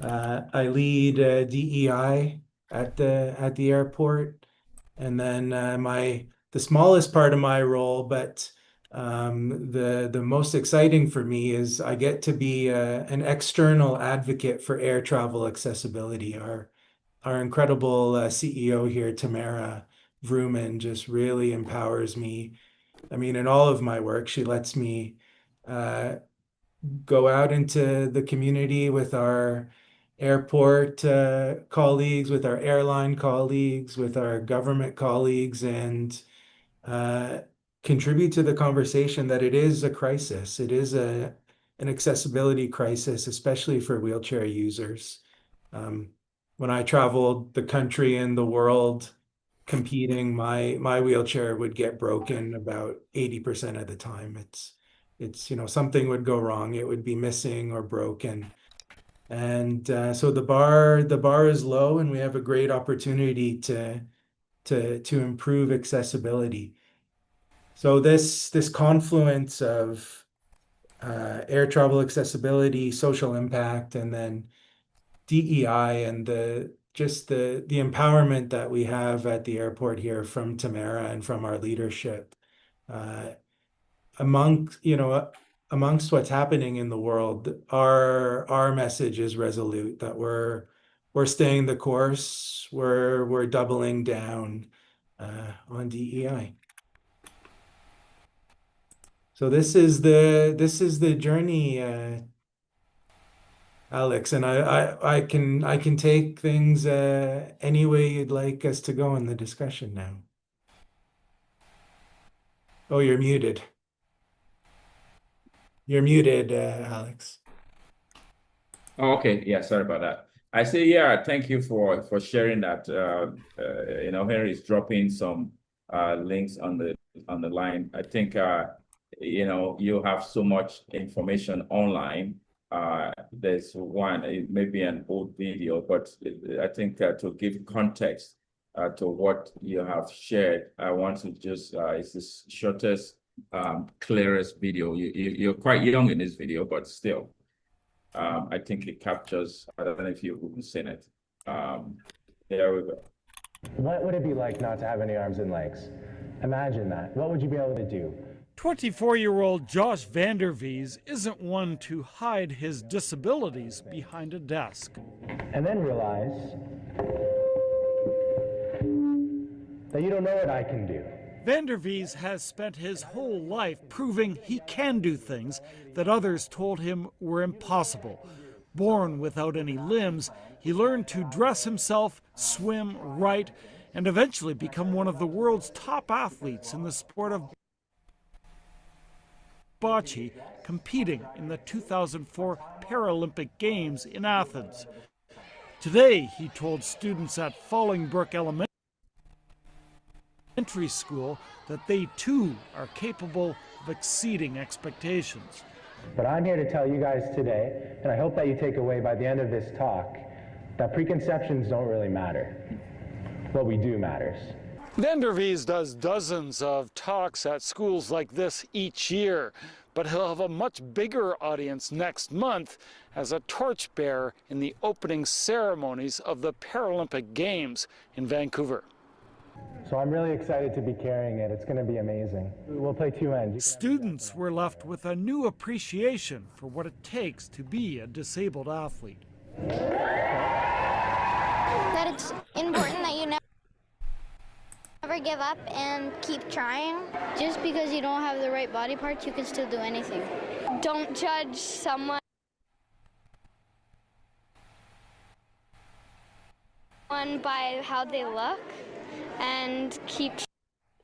I lead DEI at the airport, and then the smallest part of my role, but the most exciting for me, is I get to be an external advocate for air travel accessibility. Our incredible CEO here, Tamara Vrooman, just really empowers me. I mean, in all of my work, she lets me go out into the community with our airport colleagues, with our airline colleagues, with our government colleagues, and contribute to the conversation that it is a crisis. It is an accessibility crisis, especially for wheelchair users. When I traveled the country and the world competing, my wheelchair would get broken about 80% of the time. It's something would go wrong. It would be missing or broken. And so the bar is low, and we have a great opportunity to improve accessibility. So this confluence of air travel accessibility, social impact, and then DEI, and the empowerment that we have at the airport here from Tamara and from our leadership, amongst what's happening in the world, our message is resolute, that we're staying the course, we're doubling down on DEI. So this is the journey, Alex, and I can take things any way you'd like us to go in the discussion now. Oh, you're muted. You're muted, Alex. Oh, okay. Yeah, sorry about that. I say, yeah, thank you for sharing that. Henry is dropping some links on the line. I think you have so much information online. There's one, it may be an old video, but I think to give context to what you have shared, I want to just, it's the shortest, clearest video. You're quite young in this video, but still, I think it captures, I don't know if you've seen it. There we go. What would it be like not to have any arms and legs? Imagine that. What would you be able to do? 24-year-old Josh Vandervees isn't one to hide his disabilities behind a desk. And then realize that you don't know what I can do. Vandervees has spent his whole life proving he can do things that others told him were impossible. Born without any limbs, he learned to dress himself, swim, write, and eventually become one of the world's top athletes in the sport of bocce, competing in the 2004 Paralympic Games in Athens. Today, he told students at Fallingbrook Elementary School that they too are capable of exceeding expectations. But I'm here to tell you guys today, and I hope that you take away by the end of this talk, that preconceptions don't really matter. What we do matters. Van der Vries does dozens of talks at schools like this each year, but he'll have a much bigger audience next month as a torchbearer in the opening ceremonies of the Paralympic Games in Vancouver. So I'm really excited to be carrying it. It's going to be amazing. We'll play two ends. Students were left with a new appreciation for what it takes to be a disabled athlete. That it's important that you never give up and keep trying. Just because you don't have the right body parts, you can still do anything. Don't judge someone by how they look, and keep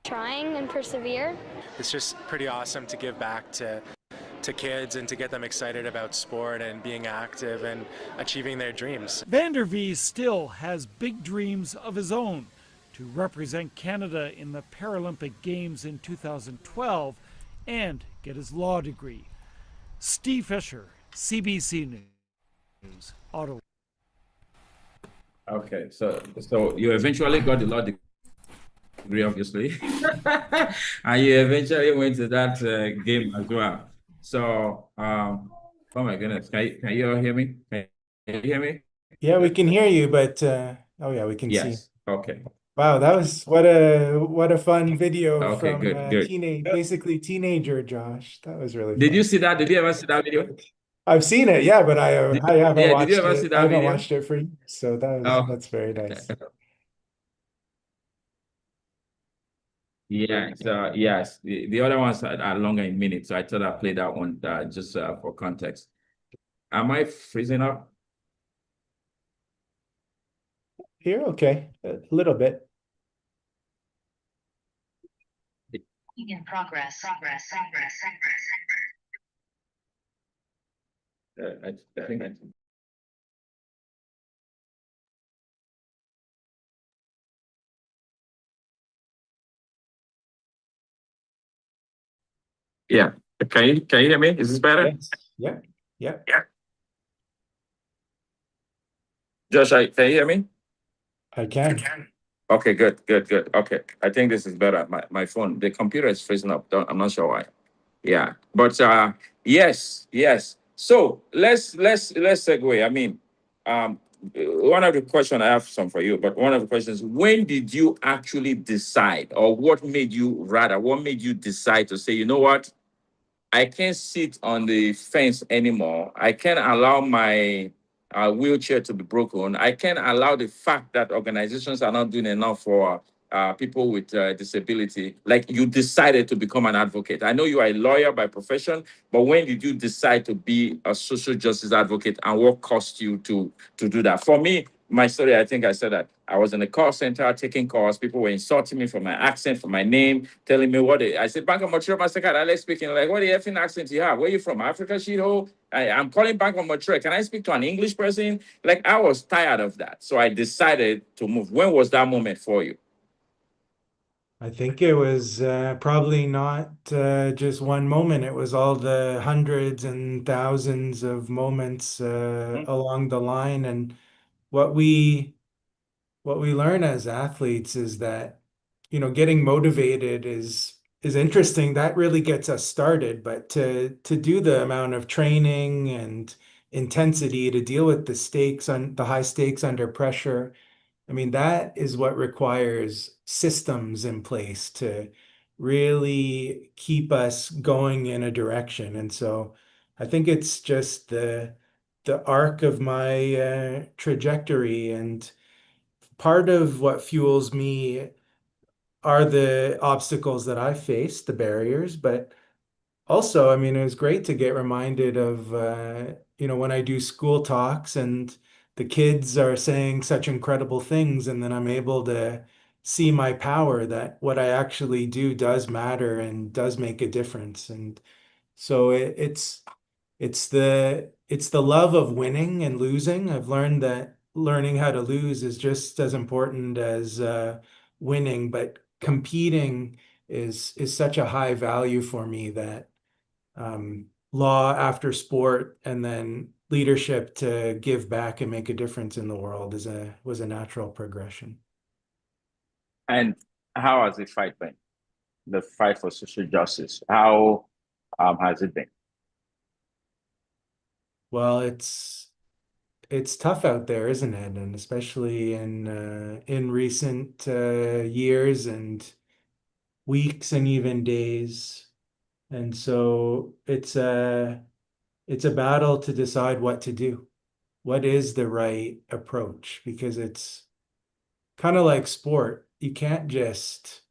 trying and persevere. It's just pretty awesome to give back to kids and to get them excited about sport and being active and achieving their dreams. Van der Vries still has big dreams of his own to represent Canada in the Paralympic Games in 2012 and get his law degree. Steve Fisher, CBC News, Ottawa. Okay, so you eventually got the law degree, obviously, and you eventually went to that game as well. So, oh my goodness, can you all hear me? Can you hear me? Yeah, we can hear you, but oh yeah, we can see. Yes. Okay. Wow, that was what a fun video Okay, from good. basically teenager Josh. That was really Did fun. you see that? Did you ever see that video? I've seen it, yeah, but I haven't Did watched you ever it. see I that haven't video? watched it for years, so Oh, that's very nice. yeah. So yes, the other ones are longer in minutes. So I thought I'd play that one just for context. Am I freezing up? Here, okay, a little bit. In progress. I think I. Yeah. Can you hear me? Is this better? Yes. Yeah. Josh, can you hear me? I can. Okay, good. Okay, I think this is better. My phone, the computer is freezing up. I'm not sure why. Yeah, but yes. So let's segue. I mean, one of the questions I have some for you, but one of the questions: when did you actually decide, or what made you decide to say, you know what, I can't sit on the fence anymore. I can't allow my wheelchair to be broken. I can't allow the fact that organizations are not doing enough for people with disability. Like, you decided to become an advocate. I know you are a lawyer by profession, but when did you decide to be a social justice advocate, and what caused you to do that? For me, my story, I think I said that I was in a call center taking calls. People were insulting me for my accent, for my name, telling me I said, Bank of Montreal, Mastercard, Alex speaking. Like, what the effing accent you have? Where you from? Africa, shithole? I'm calling Bank of Montreal. Can I speak to an English person? Like, I was tired of that. So I decided to move. When was that moment for you? I think it was probably not just one moment. It was all the hundreds and thousands of moments along the line. And what we learn as athletes is that, getting motivated is interesting. That really gets us started. But to do the amount of training and intensity to deal with the high stakes under pressure, I mean, that is what requires systems in place to really keep us going in a direction. And so I think it's just the arc of my trajectory, and part of what fuels me are the obstacles that I face, the barriers, but also, I mean, it was great to get reminded of, when I do school talks and the kids are saying such incredible things, and then I'm able to see my power, that what I actually do does matter and does make a difference. And so it's the love of winning and losing. I've learned that learning how to lose is just as important as winning, but competing is such a high value for me that law after sport and then leadership to give back and make a difference in the world was a natural progression. And how has the fight been? The fight for social justice. How has it been? Well, it's tough out there, isn't it? And especially in recent years and weeks and even days. And so it's a battle to decide what to do. What is the right approach? Because it's kind of like sport. You can't just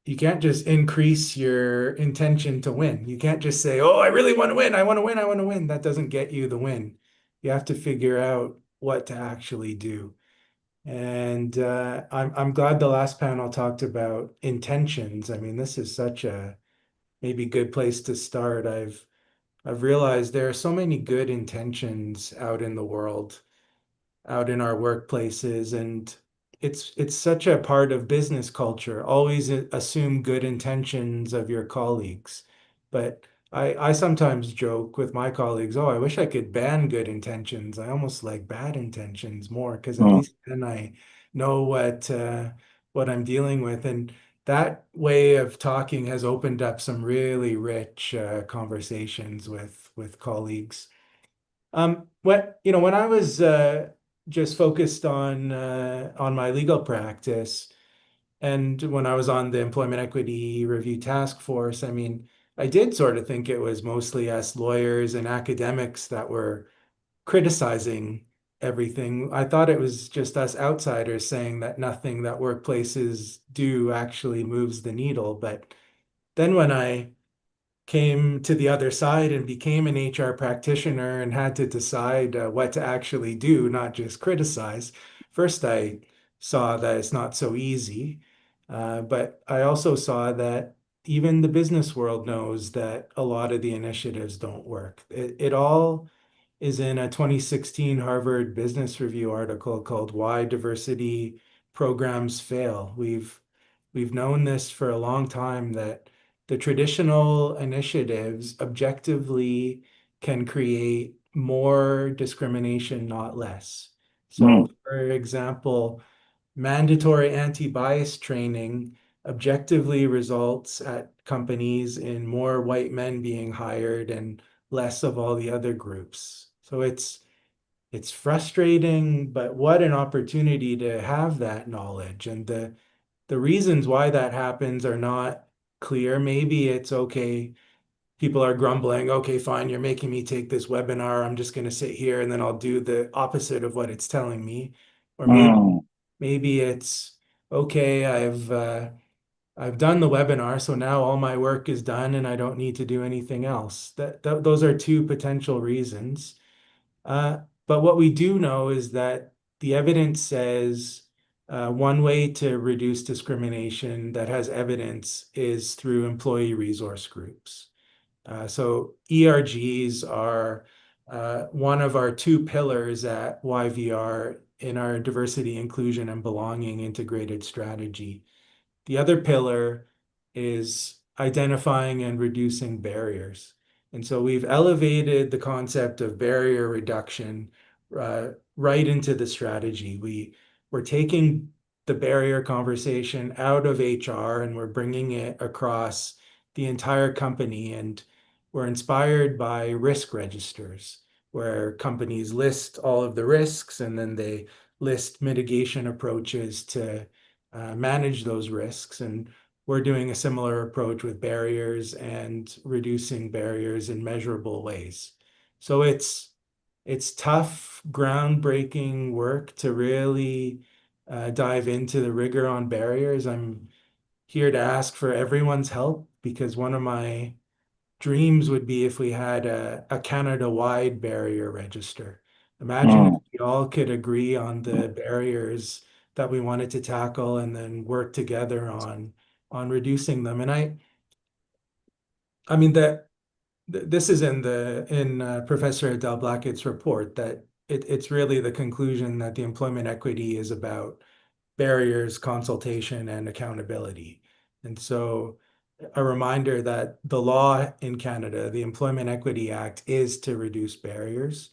increase your intention to win. You can't just say, "Oh, I really want to win. I want to win. I want to win." That doesn't get you the win. You have to figure out what to actually do. And I'm glad the last panel talked about intentions. I mean, this is such a maybe good place to start. I've realized there are so many good intentions out in the world, out in our workplaces, and it's such a part of business culture. Always assume good intentions of your colleagues. But I sometimes joke with my colleagues, oh, I wish I could ban good intentions. I almost like bad intentions more because at least then I know what I'm dealing with. And that way of talking has opened up some really rich conversations with colleagues. When I was just focused on my legal practice, and when I was on the Employment Equity Review Task Force, I mean, I did sort of think it was mostly us lawyers and academics that were criticizing everything. I thought it was just us outsiders saying that nothing that workplaces do actually moves the needle. But then when I came to the other side and became an HR practitioner and had to decide what to actually do, not just criticize, first I saw that it's not so easy. But I also saw that even the business world knows that a lot of the initiatives don't work. It all is in a 2016 Harvard Business Review article called Why Diversity Programs Fail. We've known this for a long time, that the traditional initiatives objectively can create more discrimination, not less. So, for example, mandatory anti-bias training objectively results at companies in more white men being hired and less of all the other groups. So it's frustrating, but what an opportunity to have that knowledge. And the reasons why that happens are not clear. Maybe it's okay. People are grumbling, okay, fine, you're making me take this webinar. I'm just going to sit here and then I'll do the opposite of what it's telling me. Or maybe it's okay, I've done the webinar, so now all my work is done and I don't need to do anything else. Those are two potential reasons. But what we do know is that the evidence says one way to reduce discrimination that has evidence is through employee resource groups. So ERGs are one of our two pillars at YVR in our diversity, inclusion, and belonging integrated strategy. The other pillar is identifying and reducing barriers. And so we've elevated the concept of barrier reduction right into the strategy. We're taking the barrier conversation out of HR and we're bringing it across the entire company. And we're inspired by risk registers, where companies list all of the risks and then they list mitigation approaches to manage those risks. And we're doing a similar approach with barriers and reducing barriers in measurable ways. So it's tough, groundbreaking work to really dive into the rigor on barriers. I'm here to ask for everyone's help, because one of my dreams would be if we had a Canada-wide barrier register. Imagine if we all could agree on the barriers that we wanted to tackle and then work together on reducing them. And I mean that this is in Professor Adele Blackett's report, that it's really the conclusion that the employment equity is about barriers, consultation, and accountability. And so a reminder that the law in Canada, the Employment Equity Act, is to reduce barriers,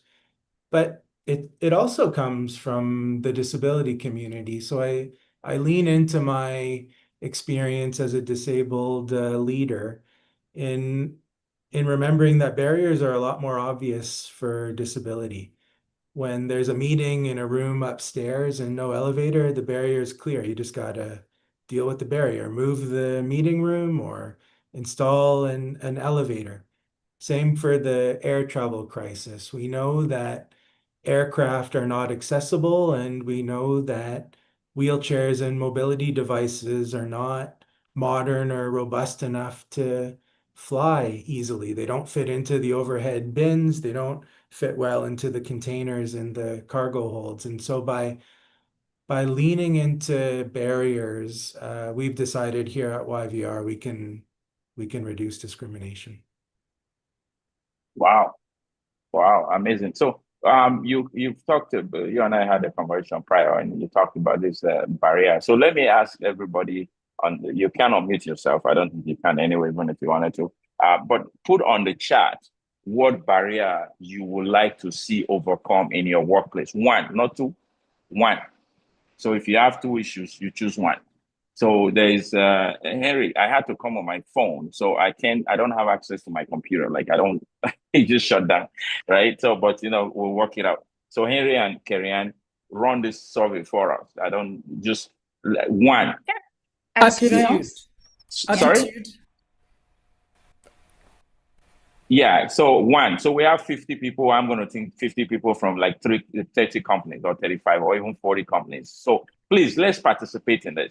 but it also comes from the disability community. So I lean into my experience as a disabled leader in remembering that barriers are a lot more obvious for disability. When there's a meeting in a room upstairs and no elevator, the barrier is clear. You just gotta deal with the barrier, move the meeting room or install an elevator. Same for the air travel crisis. We know that aircraft are not accessible, and we know that wheelchairs and mobility devices are not modern or robust enough to fly easily. They don't fit into the overhead bins. They don't fit well into the containers and the cargo holds. And so by leaning into barriers, we've decided here at YVR we can reduce discrimination. Wow. Wow, amazing. So you've talked about, you and I had a conversation prior and you talked about this barrier. So let me ask everybody you can unmute yourself. I don't think you can anyway, even if you wanted to. But put on the chat what barrier you would like to see overcome in your workplace. One, not two, one. So if you have two issues, you choose one. So there's Henry, I had to come on my phone, so I don't have access to my computer. Like it just shut down, right? So, but we'll work it out. So Henry and Kerry-Ann, run this survey for us. I don't just one. Attitude. Sorry? Attitude. Yeah, so one. So we have 50 people. I'm going to think 50 people from like 30 companies or 35 or even 40 companies. So please, let's participate in this.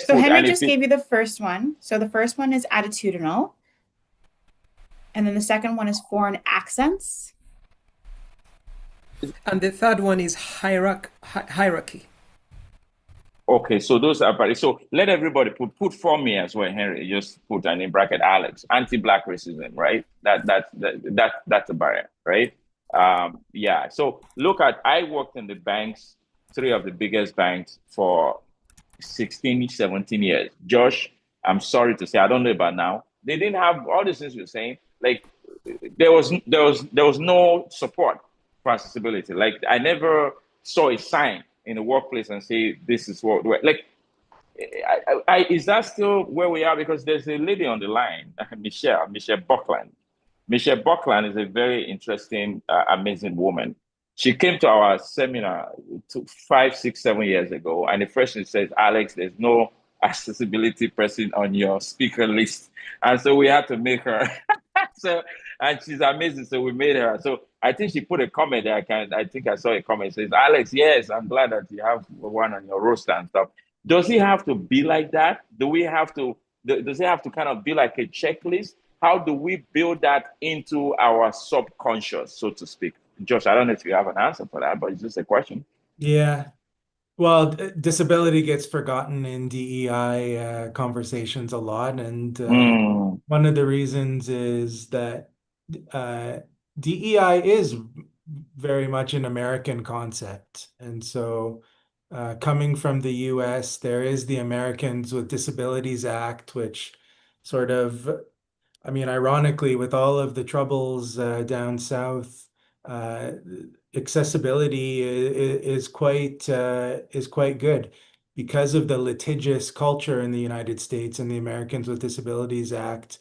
So Henry just gave you the first one. So the first one is attitudinal. And then the second one is foreign accents. And the third one is hierarchy. Okay, so those are barriers. So let everybody put for me as well, Henry. Just put and in bracket Alex, anti-black racism, right? That's a barrier, right? Yeah. So look at, I worked in the banks, 3 of the biggest banks for 16, 17 years. Josh, I'm sorry to say, I don't know about now. They didn't have all these things you're saying. Like there was no support for accessibility. Like I never saw a sign in the workplace and say this is what like. Is that still where we are? Because there's a lady on the line, Michelle Buckland. Michelle Buckland is a very interesting, amazing woman. She came to our seminar 5, 6, 7 years ago, and the first thing says, Alex, there's no accessibility person on your speaker list. And so we had to make her. And she's amazing, so we made her. So I think she put a comment there. I think I saw a comment. It says, Alex, yes, I'm glad that you have one on your roster and stuff. Does it have to be like that? Does it have to kind of be like a checklist? How do we build that into our subconscious, so to speak? Josh, I don't know if you have an answer for that, but it's just a question. Yeah. Well, disability gets forgotten in DEI conversations a lot. And one of the reasons is that DEI is very much an American concept. And so coming from the US, there is the Americans with Disabilities Act, which sort of, I mean, ironically, with all of the troubles down south, accessibility is quite good because of the litigious culture in the United States and the Americans with Disabilities Act.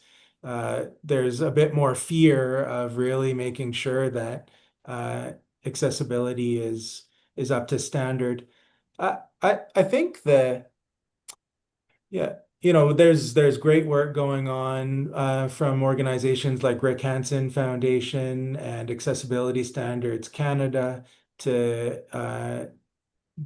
There's a bit more fear of really making sure that accessibility is up to standard. I think there's great work going on from organizations like Rick Hansen Foundation and Accessibility Standards Canada to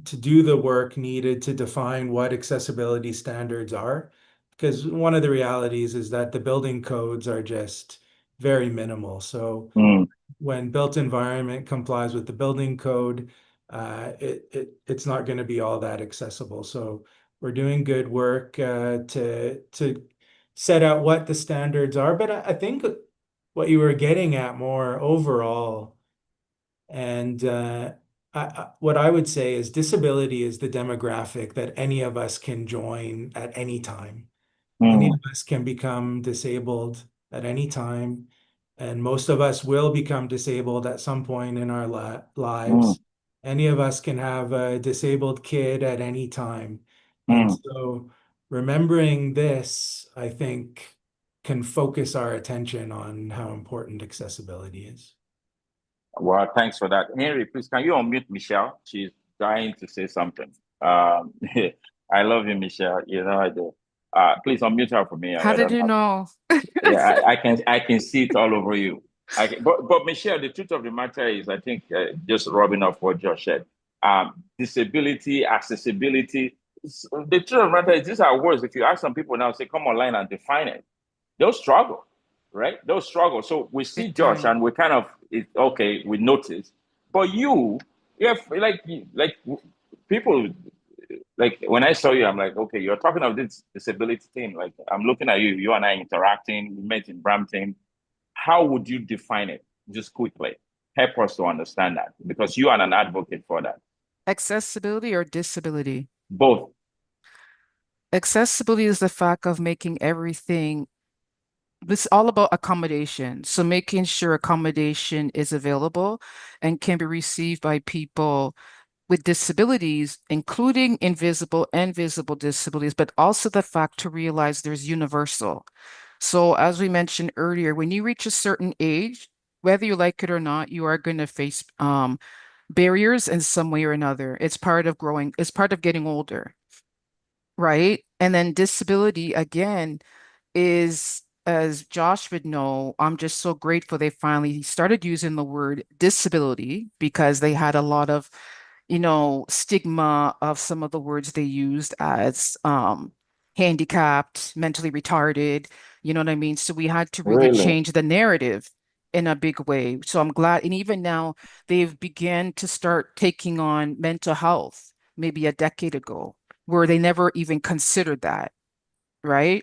do the work needed to define what accessibility standards are. Because one of the realities is that the building codes are just very minimal. So when built environment complies with the building code, it's not going to be all that accessible. So we're doing good work to set out what the standards are. But I think what you were getting at more overall, and what I would say is disability is the demographic that any of us can join at any time. Any Mm, of us can become disabled at any time, and most of us will become disabled at some point in our mm, lives. Any of us can have a disabled kid at any time. And mm. so remembering this, I think, can focus our attention on how important accessibility is. Well, thanks for that. Henry, please, can you unmute Michelle? She's dying to say something. I love you, Michelle. You know I do. Please unmute her for me. How did you know? Yeah, I can see it all over you. But Michelle, the truth of the matter is, I think just rubbing off what Josh said, disability, accessibility. The truth of the matter is, these are words. If you ask some people now, say, come online and define it, they'll struggle, right? They'll struggle. So we see Big Josh, time. and we kind of, okay, we notice. But you, like people, like when I saw you, I'm like, okay, you're talking of this disability thing. Like I'm looking at you, you and I interacting, we met in Brampton. How would you define it? Just quickly. Help us to understand that because you are an advocate for that. Accessibility or disability? Both. Accessibility is the fact of making everything, it's all about accommodation. So making sure accommodation is available and can be received by people with disabilities, including invisible and visible disabilities, but also the fact to realize there's universal. So as we mentioned earlier, when you reach a certain age, whether you like it or not, you are going to face barriers in some way or another. It's part of growing, it's part of getting older, right? And then disability, again, is, as Josh would know, I'm just so grateful they finally started using the word disability because they had a lot of, stigma of some of the words they used as handicapped, mentally retarded, you know what I mean? So we had to really Really? change the narrative in a big way. So I'm glad, and even now they've began to start taking on mental health maybe a decade ago, where they never even considered that, right?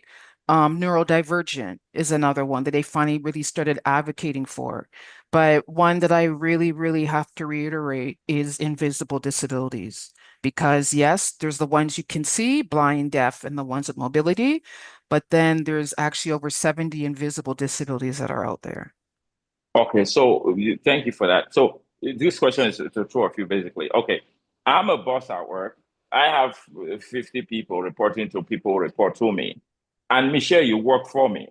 Neurodivergent is another one that they finally really started advocating for. But one that I really, really have to reiterate is invisible disabilities. Because yes, there's the ones you can see, blind, deaf, and the ones with mobility, but then there's actually over 70 invisible disabilities that are out there. Okay, so thank you for that. So this question is to two of you, basically. Okay, I'm a boss at work. I have 50 people reporting to people who report to me. And Michelle, you work for me.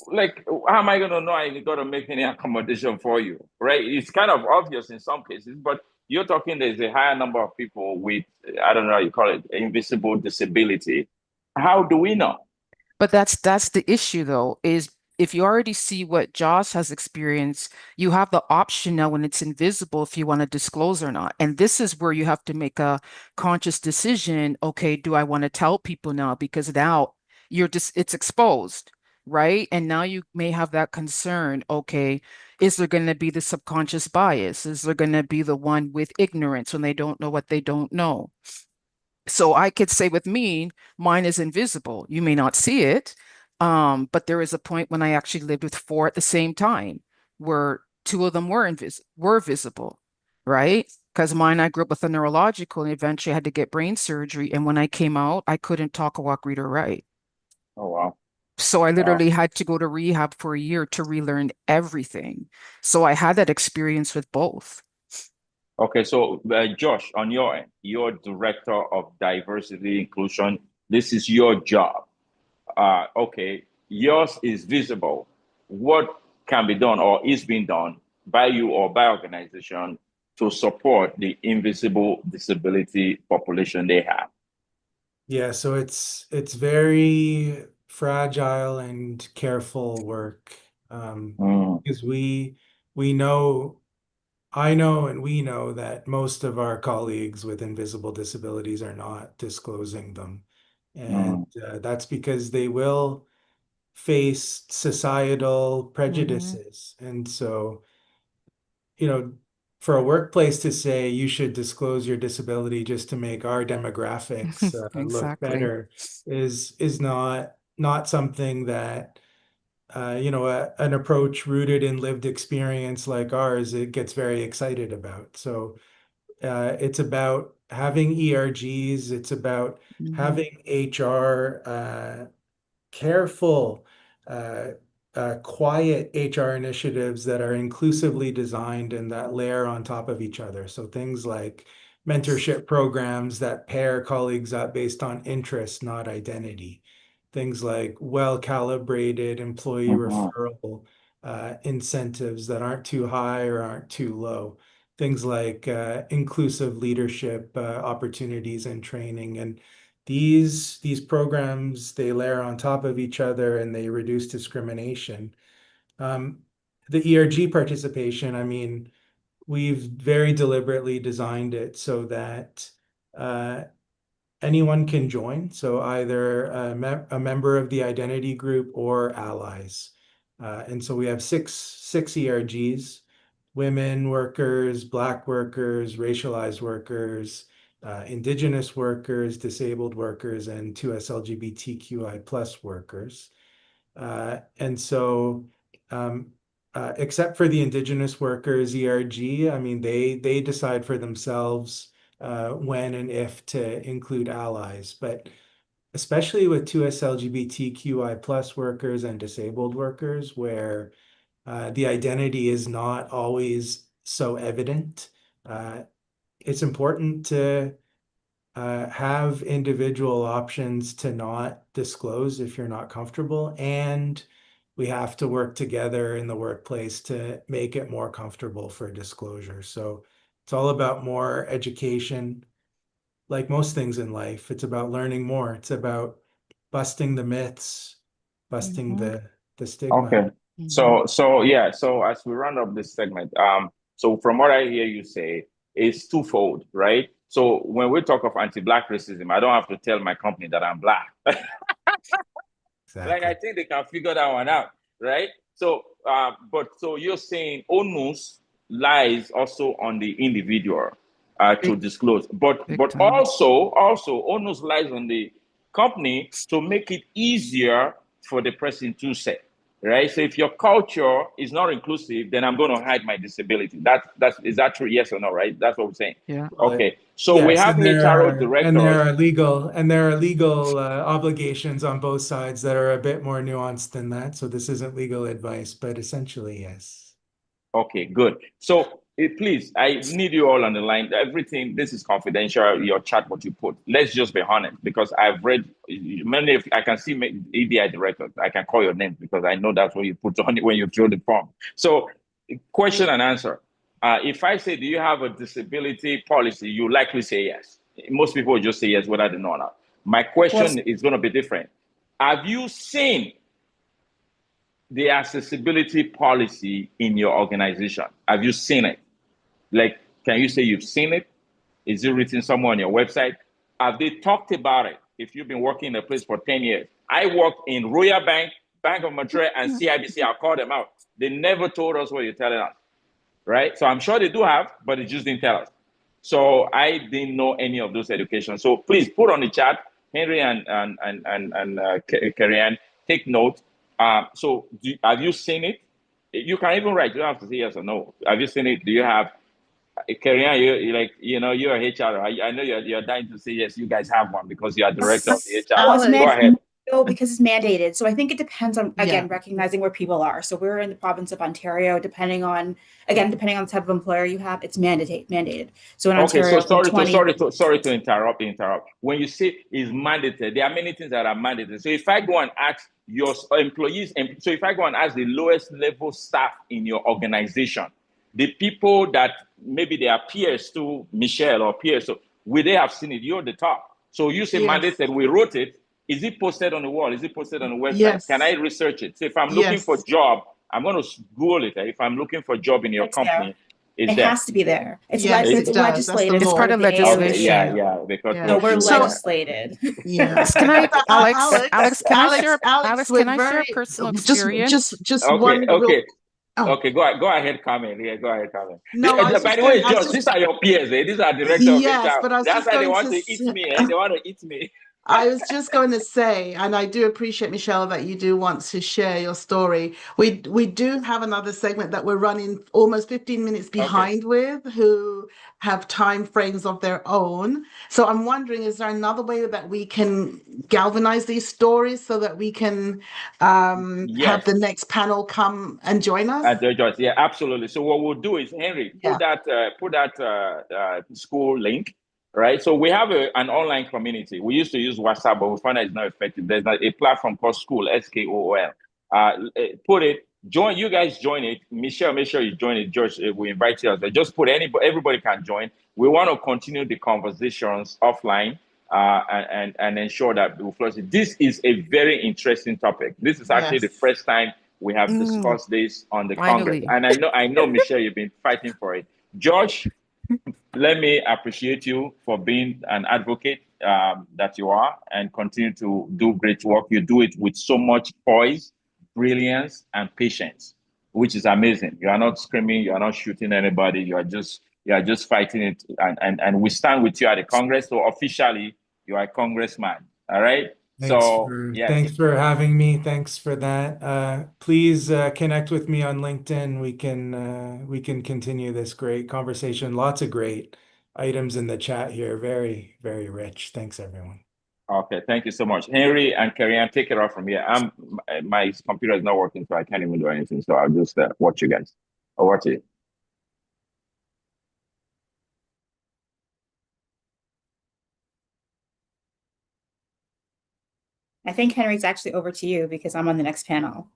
Like, how am I going to know I got to make any accommodation for you, right? It's kind of obvious in some cases, but you're talking there's a higher number of people with, I don't know how you call it, invisible disability. How do we know? But that's the issue, though, is if you already see what Josh has experienced, you have the option now when it's invisible if you want to disclose or not. And this is where you have to make a conscious decision. Okay, do I want to tell people now? Because now it's exposed, right? And now you may have that concern. Okay, is there going to be the subconscious bias? Is there going to be the one with ignorance when they don't know what they don't know? So I could say with me, mine is invisible. You may not see it, but there is a point when I actually lived with 4 at the same time, where 2 of them were visible, right? Because mine, I grew up with a neurological, and eventually I had to get brain surgery. And when I came out, I couldn't talk, walk, read, or write. Oh, wow. So I literally had to go to rehab for a year to relearn everything. So I had that experience with both. Okay, so Josh, on your end, you're director of diversity inclusion. This is your job. Okay, yours is visible. What can be done or is being done by you or by organization to support the invisible disability population they have? Yeah, so it's very fragile and careful work, because we know, I know, and we know that most of our colleagues with invisible disabilities are not disclosing them. And that's because they will face societal prejudices. And so, for a workplace to say you should disclose your disability just to make our demographics look Exactly. better is not something that an approach rooted in lived experience like ours, it gets very excited about. So it's about having ERGs, it's about having HR careful, quiet HR initiatives that are inclusively designed and that layer on top of each other. So things like mentorship programs that pair colleagues up based on interest, not identity. Things like well-calibrated employee referral incentives that aren't too high or aren't too low. Things like inclusive leadership opportunities and training. And these programs, they layer on top of each other and they reduce discrimination. The ERG participation, I mean, we've very deliberately designed it so that anyone can join. So either a member of the identity group or allies. And so we have six ERGs: women workers, Black workers, racialized workers, Indigenous workers, disabled workers, and 2S LGBTQI+ workers. And so except for the Indigenous workers ERG, I mean, they decide for themselves when and if to include allies. But especially with 2S LGBTQI+ workers and disabled workers, where the identity is not always so evident, it's important to have individual options to not disclose if you're not comfortable, and we have to work together in the workplace to make it more comfortable for disclosure. So it's all about more education. Like most things in life, it's about learning more. It's about busting the myths, busting the stigma. Okay. So yeah, so as we round up this segment, so from what I hear you say, it's twofold, right? So when we talk of anti-Black racism, I don't have to tell my company that I'm Black. Exactly. Like, I think they can figure that one out, right? So, so you're saying onus lies also on the individual to disclose, but also onus lies on the company to make it easier for the person to say, right? So if your culture is not inclusive, then I'm going to hide my disability. Is that true? Yes or no? Right? That's what we're saying. Yeah. Okay. So yes, we have HRO directors, and there are legal obligations on both sides that are a bit more nuanced than that. So this isn't legal advice, but essentially, yes. Okay, good. So please, I need you all on the line. Everything, this is confidential, your chat, what you put. Let's just be honest, because I've read many I can see EDI directors. I can call your names because I know that's what you put on it when you fill the form. So question and answer. If I say, do you have a disability policy? You likely say yes. Most people will just say yes, whether they know or not. My question is going to be different. Have you seen the accessibility policy in your organization? Have you seen it? Like, can you say you've seen it? Is it written somewhere on your website? Have they talked about it? If you've been working in a place for 10 years. I worked in Royal Bank, Bank of Montreal, and CIBC. I'll call them out. They never told us what you're telling us, right? So I'm sure they do have, but they just didn't tell us. So I didn't know any of those education. So please put on the chat, Henry and Kerry-Ann, take note. So have you seen it? You can even write. You don't have to say yes or no. Have you seen it? Do you have? Kerry-Ann, you're a HR. I know you're dying to say yes. You guys have one because you are director of the HR. Well, Go ahead. No, because it's mandated. So I think it depends on, again, recognizing where people are. So we're in the province of Ontario, depending on the type of employer you have, it's mandated. So in Ontario, sorry to interrupt. When you say is mandated, there are many things that are mandated. So if I go and ask your employees, so if I go and ask the lowest level staff in your organization, the people that maybe they are peers to Michelle or peers, so will they have seen it? You're the top. So you say mandated, we wrote it. Is it posted on the wall? Is it posted on the website? Yes. Can I research it? So if I'm looking for job, I'm going to Google it. If I'm looking for a job in your company, it has to be there. It's legislated. It's part of legislation. Yeah. Because no, we're legislated. Yes. Can I, Alex? Can I share a personal experience? Just one. Okay. Okay, go ahead, Carmen. Yeah, go ahead, Carmen. No, by the way, Josh, these are your peers. These are directors of HR. But that's why they want to eat me. They want to eat me. I was just going to say, and I do appreciate, Michelle, that you do want to share your story. We do have another segment that we're running almost 15 minutes behind with, who have time frames of their own. So I'm wondering, is there another way that we can galvanize these stories so that we can have the next panel come and join us? Joyce, yeah, absolutely. So what we'll do is, Henry, put that school link. Right. So we have an online community. We used to use WhatsApp, but we found that it's not effective. There's a platform called Skool, SKOOL. Put it, join, you guys join it. Michelle, make sure you join it. George, we invite you. Just put everybody can join. We want to continue the conversations offline and ensure that we flourish. This is a very interesting topic. This is actually the first time we have discussed this on the Congress. And I know, Michelle, you've been fighting for it. George, let me appreciate you for being an advocate that you are, and continue to do great work. You do it with so much poise, brilliance, and patience, which is amazing. You are not screaming, you are not shooting anybody, you are just fighting it. And we stand with you at the Congress. So officially, you are a congressman. All right. Thanks for having me. Thanks for that. Please connect with me on LinkedIn. We can continue this great conversation. Lots of great items in the chat here. Very, very rich. Thanks, everyone. Okay, thank you so much, Henry and Carrie-Ann. Take it off from here. My computer is not working, so I can't even do anything. So I'll just watch you guys. I'll watch it. I think, Henry, it's actually over to you because I'm on the next panel.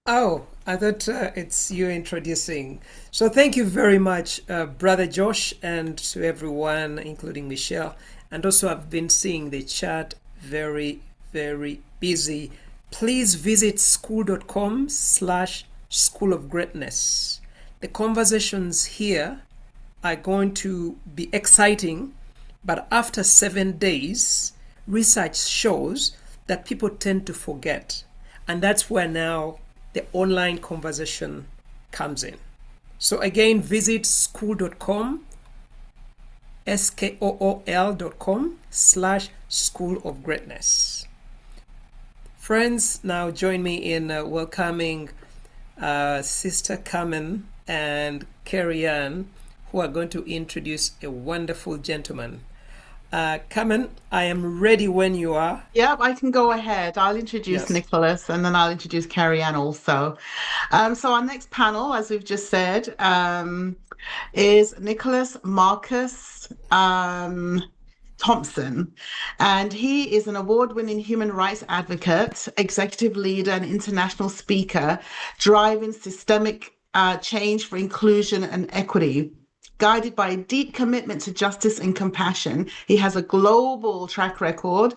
Oh, I thought it's you introducing. So thank you very much, Brother Josh, and to everyone, including Michelle. And also, I've been seeing the chat very, very busy. Please visit skool.com/School of Greatness. The conversations here are going to be exciting, but after 7 days, research shows that people tend to forget. And that's where now the online conversation comes in. So again, visit skool.com, skool.com/School of Greatness. Friends, now join me in welcoming Sister Carmen and Carrie-Ann, who are going to introduce a wonderful gentleman. Carmen, I am ready when you are. Yep, I can go ahead. I'll introduce Nicholas, and then I'll introduce Carrie-Ann also. So our next panel, as we've just said, is Nicholas Marcus Thompson. And he is an award-winning human rights advocate, executive leader, and international speaker, driving systemic change for inclusion and equity. Guided by a deep commitment to justice and compassion, he has a global track record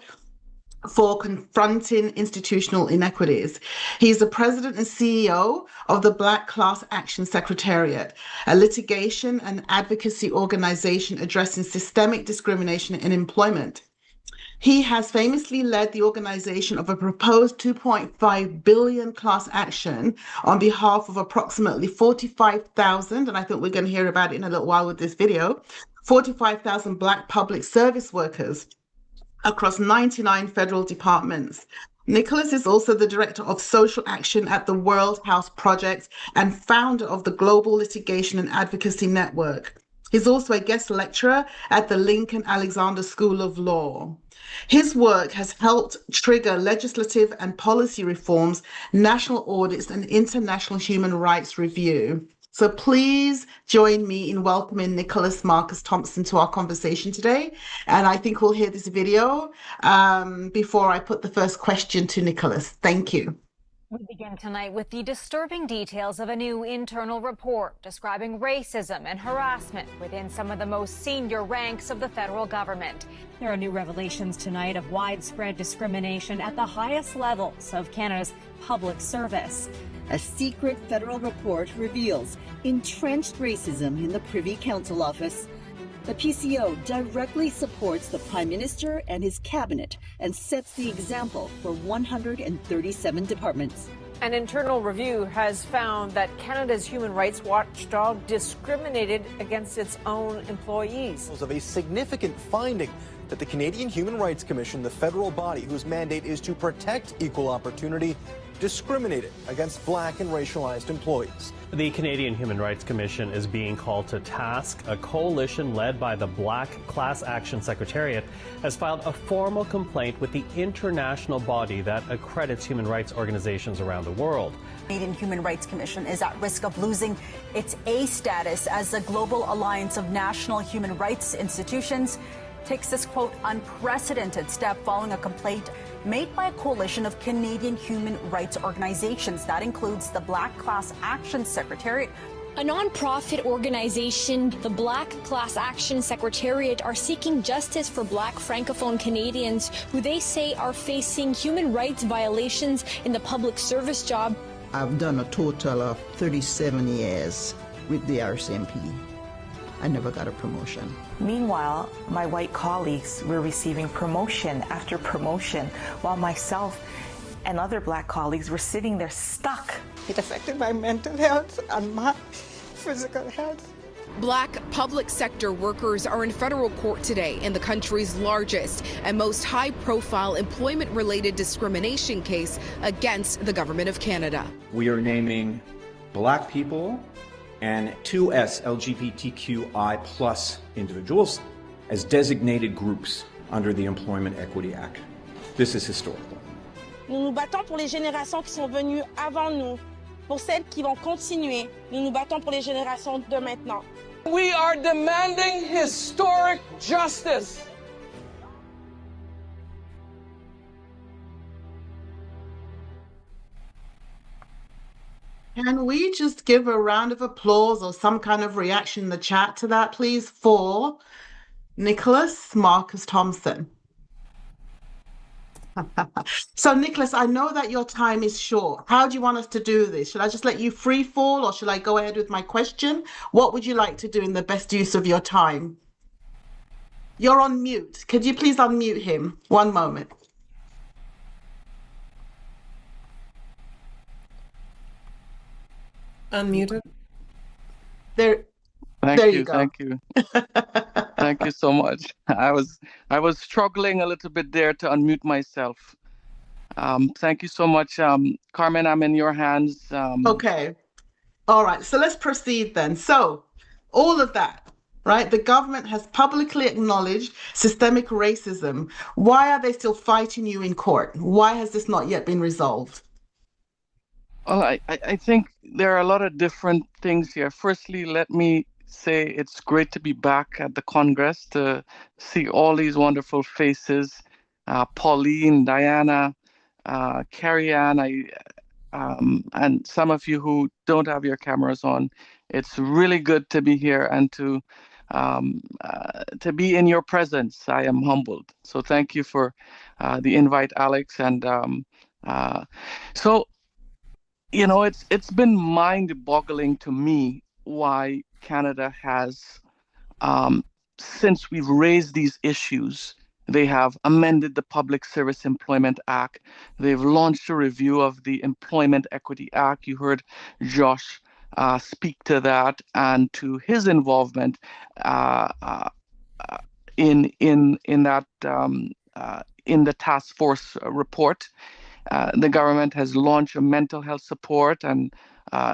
for confronting institutional inequities. He is the president and CEO of the Black Class Action Secretariat, a litigation and advocacy organization addressing systemic discrimination in employment. He has famously led the organization of a proposed 2.5 billion class action on behalf of approximately 45,000, and I think we're going to hear about it in a little while with this video, 45,000 Black public service workers across 99 federal departments. Nicholas is also the director of social action at the World House Project and founder of the Global Litigation and Advocacy Network. He's also a guest lecturer at the Lincoln Alexander School of Law. His work has helped trigger legislative and policy reforms, national audits, and international human rights review. So please join me in welcoming Nicholas Marcus Thompson to our conversation today. And I think we'll hear this video before I put the first question to Nicholas. Thank you. We begin tonight with the disturbing details of a new internal report describing racism and harassment within some of the most senior ranks of the federal government. There are new revelations tonight of widespread discrimination at the highest levels of Canada's public service. A secret federal report reveals entrenched racism in the Privy Council office. The PCO directly supports the Prime Minister and his cabinet and sets the example for 137 departments. An internal review has found that Canada's human rights watchdog discriminated against its own employees. Of a significant finding that the Canadian Human Rights Commission, the federal body whose mandate is to protect equal opportunity, discriminated against Black and racialized employees. The Canadian Human Rights Commission is being called to task. A coalition led by the Black Class Action Secretariat has filed a formal complaint with the international body that accredits human rights organizations around the world. The Canadian Human Rights Commission is at risk of losing its A status as the Global Alliance of National Human Rights Institutions takes this, quote, unprecedented step following a complaint made by a coalition of Canadian human rights organizations. That includes the Black Class Action Secretariat. A nonprofit organization, the Black Class Action Secretariat, are seeking justice for Black Francophone Canadians who they say are facing human rights violations in the public service job. I've done a total of 37 years with the RCMP. I never got a promotion. Meanwhile, my white colleagues were receiving promotion after promotion, while myself and other Black colleagues were sitting there stuck. It affected my mental health and my physical health. Black public sector workers are in federal court today in the country's largest and most high-profile employment-related discrimination case against the Government of Canada. We are naming Black people and 2S LGBTQI plus individuals as designated groups under the Employment Equity Act. This is historical. Nous nous battons pour les générations qui sont venues avant nous, pour celles qui vont continuer. Nous nous battons pour les générations de maintenant. We are demanding historic justice. Can we just give a round of applause or some kind of reaction in the chat to that, please, for Nicholas Marcus Thompson? So, Nicholas, I know that your time is short. How do you want us to do this? Should I just let you free fall or should I go ahead with my question? What would you like to do in the best use of your time? You're on mute. Could you please unmute him? One moment. Unmuted. There you go. Thank you. Thank you so much. I was struggling a little bit there to unmute myself. Thank you so much. Carmen, I'm in your hands. Okay. All right. So let's proceed then. So all of that, right? The government has publicly acknowledged systemic racism. Why are they still fighting you in court? Why has this not yet been resolved? Well, I think there are a lot of different things here. Firstly, let me say it's great to be back at the Congress to see all these wonderful faces. Pauline, Diana, Carrie Ann, and some of you who don't have your cameras on. It's really good to be here and to be in your presence. I am humbled. So thank you for the invite, Alex. And so, you know, it's been mind-boggling to me why Canada has, since we've raised these issues, they have amended the Public Service Employment Act. They've launched a review of the Employment Equity Act. You heard Josh speak to that and to his involvement in that in the task force report. The government has launched a mental health support and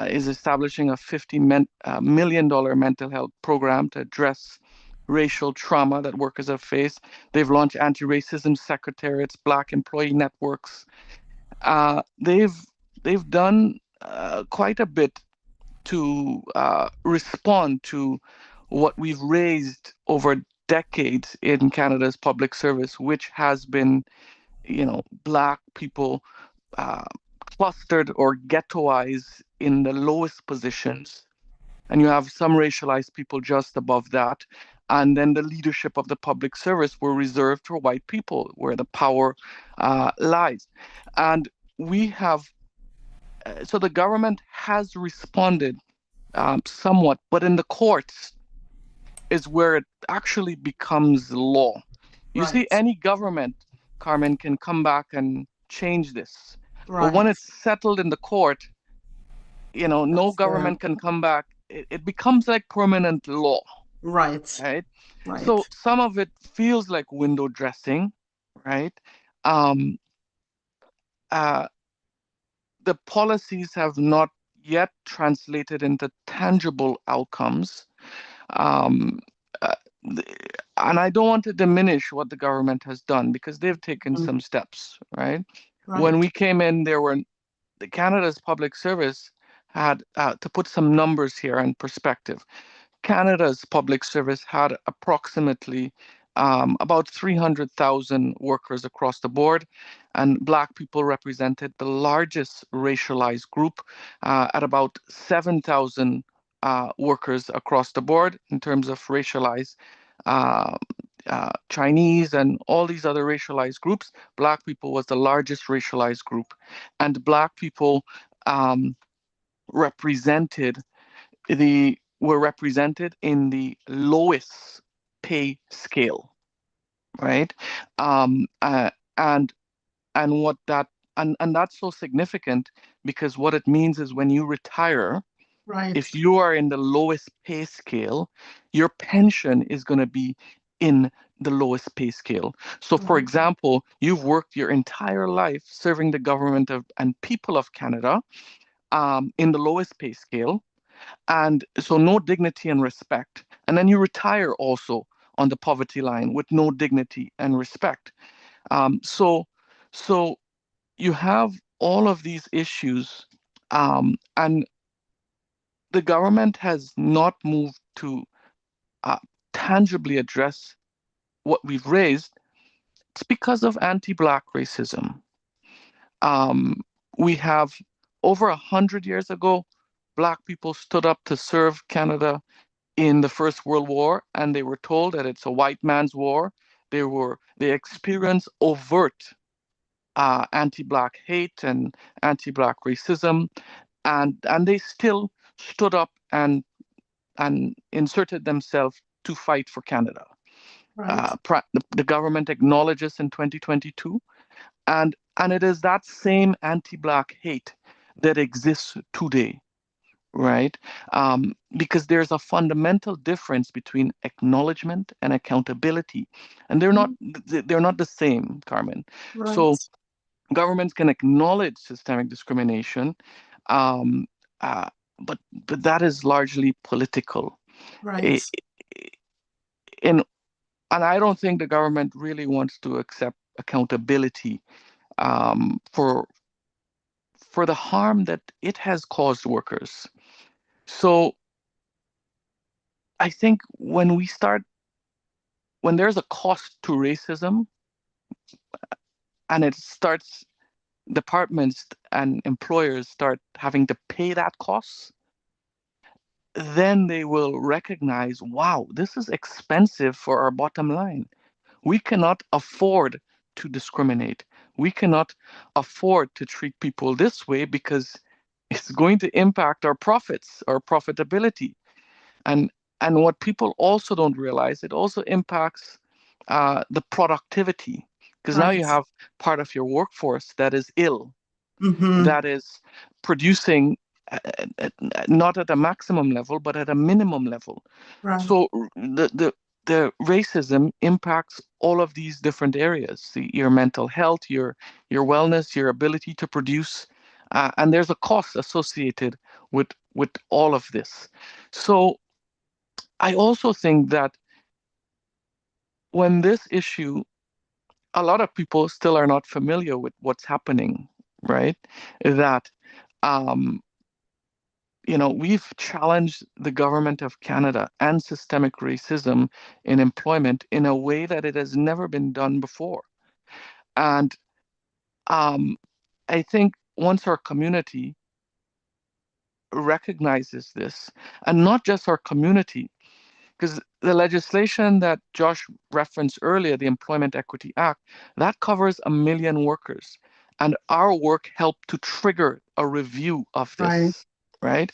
is establishing a $50 million mental health program to address racial trauma that workers have faced. They've launched anti-racism secretariats, Black employee networks. They've done quite a bit to respond to what we've raised over decades in Canada's public service, which has been, you know, Black people clustered or ghettoized in the lowest positions. And you have some racialized people just above that. And then the leadership of the public service were reserved for white people, where the power lies. And we have, so the government has responded somewhat, but in the courts is where it actually becomes law. You see, any government, Carmen, can come back and change this. But when Right. it's settled in the court, no That's government can come back. It becomes like permanent law, right. right? Right. So some of it feels like window dressing, right? The policies have not yet translated into tangible outcomes. Um, uh, and I don't want to diminish what the government has done because they've taken some steps, right? When Right. we came in, Canada's public service had, to put some numbers here in perspective, Canada's public service had approximately about 300,000 workers across the board, and Black people represented the largest racialized group at about 7,000 workers across the board in terms of racialized Chinese and all these other racialized groups. Black people was the largest racialized group, and Black people represented were represented in the lowest pay scale, right? And what that and that's so significant because what it means is when you retire, Right. if you are in the lowest pay scale, your pension is going to be in the lowest pay scale. So, for example, you've worked your entire life serving the government and people of Canada in the lowest pay scale. And so no dignity and respect. And then you retire also on the poverty line with no dignity and respect. So you have all of these issues, and the government has not moved to tangibly address what we've raised. It's because of anti-Black racism. We have over 100 years ago, Black people stood up to serve Canada in the First World War, and they were told that it's a white man's war. They experienced overt anti-Black hate and anti-Black racism, and they still stood up and inserted themselves to fight for Canada. Right. The government acknowledges in 2022, and it is that same anti-Black hate that exists today. Right? Because there's a fundamental difference between acknowledgement and accountability, and they're not the same, Carmen. Right. So governments can acknowledge systemic discrimination, but that is largely political. Right. And I don't think the government really wants to accept accountability for the harm that it has caused workers. So I think when there's a cost to racism and departments and employers start having to pay that cost, then they will recognize, wow, this is expensive for our bottom line. We cannot afford to discriminate. We cannot afford to treat people this way because it's going to impact our profits, our profitability. And what people also don't realize, it also impacts the productivity, because now you have part of your workforce that is ill, that is producing not at a maximum level, but at a minimum level. Right. So the racism impacts all of these different areas: your mental health, your wellness, your ability to produce, and there's a cost associated with all of this. So I also think that when this issue, a lot of people still are not familiar with what's happening, right? That, we've challenged the government of Canada and systemic racism in employment in a way that it has never been done before. And I think once our community recognizes this, and not just our community, because the legislation that Josh referenced earlier, the Employment Equity Act, that covers 1 million workers. And our work helped to trigger a review of this, right?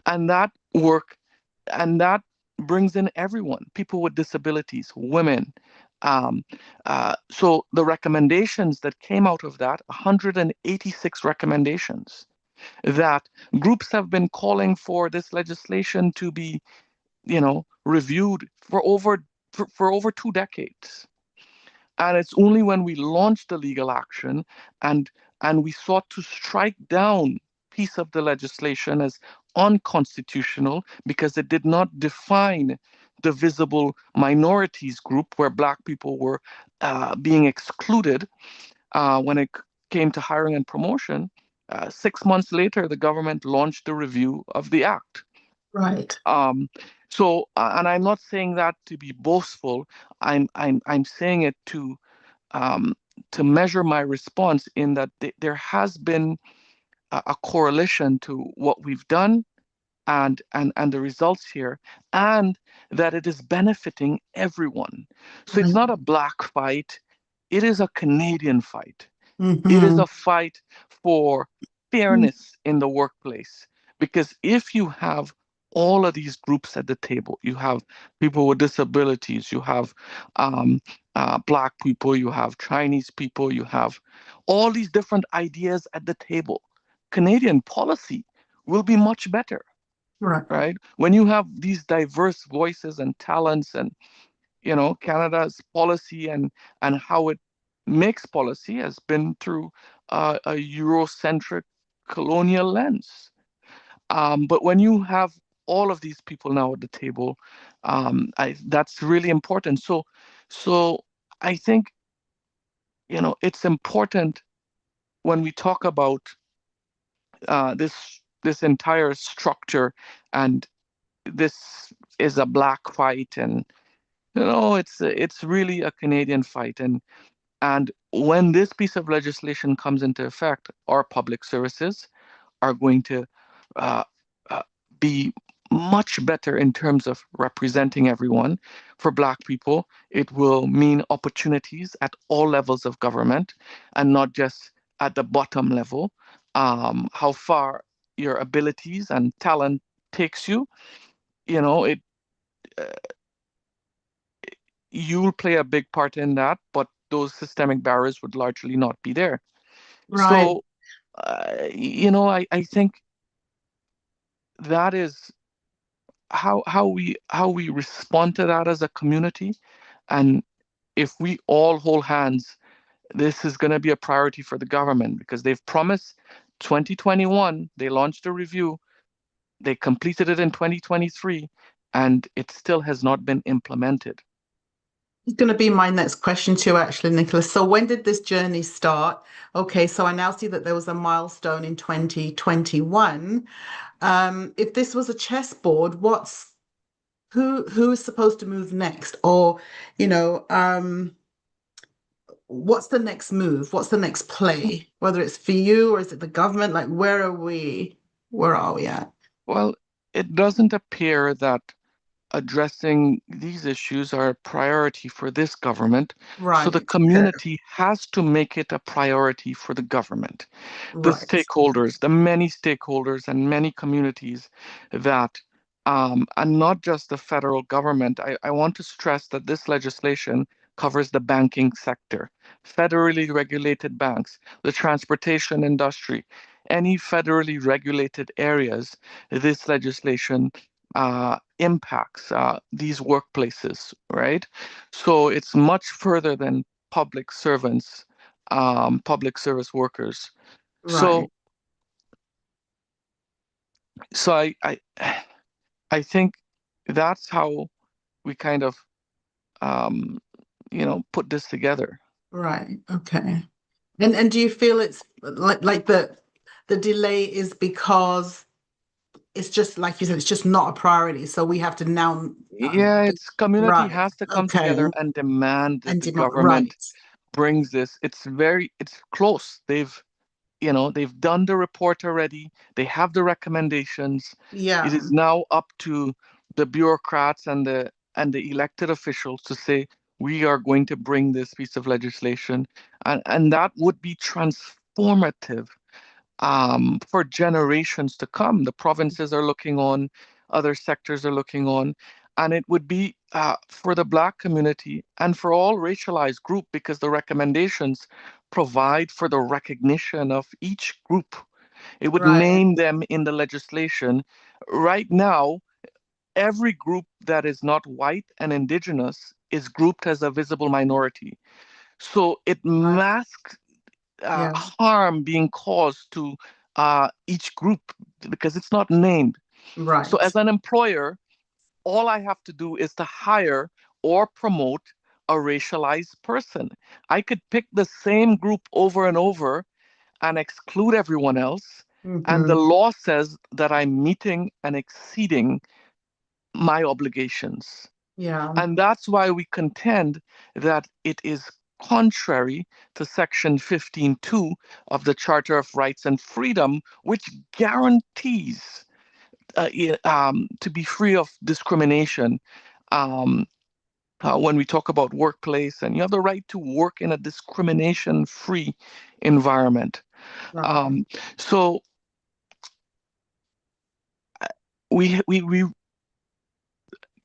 And that work, and that brings in everyone, people with disabilities, women, So the recommendations that came out of that, 186 recommendations, that groups have been calling for this legislation to be, reviewed for over 2 decades. And it's only when we launched the legal action and we sought to strike down piece of the legislation as unconstitutional because it did not define the visible minorities group where Black people were being excluded when it came to hiring and promotion. 6 months later, the government launched a review of the act. Right. So, and I'm not saying that to be boastful. I'm saying it to measure my response in that there has been a correlation to what we've done and the results here, and that it is benefiting everyone. So it's not a Black fight; it is a Canadian fight. It is a fight for fairness in the workplace, because if you have all of these groups at the table, you have people with disabilities, you have Black people, you have Chinese people, you have all these different ideas at the table, Canadian policy will be much better. Right? When you have these diverse voices and talents, and Canada's policy and how it makes policy has been through a Eurocentric colonial lens. But when you have all of these people now at the table, that's really important. So I think, it's important when we talk about this entire structure, and this is a Black fight, and it's really a Canadian fight, and when this piece of legislation comes into effect, our public services are going to be much better in terms of representing everyone. For Black people, it will mean opportunities at all levels of government and not just at the bottom level. How far your abilities and talent takes you, you'll play a big part in that, but those systemic barriers would largely not be there. Right. So, I think that is how we respond to that as a community. And if we all hold hands, this is going to be a priority for the government, because they've promised 2021, they launched a review, they completed it in 2023, and it still has not been implemented. It's going to be my next question to you, actually, Nicholas. So when did this journey start? Okay, so I now see that there was a milestone in 2021. If this was a chessboard, who is supposed to move next? Or, what's the next move? What's the next play? Whether it's for you or is it the government? Like, where are we at? Well, it doesn't appear that addressing these issues are a priority for this government. Right. So the community has to make it a priority for the government. The stakeholders, the many stakeholders and many communities that, and not just the federal government. I want to stress that this legislation covers the banking sector, federally regulated banks, the transportation industry, any federally regulated areas. This legislation impacts these workplaces, right? So it's much further than public servants, public service workers. Right. So I think that's how we kind of put this together. Right. Okay. And do you feel it's like the delay is because it's just, like you said, it's just not a priority, so we have to now it's community has to come together and demand that the government brings this. It's close. They've done the report already. They have the recommendations. Yeah. It is now up to the bureaucrats and the elected officials to say, we are going to bring this piece of legislation, and that would be transformative for generations to come. The provinces are looking on, other sectors are looking on, And it would be for the Black community and for all racialized group, because the recommendations provide for the recognition of each group. It would name them in the legislation. Right now, every group that is not white and indigenous is grouped as a visible minority. So it masks harm being caused to each group because it's not named. Right. So as an employer, all I have to do is to hire or promote a racialized person. I could pick the same group over and over and exclude everyone else. And the law says that I'm meeting and exceeding my obligations. Yeah. And that's why we contend that it is contrary to Section 15.2 of the Charter of Rights and Freedom, which guarantees to be free of discrimination when we talk about workplace, and you have the right to work in a discrimination-free environment. So we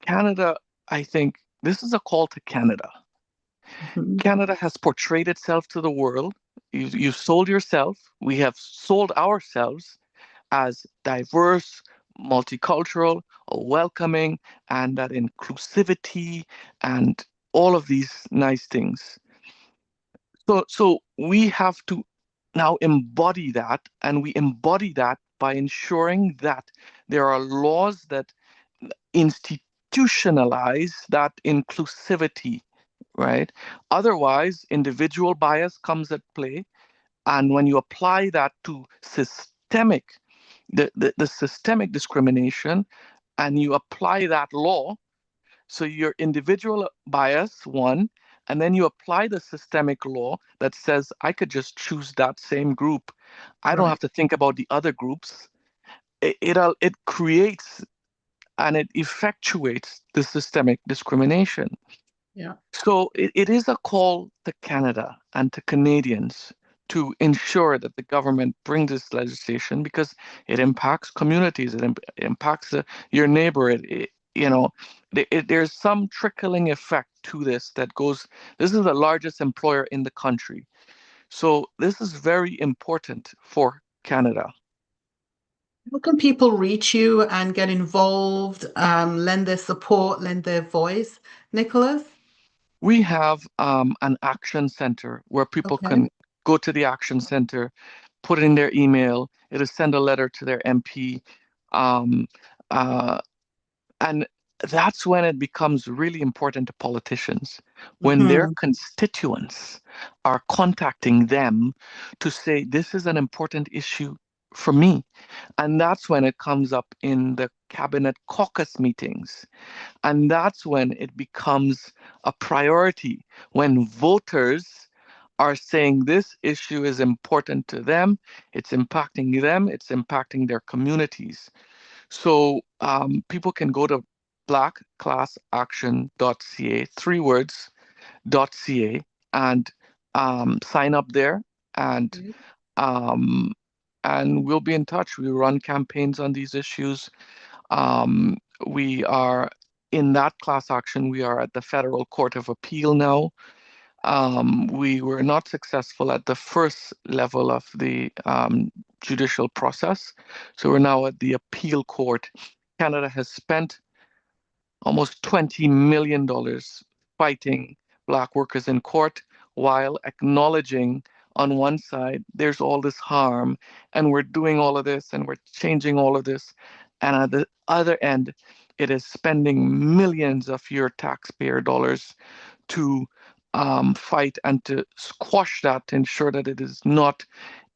Canada, I think this is a call to Canada. Canada has portrayed itself to the world. You've sold yourself. We have sold ourselves as diverse, multicultural, welcoming, and that inclusivity and all of these nice things. So we have to now embody that, and we embody that by ensuring that there are laws that institutionalize that inclusivity, right? Otherwise, individual bias comes at play, and when you apply that to systemic discrimination, and you apply that law, so your individual bias, one, and then you apply the systemic law that says I could just choose that same group. I don't have to think about the other groups. It creates and it effectuates the systemic discrimination. Yeah. So it is a call to Canada and to Canadians to ensure that the government brings this legislation, because it impacts communities, it impacts your neighbor. There's some trickling effect to this that goes. This is the largest employer in the country, so this is very important for Canada. How can people reach you and get involved, lend their support, lend their voice, Nicholas? We have an action center where people can go to the action center, put in their email, it'll send a letter to their MP, and that's when it becomes really important to politicians, when their constituents are contacting them to say, this is an important issue for me. And that's when it comes up in the cabinet caucus meetings. And that's when it becomes a priority, when voters are saying this issue is important to them, it's impacting their communities. So people can go to blackclassaction.ca, 3 words, .ca, and sign up there, and we'll be in touch. We run campaigns on these issues. We are in that class action. We are at the Federal Court of Appeal now. We were not successful at the first level of the judicial process. So we're now at the appeal court. Canada has spent almost $20 million fighting Black workers in court, while acknowledging on one side there's all this harm, and we're doing all of this, and we're changing all of this. And at the other end, it is spending millions of your taxpayer dollars to fight and to squash that, to ensure that it is not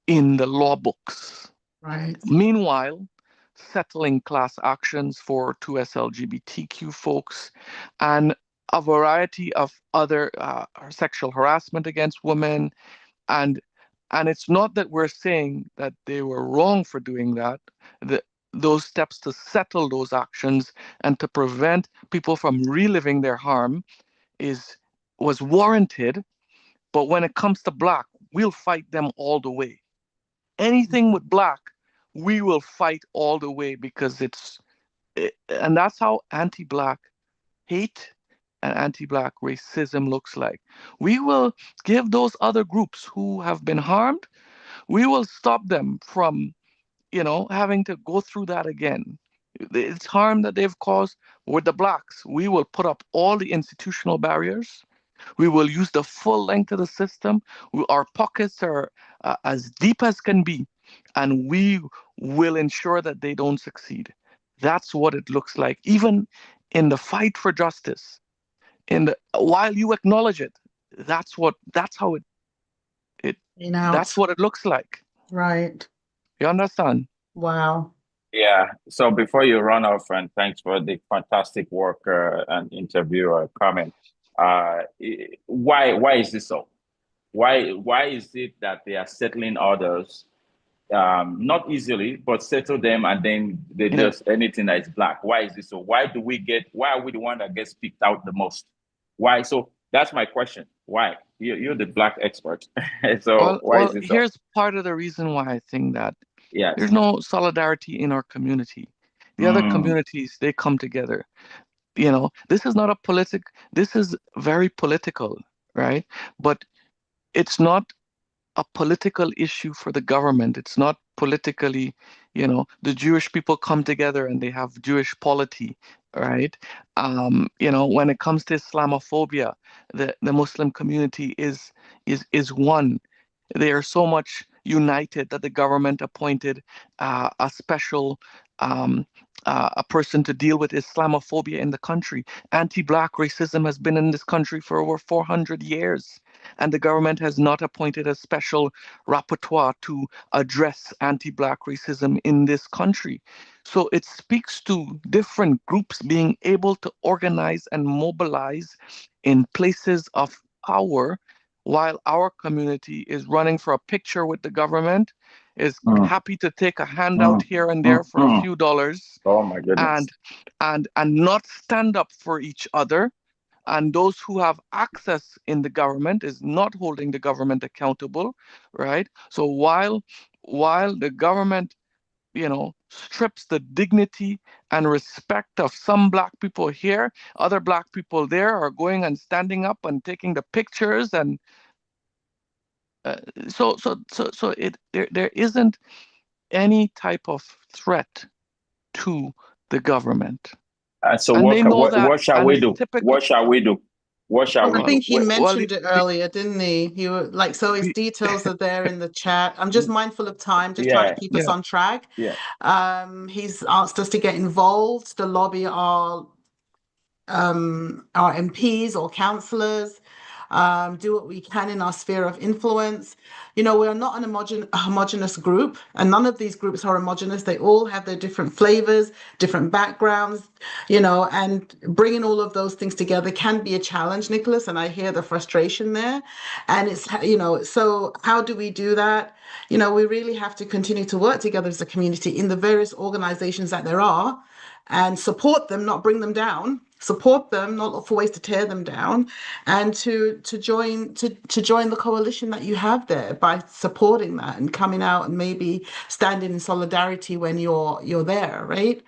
in the law books. Right. Meanwhile, settling class actions for 2S LGBTQ folks and a variety of other sexual harassment against women. And it's not that we're saying that they were wrong for doing that. Those steps to settle those actions and to prevent people from reliving their harm was warranted. But when it comes to Black, we'll fight them all the way. Anything with Black, we will fight all the way, because and that's how anti-Black hate and anti-Black racism looks like. We will give those other groups who have been harmed, we will stop them from, having to go through that again. It's harm that they've caused with the Blacks. We will put up all the institutional barriers. We will use the full length of the system. Our pockets are as deep as can be, and we will ensure that they don't succeed. That's what it looks like, even in the fight for justice. While you acknowledge it, that's how that's what it looks like. Right. You understand? Wow. Yeah. So before you run off, and thanks for the fantastic work and interview comment. Why is this so? Why is it that they are settling others, not easily, but settle them and then they just anything that is Black? Why is this so? Why are we the one that gets picked out the most? Why? So that's my question. Why? You're the Black expert. So why is it so? Here's part of the reason why I think that Yes. there's no solidarity in our community. The other communities, they come together. This is not this is very political, right? But it's not a political issue for the government. It's not politically, the Jewish people come together and they have Jewish polity, right? When it comes to Islamophobia, the Muslim community is one. They are so much united that the government appointed a special a person to deal with Islamophobia in the country. Anti-Black racism has been in this country for over 400 years, and the government has not appointed a special rapporteur to address anti-Black racism in this country. So it speaks to different groups being able to organize and mobilize in places of power, while our community is running for a picture with the government, is happy to take a handout here and there for a few dollars. Oh my goodness. And not stand up for each other. And those who have access in the government is not holding the government accountable, right? So while the government, strips the dignity and respect of some Black people here, other Black people there are going and standing up and taking the pictures, and so there isn't any type of threat to the government. So And they know what shall and we do? typical- What shall we do? What shall we I think do? he mentioned it earlier, didn't he? So his details are there in the chat. I'm just mindful of time, just trying to keep us on track. Yeah. He's asked us to get involved, to lobby our MPs or councillors, do what we can in our sphere of influence. We are not an homogenous group, and none of these groups are homogenous. They all have their different flavors, different backgrounds, and bringing all of those things together can be a challenge, Nicholas, and I hear the frustration there. And it's, so how do we do that? We really have to continue to work together as a community in the various organizations that there are, and support them, not bring them down. Support them, not look for ways to tear them down, and to join the coalition that you have there by supporting that and coming out and maybe standing in solidarity when you're there, right?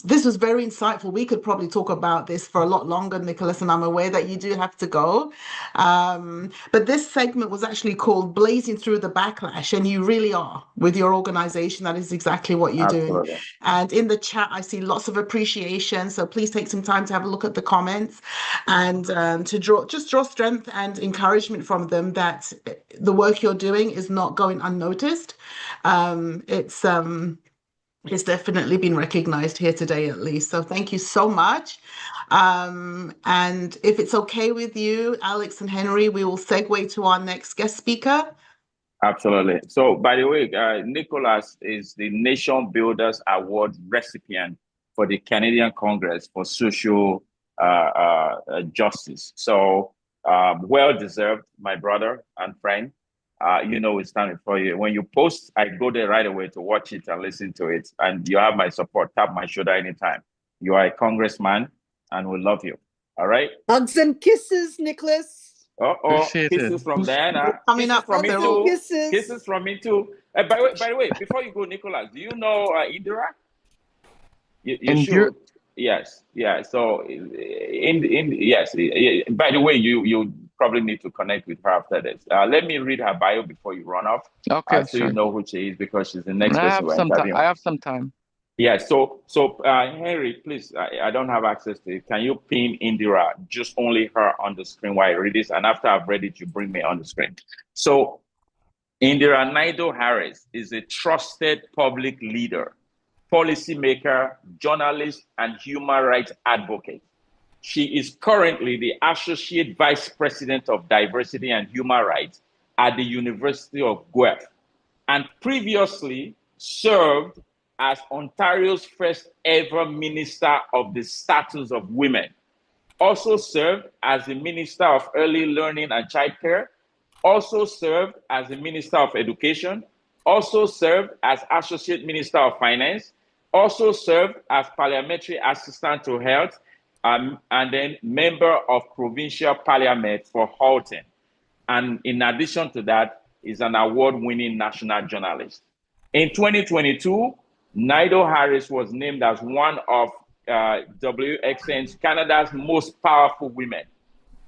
This was very insightful. We could probably talk about this for a lot longer, Nicholas, and I'm aware that you do have to go. But this segment was actually called Blazing Through the Backlash, and you really are with your organization. That is exactly what you're doing. And in the chat, I see lots of appreciation. So please take some time to have a look at the comments and to draw strength and encouragement from them that the work you're doing is not going unnoticed. It's definitely been recognized here today, at least. So thank you so much. And if it's okay with you, Alex and Henry, we will segue to our next guest speaker. Absolutely. So, by the way, Nicholas is the Nation Builders Award recipient for the Canadian Congress for Social Justice. So, well-deserved, my brother and friend. We stand for you. When you post, I go there right away to watch it and listen to it. And you have my support. Tap my shoulder anytime. You are a congressman, and we love you. All right? Hugs and kisses, Nicholas. Kisses from Diana. Coming up from me too. Kisses. Kisses from me too. By the way, before you go, Nicholas, do you know Indira? You should. Yes, yeah. So yes. By the way, you probably need to connect with her after this. Let me read her bio before you run off. Okay, So sure. you know who she is because she's the next I person have we're some time. interviewing. I have some time. Yeah. So Henry, please, I don't have access to it. Can you pin Indira, just only her on the screen while I read this, and after I've read it, you bring me on the screen. So Indira Naidoo-Harris is a trusted public leader, policymaker, journalist, and human rights advocate. She is currently the Associate Vice President of Diversity and Human Rights at the University of Guelph, and previously served as Ontario's first ever Minister of the Status of Women. Also served as the Minister of Early Learning and Childcare, also served as the Minister of Education, also served as Associate Minister of Finance, also served as Parliamentary Assistant to Health, and then member of Provincial Parliament for Halton. And in addition to that, is an award-winning national journalist. In 2022, Naidoo-Harris was named as one of WXN's Canada's most powerful women,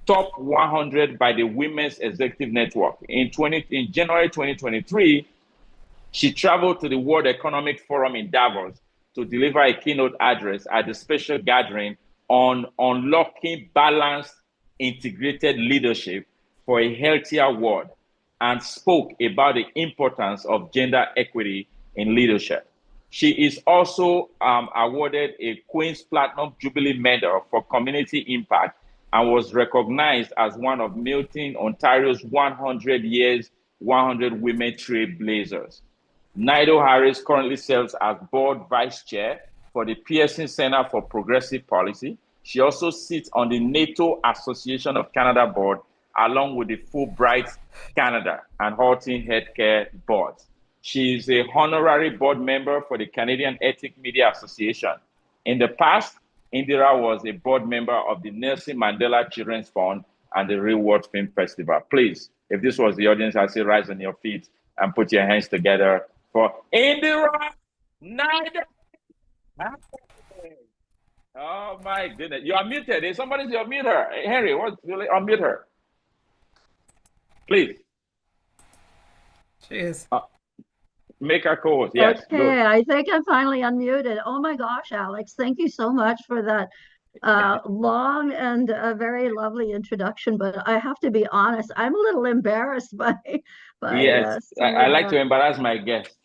top 100 by the Women's Executive Network. In January 2023, she traveled to the World Economic Forum in Davos to deliver a keynote address at the special gathering on unlocking balanced, integrated leadership for a healthier world, and spoke about the importance of gender equity in leadership. She is also awarded a Queen's Platinum Jubilee Medal for community impact and was recognized as one of Milton, Ontario's 100 years, 100 women trailblazers. Naidoo-Harris currently serves as board vice chair for the Pearson Center for Progressive Policy. She also sits on the NATO Association of Canada board, along with the Fulbright Canada and Halton Healthcare boards. She is a honorary board member for the Canadian Ethic Media Association. In the past, Indira was a board member of the Nelson Mandela Children's Fund and the Real World Film Festival. Please, if this was the audience, I say rise on your feet and put your hands together for Indira Naidoo-Harris. Oh my goodness, you are muted. If somebody's unmute her. Hey, Henry, unmute her. Please. Cheers. Make her co-host. Yes. Okay, go. I think I'm finally unmuted. Oh my gosh, Alex, thank you so much for that long and very lovely introduction. But I have to be honest, I'm a little embarrassed by yes, I like to embarrass my guests.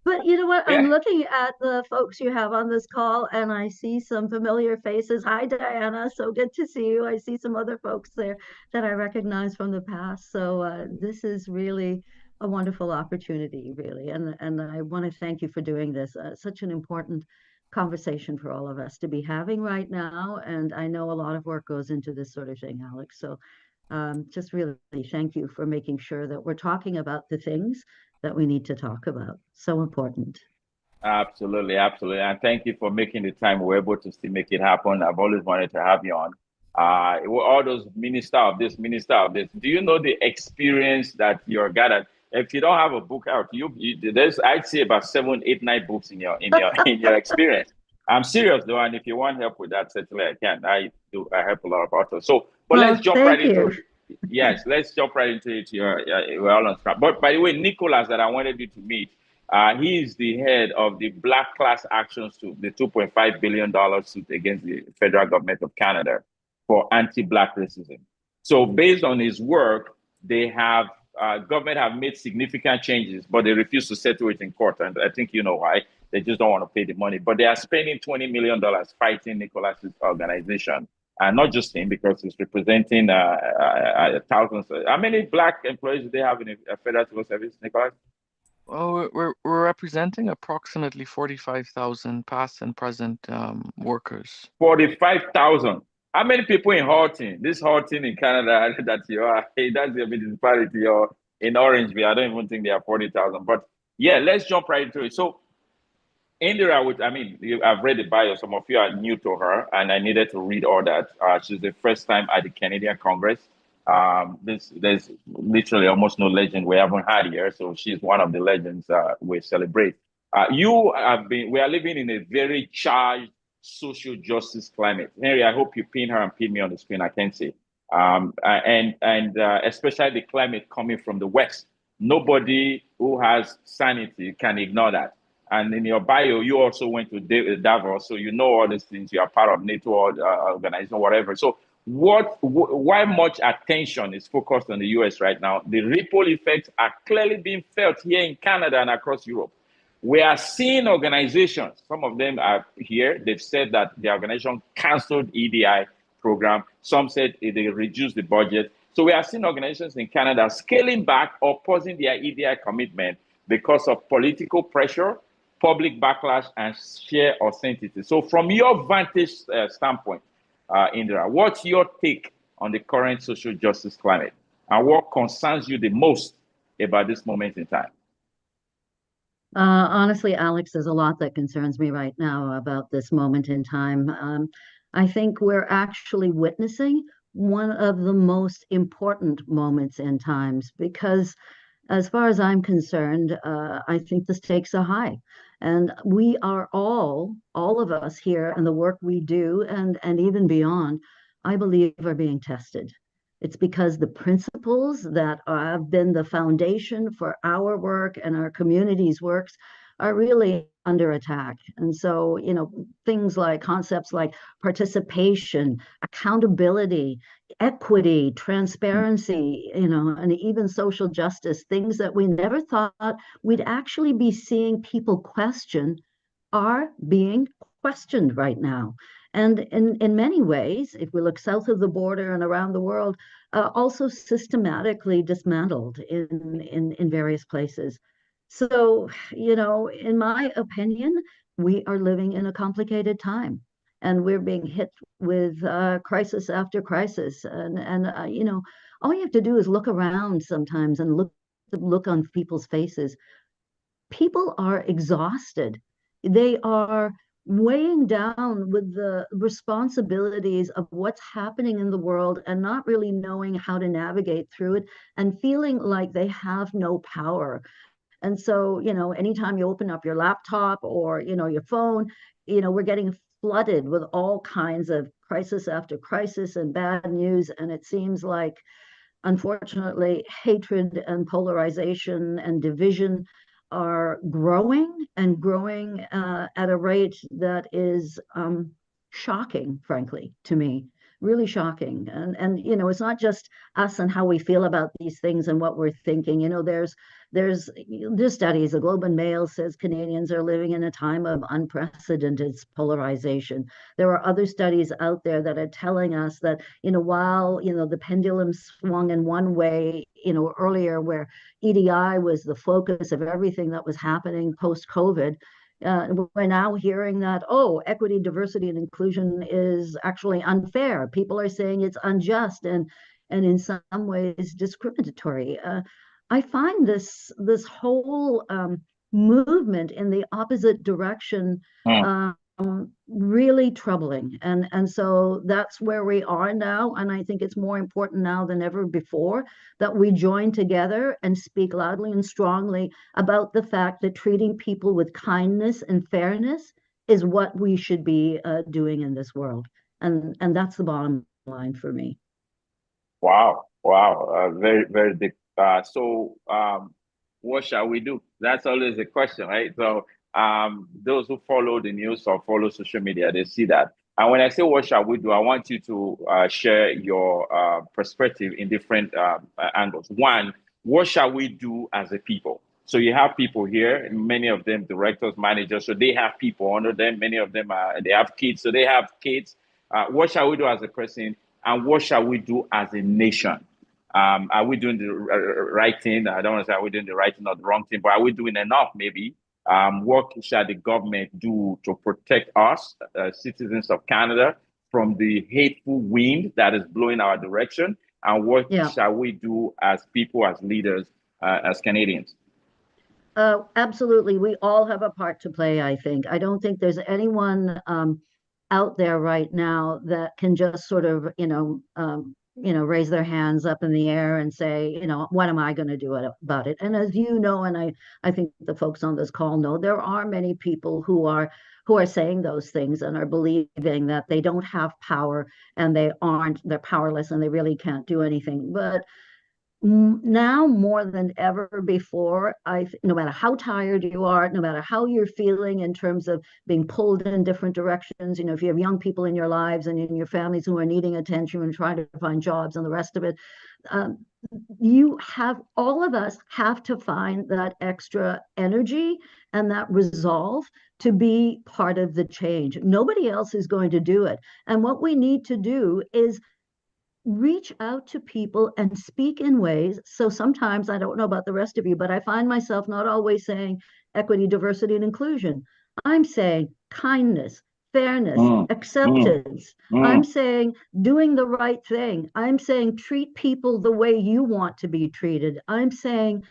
But you know what? Yeah. I'm looking at the folks you have on this call, and I see some familiar faces. Hi, Diana. So good to see you. I see some other folks there that I recognize from the past. So this is really a wonderful opportunity, really. And I want to thank you for doing this. Such an important conversation for all of us to be having right now. And I know a lot of work goes into this sort of thing, Alex. So just really thank you for making sure that we're talking about the things that we need to talk about. So important. Absolutely, absolutely. And thank you for making the time. We're able to still make it happen. I've always wanted to have you on. All those minister of this. Do you know the experience that you're gathered? If you don't have a book out, there's I'd say about 7, 8, 9 books in your experience. I'm serious though, and if you want help with that, certainly I can. I help a lot of authors. So, but let's jump right into it. Yes, let's jump right into it. We're all on track. But by the way, Nicholas, that I wanted you to meet, he is the head of the Black Class Action Suit, the $2.5 billion suit against the federal government of Canada for anti-Black racism. So based on his work, they have government have made significant changes, but they refuse to settle it in court. And I think you know why. They just don't want to pay the money. But they are spending $20 million fighting Nicholas's organization. And not just him, because he's representing thousands. How many Black employees do they have in a federal civil service, Nicholas? Well, we're representing approximately 45,000 past and present workers. 45,000. How many people in Halton? This Halton in Canada that you are, that's the municipality, or in Orangeville, I don't even think they are 40,000. But yeah, let's jump right into it. So Indira, I've read the bio. Some of you are new to her, and I needed to read all that. She's the first time at the Canadian Congress. There's literally almost no legend we haven't had here, so she's one of the legends we celebrate. We are living in a very charged social justice climate. Henry, I hope you pin her and pin me on the screen. I can't see. And especially the climate coming from the West. Nobody who has sanity can ignore that. And in your bio, you also went to Davos, so you know all these things. You are part of NATO organization, whatever. So why much attention is focused on the US right now? The ripple effects are clearly being felt here in Canada and across Europe. We are seeing organizations, some of them are here, they've said that the organization canceled EDI program. Some said they reduced the budget. So we are seeing organizations in Canada scaling back or pausing their EDI commitment because of political pressure, public backlash, and sheer authenticity. So from your vantage standpoint, Indira, what's your take on the current social justice climate? And what concerns you the most about this moment in time? Honestly, Alex, there's a lot that concerns me right now about this moment in time. I think we're actually witnessing one of the most important moments in times because as far as I'm concerned, I think the stakes are high. And we are all of us here and the work we do and even beyond, I believe are being tested. It's because the principles that have been the foundation for our work and our community's works are really under attack. And so, things like concepts like participation, accountability, equity, transparency, and even social justice, things that we never thought we'd actually be seeing people question are being questioned right now. And in many ways, if we look south of the border and around the world, also systematically dismantled in various places. So, in my opinion, we are living in a complicated time and we're being hit with crisis after crisis. And all you have to do is look around sometimes and look on people's faces. People are exhausted. They are weighing down with the responsibilities of what's happening in the world and not really knowing how to navigate through it and feeling like they have no power. And so, anytime you open up your laptop or, your phone, we're getting flooded with all kinds of crisis after crisis and bad news. And it seems like, unfortunately, hatred and polarization and division are growing and growing at a rate that is shocking, frankly, to me, really shocking. And it's not just us and how we feel about these things and what we're thinking. There's studies. The Globe and Mail says Canadians are living in a time of unprecedented polarization. There are other studies out there that are telling us that, while, the pendulum swung in one way, earlier where EDI was the focus of everything that was happening post-COVID, we're now hearing that, equity, diversity, and inclusion is actually unfair. People are saying it's unjust and in some ways discriminatory. I find this whole movement in the opposite direction really troubling. And so that's where we are now. And I think it's more important now than ever before that we join together and speak loudly and strongly about the fact that treating people with kindness and fairness is what we should be doing in this world. And that's the bottom line for me. Wow. Very, very big. So what shall we do? That's always the question, right? So those who follow the news or follow social media, they see that. And when I say what shall we do, I want you to share your perspective in different angles. One, what shall we do as a people? So you have people here, many of them directors, managers, so they have people under them. Many of them they have kids, so they have kids. What shall we do as a person? And what shall we do as a nation? Are we doing the right thing? I don't want to say are we doing the right thing or the wrong thing, but are we doing enough maybe? What shall the government do to protect us, citizens of Canada, from the hateful wind that is blowing our direction? And what shall we do as people, as leaders, as Canadians? Absolutely. We all have a part to play, I think. I don't think there's anyone out there right now that can just sort of, raise their hands up in the air and say, what am I going to do about it? And as you know, and I think the folks on this call know, there are many people who are saying those things and are believing that they don't have power and they're powerless and they really can't do anything. But now more than ever before, no matter how tired you are, no matter how you're feeling in terms of being pulled in different directions, if you have young people in your lives and in your families who are needing attention and trying to find jobs and the rest of it, all of us have to find that extra energy and that resolve to be part of the change. Nobody else is going to do it. And what we need to do is reach out to people and speak in ways. So sometimes, I don't know about the rest of you, but I find myself not always saying equity, diversity, and inclusion. I'm saying kindness, fairness, acceptance. I'm saying doing the right thing. I'm saying treat people the way you want to be treated. I'm saying,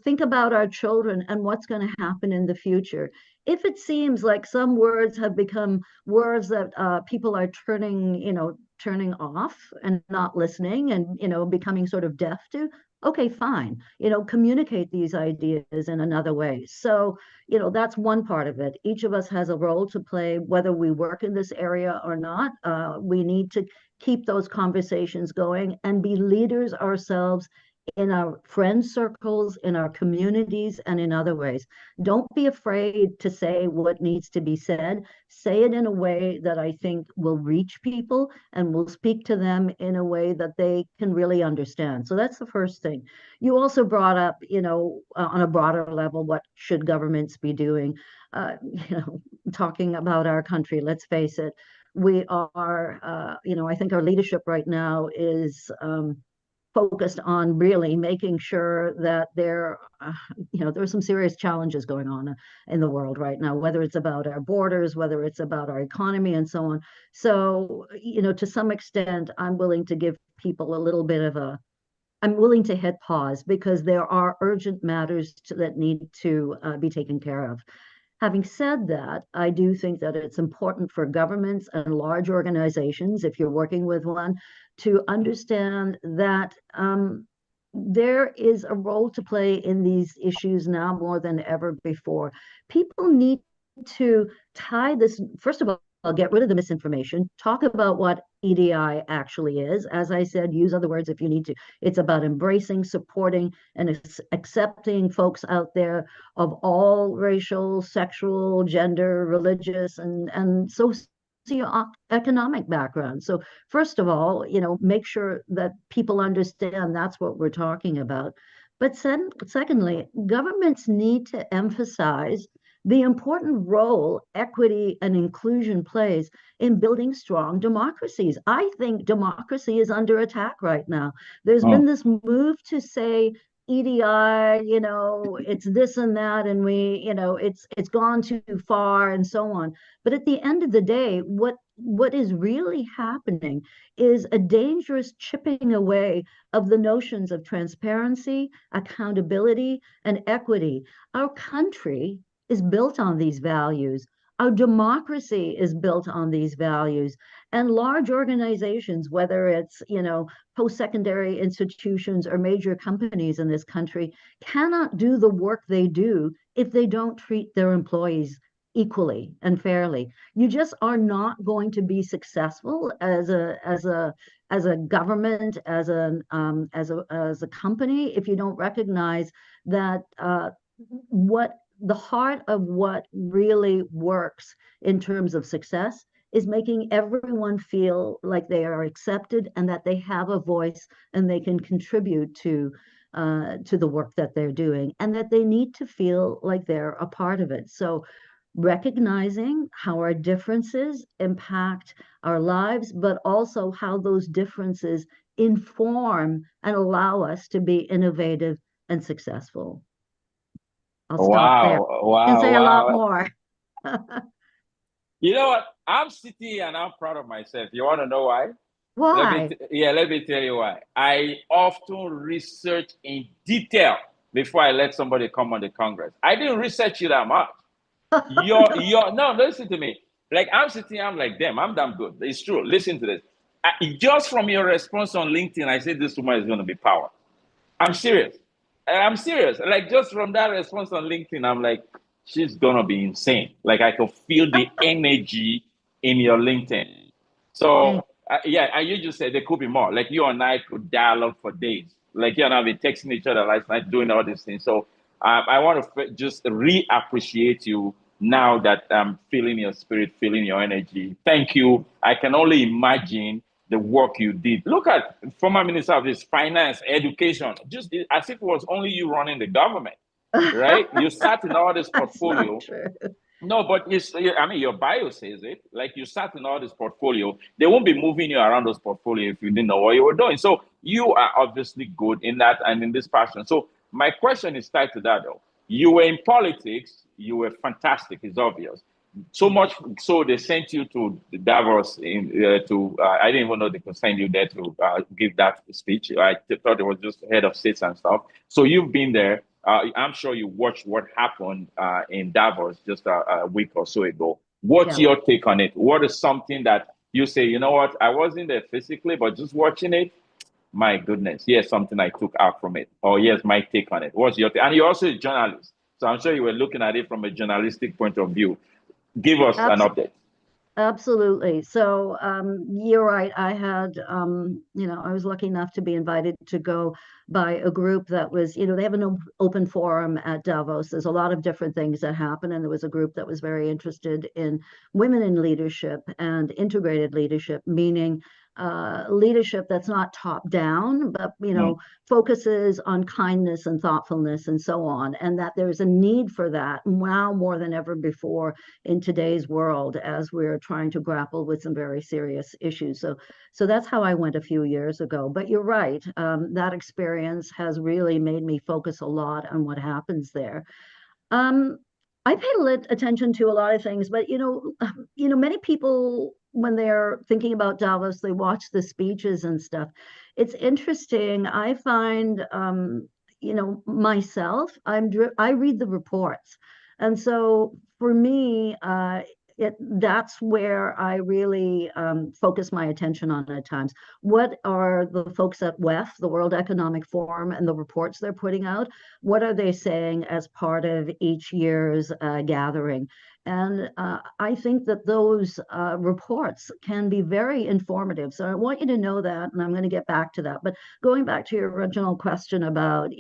think about our children and what's going to happen in the future. If it seems like some words have become words that people are turning off and not listening and, becoming sort of deaf to, okay, fine, communicate these ideas in another way. So, that's one part of it. Each of us has a role to play, whether we work in this area or not. We need to keep those conversations going and be leaders ourselves in our friend circles, in our communities, and in other ways. Don't be afraid to say what needs to be said. Say it in a way that I think will reach people and will speak to them in a way that they can really understand. So that's the first thing. You also brought up, on a broader level, what should governments be doing? Talking about our country, let's face it, we are, I think our leadership right now is focused on really making sure that there are some serious challenges going on in the world right now, whether it's about our borders, whether it's about our economy and so on. So, to some extent, I'm willing to give people a little bit of I'm willing to hit pause because there are urgent matters that need to be taken care of. Having said that, I do think that it's important for governments and large organizations, if you're working with one, to understand that there is a role to play in these issues now more than ever before. People need to tie this, first of all, get rid of the misinformation, talk about what EDI actually is. As I said, use other words if you need to. It's about embracing, supporting, and accepting folks out there of all racial, sexual, gender, religious, and socioeconomic backgrounds. So first of all, make sure that people understand that's what we're talking about. But secondly, governments need to emphasize the important role equity and inclusion plays in building strong democracies. I think democracy is under attack right now. There's been this move to say EDI, it's this and that, and it's gone too far and so on. But at the end of the day, what is really happening is a dangerous chipping away of the notions of transparency, accountability, and equity. Our country is built on these values. Our democracy is built on these values. And large organizations, whether it's, post-secondary institutions or major companies in this country, cannot do the work they do if they don't treat their employees equally and fairly. You just are not going to be successful as a government, as a company, if you don't recognize that the heart of what really works in terms of success is making everyone feel like they are accepted and that they have a voice and they can contribute to the work that they're doing, and that they need to feel like they're a part of it. So recognizing how our differences impact our lives, but also how those differences inform and allow us to be innovative and successful. I'll stop there. Wow. And say a lot more. You know what? I'm sitting here and I'm proud of myself. You want to know why? Why? Let me tell you why. I often research in detail before I let somebody come on the Congress. I didn't research you that much. No, listen to me. Like I'm sitting here, I'm like, damn, I'm damn good. It's true. Listen to this. Just from your response on LinkedIn, I said this woman is going to be power. I'm serious. I'm serious. Like, just from that response on LinkedIn, I'm like, she's going to be insane. Like, I can feel the energy in your LinkedIn. So, yeah, and you just said there could be more. Like, you and I could dialogue for days. Like, you and I have been texting each other last night, doing all these things. So, I want to just reappreciate you now that I'm feeling your spirit, feeling your energy. Thank you. I can only imagine the work you did. Look at former Minister of this finance, education, just as if it was only you running the government, right? You sat in all this portfolio. No, but I mean, your bio says it. Like, you sat in all this portfolio. They won't be moving you around those portfolio if you didn't know what you were doing. So you are obviously good in that and in this passion. So my question is tied to that, though. You were in politics. You were fantastic. It's obvious. So much so they sent you to Davos I didn't even know they could send you there to give that speech. I thought it was just head of states and stuff. So you've been there. I'm sure you watched what happened in Davos just a week or so ago. What's your take on it? What is something that you say, you know what, I wasn't there physically, but just watching it, my goodness, here's something I took out from it. Or here's my take on it. What's your take? And you're also a journalist. So I'm sure you were looking at it from a journalistic point of view. Give us an update. Absolutely. So you're right. I had, I was lucky enough to be invited to go by a group that was, they have an open forum at Davos. There's a lot of different things that happen. And there was a group that was very interested in women in leadership and integrated leadership, meaning leadership that's not top down, but, focuses on kindness and thoughtfulness and so on. And that there's a need for that now more than ever before in today's world as we're trying to grapple with some very serious issues. So that's how I went a few years ago. But you're right. That experience has really made me focus a lot on what happens there. I paid attention to a lot of things, but many people, when they're thinking about Davos, they watch the speeches and stuff. It's interesting. I find, myself, I read the reports, and so for me, that's where I really focus my attention on at times. What are the folks at WEF, the World Economic Forum, and the reports they're putting out? What are they saying as part of each year's gathering? And I think that those reports can be very informative. So I want you to know that, and I'm going to get back to that. But going back to your original question about,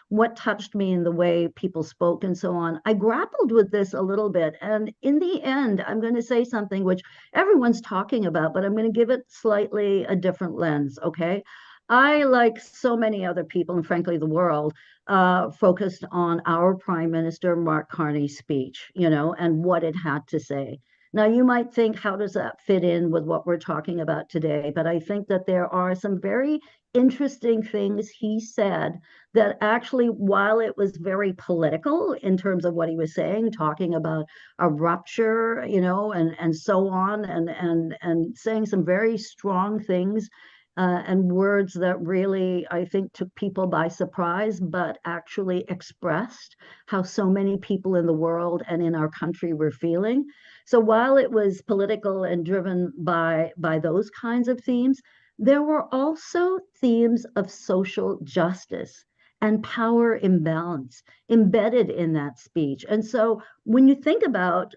what touched me in the way people spoke and so on, I grappled with this a little bit. And in the end, I'm going to say something which everyone's talking about, but I'm going to give it slightly a different lens, okay? I, like so many other people, and frankly, the world, focused on our Prime Minister, Mark Carney's speech, and what it had to say. Now, you might think, how does that fit in with what we're talking about today? But I think that there are some very interesting things he said that actually, while it was very political in terms of what he was saying, talking about a rupture, and so on, and saying some very strong things, and words that really, I think, took people by surprise, but actually expressed how so many people in the world and in our country were feeling. So while it was political and driven by those kinds of themes, there were also themes of social justice and power imbalance embedded in that speech. And so when you think about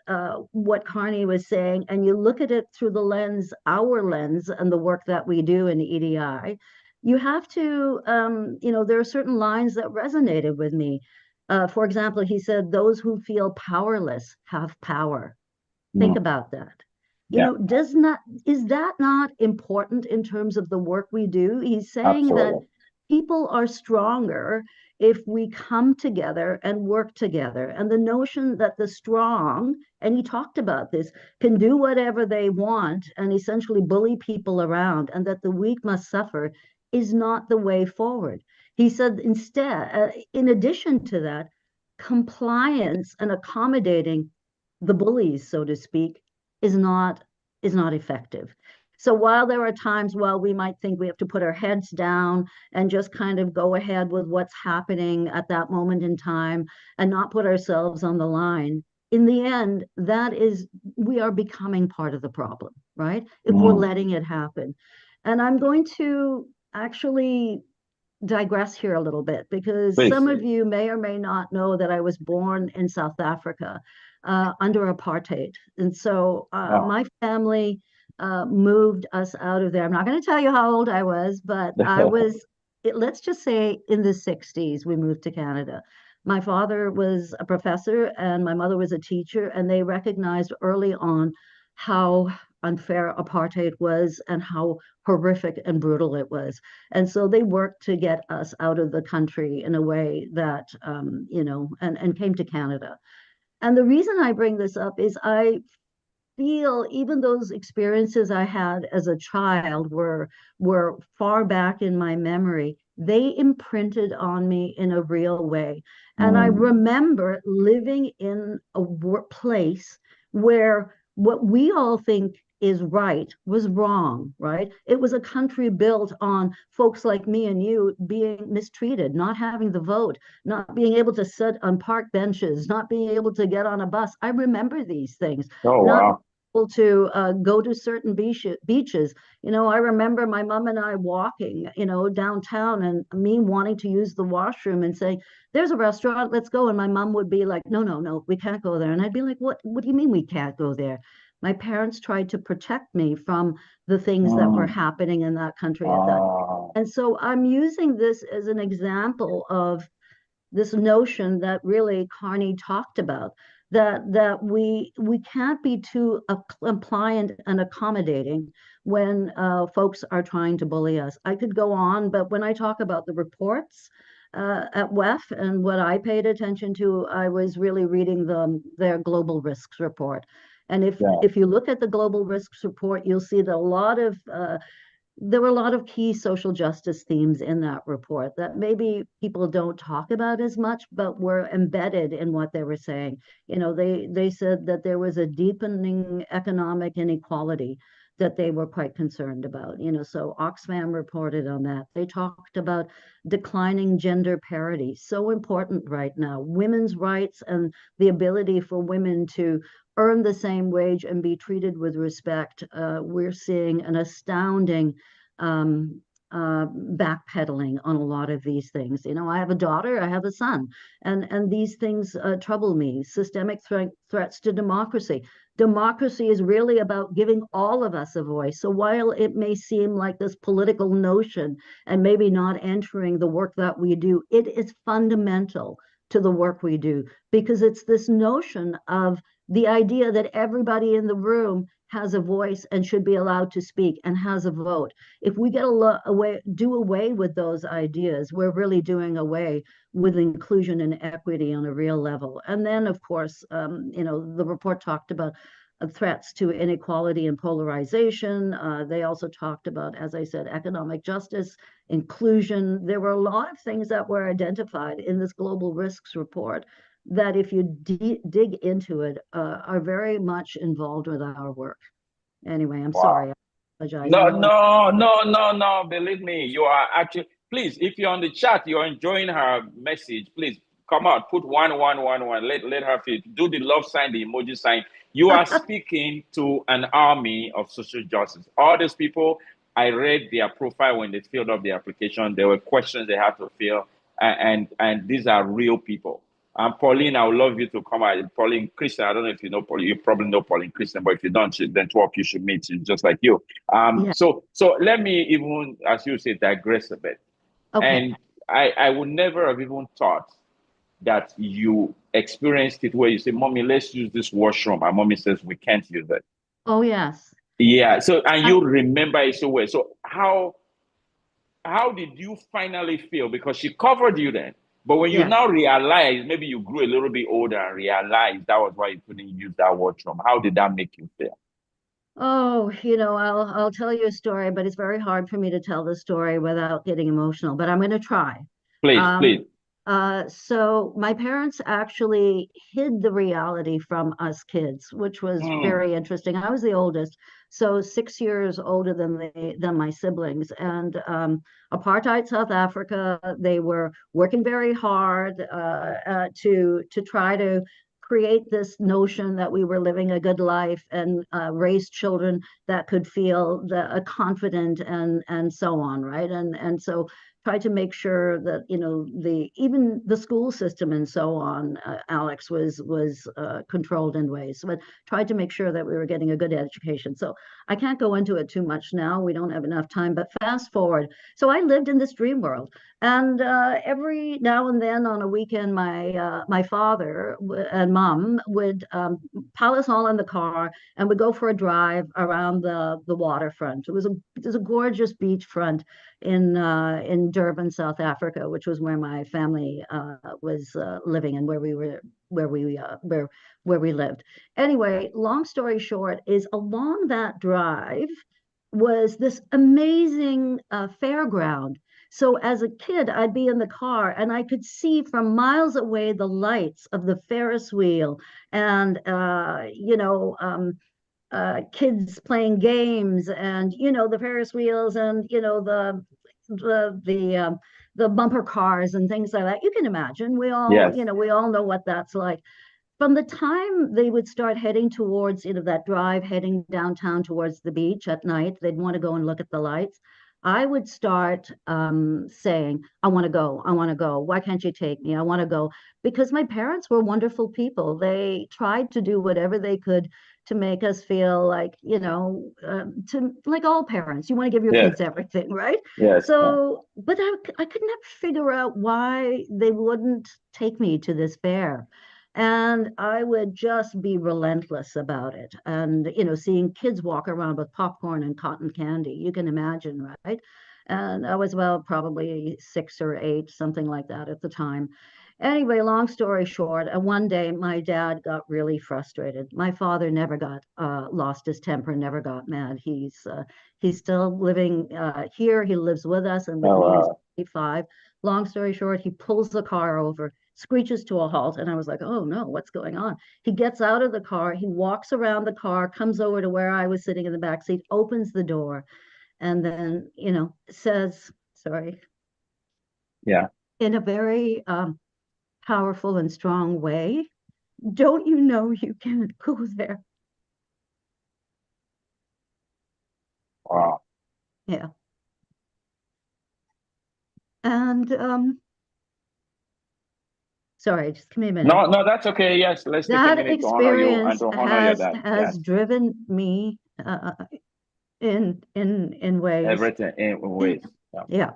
what Carney was saying, and you look at it through the lens, our lens, and the work that we do in EDI, you have to, there are certain lines that resonated with me. For example, he said, those who feel powerless have power. Think about that. Is that not important in terms of the work we do? He's saying that people are stronger if we come together and work together. And the notion that the strong, and he talked about this, can do whatever they want and essentially bully people around, and that the weak must suffer, is not the way forward. He said instead, in addition to that, compliance and accommodating the bullies, so to speak, is not effective. So while there are times while we might think we have to put our heads down and just kind of go ahead with what's happening at that moment in time and not put ourselves on the line, in the end, we are becoming part of the problem, right? If we're letting it happen. And I'm going to actually digress here a little bit because Please. some of you may or may not know that I was born in South Africa under apartheid. And so my family moved us out of there. I'm not going to tell you how old I was, but I was, let's just say in the 60s, we moved to Canada. My father was a professor and my mother was a teacher, and they recognized early on how unfair apartheid was and how horrific and brutal it was. And so they worked to get us out of the country in a way that, you know, and came to Canada. And the reason I bring this up is I feel even those experiences I had as a child were far back in my memory. They imprinted on me in a real way. And I remember living in a place where what we all think is right was wrong, right? It was a country built on folks like me and you being mistreated, not having the vote, not being able to sit on park benches, not being able to get on a bus. I remember these things. Oh, wow. Able to go to certain beaches. You know, I remember my mom and I walking, you know, downtown and me wanting to use the washroom and say, there's a restaurant, let's go. And my mom would be like, no, we can't go there. And I'd be like, what do you mean we can't go there? My parents tried to protect me from the things that were happening in that country at that time. And so I'm using this as an example of this notion that really Carney talked about, that we can't be too compliant and accommodating when folks are trying to bully us. I could go on, but when I talk about the reports at WEF and what I paid attention to, I was really reading their global risks report. And if you look at the global risks report, you'll see that there were a lot of key social justice themes in that report that maybe people don't talk about as much, but were embedded in what they were saying. You know, they said that there was a deepening economic inequality that they were quite concerned about. You know, so Oxfam reported on that. They talked about declining gender parity, so important right now. Women's rights and the ability for women to earn the same wage and be treated with respect. We're seeing an astounding backpedaling on a lot of these things. You know, I have a daughter, I have a son, and these things trouble me. Systemic threats to democracy. Democracy is really about giving all of us a voice. So while it may seem like this political notion and maybe not entering the work that we do, it is fundamental to the work we do, because it's this notion of the idea that everybody in the room has a voice and should be allowed to speak and has a vote. If we do away with those ideas, we're really doing away with inclusion and equity on a real level. And then, of course, you know, the report talked about threats to inequality and polarization. They also talked about, as I said, economic justice, inclusion. There were a lot of things that were identified in this global risks report that, if you dig into it, are very much involved with our work. Anyway, I'm sorry. I apologize. No. Believe me, you are actually, please, if you're on the chat, you're enjoying her message, please come out, put 111. Let her feel. Do the love sign, the emoji sign. You are speaking to an army of social justice. All these people, I read their profile when they filled up the application. There were questions they had to fill, and these are real people. Pauline, I would love you to come out. Pauline Christian, I don't know if you know Pauline. You probably know Pauline Christian, but if you don't, then talk, you should meet. She's just like you. So let me even, as you say, digress a bit. Okay. And I would never have even thought that you experienced it where you say, Mommy, let's use this washroom. And Mommy says, we can't use it. Oh, yes. Yeah. So, and you remember it so well. So how did you finally feel? Because she covered you then. But when you now realize, maybe you grew a little bit older and realized that was why you couldn't use that washroom. How did that make you feel? Oh, you know, I'll tell you a story, but it's very hard for me to tell the story without getting emotional, but I'm going to try. Please. So my parents actually hid the reality from us kids, which was very interesting. I was the oldest, so 6 years older than my siblings. And apartheid South Africa, they were working very hard to try to create this notion that we were living a good life and raise children that could feel confident and so on, right? And so try to make sure that, you know, even the school system and so on, Alex, was controlled in ways, but tried to make sure that we were getting a good education. So I can't go into it too much now. We don't have enough time, but fast forward. So I lived in this dream world, and every now and then on a weekend, my father and mom would pile us all in the car and we'd go for a drive around the waterfront. It was a gorgeous beachfront in Durban, South Africa, which was where my family was living and where we lived. Anyway, long story short is along that drive was this amazing fairground. So as a kid, I'd be in the car and I could see from miles away the lights of the Ferris wheel and kids playing games and, you know, the Ferris wheels and, you know, the bumper cars and things like that. You can imagine, we all, Yes. you know, we all know what that's like. From the time they would start heading towards, you know, that drive, heading downtown towards the beach at night, they'd want to go and look at the lights. I would start saying, I want to go. I want to go. Why can't you take me? I want to go. Because my parents were wonderful people. They tried to do whatever they could to make us feel like, you know, like all parents, you want to give your Yes. kids everything, right? Yes. So, but I could never figure out why they wouldn't take me to this fair. And I would just be relentless about it. And, you know, seeing kids walk around with popcorn and cotton candy, you can imagine, right? And I was, well, probably 6 or 8, something like that at the time. Anyway, long story short, one day my dad got really frustrated. My father never got lost his temper, never got mad. He's still living here. He lives with us and with Oh, me. He's wow. 85. Long story short, he pulls the car over, screeches to a halt, and I was like, oh no, what's going on? He gets out of the car, he walks around the car, comes over to where I was sitting in the back seat, opens the door, and then, you know, says, sorry, Yeah. in a very powerful and strong way, don't you know you can't go there? Wow. Yeah. And sorry, just give me a minute. No, that's okay. Yes, let's take a That minute to honor you and experience to honor your dad. has Yes. driven me in ways. Everything in ways. Yeah. Yeah.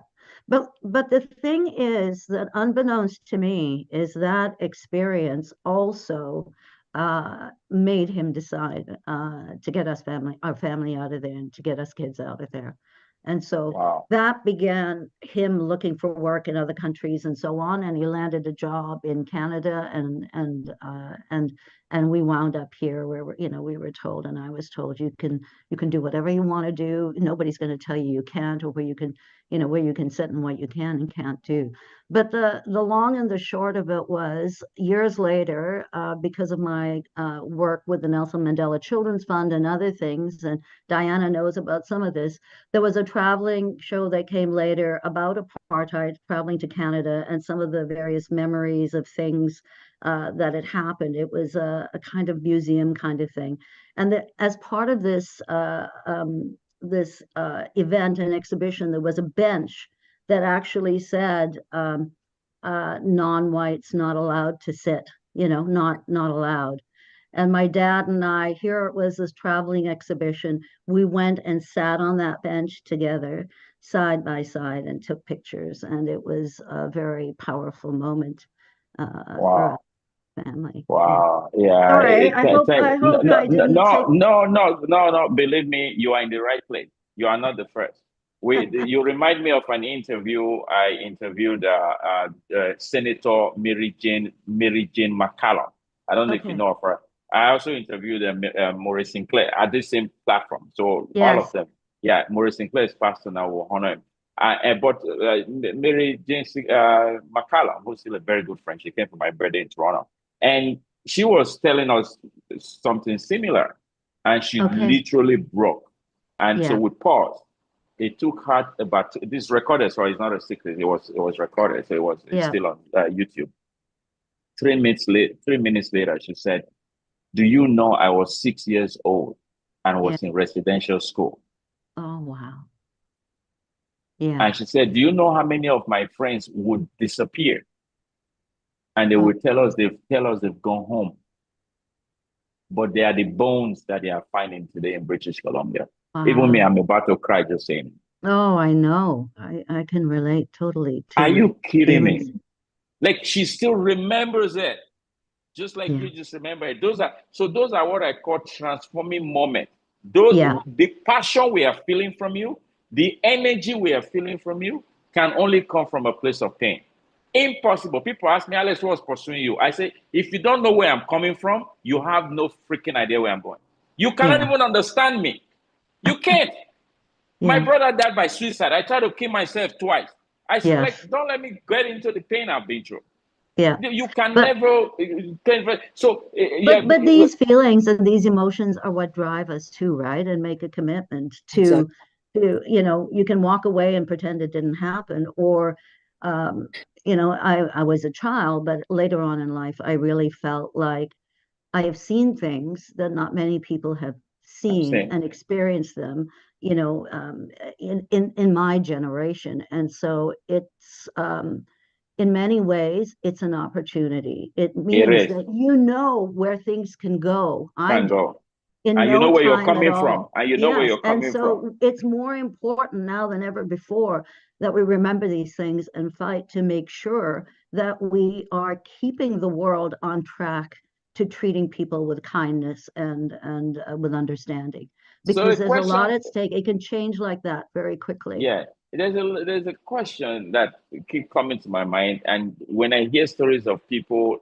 But the thing is that unbeknownst to me is that experience also made him decide to get our family out of there and to get us kids out of there. And so Wow. that began him looking for work in other countries and so on. And he landed a job in Canada and we wound up here where we were told, and I was told, you can do whatever you want to do. Nobody's going to tell you you can't, or where you can sit and what you can and can't do. But the long and the short of it was, years later, because of my work with the Nelson Mandela Children's Fund and other things, and Diana knows about some of this, there was a traveling show that came later about apartheid, traveling to Canada, and some of the various memories of things that had happened. It was a kind of museum kind of thing. And as part of this event and exhibition, there was a bench that actually said non-whites not allowed to sit, not allowed. And my dad and I, here it was this traveling exhibition, we went and sat on that bench together, side by side, and took pictures. And it was a very powerful moment for our family. Wow. Yeah. All right. I hope I didn't take... No. Believe me, you are in the right place. You are not the first. You remind me of an interview. I interviewed Senator Mary Jane McCallum. I don't know if you know of her. I also interviewed Maurice Sinclair at the same platform. So all of them. Yeah, Maurice Sinclair is pastor now. We'll honor him. But Mary Jane McCallum, who's still a very good friend, she came for my birthday in Toronto. And she was telling us something similar. And she literally broke. And so we paused. It took her about, this recorded, so it's not a secret. It was recorded. So it's still on YouTube. 3 minutes later, she said, "Do you know I was 6 years old and was in residential school?" Oh, wow. Yeah. And she said, "Do you know how many of my friends would disappear? And they would tell us they've gone home. But they are the bones that they are finding today in British Columbia." Even me, I'm about to cry just saying it. Oh, I know. I can relate totally to Are you kidding feelings. me? Like, she still remembers it, just like you just remember it. Those are what I call transforming moments. The passion we are feeling from you, the energy we are feeling from you, can only come from a place of pain. Impossible. People ask me, "Alex, what's pursuing you?" I say, if you don't know where I'm coming from, you have no freaking idea where I'm going. You cannot even understand me. You can't. My brother died by suicide. I tried to kill myself twice. I said, like, don't let me get into the pain I've been through. Yeah. You can never. So, but these feelings and these emotions are what drive us too, right? And make a commitment to, you can walk away and pretend it didn't happen, or, I was a child, but later on in life, I really felt like I have seen things that not many people have seen and experienced them, in my generation. And so it's, in many ways, it's an opportunity. It means that you know where things can go. And you know where you're coming from. And you know where you're coming and so it's more important now than ever before that we remember these things and fight to make sure that we are keeping the world on track to treating people with kindness and with understanding. Because there's a lot at stake. It can change like that very quickly. Yeah. There's a question that keep coming to my mind, and when I hear stories of people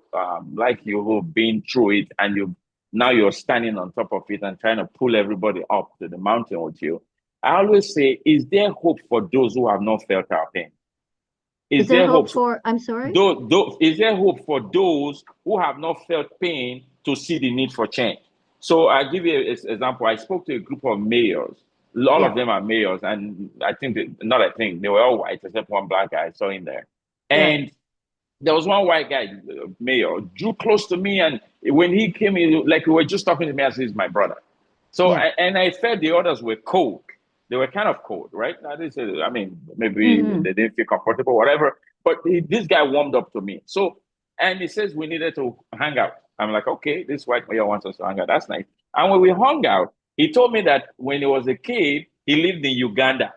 like you who've been through it, and now you're standing on top of it and trying to pull everybody up to the mountain with you, I always say, is there hope for those who have not felt our pain? Is there hope for? I'm sorry. Is there hope for those who have not felt pain to see the need for change? So I'll give you an example. I spoke to a group of mayors. All of them are mayors, and they were all white except one black guy I saw in there. And there was one white guy, mayor, drew close to me, and when he came in, like, we were just talking to me as he's my brother. So I felt the others were cold. They were kind of cold, right? Maybe they didn't feel comfortable, whatever. But this guy warmed up to me. So, and he says we needed to hang out. I'm like, okay, this white mayor wants us to hang out. That's nice. And when we hung out, he told me that when he was a kid, he lived in Uganda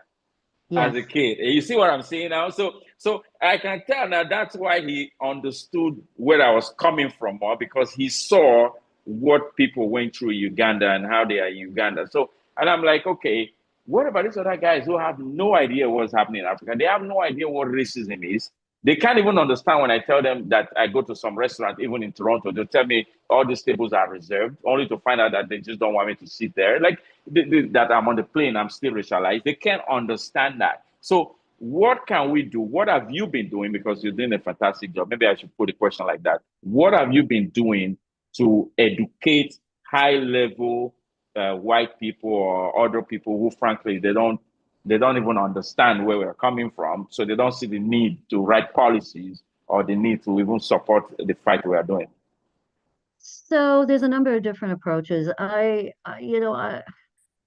as a kid. You see what I'm saying now? So I can tell now that's why he understood where I was coming from, because he saw what people went through in Uganda and how they are in Uganda. So, and I'm like, okay, what about these other guys who have no idea what's happening in Africa? They have no idea what racism is. They can't even understand when I tell them that I go to some restaurant, even in Toronto, they'll tell me all these tables are reserved, only to find out that they just don't want me to sit there. Like, that I'm on the plane, I'm still racialized. They can't understand that. So what can we do? What have you been doing? Because you're doing a fantastic job. Maybe I should put a question like that. What have you been doing to educate high-level white people or other people who, frankly, they don't even understand where we're coming from, so they don't see the need to write policies or the need to even support the fight we are doing? So there's a number of different approaches.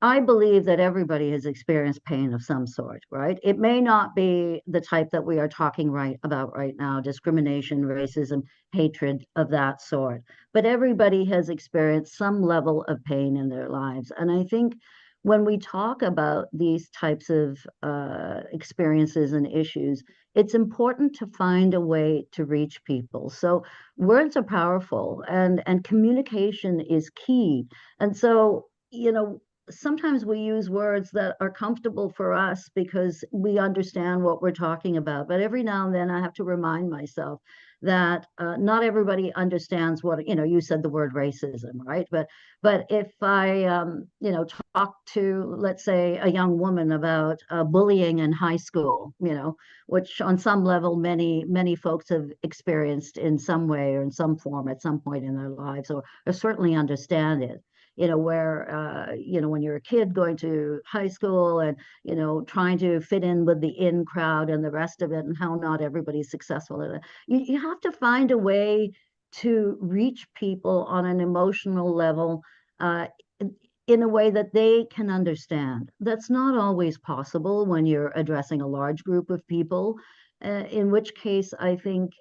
I believe that everybody has experienced pain of some sort, right? It may not be the type that we are talking about right now, discrimination, racism, hatred of that sort, but everybody has experienced some level of pain in their lives. And I think when we talk about these types of experiences and issues, it's important to find a way to reach people. So words are powerful, and communication is key. And so, sometimes we use words that are comfortable for us because we understand what we're talking about. But every now and then I have to remind myself that not everybody understands what, you said the word racism, right? But if I, talk to, let's say, a young woman about bullying in high school, which on some level, many folks have experienced in some way or in some form at some point in their lives, or certainly understand it. Where, when you're a kid going to high school and, trying to fit in with the in crowd and the rest of it, and how not everybody's successful in it. You have to find a way to reach people on an emotional level in a way that they can understand. That's not always possible when you're addressing a large group of people, in which case I think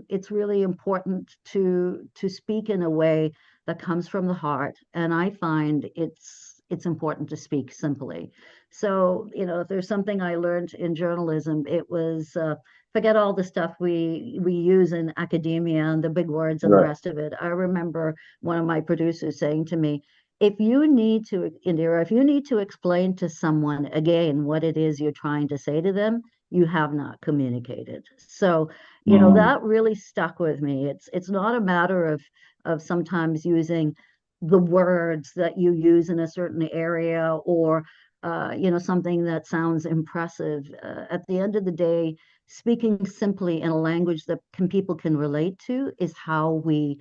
it's really important to speak in a way that comes from the heart. And I find it's important to speak simply. So, if there's something I learned in journalism, it was forget all the stuff we use in academia and the big words and the rest of it. I remember one of my producers saying to me, if you need to explain to someone again what it is you're trying to say to them, you have not communicated. So, that really stuck with me. It's not a matter of sometimes using the words that you use in a certain area or something that sounds impressive. At the end of the day, speaking simply in a language that people can relate to is how we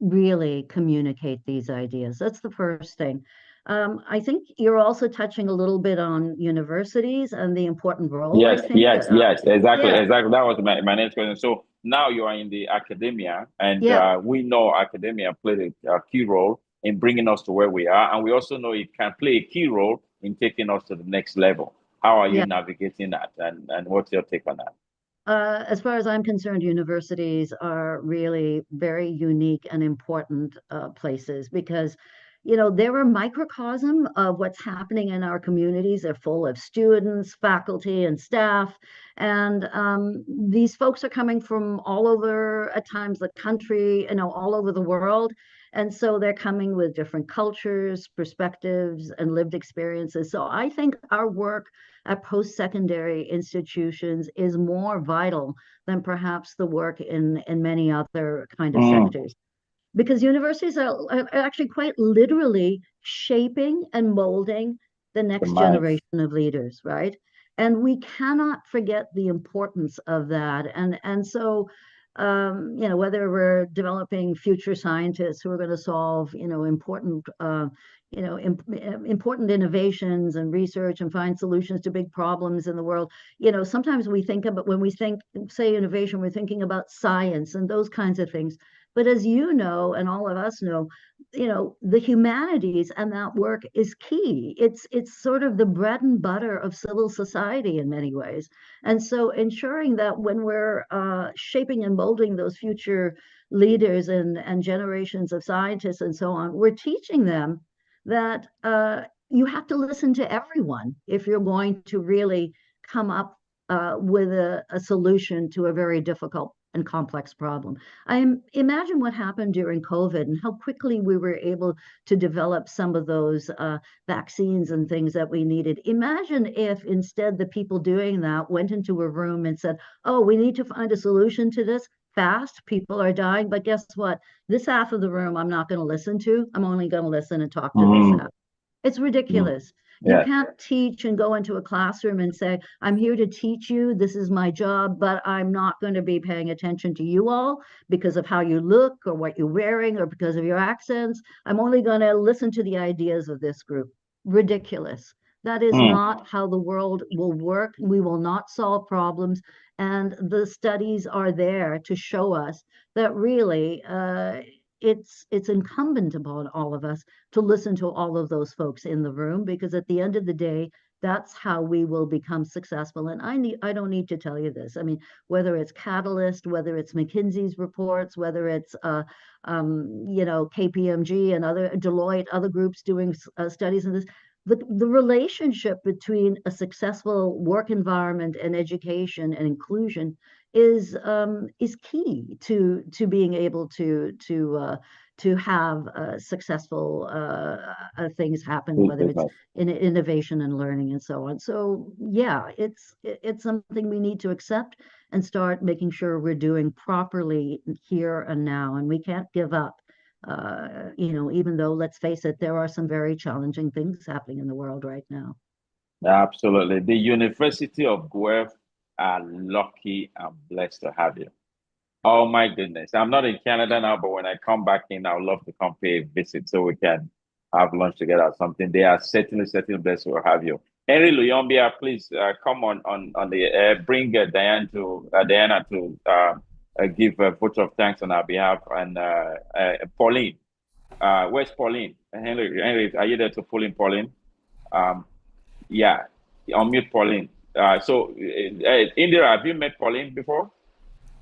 really communicate these ideas. That's the first thing. I think you're also touching a little bit on universities and the important role. Yes, exactly. Yeah. Exactly. That was my next question. So now you are in the academia, and we know academia played a key role in bringing us to where we are, and we also know it can play a key role in taking us to the next level. How are you navigating that, and what's your take on that? As far as I'm concerned, universities are really very unique and important places because, they're a microcosm of what's happening in our communities. They're full of students, faculty, and staff. And these folks are coming from all over, at times, the country, all over the world. And so they're coming with different cultures, perspectives, and lived experiences. So I think our work at post-secondary institutions is more vital than perhaps the work in many other kind of sectors. Because universities are actually quite literally shaping and molding the next generation of leaders, right? And we cannot forget the importance of that. And so, whether we're developing future scientists who are going to solve, important innovations and research and find solutions to big problems in the world. Sometimes we think about, when we say innovation, we're thinking about science and those kinds of things. But as you know, and all of us know, the humanities and that work is key. It's sort of the bread and butter of civil society in many ways. And so ensuring that when we're shaping and molding those future leaders and generations of scientists and so on, we're teaching them that you have to listen to everyone if you're going to really come up with a solution to a very difficult and complex problem. I imagine what happened during COVID and how quickly we were able to develop some of those vaccines and things that we needed. Imagine if instead the people doing that went into a room and said, oh, we need to find a solution to this fast. People are dying, but guess what? This half of the room I'm not going to listen to. I'm only going to listen and talk to this half. It's ridiculous. You can't teach and go into a classroom and say, I'm here to teach you, this is my job, but I'm not going to be paying attention to you all because of how you look or what you're wearing or because of your accents. I'm only going to listen to the ideas of this group. Ridiculous. That is not how the world will work. We will not solve problems. And the studies are there to show us that really it's incumbent upon all of us to listen to all of those folks in the room, because at the end of the day, that's how we will become successful. And I don't need to tell you this. I mean, whether it's Catalyst, whether it's McKinsey's reports, whether it's KPMG and other Deloitte, other groups doing studies in this, the relationship between a successful work environment and education and inclusion is key to being able to have successful things happen, whether it's in innovation and learning and so on. So yeah, it's something we need to accept and start making sure we're doing properly here and now, and we can't give up. Even though, let's face it, there are some very challenging things happening in the world right now. Absolutely. The University of Guelph are lucky and blessed to have you. Oh my goodness. I'm not in Canada now, but when I come back in, I'd love to come pay a visit so we can have lunch together or something. They are certainly blessed to have you. Henry Luyombia, please come on the air. Bring Diana to give a vote of thanks on our behalf. And Pauline, where's Pauline? Henry, are you there to pull in Pauline? Yeah, unmute Pauline. So, Indira, have you met Pauline before?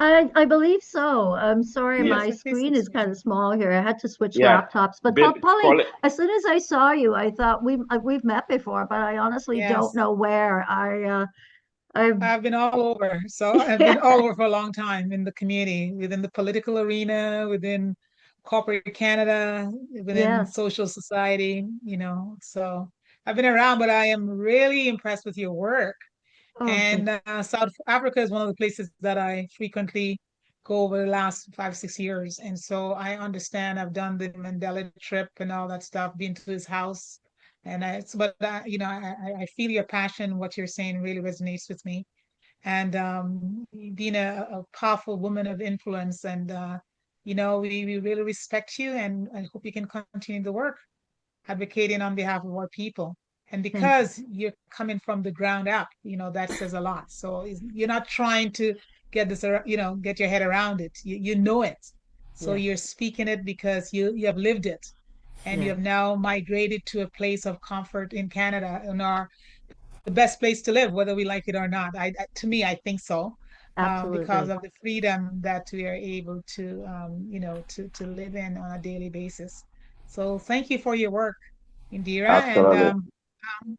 I believe so. I'm sorry, Yes. my screen is kind of small here. I had to switch Yeah. laptops. But But Pauline, as soon as I saw you, I thought we've met before, but I honestly Yes. don't know where. I've been all over. So I've been all over for a long time in the community, within the political arena, within corporate Canada, within Yes. social society, you know. So I've been around, but I am really impressed with your work. Oh, And South Africa is one of the places that I frequently go over the last 5-6 years. And so I understand. I've done the Mandela trip and all that stuff, been to his house. And you know, I feel your passion. What you're saying really resonates with me. And being a powerful woman of influence, and you know, we really respect you, and I hope you can continue the work, advocating on behalf of our people. And because you're coming from the ground up, you know, that says a lot. So you're not trying to get this, you know, get your head around it. You know it. So Yeah. you're speaking it because you have lived it. And you Yeah. have now migrated to a place of comfort in Canada, and are the best place to live, whether we like it or not. To me, I think so. Because Absolutely. of the freedom that we are able to, you know, to live in on a daily basis. So thank you for your work, Indira. Absolutely. And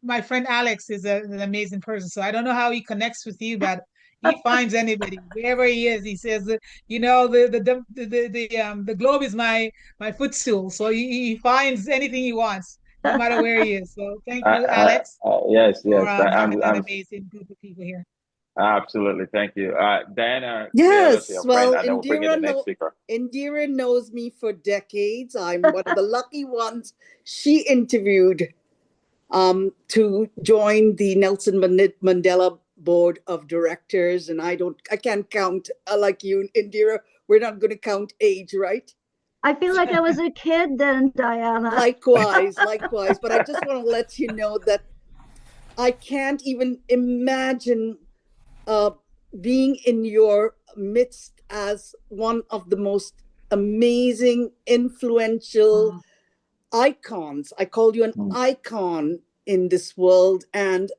my friend Alex is an amazing person. So I don't know how he connects with you, but he finds anybody wherever he is. He says, you know, the globe is my footstool. So he finds anything he wants, no matter where he is. So thank you, Alex, Yes, for yes. having that amazing group of people here. Absolutely. Thank you. Diana, Yes, your well, friend, and then we'll bring in the next speaker. Indira knows me for decades. I'm one of the lucky ones she interviewed to join the Nelson Mandela Board of Directors. And I can't count like you, Indira. We're not going to count age, right? I feel like I was a kid then, Diana. Likewise. But I just want to let you know that I can't even imagine being in your midst as one of the most amazing, influential icons. I call you an icon in this world. And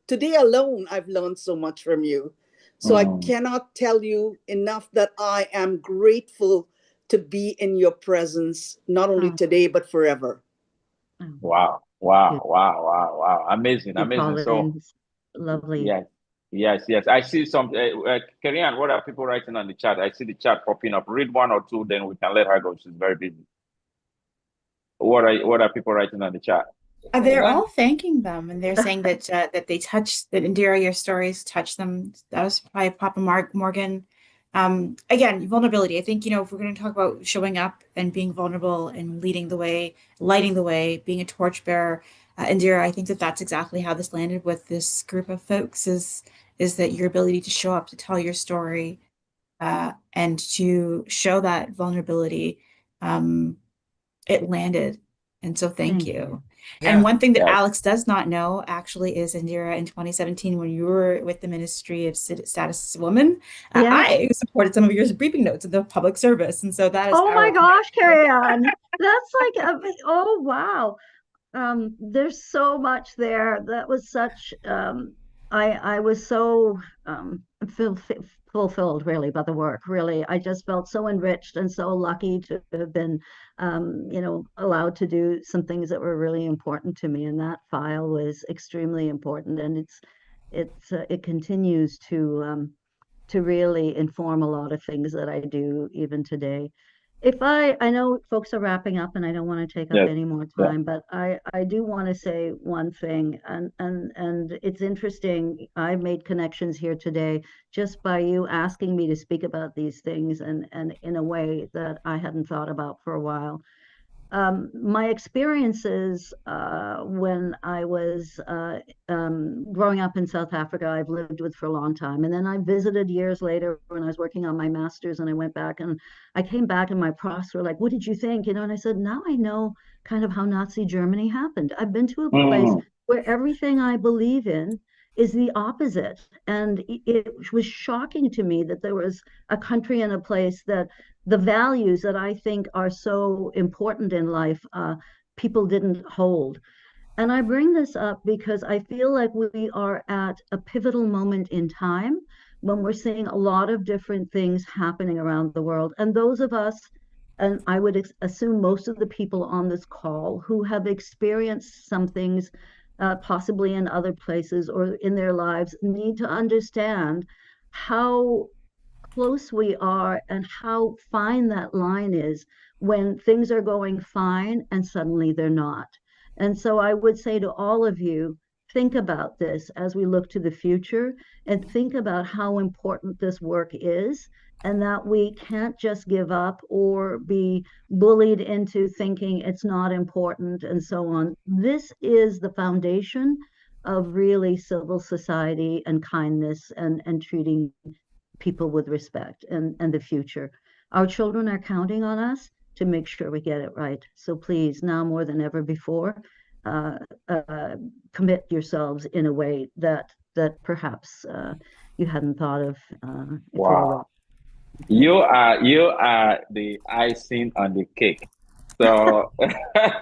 today alone, I've learned so much from you. So I cannot tell you enough that I am grateful to be in your presence, not only today, but forever. Wow. Amazing. So lovely. Yes. I see some. Kerianne, what are people writing on the chat? I see the chat popping up. Read one or two, then we can let her go. She's very busy. What are people writing on the chat? They're all thanking them, and they're saying that that Indira, your stories touch them. That was by Papa Morgan. Again, vulnerability. I think, you know, if we're going to talk about showing up and being vulnerable and leading the way, lighting the way, being a torchbearer, Indira, I think that that's exactly how this landed with this group of folks. Is that your ability to show up, to tell your story, and to show that vulnerability. It landed, and so thank you. Yeah. And one thing that Alex does not know actually is, Indira, in 2017, when you were with the Ministry of Status Women, I supported some of your briefing notes in the public service. And so that is my gosh, Kerianne. That's like, oh, wow. There's so much there. That was such, I was so fulfilled really by the work. Really, I just felt so enriched and so lucky to have been you know, allowed to do some things that were really important to me, and that file was extremely important, and it continues to really inform a lot of things that I do even today. I know folks are wrapping up and I don't want to take up any more time, but I do want to say one thing, and it's interesting. I made connections here today just by you asking me to speak about these things, and in a way that I hadn't thought about for a while. My experiences when I was growing up in South Africa, I've lived with for a long time. And then I visited years later when I was working on my master's, and I went back and I came back and my profs were like, what did you think? You know, and I said, now I know kind of how Nazi Germany happened. I've been to a place where everything I believe in is the opposite. And it was shocking to me that there was a country and a place that the values that I think are so important in life, people didn't hold. And I bring this up because I feel like we are at a pivotal moment in time when we're seeing a lot of different things happening around the world. And those of us, and I would assume most of the people on this call who have experienced some things, possibly in other places or in their lives, need to understand how close we are and how fine that line is when things are going fine and suddenly they're not. And so I would say to all of you, think about this as we look to the future, and think about how important this work is, and that we can't just give up or be bullied into thinking it's not important and so on. This is the foundation of really civil society and kindness and treating people with respect and the future. Our children are counting on us to make sure we get it right. So please, now more than ever before, commit yourselves in a way that perhaps you hadn't thought of. Wow. You are the icing on the cake. So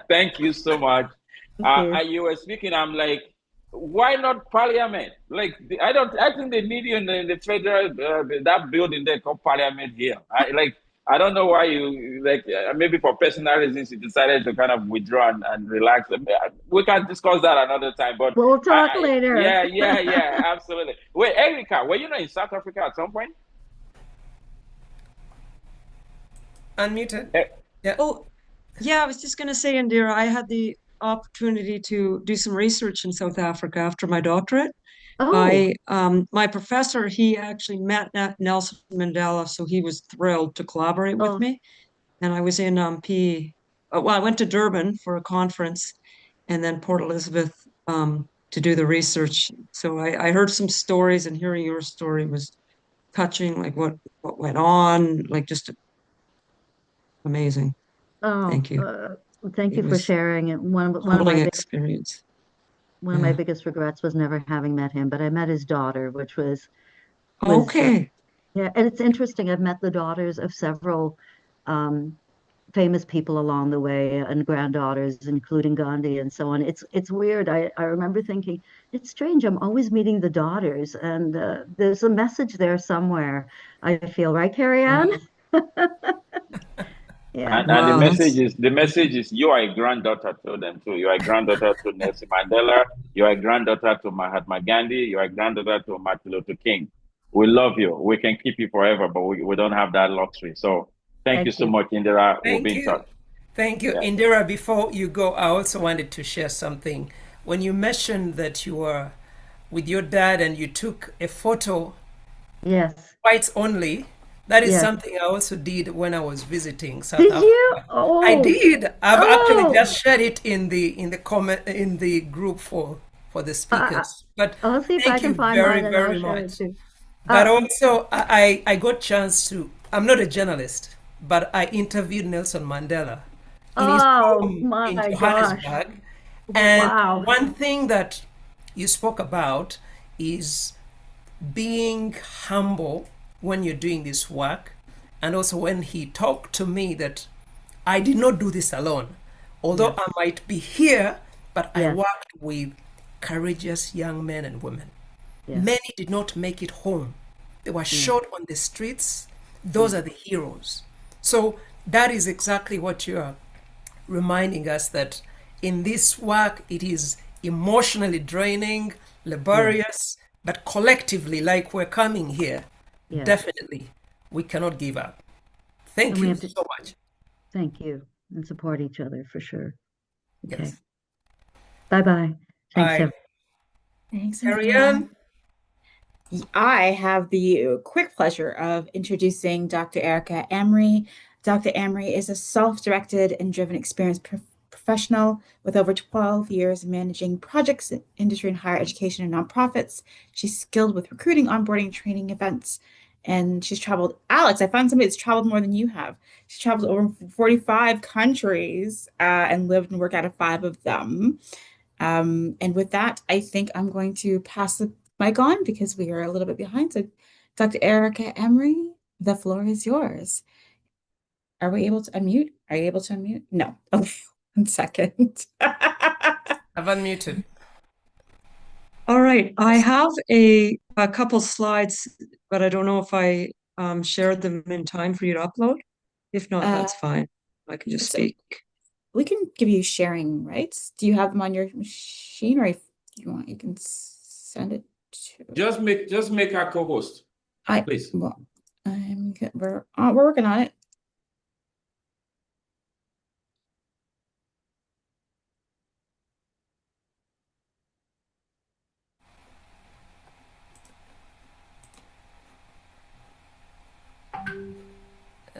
thank you so much. You were speaking, I'm like, why not parliament? Like, I think they need you in the federal, that building there called parliament here. I don't know why you, maybe for personal reasons, you decided to kind of withdraw and relax. We can discuss that another time, but we'll talk later. Yeah, absolutely. Wait, Erica, were you not in South Africa at some point? Unmuted. Yeah. Oh, yeah, I was just going to say, Indira, I had the opportunity to do some research in South Africa after my doctorate. My professor, he actually met Nelson Mandela, so he was thrilled to collaborate with me. And I was in I went to Durban for a conference, and then Port Elizabeth to do the research. So I heard some stories, and hearing your story was touching, like what went on, like just amazing. Thank you. Thank you for sharing it. One of my experience. One of my biggest regrets was never having met him, but I met his daughter, which was okay. Yeah, and it's interesting. I've met the daughters of several famous people along the way, and granddaughters, including Gandhi and so on. It's weird. I remember thinking, it's strange. I'm always meeting the daughters, and there's a message there somewhere. I feel, right, Carrie Ann? Yeah. And the message is you are a granddaughter to them too. You are a granddaughter to Nelson Mandela. You are a granddaughter to Mahatma Gandhi. You are a granddaughter to Martin Luther King. We love you. We can keep you forever, but we don't have that luxury. So thank you so much, Indira. We'll be in touch. Thank you. Yeah. Indira, before you go, I also wanted to share something. When you mentioned that you were with your dad and you took a photo, whites only, that is something I also did when I was visiting South Africa. Did you? Oh. I did. I've actually just shared it in the group for the speakers. But I'll see if I can find very, very much. But also, I got chance to. I'm not a journalist, but I interviewed Nelson Mandela in his home in Johannesburg. And one thing that you spoke about is being humble when you're doing this work, and also when he talked to me that I did not do this alone. Although I might be here, but I worked with courageous young men and women. Many did not make it home. They were shot on the streets. Those are the heroes. So that is exactly what you're reminding us, that in this work, it is emotionally draining, laborious, but collectively, like we're coming here, definitely, we cannot give up. Thank you so much. Thank you. And support each other for sure. Okay. Yes. Bye-bye. Thanks, Thanks, Carrie Ann. I have the quick pleasure of introducing Dr. Erica Emery. Dr. Emery is a self-directed and driven experienced professional with over 12 years managing projects in industry and higher education and nonprofits. She's skilled with recruiting, onboarding, training events, and she's traveled. Alex, I found somebody that's traveled more than you have. She's traveled over 45 countries and lived and worked out of 5 of them. And with that, I think I'm going to pass the mic on because we are a little bit behind. So Dr. Erica Emery, the floor is yours. Are we able to unmute? Are you able to unmute? No. Okay, 1 second. I've unmuted. All right, I have a couple slides, but I don't know if I shared them in time for you to upload. If not, that's fine. I can just speak. We can give you sharing rights. Do you have them on your machine, or if you want, you can send it to. Just make our co-host, please. Well, we're working on it.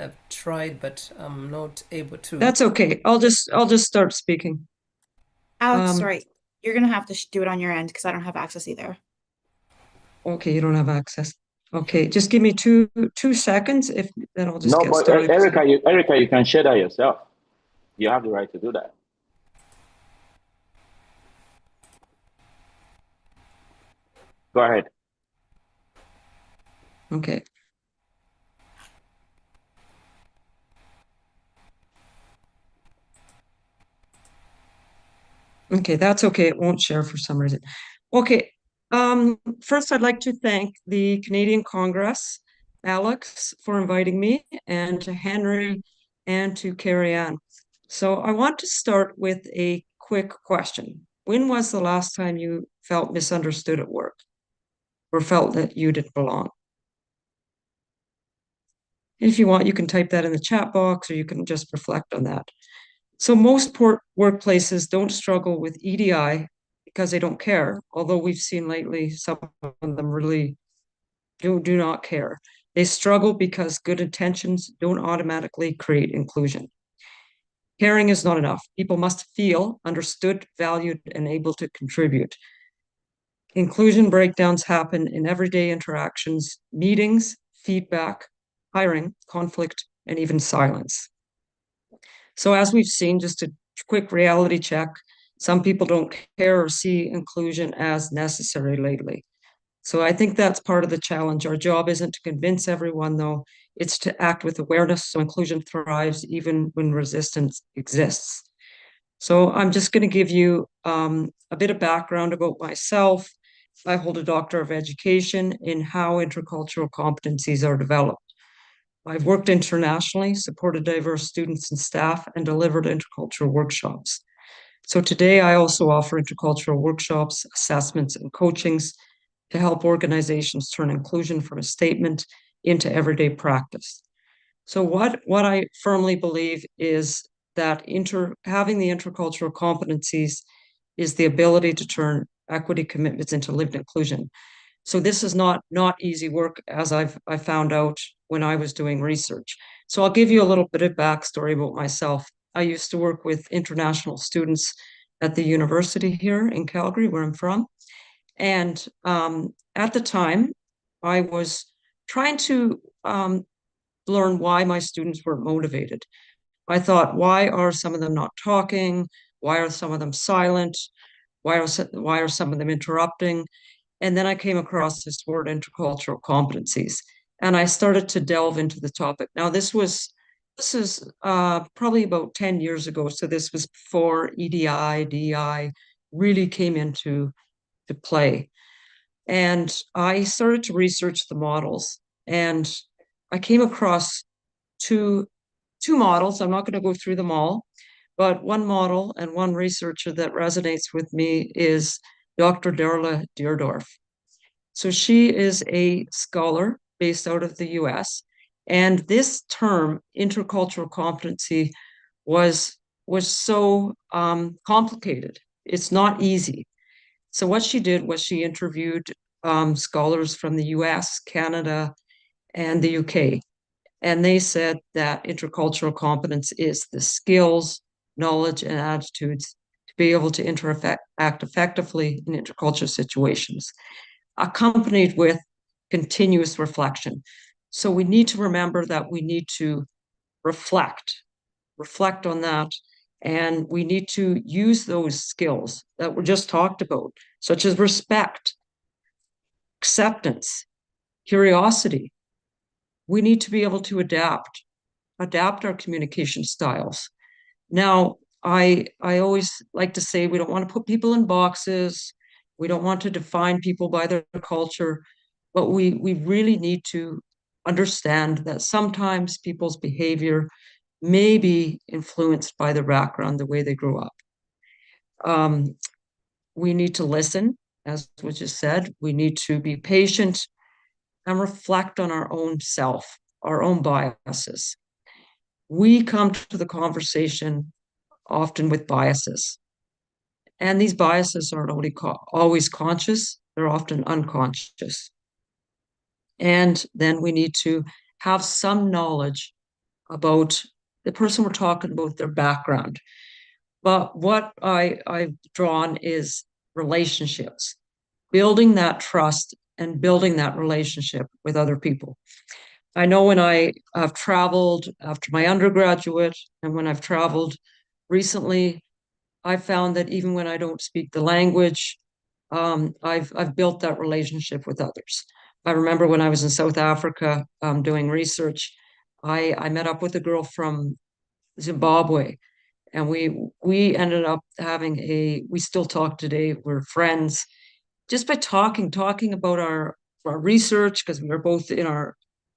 I've tried, but I'm not able to. That's okay. I'll just start speaking. Alex, sorry, you're gonna have to do it on your end because I don't have access either. Okay, you don't have access. Okay, just give me two seconds. If then I'll just get started. Erica, you can share that yourself. You have the right to do that. Go ahead. Okay. Okay, that's okay. It won't share for some reason. Okay. First, I'd like to thank the Canadian Congress, Alex, for inviting me, and to Henry and to Carrie Ann. So I want to start with a quick question. When was the last time you felt misunderstood at work or felt that you didn't belong? If you want, you can type that in the chat box, or you can just reflect on that. So most workplaces don't struggle with EDI because they don't care, although we've seen lately some of them really do not care. They struggle because good intentions don't automatically create inclusion. Caring is not enough. People must feel understood, valued, and able to contribute. Inclusion breakdowns happen in everyday interactions, meetings, feedback, hiring, conflict, and even silence. So as we've seen, just a quick reality check, some people don't care or see inclusion as necessary lately. So I think that's part of the challenge. Our job isn't to convince everyone, though. It's to act with awareness so inclusion thrives even when resistance exists. So I'm just going to give you a bit of background about myself. I hold a Doctor of Education in how intercultural competencies are developed. I've worked internationally, supported diverse students and staff, and delivered intercultural workshops. So today I also offer intercultural workshops, assessments, and coachings to help organizations turn inclusion from a statement into everyday practice. So what I firmly believe is that having the intercultural competencies is the ability to turn equity commitments into lived inclusion. So this is not easy work, as I found out when I was doing research. So I'll give you a little bit of backstory about myself. I used to work with international students at the university here in Calgary, where I'm from. And at the time, I was trying to learn why my students weren't motivated. I thought, why are some of them not talking? Why are some of them silent? Why are some of them interrupting? And then I came across this word, intercultural competencies, and I started to delve into the topic. Now, this is probably about 10 years ago. So this was before EDI, DEI really came into play. And I started to research the models, and I came across two models. I'm not going to go through them all, but one model and one researcher that resonates with me is Dr. Darla Deardorff. So she is a scholar based out of the US, and this term, intercultural competency, was so complicated. It's not easy. So what she did was she interviewed scholars from the US, Canada, and the UK. And they said that intercultural competence is the skills, knowledge, and attitudes to be able to interact effectively in intercultural situations, accompanied with continuous reflection. So we need to remember that we need to reflect on that, and we need to use those skills that were just talked about, such as respect, acceptance, curiosity. We need to be able to adapt our communication styles. Now, I always like to say we don't want to put people in boxes. We don't want to define people by their culture, but we really need to understand that sometimes people's behavior may be influenced by their background, the way they grew up. We need to listen, as was just said. We need to be patient and reflect on our own self, our own biases. We come to the conversation often with biases. And these biases aren't always conscious, they're often unconscious. And then we need to have some knowledge about the person we're talking about, their background. But what I've drawn is relationships, building that trust and building that relationship with other people. I know when I have traveled after my undergraduate and when I've traveled recently, I found that even when I don't speak the language, I've built that relationship with others. I remember when I was in South Africa doing research, I met up with a girl from Zimbabwe, and we ended up having we still talk today, we're friends, just by talking about our research, because we were both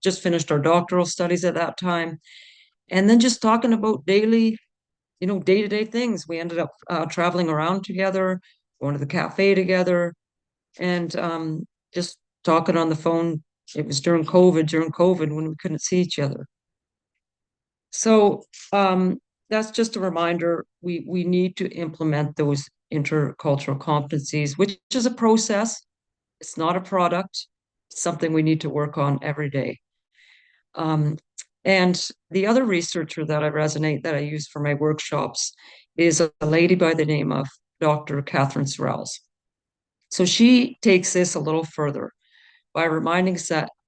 just finished our doctoral studies at that time, and then just talking about day-to-day things. We ended up traveling around together, going to the cafe together, and just talking on the phone. It was during COVID when we couldn't see each other. So that's just a reminder. We need to implement those intercultural competencies, which is a process. It's not a product. It's something we need to work on every day. And the other researcher that I use for my workshops is a lady by the name of Dr. Catherine Sorrells. So she takes this a little further by reminding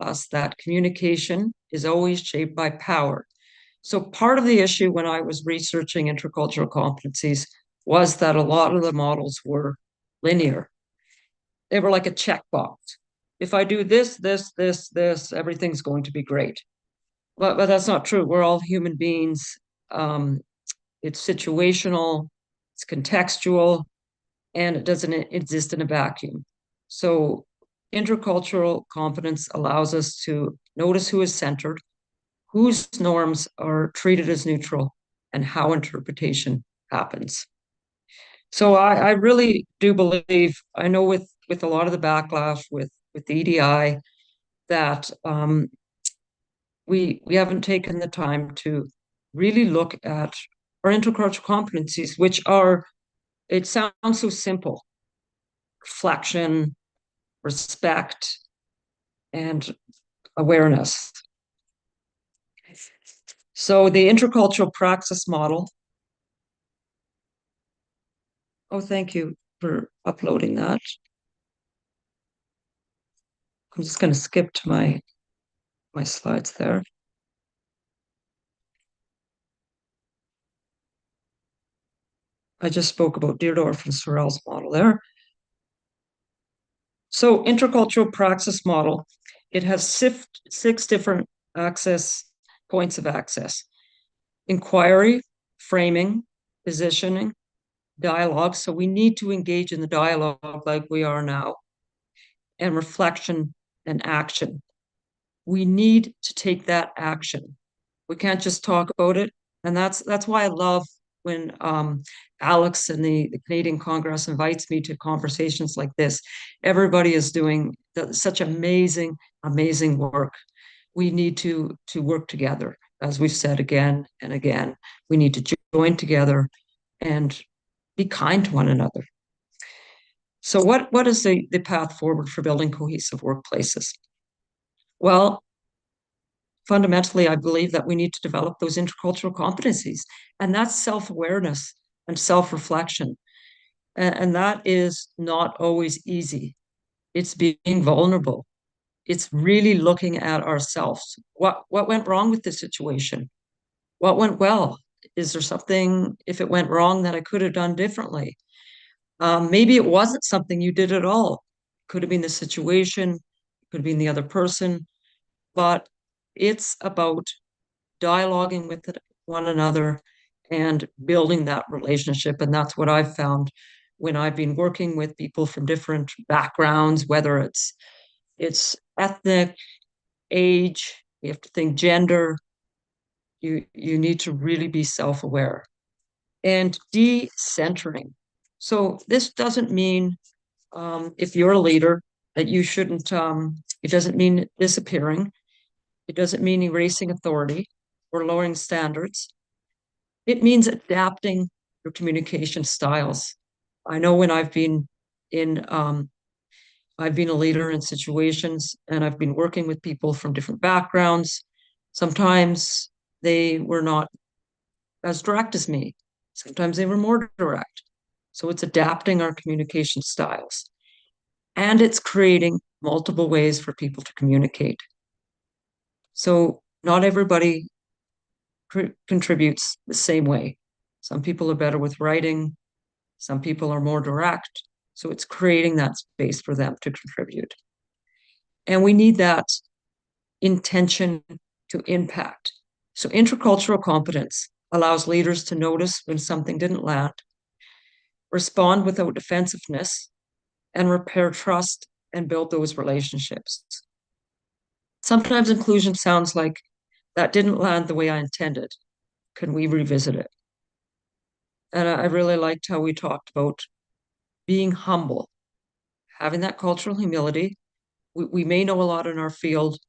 us that communication is always shaped by power. So part of the issue when I was researching intercultural competencies was that a lot of the models were linear. They were like a checkbox. If I do this, everything's going to be great. But that's not true. We're all human beings. It's situational, it's contextual, and it doesn't exist in a vacuum. So intercultural competence allows us to notice who is centered, whose norms are treated as neutral, and how interpretation happens. So I really do believe, I know with a lot of the backlash with the EDI, that we haven't taken the time to really look at our intercultural competencies, which are, it sounds so simple: reflection, respect, and awareness. So the intercultural praxis model. Oh, thank you for uploading that. I'm just going to skip to my slides there. I just spoke about Deardorff and Sorrell's model there. So intercultural praxis model, it has 6 different points of access: inquiry, framing, positioning, dialogue. So we need to engage in the dialogue like we are now, and reflection and action. We need to take that action. We can't just talk about it. And that's why I love when Alex and the Canadian Congress invites me to conversations like this. Everybody is doing such amazing work. We need to work together. As we've said again and again, we need to join together and be kind to one another. So what is the path forward for building cohesive workplaces? Well, fundamentally, I believe that we need to develop those intercultural competencies, and that's self-awareness and self-reflection. And that is not always easy. It's being vulnerable. It's really looking at ourselves. What went wrong with this situation? What went well? Is there something, if it went wrong, that I could have done differently? Maybe it wasn't something you did at all. could have been the situation, could have been the other person, but it's about dialoguing with one another and building that relationship. And that's what I've found when I've been working with people from different backgrounds, whether it's ethnic, age, you have to think gender. You need to really be self-aware and decentering. So this doesn't mean if you're a leader that you shouldn't, it doesn't mean disappearing. It doesn't mean erasing authority or lowering standards. It means adapting your communication styles. I know when I've been a leader in situations and I've been working with people from different backgrounds. Sometimes they were not as direct as me. Sometimes they were more direct. So it's adapting our communication styles. And it's creating multiple ways for people to communicate. So not everybody contributes the same way. Some people are better with writing. Some people are more direct. So it's creating that space for them to contribute. And we need that intention to impact. So intercultural competence allows leaders to notice when something didn't land, respond without defensiveness, and repair trust and build those relationships. Sometimes inclusion sounds like that didn't land the way I intended. Can we revisit it? And I really liked how we talked about being humble, having that cultural humility. We may know a lot in our field,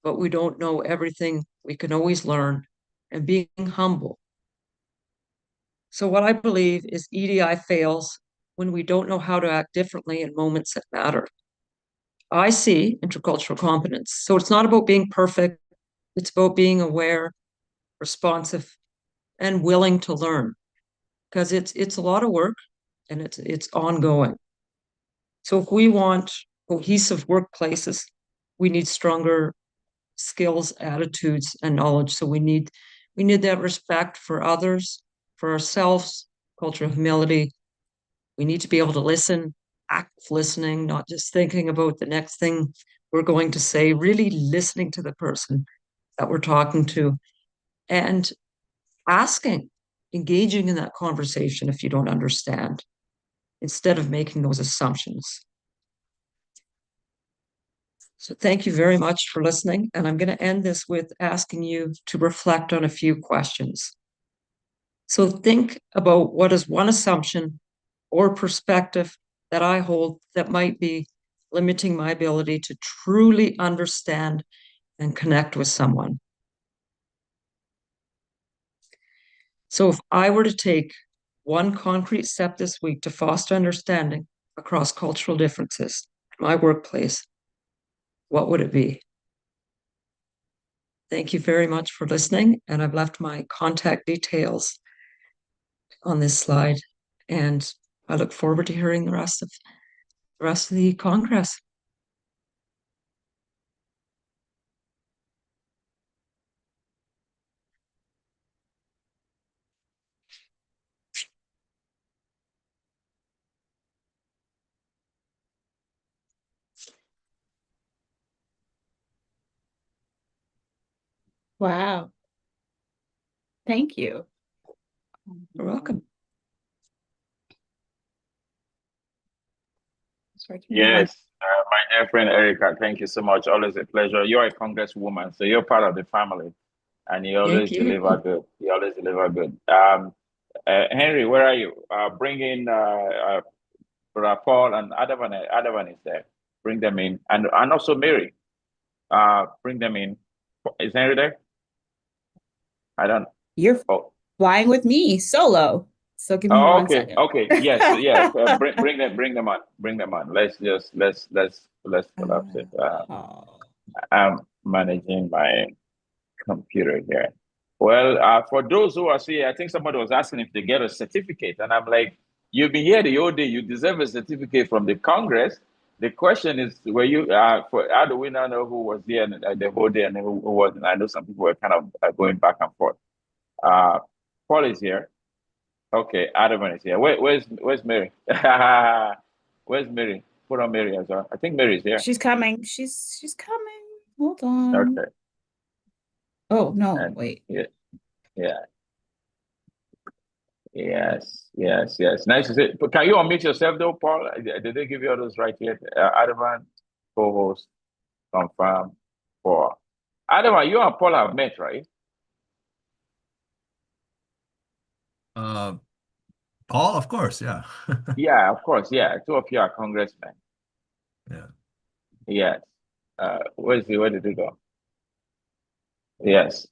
but we don't know everything. We can always learn, and being humble. So what I believe is EDI fails when we don't know how to act differently in moments that matter. I see intercultural competence. So it's not about being perfect. It's about being aware, responsive, and willing to learn, because it's a lot of work and it's ongoing. So if we want cohesive workplaces, we need stronger skills, attitudes, and knowledge. So we need that respect for others, for ourselves, cultural humility. We need to be able to listen, active listening, not just thinking about the next thing we're going to say, really listening to the person that we're talking to and asking, engaging in that conversation if you don't understand, instead of making those assumptions. So thank you very much for listening. And I'm going to end this with asking you to reflect on a few questions. So think about what is one assumption or perspective that I hold that might be limiting my ability to truly understand and connect with someone. So if I were to take one concrete step this week to foster understanding across cultural differences in my workplace, what would it be? Thank you very much for listening. And I've left my contact details on this slide. And I look forward to hearing the rest of the Congress. Wow. Thank you. You're welcome. Yes, my dear friend Erica, thank you so much. Always a pleasure. You're a congresswoman, so you're part of the family, and you always deliver good. You always deliver good. Henry, where are you? Bring in Brother Paul and Adavan. Adavan is there. Bring them in, and also Mary. Bring them in. Is Henry there? I don't. You're flying with me solo. So give me one second. Okay. Yes. Yeah. Bring them on. Let's collapse it. I'm managing my computer here. Well, for those who are here, I think somebody was asking if they get a certificate, and I'm like, you've been here the whole day. You deserve a certificate from the Congress. The question is, were you? How do we now know who was here the whole day and who wasn't? I know some people were kind of going back and forth. Paul is here. Okay, Adavan is here. Where's Mary? Where's Mary? put on Mary as well. I think Mary's here. She's coming. She's coming. Hold on. Okay. Oh no, And wait. yeah. Yes. Nice to see. But can you unmute yourself though, Paul? Did they give you all those right here? Adavan, co-host, confirm for Adavan. You and Paul have met, right? Paul, of course, yeah. Yeah, of course. Yeah, two of you are congressmen. Yeah. Yes. Where did he go? Yes.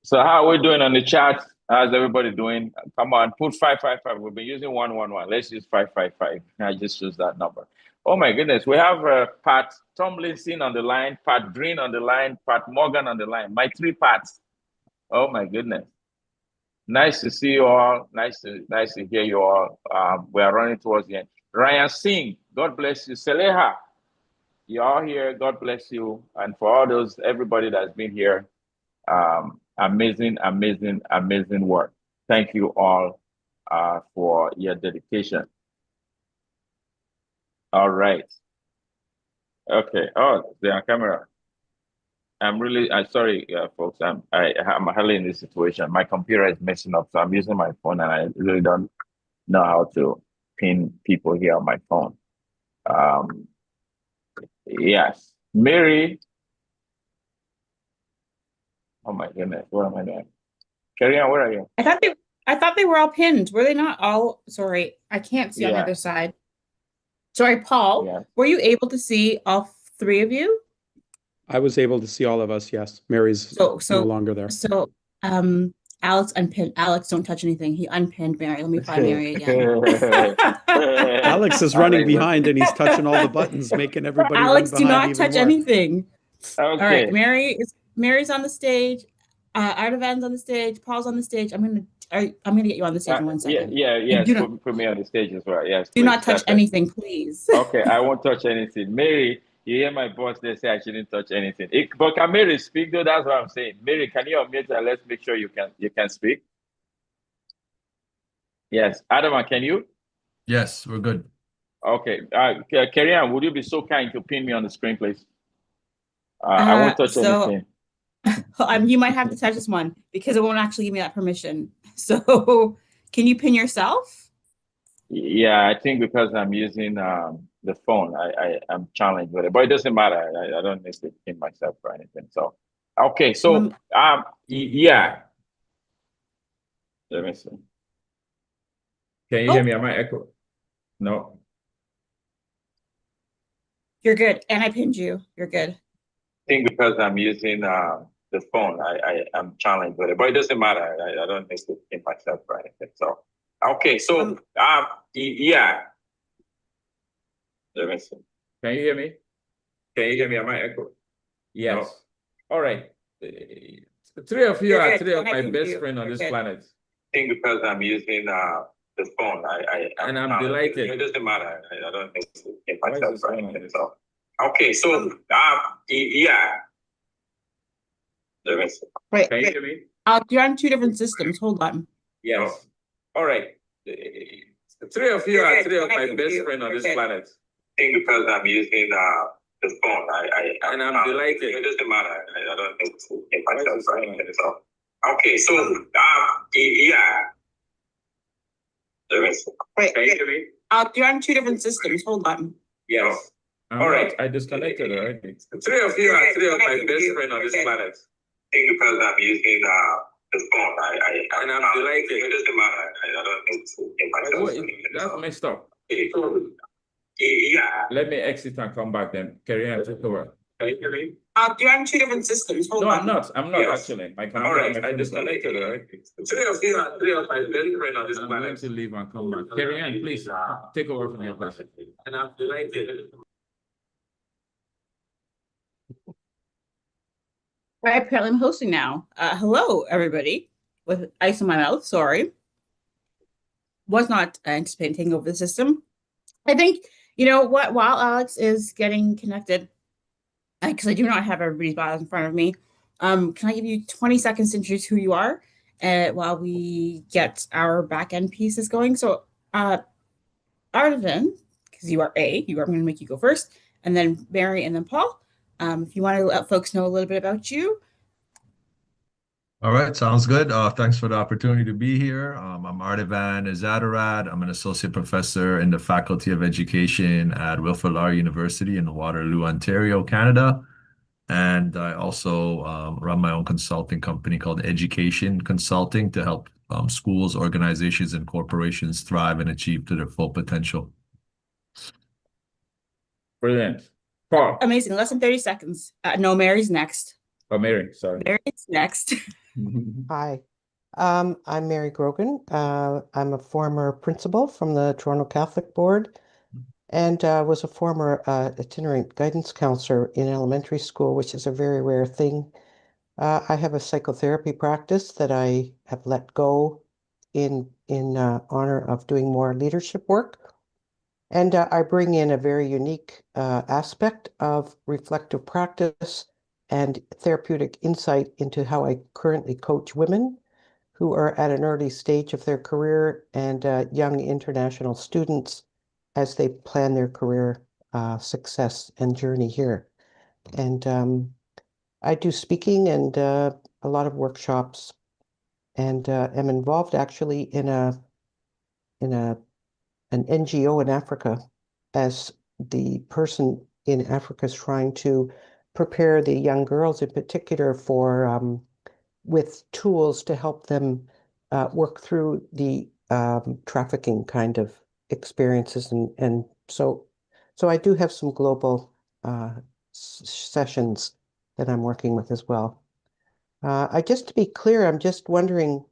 So how are we doing on the chat? How's everybody doing? Come on, put 555. We've been using 111. Let's use 555. I just use that number. Oh my goodness, we have Pat Tomlinson on the line, Pat Green on the line, Pat Morgan on the line. My 3 Pats. Oh my goodness. Nice to see you all. Nice to hear you all. We are running towards the end. Ryan Singh, God bless you. Saleha, you're all here. God bless you. And for all those, everybody that's been here, amazing work. Thank you all for your dedication. All right. Okay. Oh, they're on camera. I'm sorry, folks. I'm hardly in this situation. My computer is messing up, so I'm using my phone, and I really don't know how to pin people here on my phone. Yes, Mary. Oh my goodness, what am I doing? Carry on. Where are you? I thought they were all pinned. Were they not all? Sorry, I can't see on the other side. Sorry, Paul. Yeah. Were you able to see all 3 of you? I was able to see all of us. Yes, Mary's no longer there. So, Alex unpinned. Alex, don't touch anything. He unpinned Mary. Let me find Mary again. Alex is running behind and he's touching all the buttons, making everybody. Alex, run do behind not even touch more. anything. Okay. All right, Mary's on the stage. Artavan's on the stage. Paul's on the stage. I'm gonna get you on the stage in 1 second. Yes. Put me on the stage as well. Yes. Do please, not touch perfect. anything, please. Okay, I won't touch anything. Mary, you hear my boss, they say I shouldn't touch anything. But can Mary speak though? That's what I'm saying. Mary, can you unmute and let's make sure you can speak? Yes. Adama, can you? Yes, we're good. Okay. Carry on. Would you be so kind to pin me on the screen, please? I won't touch anything. You might have to touch this one because it won't actually give me that permission. So can you pin yourself? Yeah, I think because I'm using the phone, I'm challenged with it, but it doesn't matter. I don't need to pin myself or anything. So, okay. So, yeah. Let me see. Can you hear me? Am I echo? No. You're good. And I pinned you. You're good. I think because I'm using the phone, I'm challenged with it, but it doesn't matter. I don't need to pin myself or anything. So, okay. So, yeah. Let me see. Can you hear me? Can you hear me? Am I echo? Yes. No. All right. 3 of you are 3 of my best friends on this planet. I think because I'm using the phone, and I'm delighted. It doesn't matter. I don't think to get myself right. So, okay. So, yeah. Let me see. Right. Can you hear me? You're on 2 different systems. Hold on. Yes. All right. 3 of you are 3 of my best friends on this planet. I think because I'm using the phone, and I'm delighted. It doesn't matter. I don't think to get myself right. So, okay. So, yeah. Let me see. Right. Can you hear me? You're on 2 different systems. Hold on. Yes. All right. I disconnected already. 3 of you are 3 of my best friends on this planet. I think because I'm using the phone, and I'm delighted. It doesn't matter. I don't think to get myself. That's messed up. Yeah. Let me exit and come back then. Carry on, take over. Can you hear me? You're on 2 different systems. Hold No, on. I'm not. Actually. My camera. All right. I disconnected already. 3 of you are 3 of my best friends on this planet. I'm going to leave and come back. Carry on, please. Take over from your place. And I'm delighted. Apparently I'm hosting now. Hello, everybody. With ice in my mouth, sorry. Was not anticipating taking over the system. I think, you know what, while Alex is getting connected, because I do not have everybody's bios in front of me, can I give you 20 seconds to introduce who you are while we get our back end pieces going? So, Artavan, because you are A. I'm going to make you go first, and then Mary, and then Paul. If you want to let folks know a little bit about you. All right, sounds good. Thanks for the opportunity to be here. I'm Artavan Izadarad. I'm an associate professor in the Faculty of Education at Wilfrid Laurier University in Waterloo, Ontario, Canada. And I also run my own consulting company called Education Consulting to help schools, organizations, and corporations thrive and achieve to their full potential. Brilliant. Paul. Amazing. Less than 30 seconds. No, Mary's next. Oh, Mary, sorry. Mary's next. Hi, I'm Mary Grogan. I'm a former principal from the Toronto Catholic Board and was a former itinerant guidance counselor in elementary school, which is a very rare thing. I have a psychotherapy practice that I have let go in honor of doing more leadership work. And I bring in a very unique aspect of reflective practice and therapeutic insight into how I currently coach women who are at an early stage of their career and young international students as they plan their career success and journey here. And I do speaking and a lot of workshops, and am involved actually in an NGO in Africa as the person in Africa is trying to prepare the young girls in particular for with tools to help them work through the trafficking kind of experiences, and so I do have some global sessions that I'm working with as well. Just to be clear, I'm just wondering,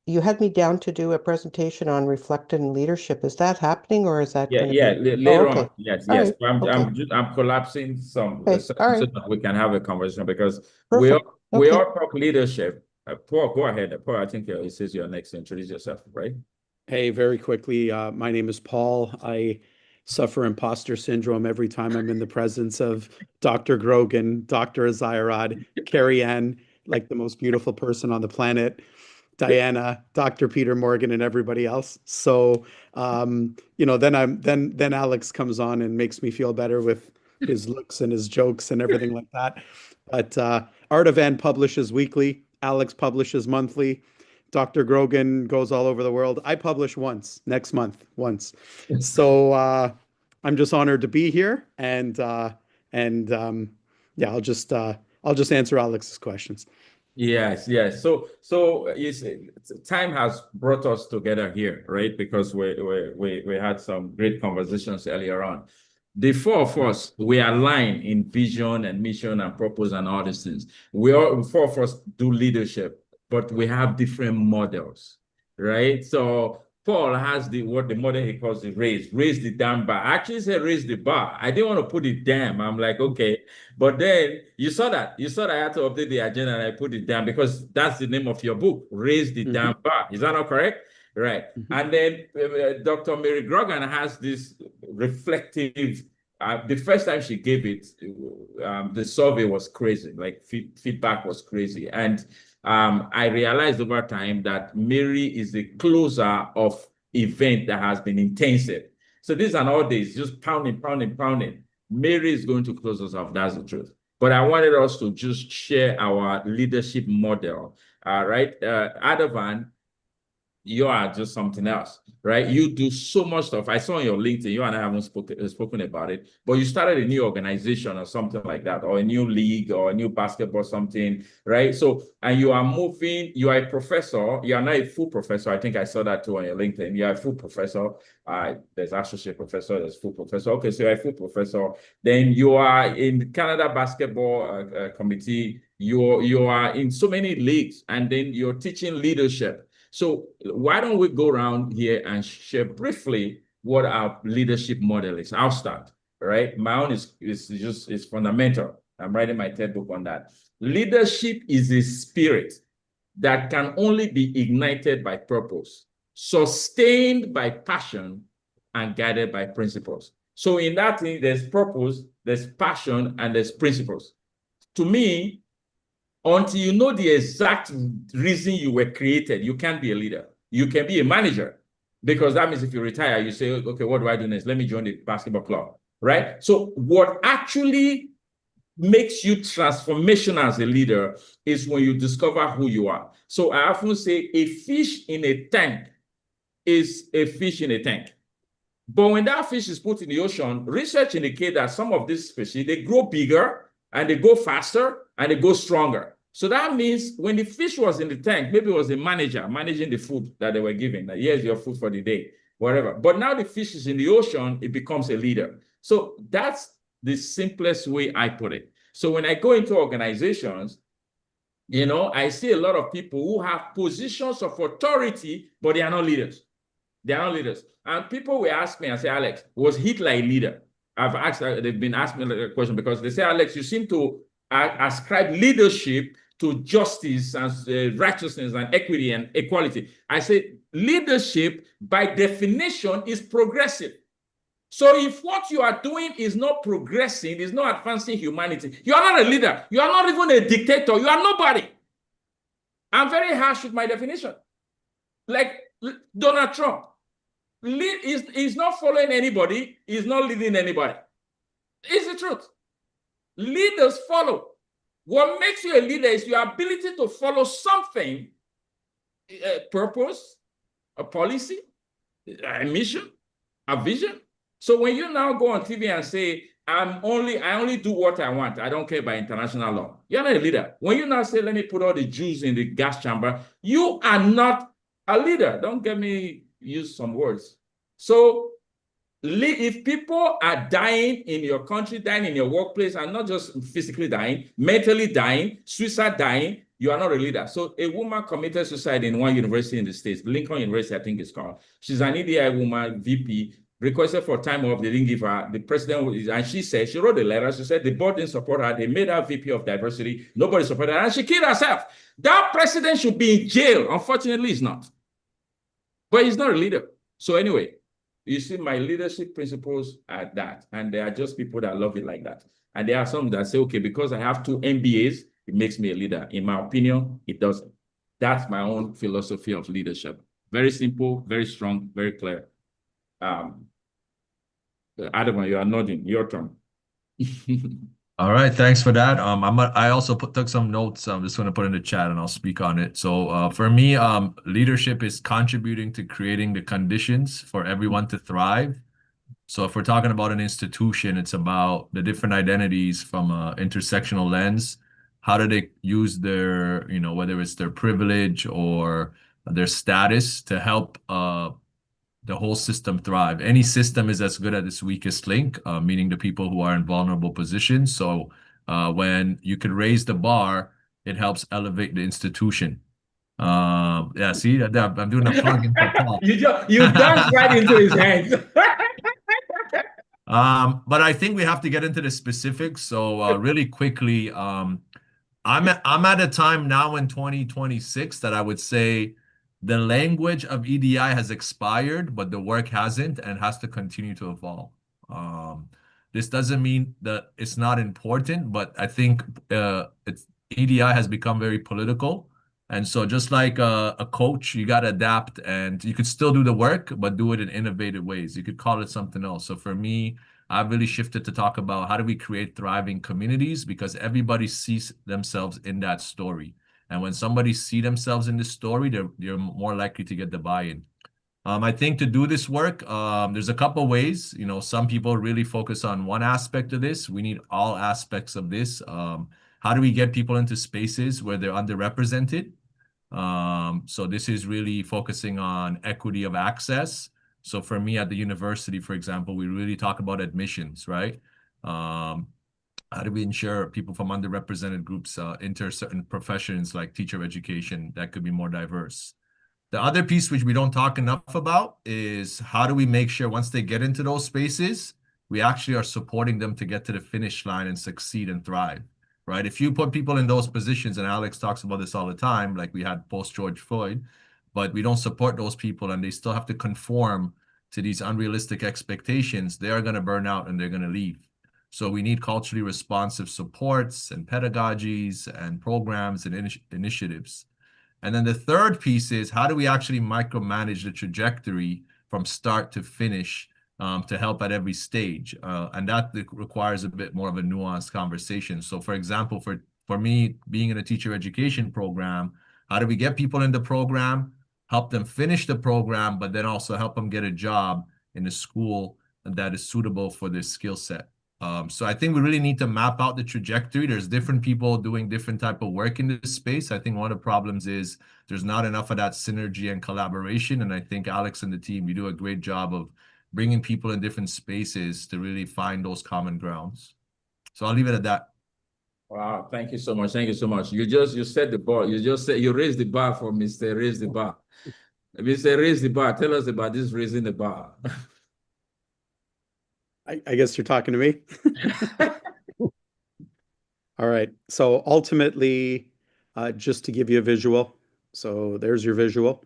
you had me down to do a presentation on reflective leadership. Is that happening, or is that going to be? Later okay. on. Yes, All yes. right. I'm collapsing some Okay. so All right. that we can have a conversation because Perfect. we Okay. all talk leadership. Paul, go ahead. Paul, I think it says you're next. Introduce yourself, right? Hey, very quickly, my name is Paul. I suffer imposter syndrome every time I'm in the presence of Dr. Grogan, Dr. Azayarad, Carrie Ann, like the most beautiful person on the planet, Diana, Dr. Peter Morgan, and everybody else. So, then Alex comes on and makes me feel better with his looks and his jokes and everything like that. But Artavan publishes weekly. Alex publishes monthly. Dr. Grogan goes all over the world. I publish next month. So I'm just honored to be here, and I'll just answer Alex's questions. Yes. So you see, time has brought us together here, right? Because we had some great conversations earlier on. The four of us, we align in vision and mission and purpose and all these things. Four of us do leadership, but we have different models, right? So Paul has what the model he calls the raise the damn bar. I actually said raise the bar. I didn't want to put it damn. I'm like, okay. But then you saw that I had to update the agenda and I put it down because that's the name of your book, Raise the Damn Bar. Is that not correct? Right. And then Dr. Mary Grogan has this reflective, the first time she gave it, the survey was crazy, like feedback was crazy. And I realized over time that Mary is the closer of event that has been intensive. So these are all days, just pounding. Mary is going to close us off. That's the truth. But I wanted us to just share our leadership model. Right? Artavan, you are just something else, right? You do so much stuff. I saw on your LinkedIn, you and I haven't spoken about it, but you started a new organization or something like that, or a new league or a new basketball something, right? So, and you are moving, you are a professor, you are not a full professor. I think I saw that too on your LinkedIn. You are a full professor. There's associate professor, there's full professor. Okay, so you're a full professor. Then you are in the Canada Basketball Committee. You are in so many leagues, and then you're teaching leadership. So why don't we go around here and share briefly what our leadership model is? I'll start, right? My own is fundamental. I'm writing my TED book on that. Leadership is a spirit that can only be ignited by purpose, sustained by passion, and guided by principles. So in that thing, there's purpose, there's passion, and there's principles. To me, until you know the exact reason you were created, you can't be a leader. You can be a manager, because that means if you retire, you say, okay, what do I do next? Let me join the basketball club, right? So what actually makes you transformational as a leader is when you discover who you are. So I often say a fish in a tank is a fish in a tank. But when that fish is put in the ocean, research indicates that some of these fishes, they grow bigger and they go faster and they go stronger. So that means when the fish was in the tank, maybe it was the manager managing the food that they were giving. Like, here's your food for the day, whatever. But now the fish is in the ocean, it becomes a leader. So that's the simplest way I put it. So when I go into organizations, you know, I see a lot of people who have positions of authority, but they are not leaders. They are not leaders. And people will ask me and say, Alex, was Hitler a leader? They've been asking me a question because they say, Alex, you seem to ascribe leadership to justice and righteousness and equity and equality. I say leadership by definition is progressive. So if what you are doing is not progressing, is not advancing humanity, you are not a leader. You are not even a dictator. You are nobody. I'm very harsh with my definition. Like Donald Trump. He's not following anybody. He's not leading anybody. It's the truth. Leaders follow. What makes you a leader is your ability to follow something, a purpose, a policy, a mission, a vision. So when you now go on TV and say, I only do what I want, I don't care about international law, you're not a leader. When you now say, let me put all the Jews in the gas chamber, you are not a leader. Don't get me use some words. So if people are dying in your country, dying in your workplace, and not just physically dying, mentally dying, suicide dying, you are not a leader. So a woman committed suicide in one university in the States, Lincoln University, I think it's called. She's an EDI woman, VP, requested for time off. They didn't give her. The president, and she said, she wrote a letter. She said the board didn't support her. They made her VP of diversity. Nobody supported her, and she killed herself. That president should be in jail. Unfortunately, he's not. But he's not a leader. So anyway, you see, my leadership principles are that, and there are just people that love it like that. And there are some that say, okay, because I have 2 MBAs, it makes me a leader. In my opinion, it doesn't. That's my own philosophy of leadership. Very simple, very strong, very clear. Adam, you are nodding. Your turn. All right, thanks for that. I also took some notes. I'm just going to put in the chat and I'll speak on it. So for me, leadership is contributing to creating the conditions for everyone to thrive. So if we're talking about an institution, it's about the different identities from an intersectional lens. How do they use their, you know, whether it's their privilege or their status to help the whole system thrive. Any system is as good as its weakest link, meaning the people who are in vulnerable positions. So when you can raise the bar, it helps elevate the institution. Yeah, see, I'm doing a plug in for Paul. You danced right into his hands. But I think we have to get into the specifics. So really quickly, I'm at a time now in 2026 that I would say the language of EDI has expired, but the work hasn't and has to continue to evolve. This doesn't mean that it's not important, but I think EDI has become very political. And so just like a coach, you got to adapt, and you could still do the work, but do it in innovative ways. You could call it something else. So for me, I've really shifted to talk about how do we create thriving communities, because everybody sees themselves in that story. And when somebody sees themselves in this story, they're more likely to get the buy-in. I think to do this work, there's a couple ways. You know, some people really focus on one aspect of this. We need all aspects of this. How do we get people into spaces where they're underrepresented? So this is really focusing on equity of access. So for me at the university, for example, we really talk about admissions, right? How do we ensure people from underrepresented groups enter certain professions like teacher education that could be more diverse? The other piece which we don't talk enough about is how do we make sure once they get into those spaces, we actually are supporting them to get to the finish line and succeed and thrive, right? If you put people in those positions, and Alex talks about this all the time, like we had post-George Floyd, but we don't support those people and they still have to conform to these unrealistic expectations, they are going to burn out and they're going to leave. So we need culturally responsive supports and pedagogies and programs and initiatives. And then the third piece is how do we actually micromanage the trajectory from start to finish to help at every stage. And that requires a bit more of a nuanced conversation. So for example, for me, being in a teacher education program, how do we get people in the program, help them finish the program, but then also help them get a job in a school that is suitable for their skill set? So I think we really need to map out the trajectory. There's different people doing different type of work in this space. I think one of the problems is there's not enough of that synergy and collaboration. And I think Alex and the team, you do a great job of bringing people in different spaces to really find those common grounds. So I'll leave it at that. Wow, thank you so much. Thank you so much. You set the bar. You raised the bar for Mr. Raise the Bar. Mr. Raise the Bar. Tell us about this raising the bar. I guess you're talking to me. All right. So ultimately, just to give you a visual. So there's your visual.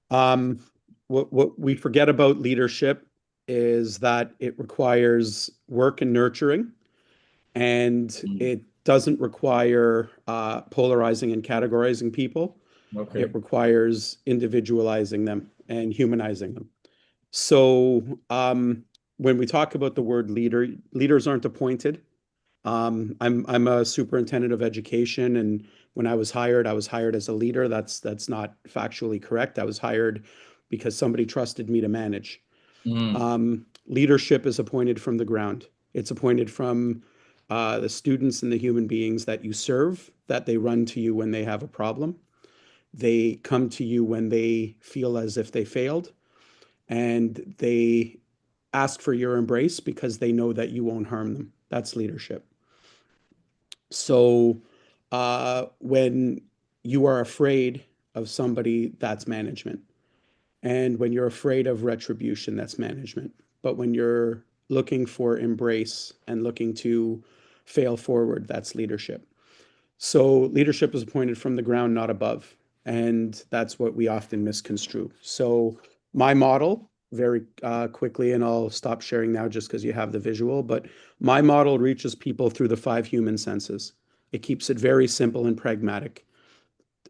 What we forget about leadership is that it requires work and nurturing, and it doesn't require polarizing and categorizing people. Okay. It requires individualizing them and humanizing them. So when we talk about the word leader, leaders aren't appointed. I'm a superintendent of education, and when I was hired as a leader. That's not factually correct. I was hired because somebody trusted me to manage. Leadership is appointed from the ground. It's appointed from the students and the human beings that you serve, that they run to you when they have a problem. They come to you when they feel as if they failed, and they ask for your embrace because they know that you won't harm them. That's leadership. So when you are afraid of somebody, that's management. And when you're afraid of retribution, that's management. But when you're looking for embrace and looking to fail forward, that's leadership. So leadership is appointed from the ground, not above. And that's what we often misconstrue. So my model, very quickly, and I'll stop sharing now just because you have the visual, but my model reaches people through the 5 human senses. It keeps it very simple and pragmatic.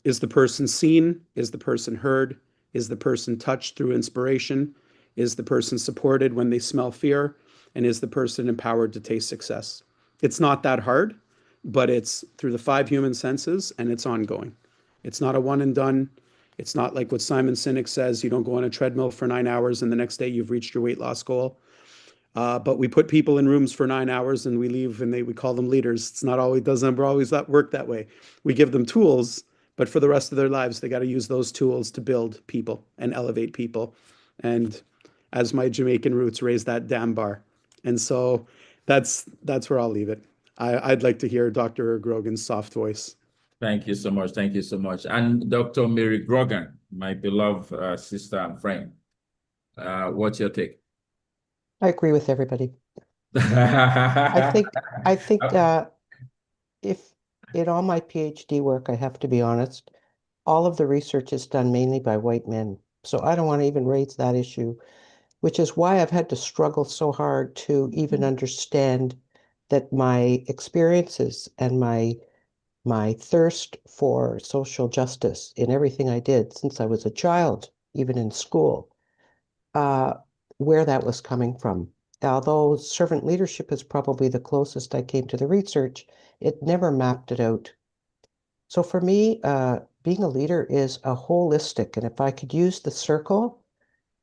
Is the person seen? Is the person heard? Is the person touched through inspiration? Is the person supported when they smell fear? And is the person empowered to taste success? It's not that hard, but it's through the 5 human senses, and it's ongoing. It's not a one and done. It's not like what Simon Sinek says, you don't go on a treadmill for 9 hours and the next day you've reached your weight loss goal. But we put people in rooms for 9 hours and we leave, and we call them leaders. It's not always, doesn't always work that way. We give them tools, but for the rest of their lives, they got to use those tools to build people and elevate people. And as my Jamaican roots, raise that damn bar. And so that's where I'll leave it. I'd like to hear Dr. Grogan's soft voice. Thank you so much. Thank you so much. And Dr. Mary Grogan, my beloved sister and friend, what's your take? I agree with everybody. I think if in all my PhD work, I have to be honest, all of the research is done mainly by white men. So I don't want to even raise that issue, which is why I've had to struggle so hard to even understand that my experiences and my thirst for social justice in everything I did since I was a child, even in school, where that was coming from. Although servant leadership is probably the closest I came to the research, it never mapped it out. So for me, being a leader is a holistic, and if I could use the circle,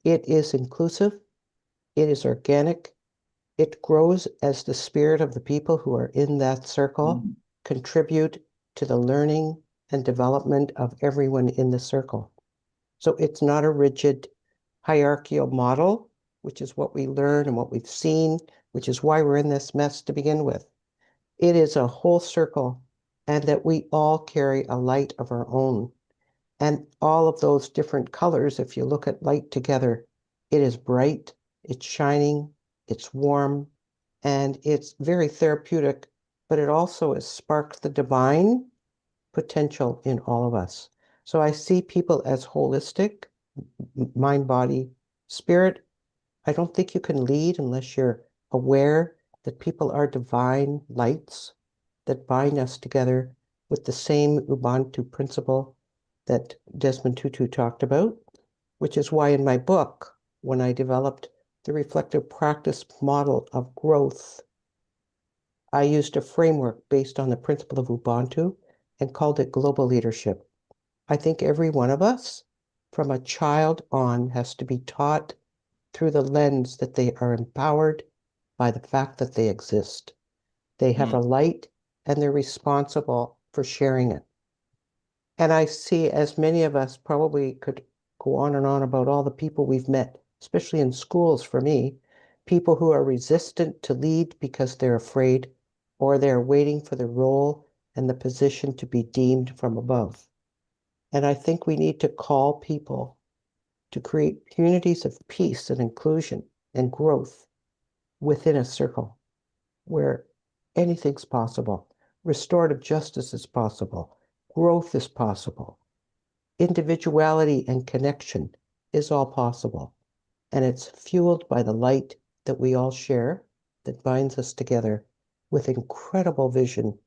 it is inclusive, it is organic, it grows as the spirit of the people who are in that circle contribute to the learning and development of everyone in the circle. So it's not a rigid hierarchical model, which is what we learn and what we've seen, which is why we're in this mess to begin with. It is a whole circle, and that we all carry a light of our own. And all of those different colors, if you look at light together, it is bright, it's shining, it's warm, and it's very therapeutic, but it also has sparked the divine potential in all of us. So I see people as holistic, mind, body, spirit. I don't think you can lead unless you're aware that people are divine lights that bind us together with the same Ubuntu principle that Desmond Tutu talked about. which is why in my book, when I developed the reflective practice model of growth, I used a framework based on the principle of Ubuntu and called it global leadership. I think every one of us, from a child on, has to be taught through the lens that they are empowered by the fact that they exist. They have a light and they're responsible for sharing it. And I see, as many of us probably could go on and on about all the people we've met, especially in schools for me, people who are resistant to lead because they're afraid or they're waiting for the role and the position to be deemed from above. And I think we need to call people to create communities of peace and inclusion and growth within a circle where anything's possible. Restorative justice is possible. Growth is possible. Individuality and connection is all possible. And it's fueled by the light that we all share that binds us together with incredible vision,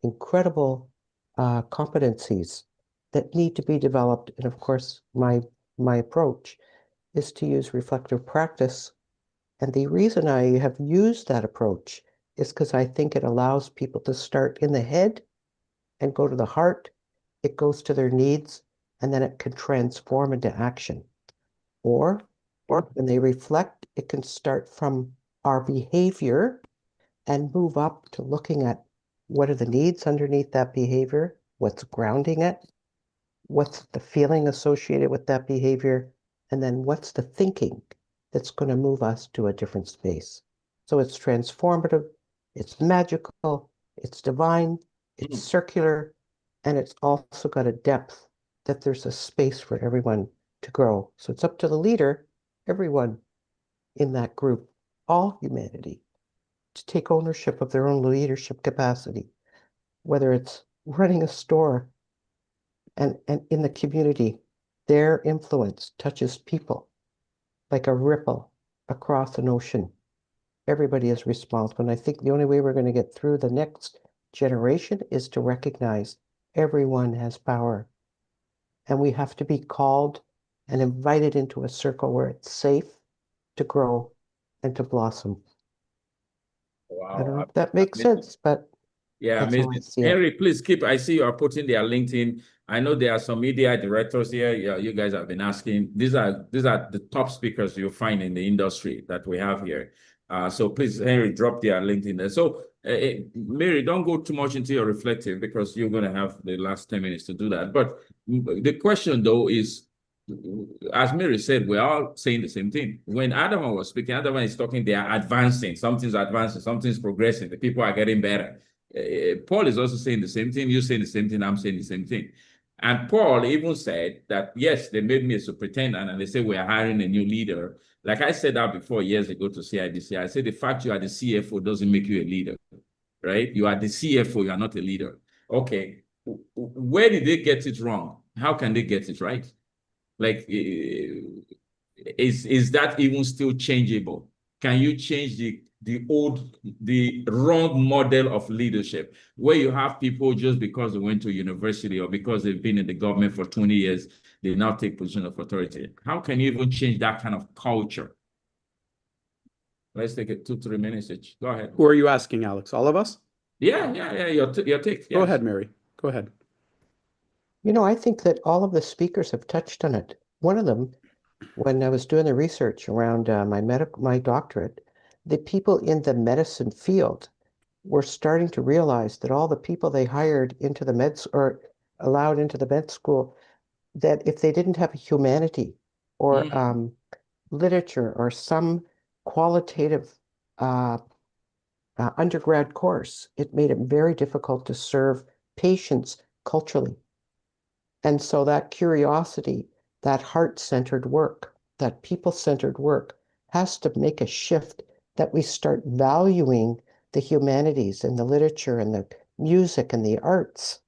incredible competencies that need to be developed. And of course, my approach is to use reflective practice. And the reason I have used that approach is because I think it allows people to start in the head and go to the heart. It goes to their needs, and then it can transform into action. Or when they reflect, it can start from our behavior and move up to looking at what are the needs underneath that behavior, what's grounding it, what's the feeling associated with that behavior, and then what's the thinking that's going to move us to a different space. So it's transformative, it's magical, it's divine, it's circular, and it's also got a depth that there's a space for everyone to grow. So it's up to the leader, everyone in that group, all humanity, to take ownership of their own leadership capacity, whether it's running a store and in the community, their influence touches people like a ripple across an ocean. Everybody is responsible. And I think the only way we're going to get through the next generation is to recognize everyone has power. And we have to be called and invited into a circle where it's safe to grow and to blossom. Wow. I don't know if that makes sense, but yeah, that's how I amazing. see it. Henry, please keep. I see you are putting their LinkedIn. I know there are some media directors here. Yeah, you guys have been asking. These are the top speakers you'll find in the industry that we have here. So please, Henry, drop their LinkedIn there. So Mary, don't go too much into your reflective because you're going to have the last 10 minutes to do that. But the question though is, as Mary said, we're all saying the same thing. When Adama was speaking, Adama is talking, they are advancing, something's progressing, the people are getting better. Paul is also saying the same thing, you're saying the same thing, I'm saying the same thing. And Paul even said that, yes, they made me a superintendent and they say we're hiring a new leader. Like I said that before years ago to CIDC, I said the fact you are the CFO doesn't make you a leader, right? You are the CFO, you are not a leader. Okay, where did they get it wrong? How can they get it right? Like, is that even still changeable? Can you change the wrong model of leadership where you have people just because they went to university or because they've been in the government for 20 years, they now take position of authority? How can you even change that kind of culture? Let's take it 2-3 minutes each. Go ahead. Who are you asking, Alex? All of us? Yeah. Your take. Go Yes. ahead, Mary. Go ahead. You know, I think that all of the speakers have touched on it. One of them, when I was doing the research around my doctorate, the people in the medicine field were starting to realize that all the people they hired into the or allowed into the med school, that if they didn't have humanity or literature or some qualitative undergrad course, it made it very difficult to serve patients culturally. And so that curiosity, that heart-centered work, that people-centered work has to make a shift, that we start valuing the humanities and the literature and the music and the arts.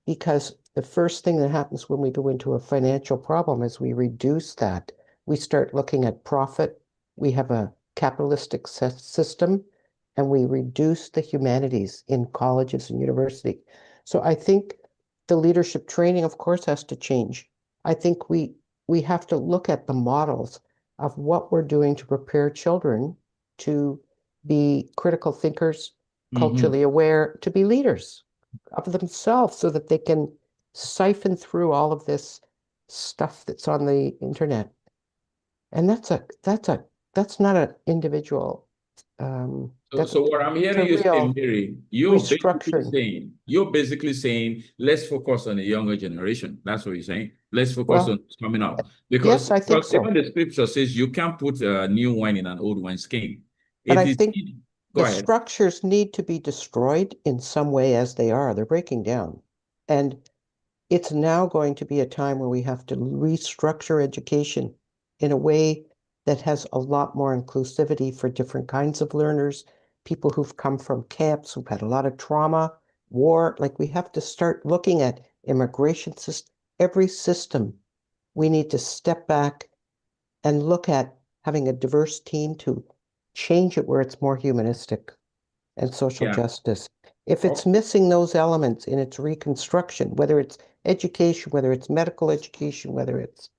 Because the first thing that happens when we go into a financial problem is we reduce that. We start looking at profit. We have a capitalistic system, and we reduce the humanities in colleges and university. So I think the leadership training, of course, has to change. I think we we have to look at the models of what we're doing to prepare children to be critical thinkers, culturally aware, to be leaders of themselves so that they can siphon through all of this stuff that's on the internet. And that's not an individual. So what I'm hearing you say, Mary, you're basically saying, let's focus on the younger generation. That's what you're saying. Let's focus on what's coming out. Because yes, I think so. even the scripture says you can't put new wine in an old wine skin. But I think the structures need to be destroyed in some way as they are. They're breaking down. And it's now going to be a time where we have to restructure education in a way that has a lot more inclusivity for different kinds of learners, people who've come from camps, who've had a lot of trauma, war. Like, we have to start looking at immigration system, every system. We need to step back and look at having a diverse team to change it where it's more humanistic and social justice. If it's missing those elements in its reconstruction, whether it's education, whether it's medical education, whether it's,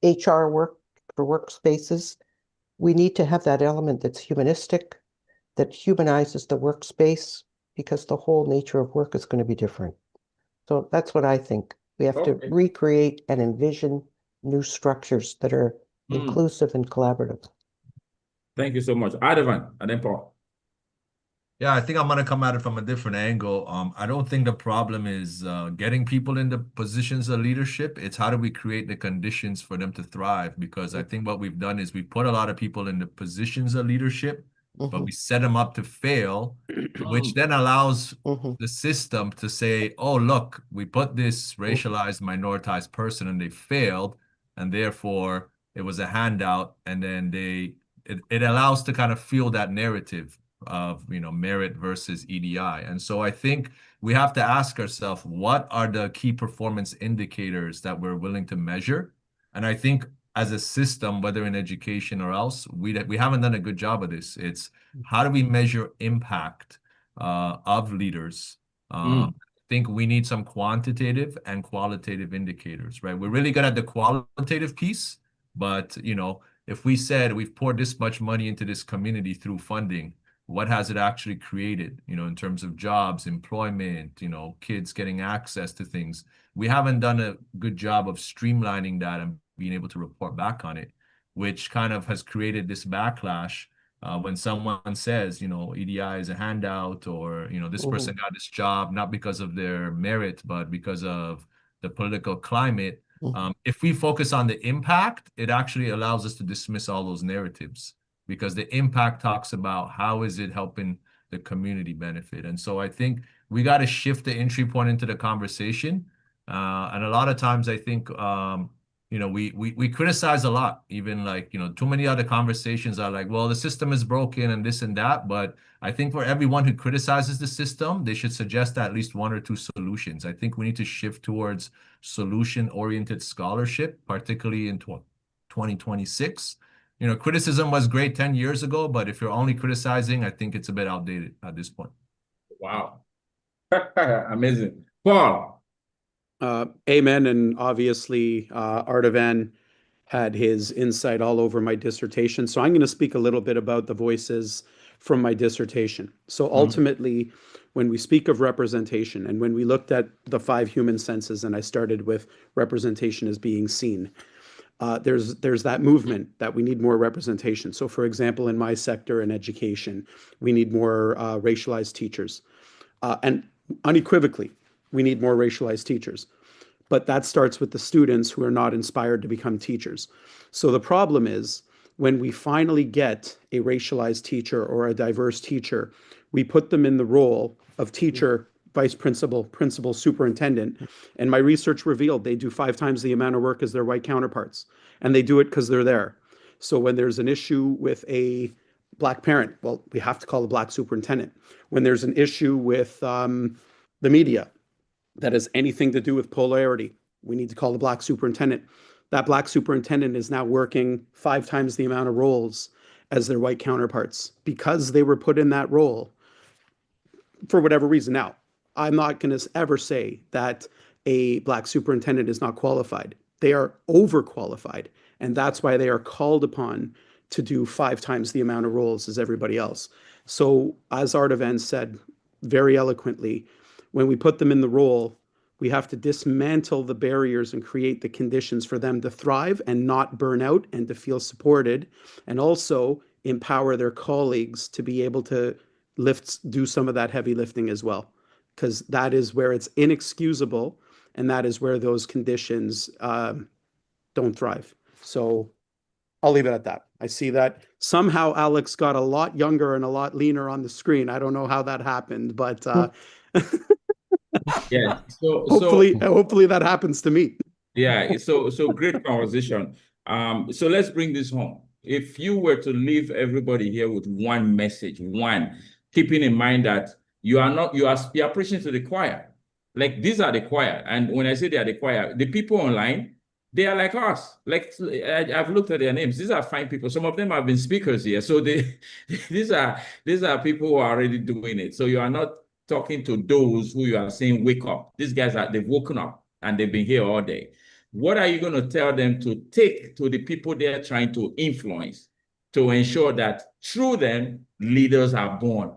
HR work for workspaces, we need to have that element that's humanistic, that humanizes the workspace, because the whole nature of work is going to be different. So that's what I think. We have to recreate and envision new structures that are inclusive and collaborative. Thank you so much. Ardavan, and then Paul. Yeah, I think I'm going to come at it from a different angle. I don't think the problem is getting people into positions of leadership. It's how do we create the conditions for them to thrive? Because I think what we've done is we put a lot of people into positions of leadership, but we set them up to fail, which then allows the system to say, oh, look, we put this racialized, minoritized person and they failed, and therefore it was a handout. And then it allows to kind of fuel that narrative of merit versus EDI. And so I think we have to ask ourselves, what are the key performance indicators that we're willing to measure? And I think as a system, whether in education or else, we haven't done a good job of this. It's how do we measure impact of leaders? I think we need some quantitative and qualitative indicators, right? We're really good at the qualitative piece, but if we said we've poured this much money into this community through funding, what has it actually created, in terms of jobs, employment, kids getting access to things? We haven't done a good job of streamlining that and being able to report back on it, which kind of has created this backlash when someone says, EDI is a handout, or, this person got this job not because of their merit, but because of the political climate. If we focus on the impact, it actually allows us to dismiss all those narratives, because the impact talks about how is it helping the community benefit. And so I think we got to shift the entry point into the conversation. And a lot of times I think, we criticize a lot, even too many other conversations are like, well, the system is broken and this and that. But I think for everyone who criticizes the system, they should suggest at least one or two solutions. I think we need to shift towards solution-oriented scholarship, particularly in 2026. Criticism was great 10 years ago, but if you're only criticizing, I think it's a bit outdated at this point. Wow. Amazing. Paul. Amen. And obviously, Ardavan had his insight all over my dissertation. So I'm going to speak a little bit about the voices from my dissertation. So ultimately, when we speak of representation, and when we looked at the 5 human senses, and I started with representation as being seen, there's that movement that we need more representation. So for example, in my sector in education, we need more racialized teachers. And unequivocally, we need more racialized teachers. But that starts with the students who are not inspired to become teachers. So the problem is, when we finally get a racialized teacher or a diverse teacher, we put them in the role of teacher, vice principal, principal, superintendent. And my research revealed they do 5 times the amount of work as their white counterparts. And they do it because they're there. So when there's an issue with a Black parent, well, we have to call the Black superintendent. When there's an issue with the media that has anything to do with polarity, we need to call the Black superintendent. That Black superintendent is now working 5 times the amount of roles as their white counterparts because they were put in that role for whatever reason. Now, I'm not going to ever say that a Black superintendent is not qualified. They are overqualified. And that's why they are called upon to do 5 times the amount of roles as everybody else. So as Artavan said very eloquently, when we put them in the role, we have to dismantle the barriers and create the conditions for them to thrive and not burn out and to feel supported, and also empower their colleagues to be able to do some of that heavy lifting as well, because that is where it's inexcusable, and that is where those conditions don't thrive. So I'll leave it at that. I see that somehow Alex got a lot younger and a lot leaner on the screen. I don't know how that happened, but yeah. So hopefully that happens to me. Yeah. So great conversation. So let's bring this home. If you were to leave everybody here with one message, keeping in mind that you are preaching to the choir. Like, these are the choir, and when I say they are the choir, the people online, they are like us. Like, I've looked at their names. These are fine people. Some of them have been speakers here. So these are people who are already doing it. So you are not talking to those who you are saying, wake up. These guys they've woken up and they've been here all day. What are you going to tell them to take to the people they're trying to influence to ensure that through them, leaders are born?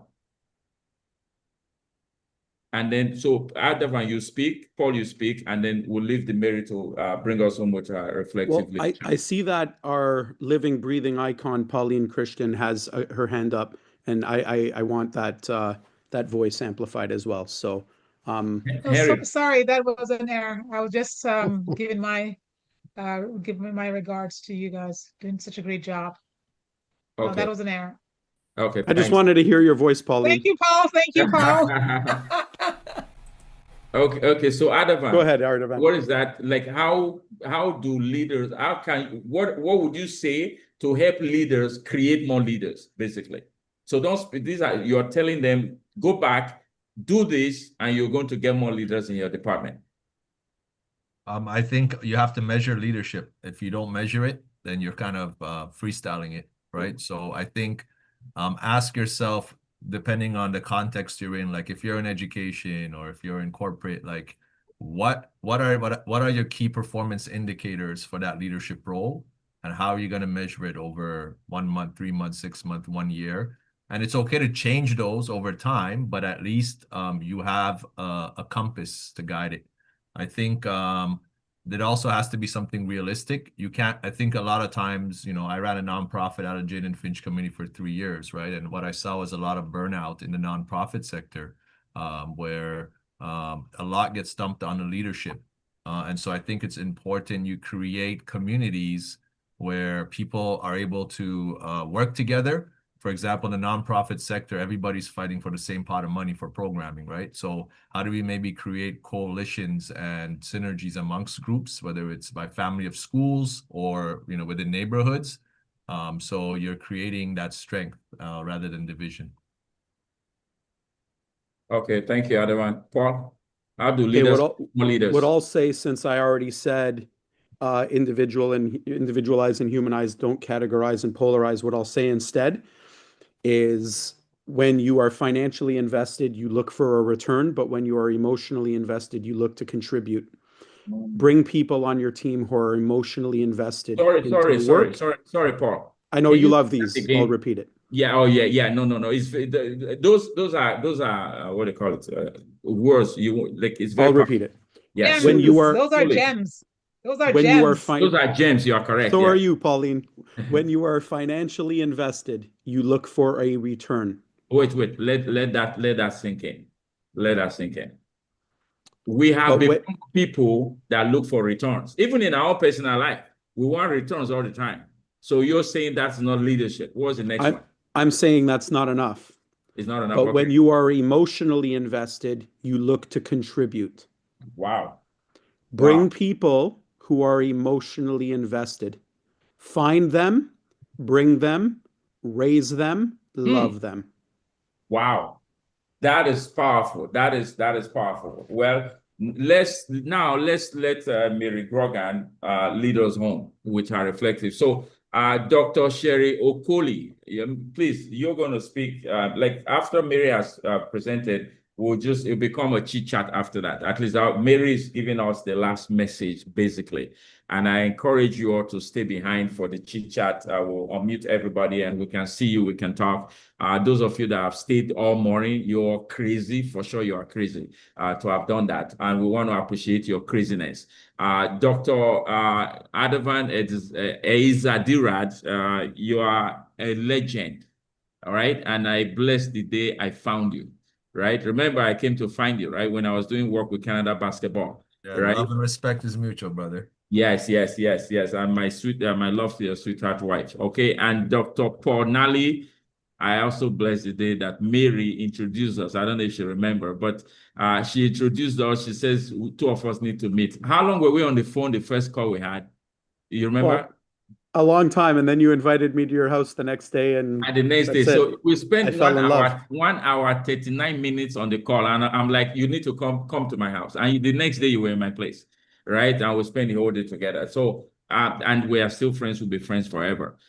And then, so Artavan, you speak, Paul, you speak, and then we'll leave the Mary to bring us home with reflectively. Well, I see that our living, breathing icon, Pauline Christian, has her hand up, and I want that voice amplified as well. So, sorry, that was an error. I was just giving my regards to you guys, doing such a great job. Okay. That was an error. Okay. I just wanted to hear your voice, Pauline. Thank you, Paul. Thank you, Paul. Okay. So Artavan, go ahead, Artavan. What is that like? How do leaders? What would you say to help leaders create more leaders? Basically, so you're telling them, go back, do this, and you're going to get more leaders in your department. I think you have to measure leadership. If you don't measure it, then you're kind of freestyling it, right? So I think ask yourself, depending on the context you're in, like if you're in education or if you're in corporate, like what are your key performance indicators for that leadership role, and how are you going to measure it over 1 month, 3 months, 6 months, 1 year? And it's okay to change those over time, but at least you have a compass to guide it. I think there also has to be something realistic. You can't, I think a lot of times, I ran a nonprofit out of Jane and Finch community for 3 years, right? And what I saw was a lot of burnout in the nonprofit sector, where a lot gets dumped on the leadership. And so I think it's important you create communities where people are able to work together. For example, in the nonprofit sector, everybody's fighting for the same pot of money for programming, right? So how do we maybe create coalitions and synergies amongst groups, whether it's by family of schools or, within neighborhoods? So you're creating that strength rather than division. Okay, thank you, Artavan. Paul, how do leaders, more leaders? What I'll say, since I already said individualize and humanize, don't categorize and polarize, what I'll say instead is, when you are financially invested, you look for a return, but when you are emotionally invested, you look to contribute. Bring people on your team who are emotionally invested. Sorry, Paul. I know you love these. I'll repeat it. Yeah. Oh, yeah. No. It's those are what do you call it? Words. It's very. I'll repeat it. Yes. When you are, those are gems. Those are gems. Those are gems. You are correct. So are you, Pauline. When you are financially invested, you look for a return. Wait. Let that sink in. Let that sink in. We have people that look for returns. Even in our personal life, we want returns all the time. So you're saying that's not leadership. What's the next one? I'm saying that's not enough. It's not enough. But when you are emotionally invested, you look to contribute. Wow. Bring people who are emotionally invested. Find them, bring them, raise them, love them. Wow. That is powerful. That is powerful. Well, let's let Mary Grogan lead us home with her reflective. So Dr. Sherry Okoli, please, you're going to speak. Like after Mary has presented, it'll become a chit chat after that. At least Mary is giving us the last message, basically. And I encourage you all to stay behind for the chit chat. I will unmute everybody and we can see you, we can talk. Those of you that have stayed all morning, you're crazy. For sure, you are crazy to have done that. And we want to appreciate your craziness. Dr. Adavan Eizadirad, you are a legend. All right. And I bless the day I found you. Right. Remember, I came to find you, right, when I was doing work with Canada Basketball. Yeah, right. Love and respect is mutual, brother. Yes. And my love to your sweetheart wife. Okay. And Dr. Paul Nally, I also bless the day that Mary introduced us. I don't know if she remember, but she introduced us. She says two of us need to meet. How long were we on the phone the first call we had? You remember? Well, a long time, and then you invited me to your house the next day, and the next day. that's it. So we spent I fell in love. 1 hour, 39 minutes on the call, and I'm like, you need to come to my house. And the next day you were in my place, right? And we spent the whole day together. So and we are still friends. We'll be friends forever.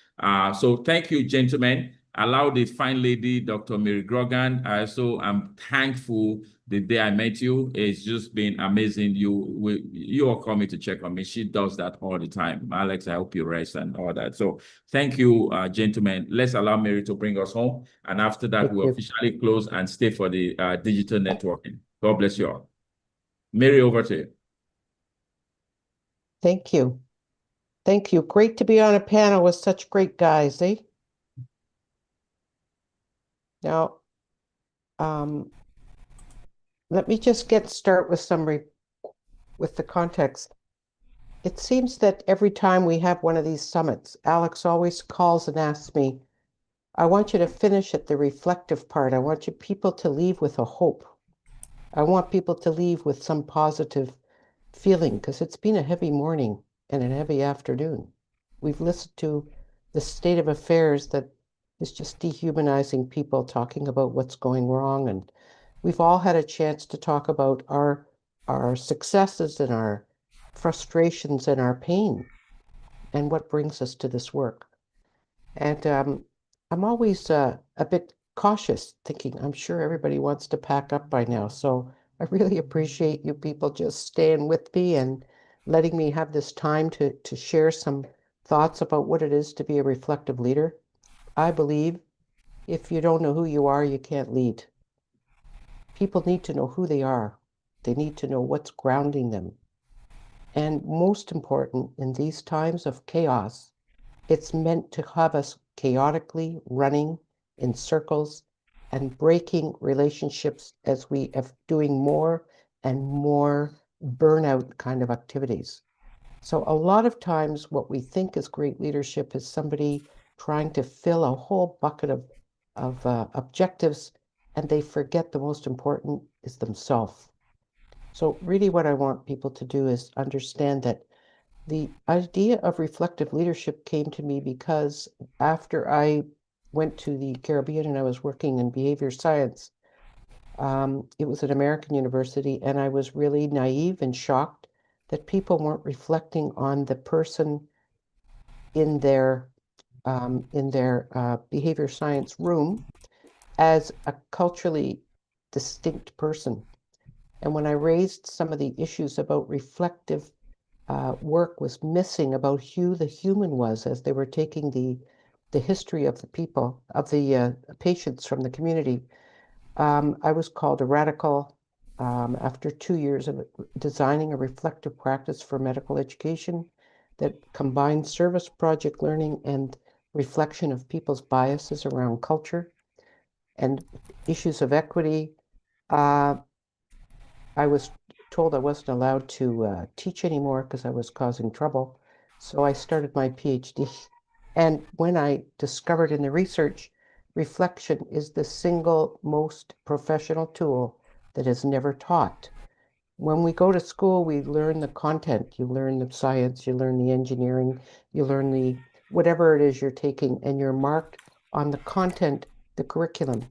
So thank you, gentlemen. Allow the fine lady, Dr. Mary Grogan. I also am thankful the day I met you. It's just been amazing. You all call me to check on me. She does that all the time. Alex, I hope you rest and all that. So thank you, gentlemen. Let's allow Mary to bring us home. And after that, we'll officially close and stay for the digital networking. God bless you all. Mary, over to you. Thank you. Thank you. Great to be on a panel with such great guys, eh? Now, let me just start with with the context. It seems that every time we have one of these summits, Alex always calls and asks me, I want you to finish at the reflective part. I want you people to leave with a hope. I want people to leave with some positive feeling, because it's been a heavy morning and a heavy afternoon. We've listened to the state of affairs that is just dehumanizing people, talking about what's going wrong. And we've all had a chance to talk about our successes and our frustrations and our pain and what brings us to this work. And I'm always a bit cautious, thinking I'm sure everybody wants to pack up by now. So I really appreciate you people just staying with me and letting me have this time to share some thoughts about what it is to be a reflective leader. I believe if you don't know who you are, you can't lead. People need to know who they are. They need to know what's grounding them. And most important, in these times of chaos, it's meant to have us chaotically running in circles and breaking relationships as we are doing more and more burnout kind of activities. So a lot of times what we think is great leadership is somebody trying to fill a whole bucket of objectives, and they forget the most important is themselves. So really what I want people to do is understand that the idea of reflective leadership came to me because after I went to the Caribbean and I was working in behavior science, it was an American university, and I was really naive and shocked that people weren't reflecting on the person in their behavior science room as a culturally distinct person. And when I raised some of the issues about reflective work was missing about who the human was as they were taking the history of the people, of the patients from the community, I was called a radical after 2 years of designing a reflective practice for medical education that combined service project learning and reflection of people's biases around culture and issues of equity. I was told I wasn't allowed to teach anymore because I was causing trouble. So I started my PhD. And when I discovered in the research, reflection is the single most professional tool that is never taught. When we go to school, we learn the content. You learn the science, you learn the engineering, you learn the whatever it is you're taking, and you're marked on the content, the curriculum.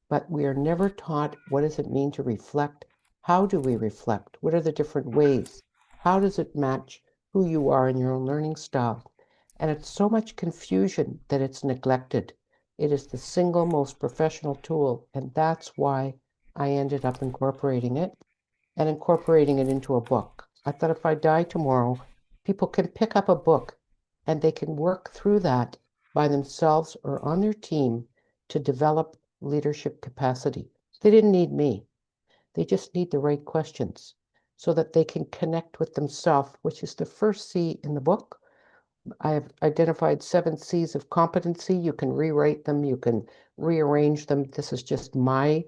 But we are never taught what does it mean to reflect? How do we reflect? What are the different ways? How does it match who you are in your own learning style? And it's so much confusion that it's neglected. It is the single most professional tool, and that's why I ended up incorporating it and incorporating it into a book. I thought if I die tomorrow, people can pick up a book and they can work through that by themselves or on their team to develop leadership capacity. They didn't need me. They just need the right questions so that they can connect with themselves, which is the first C in the book. I have identified 7 C's of competency. You can rewrite them, you can rearrange them. This is just my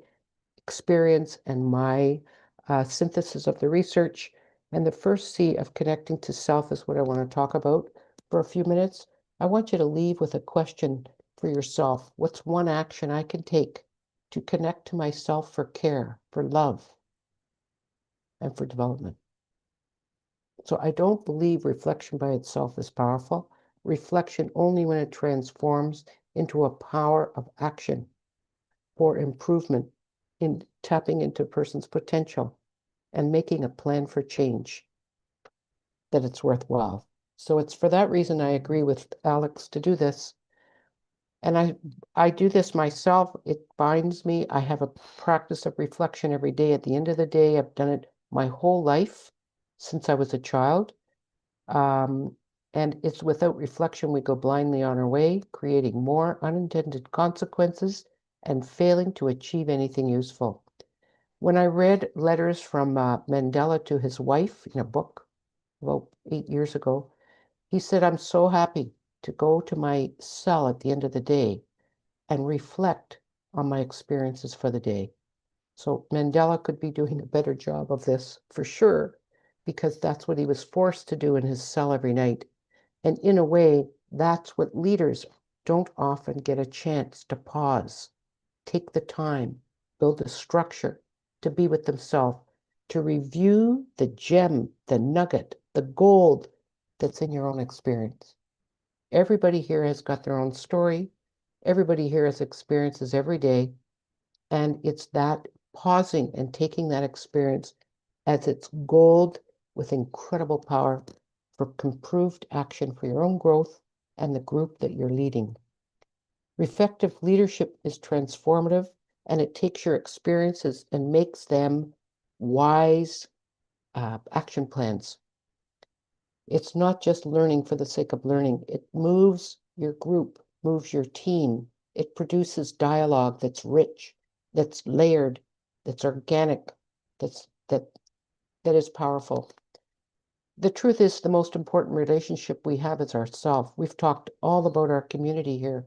experience and my synthesis of the research. And the first C of connecting to self is what I want to talk about for a few minutes. I want you to leave with a question for yourself. What's one action I can take to connect to myself for care, for love, and for development? So I don't believe reflection by itself is powerful. Reflection only when it transforms into a power of action for improvement, in tapping into a person's potential and making a plan for change, that it's worthwhile. So it's for that reason I agree with Alex to do this. And I do this myself. It binds me. I have a practice of reflection every day. At the end of the day, I've done it my whole life since I was a child. And it's without reflection, we go blindly on our way, creating more unintended consequences and failing to achieve anything useful. When I read letters from Mandela to his wife in a book about 8 years ago, he said, I'm so happy to go to my cell at the end of the day and reflect on my experiences for the day. So Mandela could be doing a better job of this for sure, because that's what he was forced to do in his cell every night. And in a way, that's what leaders don't often get a chance to pause, take the time, build a structure to be with themselves, to review the gem, the nugget, the gold that's in your own experience. Everybody here has got their own story. Everybody here has experiences every day. And it's that pausing and taking that experience as its gold with incredible power for improved action for your own growth and the group that you're leading. Effective leadership is transformative, and it takes your experiences and makes them wise action plans. It's not just learning for the sake of learning. It moves your group, moves your team. It produces dialogue that's rich, that's layered, that's organic, that is powerful. The truth is, the most important relationship we have is ourself. We've talked all about our community here.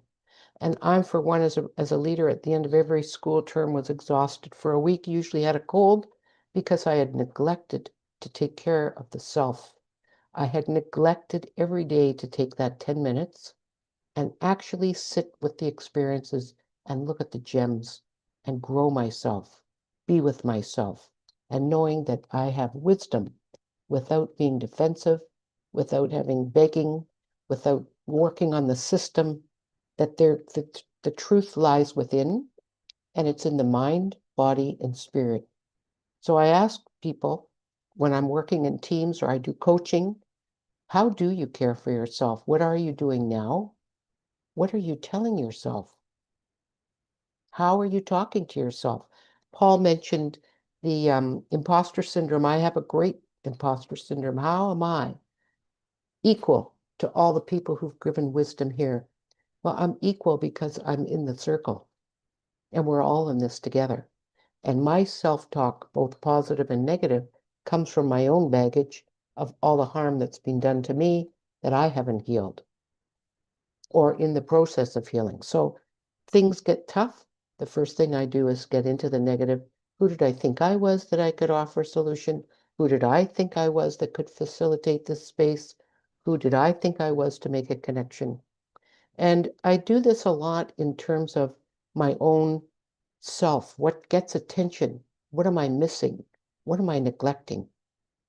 And I'm, for one, as a leader, at the end of every school term, was exhausted for a week, usually had a cold, because I had neglected to take care of the self. I had neglected every day to take that 10 minutes and actually sit with the experiences and look at the gems and grow myself, be with myself, and knowing that I have wisdom without being defensive, without having begging, without working on the system, that the truth lies within, and it's in the mind, body, and spirit. So I ask people when I'm working in teams or I do coaching, how do you care for yourself? What are you doing now? What are you telling yourself? How are you talking to yourself? Paul mentioned the imposter syndrome. I have a great imposter syndrome. How am I equal to all the people who've given wisdom here? Well, I'm equal because I'm in the circle and we're all in this together. And my self-talk, both positive and negative, comes from my own baggage of all the harm that's been done to me that I haven't healed or in the process of healing. So things get tough. The first thing I do is get into the negative. Who did I think I was that I could offer a solution? Who did I think I was that could facilitate this space? Who did I think I was to make a connection? And I do this a lot in terms of my own self. What gets attention? What am I missing? What am I neglecting?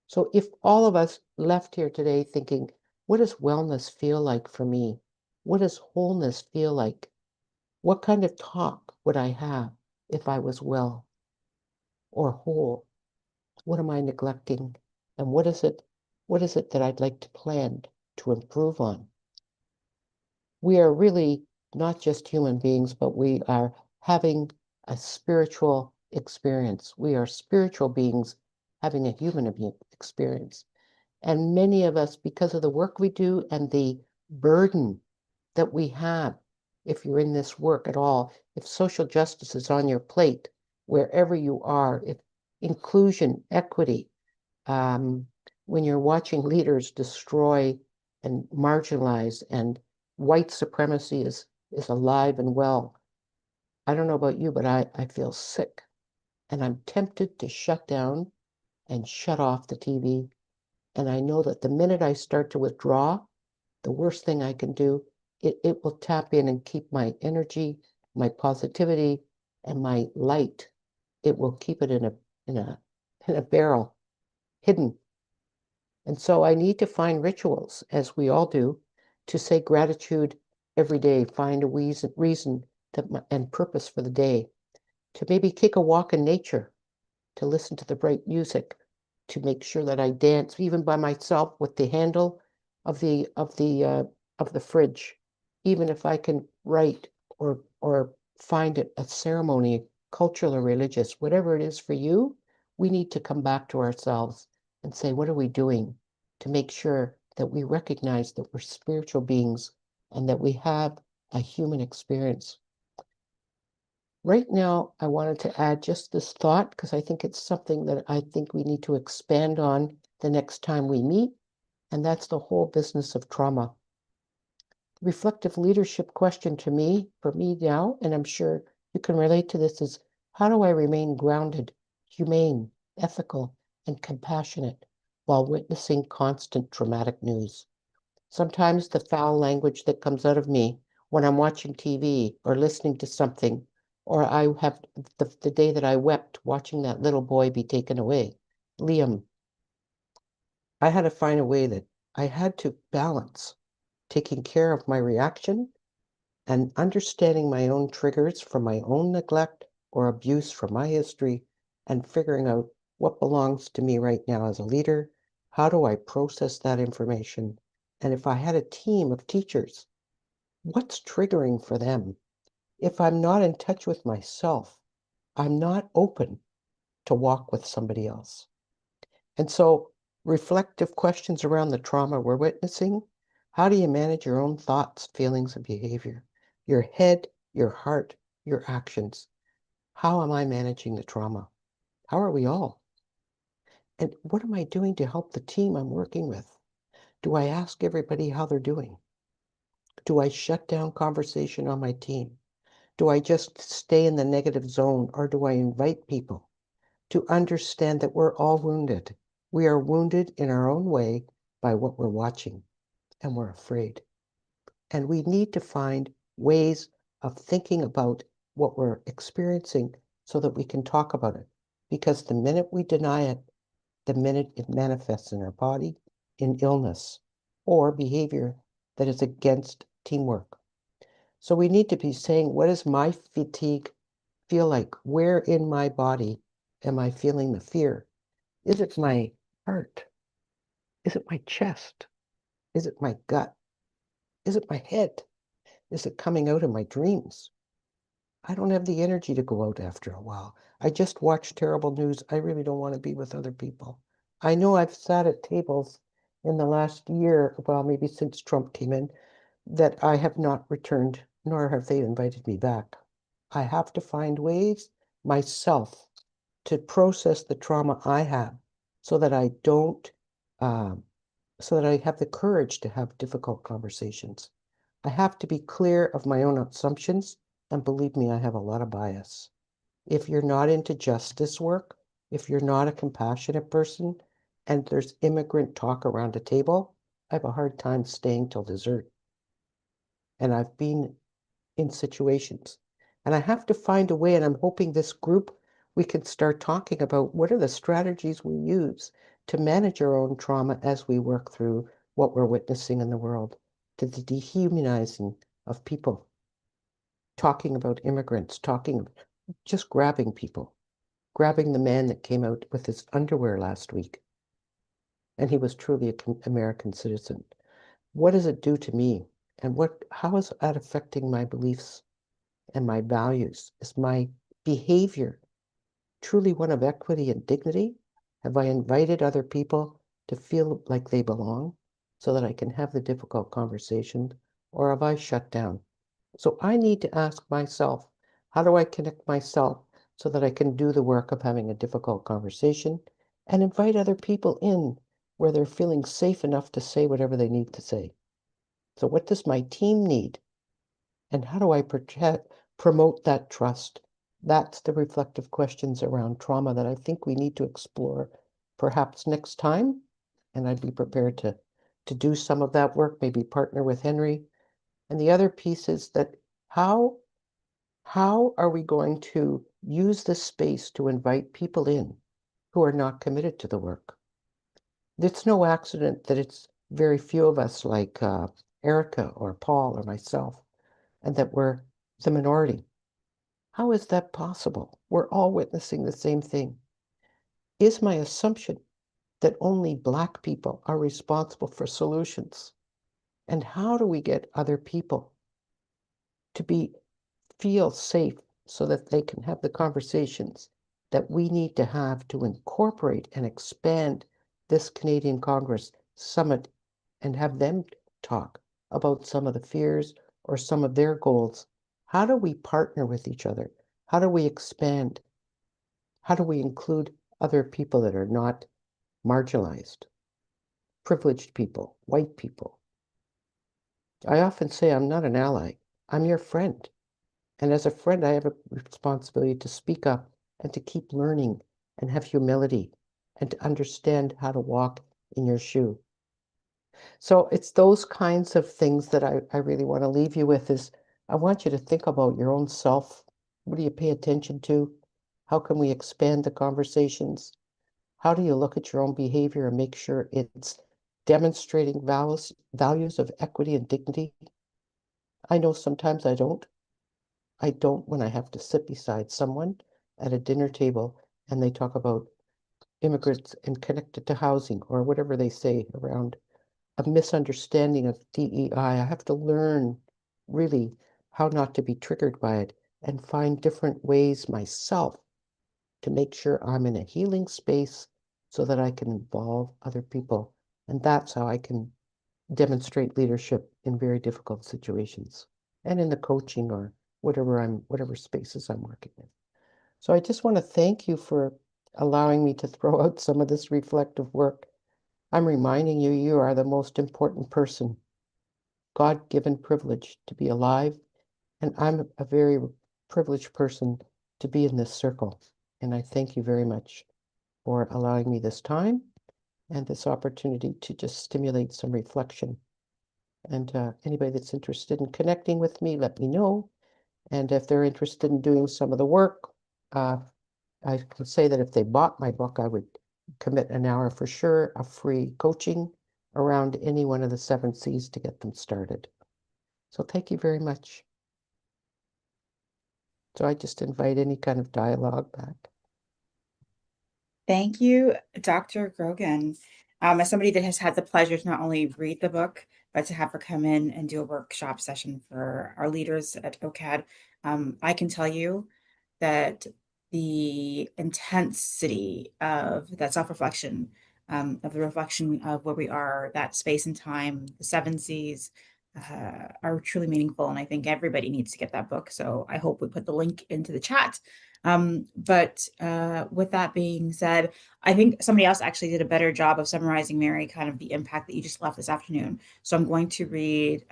So if all of us left here today thinking, what does wellness feel like for me? What does wholeness feel like? What kind of talk would I have if I was well or whole? What am I neglecting? And what is it that I'd like to plan to improve on? We are really not just human beings, but we are having a spiritual experience. We are spiritual beings having a human experience. And many of us, because of the work we do and the burden that we have, if you're in this work at all, if social justice is on your plate, wherever you are, if inclusion, equity, when you're watching leaders destroy and marginalize and white supremacy is alive and well, I don't know about you, but I feel sick. And I'm tempted to shut down and shut off the TV. And I know that the minute I start to withdraw, the worst thing I can do, it will tap in and keep my energy, my positivity, and my light. It will keep it in a barrel, hidden. And so I need to find rituals, as we all do, to say gratitude every day, find a reason and purpose for the day, to maybe take a walk in nature, to listen to the bright music, to make sure that I dance even by myself with the handle of the fridge, even if I can write or find a ceremony, cultural or religious, whatever it is for you. We need to come back to ourselves and say, what are we doing to make sure that we recognize that we're spiritual beings and that we have a human experience? Right now, I wanted to add just this thought because I think it's something that I think we need to expand on the next time we meet, and that's the whole business of trauma. Reflective leadership question for me now, and I'm sure you can relate to this, is how do I remain grounded, humane, ethical, and compassionate while witnessing constant traumatic news? Sometimes the foul language that comes out of me when I'm watching TV or listening to something, or I have the day that I wept watching that little boy be taken away, Liam, I had to find a way that I had to balance taking care of my reaction and understanding my own triggers from my own neglect or abuse from my history and figuring out what belongs to me right now as a leader. How do I process that information? And if I had a team of teachers, what's triggering for them? If I'm not in touch with myself, I'm not open to walk with somebody else. And so reflective questions around the trauma we're witnessing. How do you manage your own thoughts, feelings, and behavior? Your head, your heart, your actions. How am I managing the trauma? How are we all? And what am I doing to help the team I'm working with? Do I ask everybody how they're doing? Do I shut down conversation on my team? Do I just stay in the negative zone, or do I invite people to understand that we're all wounded? We are wounded in our own way by what we're watching, and we're afraid. And we need to find ways of thinking about what we're experiencing so that we can talk about it. Because the minute we deny it, the minute it manifests in our body in illness or behavior that is against teamwork. So we need to be saying, what does my fatigue feel like? Where in my body am I feeling the fear? Is it my heart? Is it my chest? Is it my gut? Is it my head? Is it coming out in my dreams? I don't have the energy to go out after a while. I just watch terrible news. I really don't want to be with other people. I know I've sat at tables in the last year, well, maybe since Trump came in, that I have not returned, nor have they invited me back. I have to find ways myself to process the trauma I have so that I don't, so that I have the courage to have difficult conversations. I have to be clear of my own assumptions, and believe me, I have a lot of bias. If you're not into justice work, if you're not a compassionate person, and there's immigrant talk around a table, I have a hard time staying till dessert. And I've been in situations, and I have to find a way, and I'm hoping this group, we can start talking about what are the strategies we use to manage our own trauma as we work through what we're witnessing in the world, to the dehumanizing of people, talking about immigrants, just grabbing people, grabbing the man that came out with his underwear last week, and he was truly an American citizen. What does it do to me? And how is that affecting my beliefs and my values? Is my behavior truly one of equity and dignity? Have I invited other people to feel like they belong so that I can have the difficult conversation, or have I shut down? So I need to ask myself, how do I connect myself so that I can do the work of having a difficult conversation and invite other people in where they're feeling safe enough to say whatever they need to say? So what does my team need? And how do I promote that trust? That's the reflective questions around trauma that I think we need to explore perhaps next time. And I'd be prepared to do some of that work, maybe partner with Henry. And the other piece is that how are we going to use this space to invite people in who are not committed to the work? It's no accident that it's very few of us like Erica or Paul or myself, and that we're the minority. How is that possible? We're all witnessing the same thing. Is my assumption that only Black people are responsible for solutions? And how do we get other people to feel safe so that they can have the conversations that we need to have to incorporate and expand this Canadian Congress Summit and have them talk about some of the fears or some of their goals? How do we partner with each other? How do we expand? How do we include other people that are not marginalized? Privileged people, white people. I often say I'm not an ally, I'm your friend. And as a friend, I have a responsibility to speak up and to keep learning and have humility and to understand how to walk in your shoe. So it's those kinds of things that I really want to leave you with is I want you to think about your own self. What do you pay attention to? How can we expand the conversations? How do you look at your own behavior and make sure it's demonstrating values of equity and dignity? I know sometimes I don't. I don't when I have to sit beside someone at a dinner table and they talk about immigrants and connected to housing or whatever they say around a misunderstanding of DEI. I have to learn really how not to be triggered by it and find different ways myself to make sure I'm in a healing space so that I can involve other people. And that's how I can demonstrate leadership in very difficult situations and in the coaching or whatever spaces I'm working in. So I just want to thank you for allowing me to throw out some of this reflective work. I'm reminding you, you are the most important person, God-given privilege to be alive. And I'm a very privileged person to be in this circle. And I thank you very much for allowing me this time and this opportunity to just stimulate some reflection. And anybody that's interested in connecting with me, let me know. And if they're interested in doing some of the work, I can say that if they bought my book, I would commit an hour for sure of free coaching around any one of the 7 C's to get them started. So thank you very much. So I just invite any kind of dialogue back. Thank you, Dr. Grogan. As somebody that has had the pleasure to not only read the book, but to have her come in and do a workshop session for our leaders at OCAD, I can tell you that the intensity of that self-reflection, of the reflection of where we are, that space and time, the 7 C's, are truly meaningful. And I think everybody needs to get that book. So I hope we put the link into the chat. But with that being said, I think somebody else actually did a better job of summarizing, Mary, kind of the impact that you just left this afternoon. So I'm going to read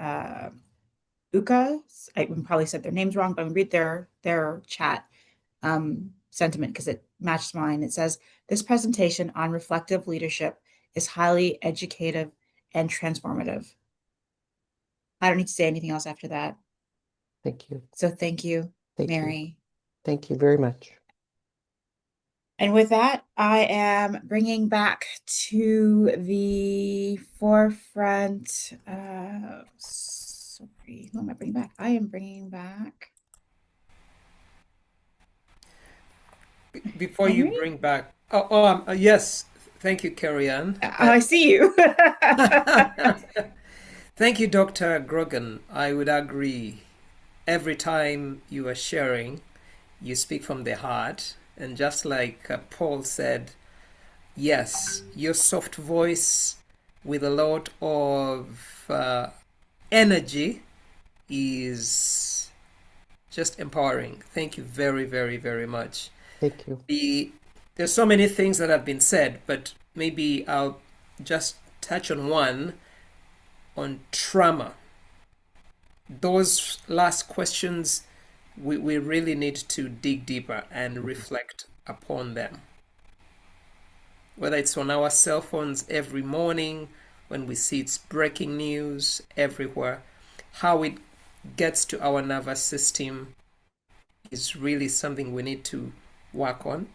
Uka. I probably said their names wrong, but I'm going to read their chat sentiment because it matched mine. It says, this presentation on reflective leadership is highly educative and transformative. I don't need to say anything else after that. Thank you. So thank you, Mary. You. Thank you very much. And with that, I am bringing back to the forefront. Sorry, who am I bringing back? I am bringing back. Before you bring back, yes, thank you, Carrie-Ann. I see you. Thank you, Dr. Grogan. I would agree. Every time you are sharing, you speak from the heart, And just like Paul said, yes, your soft voice with a lot of energy is just empowering. Thank you very, very, very much. Thank you. There's so many things that have been said, but maybe I'll just touch on one, on trauma. Those last questions, we really need to dig deeper and reflect upon them. Whether it's on our cell phones every morning, when we see it's breaking news everywhere, how it gets to our nervous system is really something we need to work on,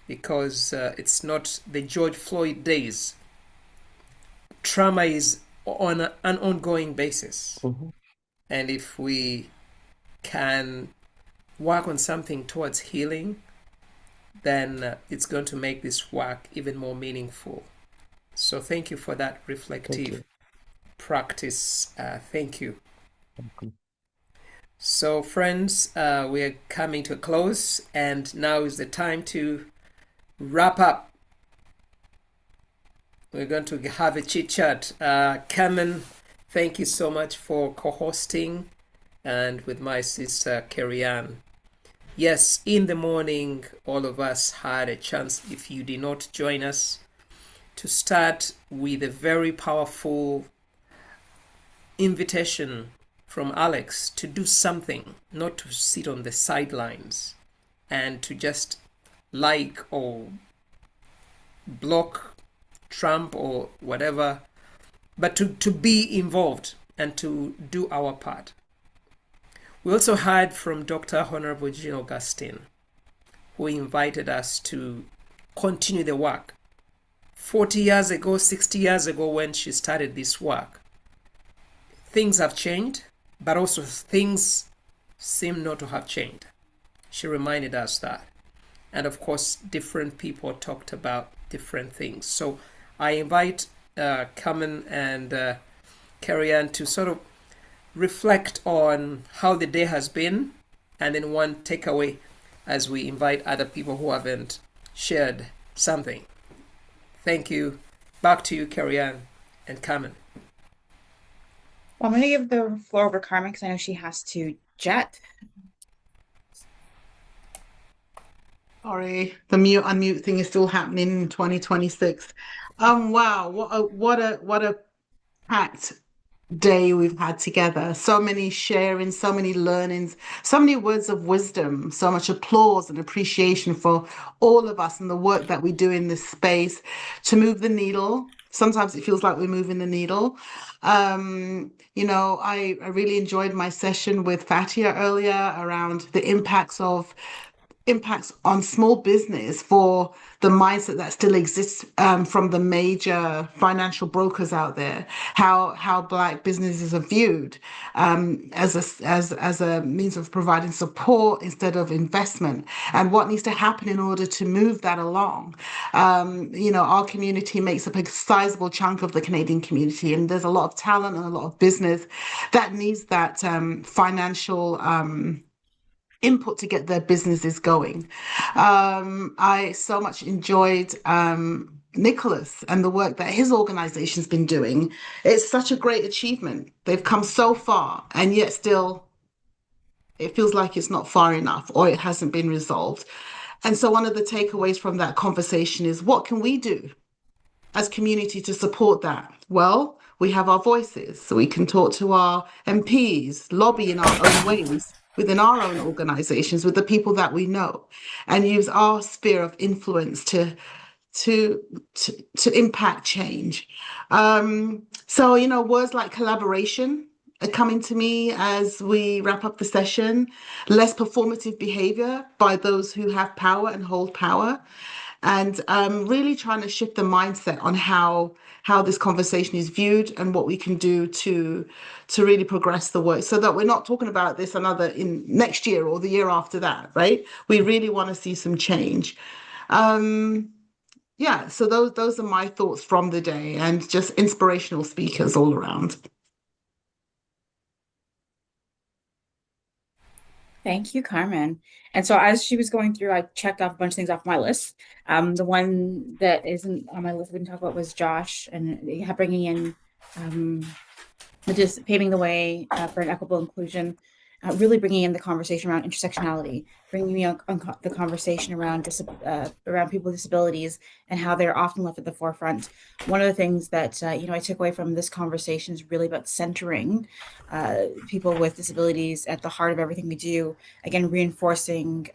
because it's not the George Floyd days. Trauma is on an ongoing basis. And if we can work on something towards healing, then it's going to make this work even more meaningful. So thank you for that reflective practice. Thank you. So friends, we're coming to a close, and now is the time to wrap up. We're going to have a chit chat. Carmen, thank you so much for co-hosting, and with my sister Carrie Ann. Yes, in the morning, all of us had a chance, if you did not join us, to start with a very powerful invitation from Alex to do something, not to sit on the sidelines and to just like or block Trump or whatever, but to be involved and to do our part. We also heard from Dr. Honorable Jean Augustine, who invited us to continue the work. 40 years ago, 60 years ago, when she started this work, things have changed, but also things seem not to have changed. She reminded us that. And of course, different people talked about different things. So I invite Carmen and Carrie Ann to sort of reflect on how the day has been, and then one takeaway as we invite other people who haven't shared something. Thank you. Back to you, Carrie Ann and Carmen. Well, I'm going to give the floor over to Carmen because I know she has to jet. Sorry, the mute unmute thing is still happening in 2026. Wow, what a packed day we've had together. So many sharing, so many learnings, so many words of wisdom, so much applause and appreciation for all of us and the work that we do in this space to move the needle. Sometimes it feels like we're moving the needle. You know, I really enjoyed my session with Fatia earlier around the impacts on small business for the mindset that still exists from the major financial brokers out there, how Black businesses are viewed as a means of providing support instead of investment, and what needs to happen in order to move that along. You know, our community makes up a sizable chunk of the Canadian community, and there's a lot of talent and a lot of business that needs that financial input to get their businesses going. I so much enjoyed Nicholas and the work that his organization's been doing. It's such a great achievement. They've come so far, and yet still it feels like it's not far enough, or it hasn't been resolved. And so one of the takeaways from that conversation is, what can we do as community to support that? Well, we have our voices, so we can talk to our MPs, lobby in our own ways, within our own organizations, with the people that we know, and use our sphere of influence to impact change. So, you know, words like collaboration are coming to me as we wrap up the session. Less performative behavior by those who have power and hold power, and really trying to shift the mindset on how this conversation is viewed and what we can do to really progress the work, so that we're not talking about this in next year or the year after that, right? We really want to see some change. Yeah, so those are my thoughts from the day, and just inspirational speakers all around. Thank you, Carmen. And so as she was going through, I checked off a bunch of things off my list. The one that isn't on my list we didn't talk about was Josh and bringing in just paving the way for an equitable inclusion, really bringing in the conversation around intersectionality, bringing in the conversation around people with disabilities and how they're often left at the forefront. One of the things that I took away from this conversation is really about centering people with disabilities at the heart of everything we do. Again, reinforcing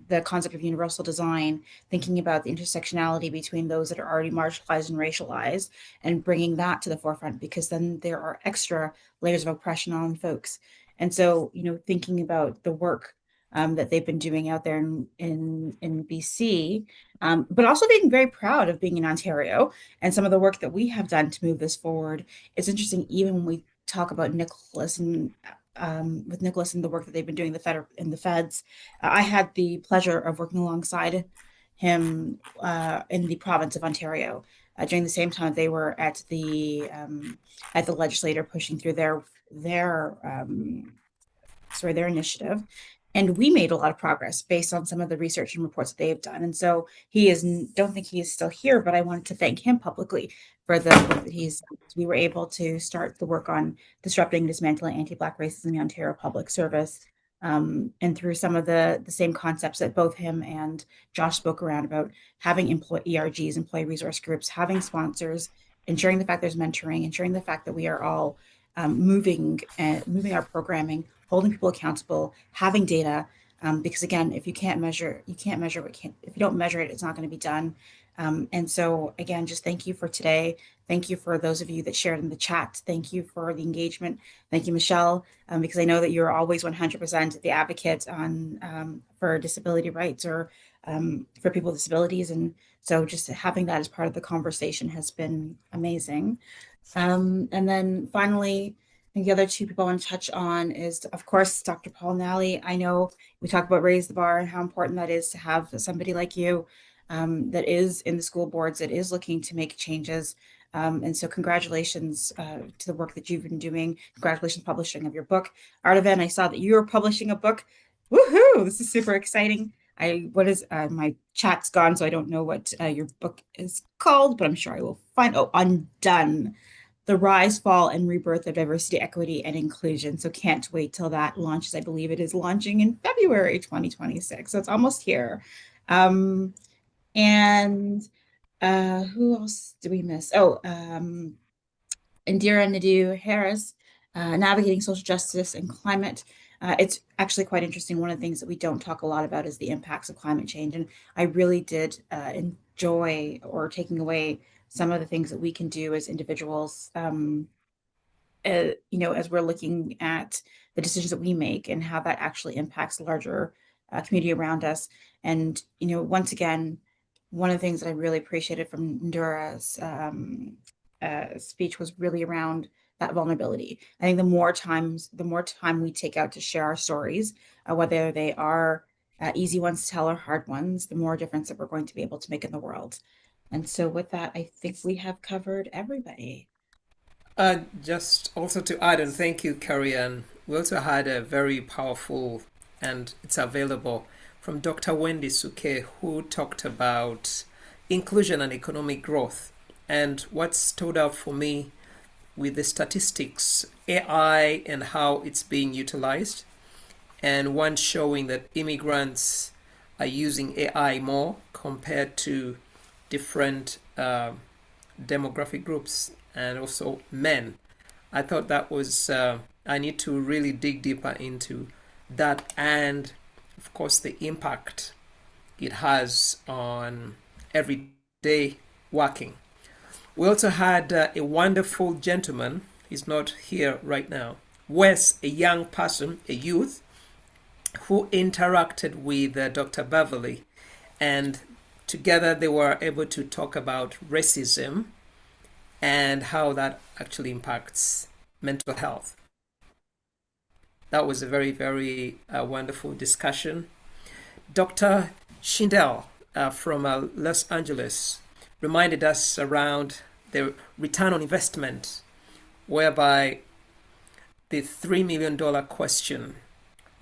the concept of universal design, thinking about the intersectionality between those that are already marginalized and racialized, and bringing that to the forefront, because then there are extra layers of oppression on folks. And so, thinking about the work that they've been doing out there in BC, but also being very proud of being in Ontario and some of the work that we have done to move this forward. It's interesting, even when we talk about Nicholas and with Nicholas and the work that they've been doing in the feds. I had the pleasure of working alongside him in the province of Ontario during the same time they were at the legislature pushing through their initiative. And we made a lot of progress based on some of the research and reports that they have done. And so don't think he is still here, but I wanted to thank him publicly for the work that we were able to start the work on disrupting, dismantling anti-Black racism in the Ontario Public Service. And through some of the same concepts that both him and Josh spoke around about having ERGs, employee resource groups, having sponsors, ensuring the fact there's mentoring, ensuring the fact that we are all moving our programming, holding people accountable, having data, because again, if you can't measure, if you don't measure it, it's not going to be done. And so again, just thank you for today. Thank you for those of you that shared in the chat. Thank you for the engagement. Thank you, Michelle, because I know that you're always 100% the advocate for disability rights or for people with disabilities. And so just having that as part of the conversation has been amazing. And then finally, I think the other two people I want to touch on is, of course, Dr. Paul Nally. I know we talk about Raise the Bar and how important that is to have somebody like you that is in the school boards, that is looking to make changes. And so congratulations to the work that you've been doing. Congratulations publishing of your book. Artavan, I saw that you are publishing a book. Woohoo! This is super exciting. My chat's gone, so I don't know what your book is called, but I'm sure I will find. Oh, Undone: The Rise, Fall, and Rebirth of Diversity, Equity, and Inclusion. So can't wait till that launches. I believe it is launching in February 2026. So it's almost here. And who else do we miss? Oh, Indira Naidoo-Harris, Navigating Social Justice and Climate. It's actually quite interesting. One of the things that we don't talk a lot about is the impacts of climate change. And I really did enjoy or taking away some of the things that we can do as individuals, as we're looking at the decisions that we make and how that actually impacts the larger community around us. And, once again, one of the things that I really appreciated from Ndura's speech was really around that vulnerability. I think the more time we take out to share our stories, whether they are easy ones to tell or hard ones, the more difference that we're going to be able to make in the world. And so with that, I think we have covered everybody. Just also to add, and thank you, Carrie-Ann, we also had a very powerful, and it's available, from Dr. Wendy Suke, who talked about inclusion and economic growth. And what stood out for me with the statistics, AI and how it's being utilized, and one showing that immigrants are using AI more compared to different demographic groups, and also men. I thought that was, I need to really dig deeper into that, and of course the impact it has on everyday working. We also had a wonderful gentleman, he's not here right now, Wes, a young person, a youth, who interacted with Dr. Beverly, and together they were able to talk about racism and how that actually impacts mental health. That was a very, very wonderful discussion. Dr. Schindel from Los Angeles reminded us around the return on investment, whereby the $3 million question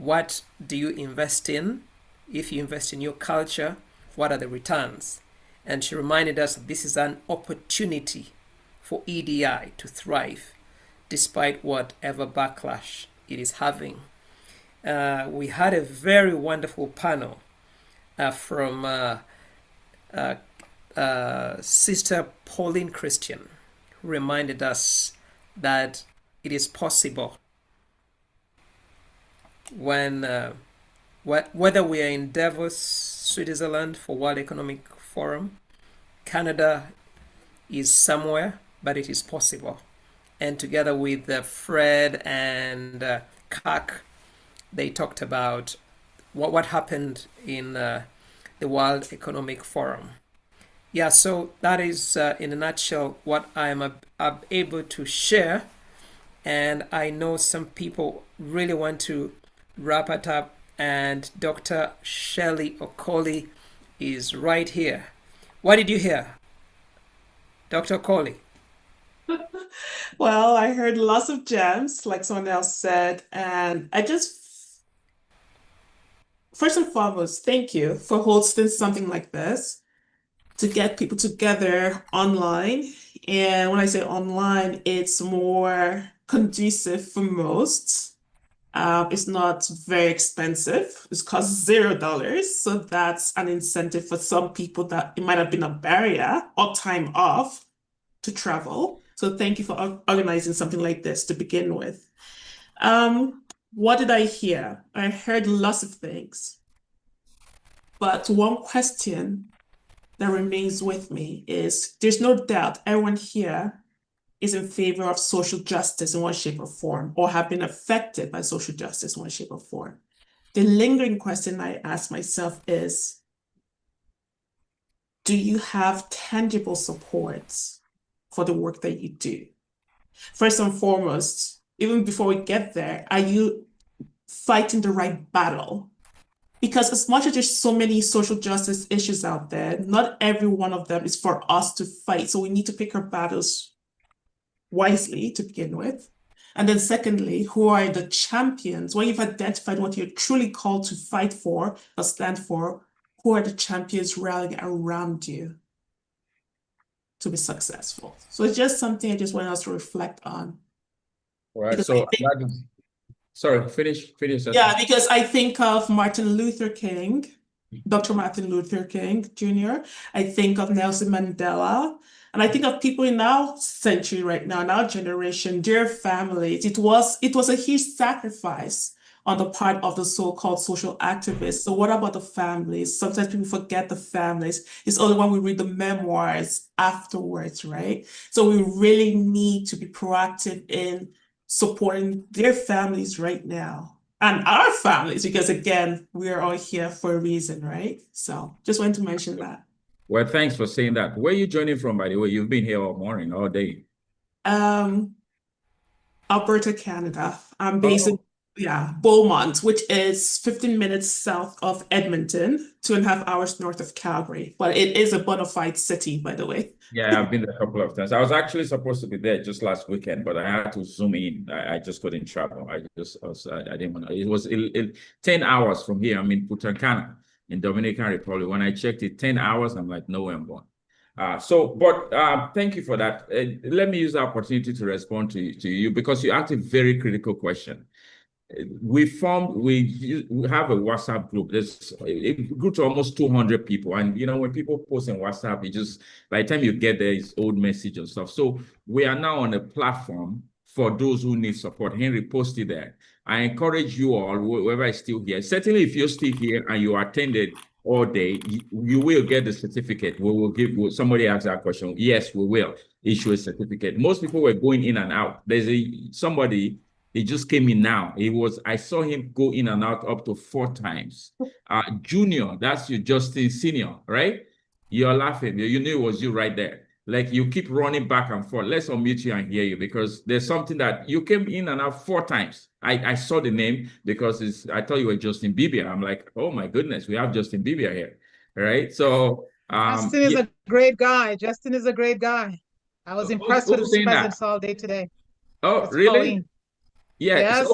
what do you invest in? If you invest in your culture, what are the returns? And she reminded us that this is an opportunity for EDI to thrive despite whatever backlash it is having. We had a very wonderful panel from Sister Pauline Christian, who reminded us that it is possible when whether we are in Davos, Switzerland for World Economic Forum, Canada is somewhere, but it is possible. And together with Fred and Kak, they talked about what happened in the World Economic Forum. Yeah, so that is in a nutshell what I'm able to share. And I know some people really want to wrap it up, and Dr. Shelley Okoli is right here. What did you hear, Dr. Okoli? Well, I heard lots of gems, like someone else said, and I just, first and foremost, thank you for hosting something like this to get people together online. And when I say online, it's more conducive for most. It's not very expensive. It costs $0. So that's an incentive for some people that it might have been a barrier or time off to travel. So thank you for organizing something like this to begin with. What did I hear? I heard lots of things. But one question that remains with me is, there's no doubt everyone here is in favor of social justice in one shape or form, or have been affected by social justice in one shape or form. The lingering question I ask myself is, do you have tangible supports for the work that you do? First and foremost, even before we get there, are you fighting the right battle? Because as much as there's so many social justice issues out there, not every one of them is for us to fight. So we need to pick our battles wisely to begin with. And then secondly, who are the champions? When you've identified what you're truly called to fight for or stand for, who are the champions rallying around you to be successful? So it's just something I just want us to reflect on. All right, so sorry, finish. Yeah, because I think of Martin Luther King, Dr. Martin Luther King Jr. I think of Nelson Mandela. And I think of people in our century right now, in our generation, their families. It was a huge sacrifice on the part of the so-called social activists. So what about the families? Sometimes people forget the families. It's only when we read the memoirs afterwards, right? So we really need to be proactive in supporting their families right now. And our families, because again, we are all here for a reason, right? So just wanted to mention that. Well, thanks for saying that. Where are you joining from, by the way? You've been here all morning, all day. Alberta, Canada. I'm based in Beaumont, which is 15 minutes south of Edmonton, 2.5 hours north of Calgary. But it is a bona fide city, by the way. Yeah, I've been there a couple of times. I was actually supposed to be there just last weekend, but I had to zoom in. I just couldn't travel. I didn't want to. It was 10 hours from here. I'm in Punta Cana, in Dominican Republic. When I checked it, 10 hours, I'm like, no way I'm going. Thank you for that. Let me use the opportunity to respond to you because you asked a very critical question. We have a WhatsApp group. There's a group to almost 200 people. And, when people post in WhatsApp, by the time you get there, it's old message and stuff. So we are now on a platform for those who need support. Henry posted there. I encourage you all, whoever is still here, certainly if you're still here and you attended all day, you will get the certificate. We will somebody asked that question. Yes, we will issue a certificate. Most people were going in and out. There's somebody, he just came in now. I saw him go in and out up to 4 times. Junior, that's you, Justin Senior, right? You're laughing. You knew it was you right there. Like you keep running back and forth. Let's unmute you and hear you because there's something that you came in and out 4 times. I saw the name because I thought you were Justin Bieber. I'm like, oh my goodness, we have Justin Bieber here, right? So Justin is a great guy. Justin is a great guy. I was impressed with his presence all day today. Oh, it's really? Colleen. Yeah. Yes.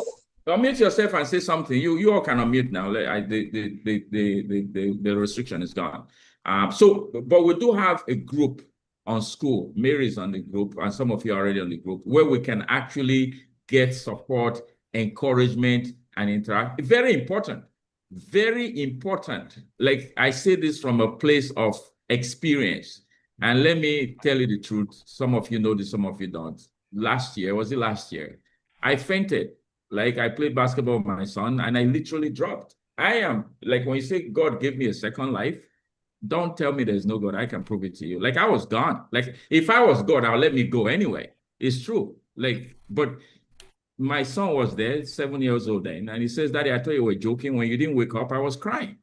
Unmute yourself and say something. You all can unmute now. The restriction is gone. But we do have a group on school. Mary's on the group, and some of you are already on the group, where we can actually get support, encouragement, and interact. Very important. Very important. Like I say this from a place of experience. And let me tell you the truth. Some of you know this, some of you don't. Last year, was it last year? I fainted. Like I played basketball with my son and I literally dropped. I am, like when you say God gave me a second life, don't tell me there's no God. I can prove it to you. Like I was gone. Like if I was God, I'll let me go anyway. It's true. Like, but my son was there, 7 years old then, and he says, Daddy, I thought you were joking. When you didn't wake up, I was crying.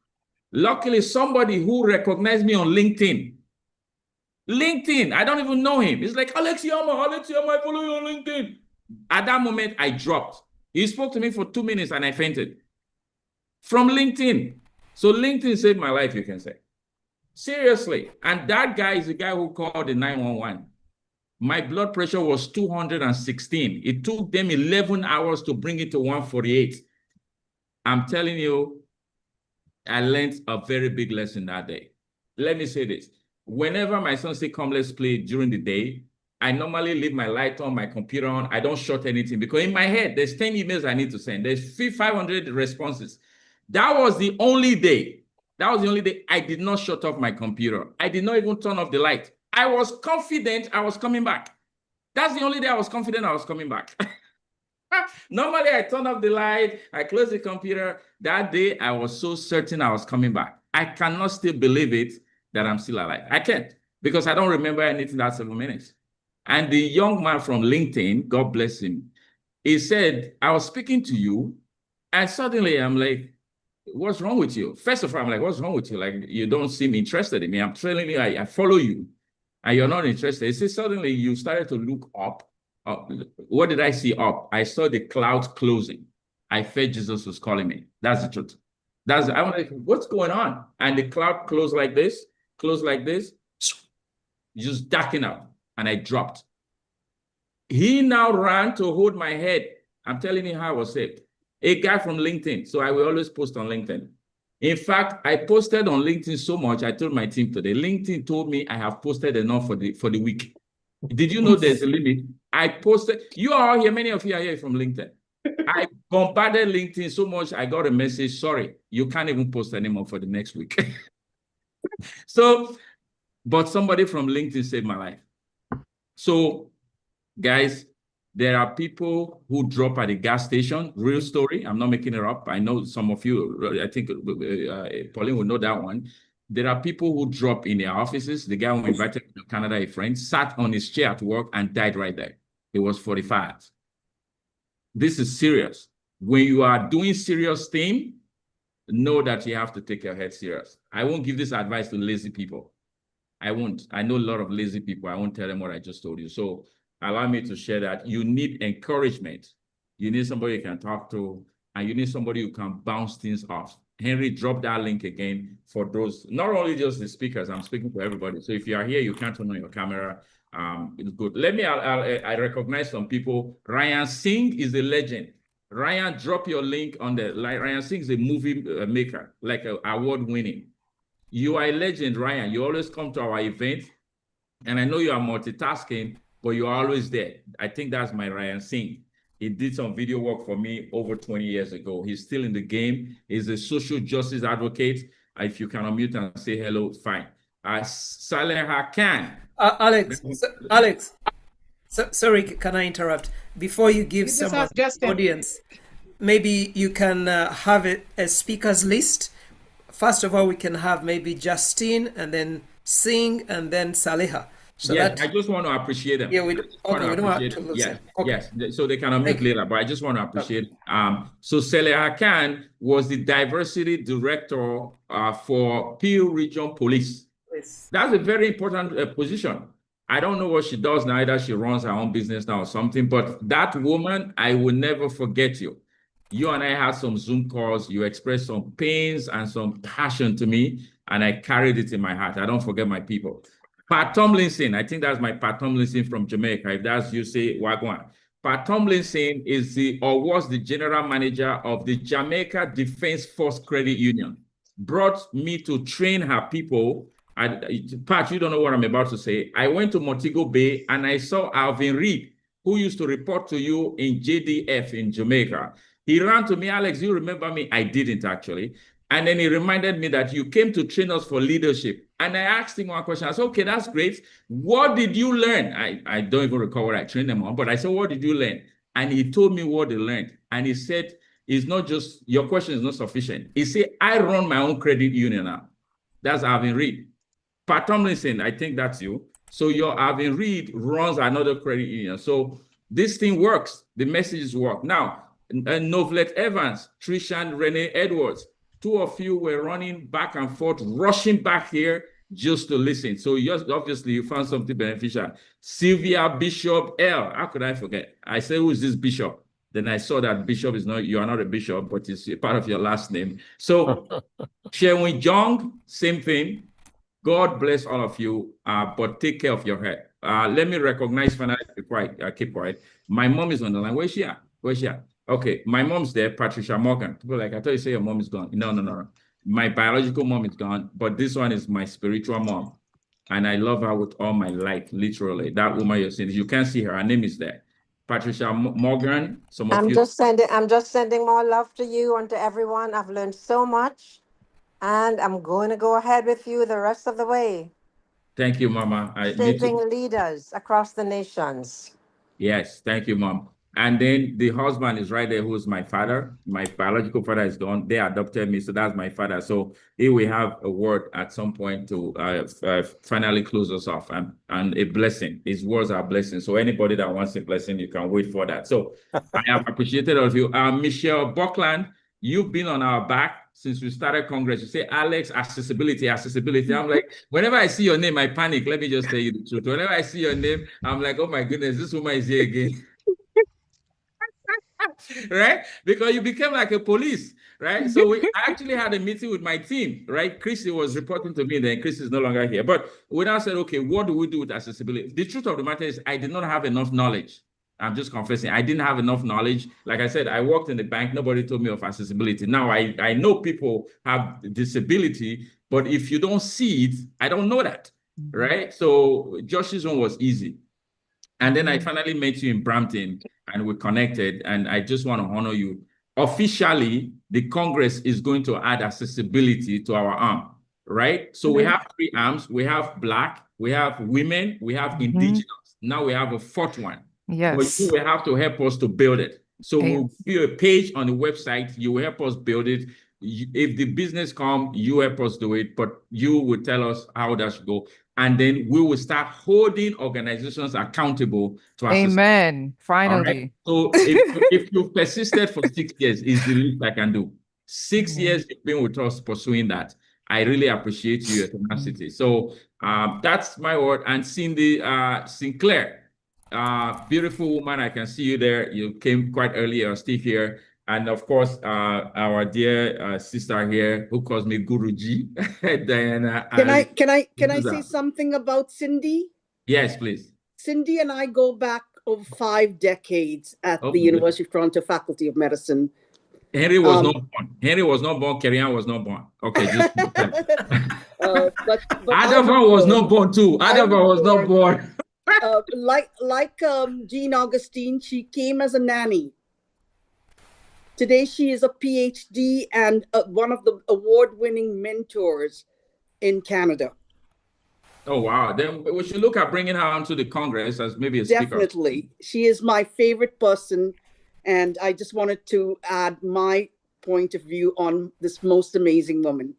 Luckily, somebody who recognized me on LinkedIn, I don't even know him. It's like, Alex Yama, I follow you on LinkedIn. At that moment, I dropped. He spoke to me for 2 minutes and I fainted. From LinkedIn. So LinkedIn saved my life, you can say. Seriously. And that guy is the guy who called the 911. My blood pressure was 216. It took them 11 hours to bring it to 148. I'm telling you, I learned a very big lesson that day. Let me say this. Whenever my son says, come, let's play during the day, I normally leave my light on, my computer on. I don't shut anything because in my head, there's 10 emails I need to send. There's 500 responses. That was the only day. That was the only day I did not shut off my computer. I did not even turn off the light. I was confident I was coming back. That's the only day I was confident I was coming back. Normally, I turn off the light, I close the computer. That day, I was so certain I was coming back. I cannot still believe it that I'm still alive. I can't because I don't remember anything that 7 minutes. And the young man from LinkedIn, God bless him, he said, I was speaking to you, and suddenly I'm like, what's wrong with you? First of all, I'm like, what's wrong with you? Like, you don't seem interested in me. I'm telling you, I follow you, and you're not interested. He said, suddenly you started to look up. What did I see up? I saw the clouds closing. I felt Jesus was calling me. That's the truth. I was like, what's going on? And the cloud closed like this, just darken up. And I dropped. He now ran to hold my head. I'm telling you how I was saved. A guy from LinkedIn. So I will always post on LinkedIn. In fact, I posted on LinkedIn so much, I told my team today, LinkedIn told me I have posted enough for the week. Did you know there's a limit? I posted, you are all here, many of you are here from LinkedIn. I bombarded LinkedIn so much, I got a message, sorry, you can't even post anymore for the next week. So, but somebody from LinkedIn saved my life. So, guys, there are people who drop at the gas station. Real story. I'm not making it up. I know some of you, I think Pauline will know that one. There are people who drop in their offices. The guy who invited me to Canada, a friend, sat on his chair at work and died right there. He was 45. This is serious. When you are doing serious thing, know that you have to take your head serious. I won't give this advice to lazy people. I won't. I know a lot of lazy people. I won't tell them what I just told you. So allow me to share that. You need encouragement. You need somebody you can talk to, and you need somebody who can bounce things off. Henry, drop that link again for those, not only just the speakers, I'm speaking for everybody. So if you are here, you can't turn on your camera. It's good. Let me, I recognize some people. Ryan Singh is a legend. Ryan, drop your link on the, like Ryan Singh is a movie maker, like award winning. You are a legend, Ryan. You always come to our event, and I know you are multitasking, but you're always there. I think that's my Ryan Singh. He did some video work for me over 20 years ago. He's still in the game. He's a social justice advocate. If you can unmute and say hello, fine. Saleha Khan. Alex, sorry, can I interrupt? Before you give someone audience, maybe you can have a speakers list. First of all, we can have maybe Justine and then Singh and then Saleha. So yes, I just want to appreciate them. Yeah, we don't have to lose yes, them. Okay. Yes, so they can unmute later, but I just want to appreciate. So Saleha Khan was the diversity director for Peel Region Police. Yes. That's a very important position. I don't know what she does now. Either she runs her own business now or something, but that woman, I will never forget you. You and I had some Zoom calls. You expressed some pains and some passion to me, and I carried it in my heart. I don't forget my people. Pat Tomlinson, I think that's my Pat Tomlinson from Jamaica. If that's you, say Wagwan. Pat Tomlinson is was the general manager of the Jamaica Defense Force Credit Union. Brought me to train her people. Pat, you don't know what I'm about to say. I went to Montego Bay and I saw Alvin Reed, who used to report to you in JDF in Jamaica. He ran to me, Alex, you remember me? I didn't actually. And then he reminded me that you came to train us for leadership. And I asked him one question. I said, okay, that's great. What did you learn? I don't even recall what I trained them on, but I said, what did you learn? And he told me what they learned. And he said, it's not just, your question is not sufficient. He said, I run my own credit union now. That's Alvin Reed. Pat Tomlinson, I think that's you. So your Alvin Reed runs another credit union. So this thing works. The messages work. Now, Novlet Evans, Trishan Renee Edwards, two of you were running back and forth, rushing back here just to listen. So obviously you found something beneficial. Sylvia Bishop L. How could I forget? I said, who is this bishop? Then I saw that bishop is not, you are not a bishop, but it's part of your last name. So Sherwin Jong, same thing. God bless all of you, but take care of your head. Let me recognize finally, keep quiet. My mom is on the line. Where's she at? Where's she at? Okay, my mom's there, Patricia Morgan. People like, I thought you say your mom is gone. No. My biological mom is gone, but this one is my spiritual mom. And I love her with all my life, literally. That woman you're seeing, you can't see her name is there. Patricia Morgan, I'm just sending more love to you and to everyone. I've learned so much. And I'm going to go ahead with you the rest of the way. Thank you, Mama. Shaping leaders across the nations. Yes, thank you, Mom. And then the husband is right there, who's my father. My biological father is gone. They adopted me, so that's my father. So here we have a word at some point to finally close us off, and a blessing. His words are blessings. So anybody that wants a blessing, you can wait for that. So I have appreciated all of you. Michelle Buckland, you've been on our back since we started Congress. You say, Alex, accessibility. I'm like, whenever I see your name, I panic. Let me just tell you the truth. Whenever I see your name, I'm like, oh my goodness, this woman is here again. Right? Because you became like a police, right? So I actually had a meeting with my team, right? Chrissy was reporting to me, then Chrissy is no longer here. But we now said, okay, what do we do with accessibility? The truth of the matter is I did not have enough knowledge. I'm just confessing, I didn't have enough knowledge. Like I said, I worked in the bank. Nobody told me of accessibility. Now I know people have disability, but if you don't see it, I don't know that, right? So Josh's one was easy. And then I finally met you in Brampton and we connected, and I just want to honor you. Officially, the Congress is going to add accessibility to our arm, right? So we have 3 arms. We have Black, we have women, we have Indigenous. Now we have a 4th one. Yes. But you will have to help us to build it. So we'll do a page on the website. You will help us build it. If the business comes, you help us do it, but you will tell us how that should go. And then we will start holding organizations accountable to us. Amen. Finally. Right? So if you've persisted for 6 years, it's the least I can do. 6 years you've been with us pursuing that. I really appreciate your tenacity. So that's my word. And Cindy Sinclair, beautiful woman. I can see you there. You came quite early. You're still here. And of course, our dear sister here, who calls me Guruji, Diana. Can I say something about Cindy? Yes, please. Cindy and I go back over 5 decades at the University of Toronto Faculty of Medicine. Henry was not born. Henry was not born. Kerry-Ann was not born. Okay, just but Adavan was not born too. Adavan was not born. like Jean Augustine, she came as a nanny. Today, she is a PhD and one of the award-winning mentors in Canada. Oh, wow. Then we should look at bringing her onto the Congress as maybe a speaker. Definitely. She is my favorite person. And I just wanted to add my point of view on this most amazing woman.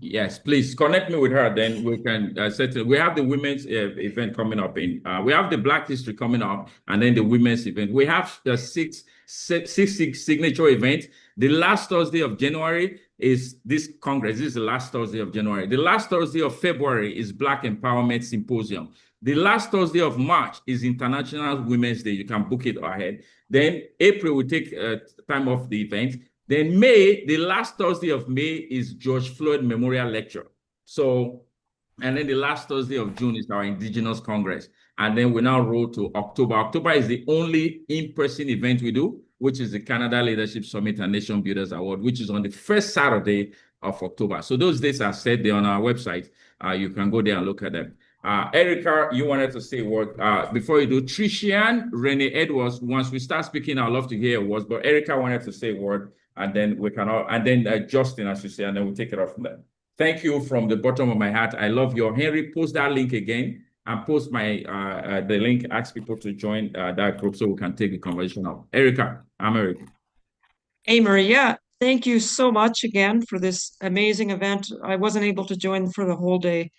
Yes, please connect me with her. Then we can settle. We have the women's event coming up. We have the Black History coming up, and then the women's event. We have the six signature event. The last Thursday of January is this Congress. This is the last Thursday of January. The last Thursday of February is Black Empowerment Symposium. The last Thursday of March is International Women's Day. You can book it ahead. Then April, we take time off the event. Then May, the last Thursday of May is George Floyd Memorial Lecture. So And then the last Thursday of June is our Indigenous Congress. And then we now roll to October. October is the only in-person event we do, which is the Canada Leadership Summit and Nation Builders Award, which is on the first Saturday of October. So those dates are set there on our website. You can go there and look at them. Erica, you wanted to say what? Before you do, Trishian, Renee Edwards, once we start speaking, I'd love to hear words, but Erica wanted to say a word, and then we can all, and then Justin, as you say, and then we'll take it off from there. Thank you from the bottom of my heart. I love your Henry. Post that link again and post my the link. Ask people to join that group so we can take the conversation up. Erica, I'm Erica. Hey, Maria, thank you so much again for this amazing event. I wasn't able to join for the whole day,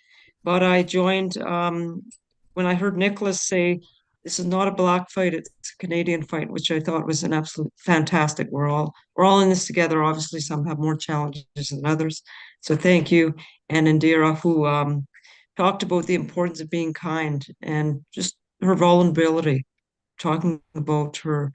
but I joined when I heard Nicholas say, this is not a Black fight, it's a Canadian fight, which I thought was an absolute fantastic. We're all in this together. Obviously, some have more challenges than others. So thank you. And Indira, who talked about the importance of being kind and just her vulnerability, talking about her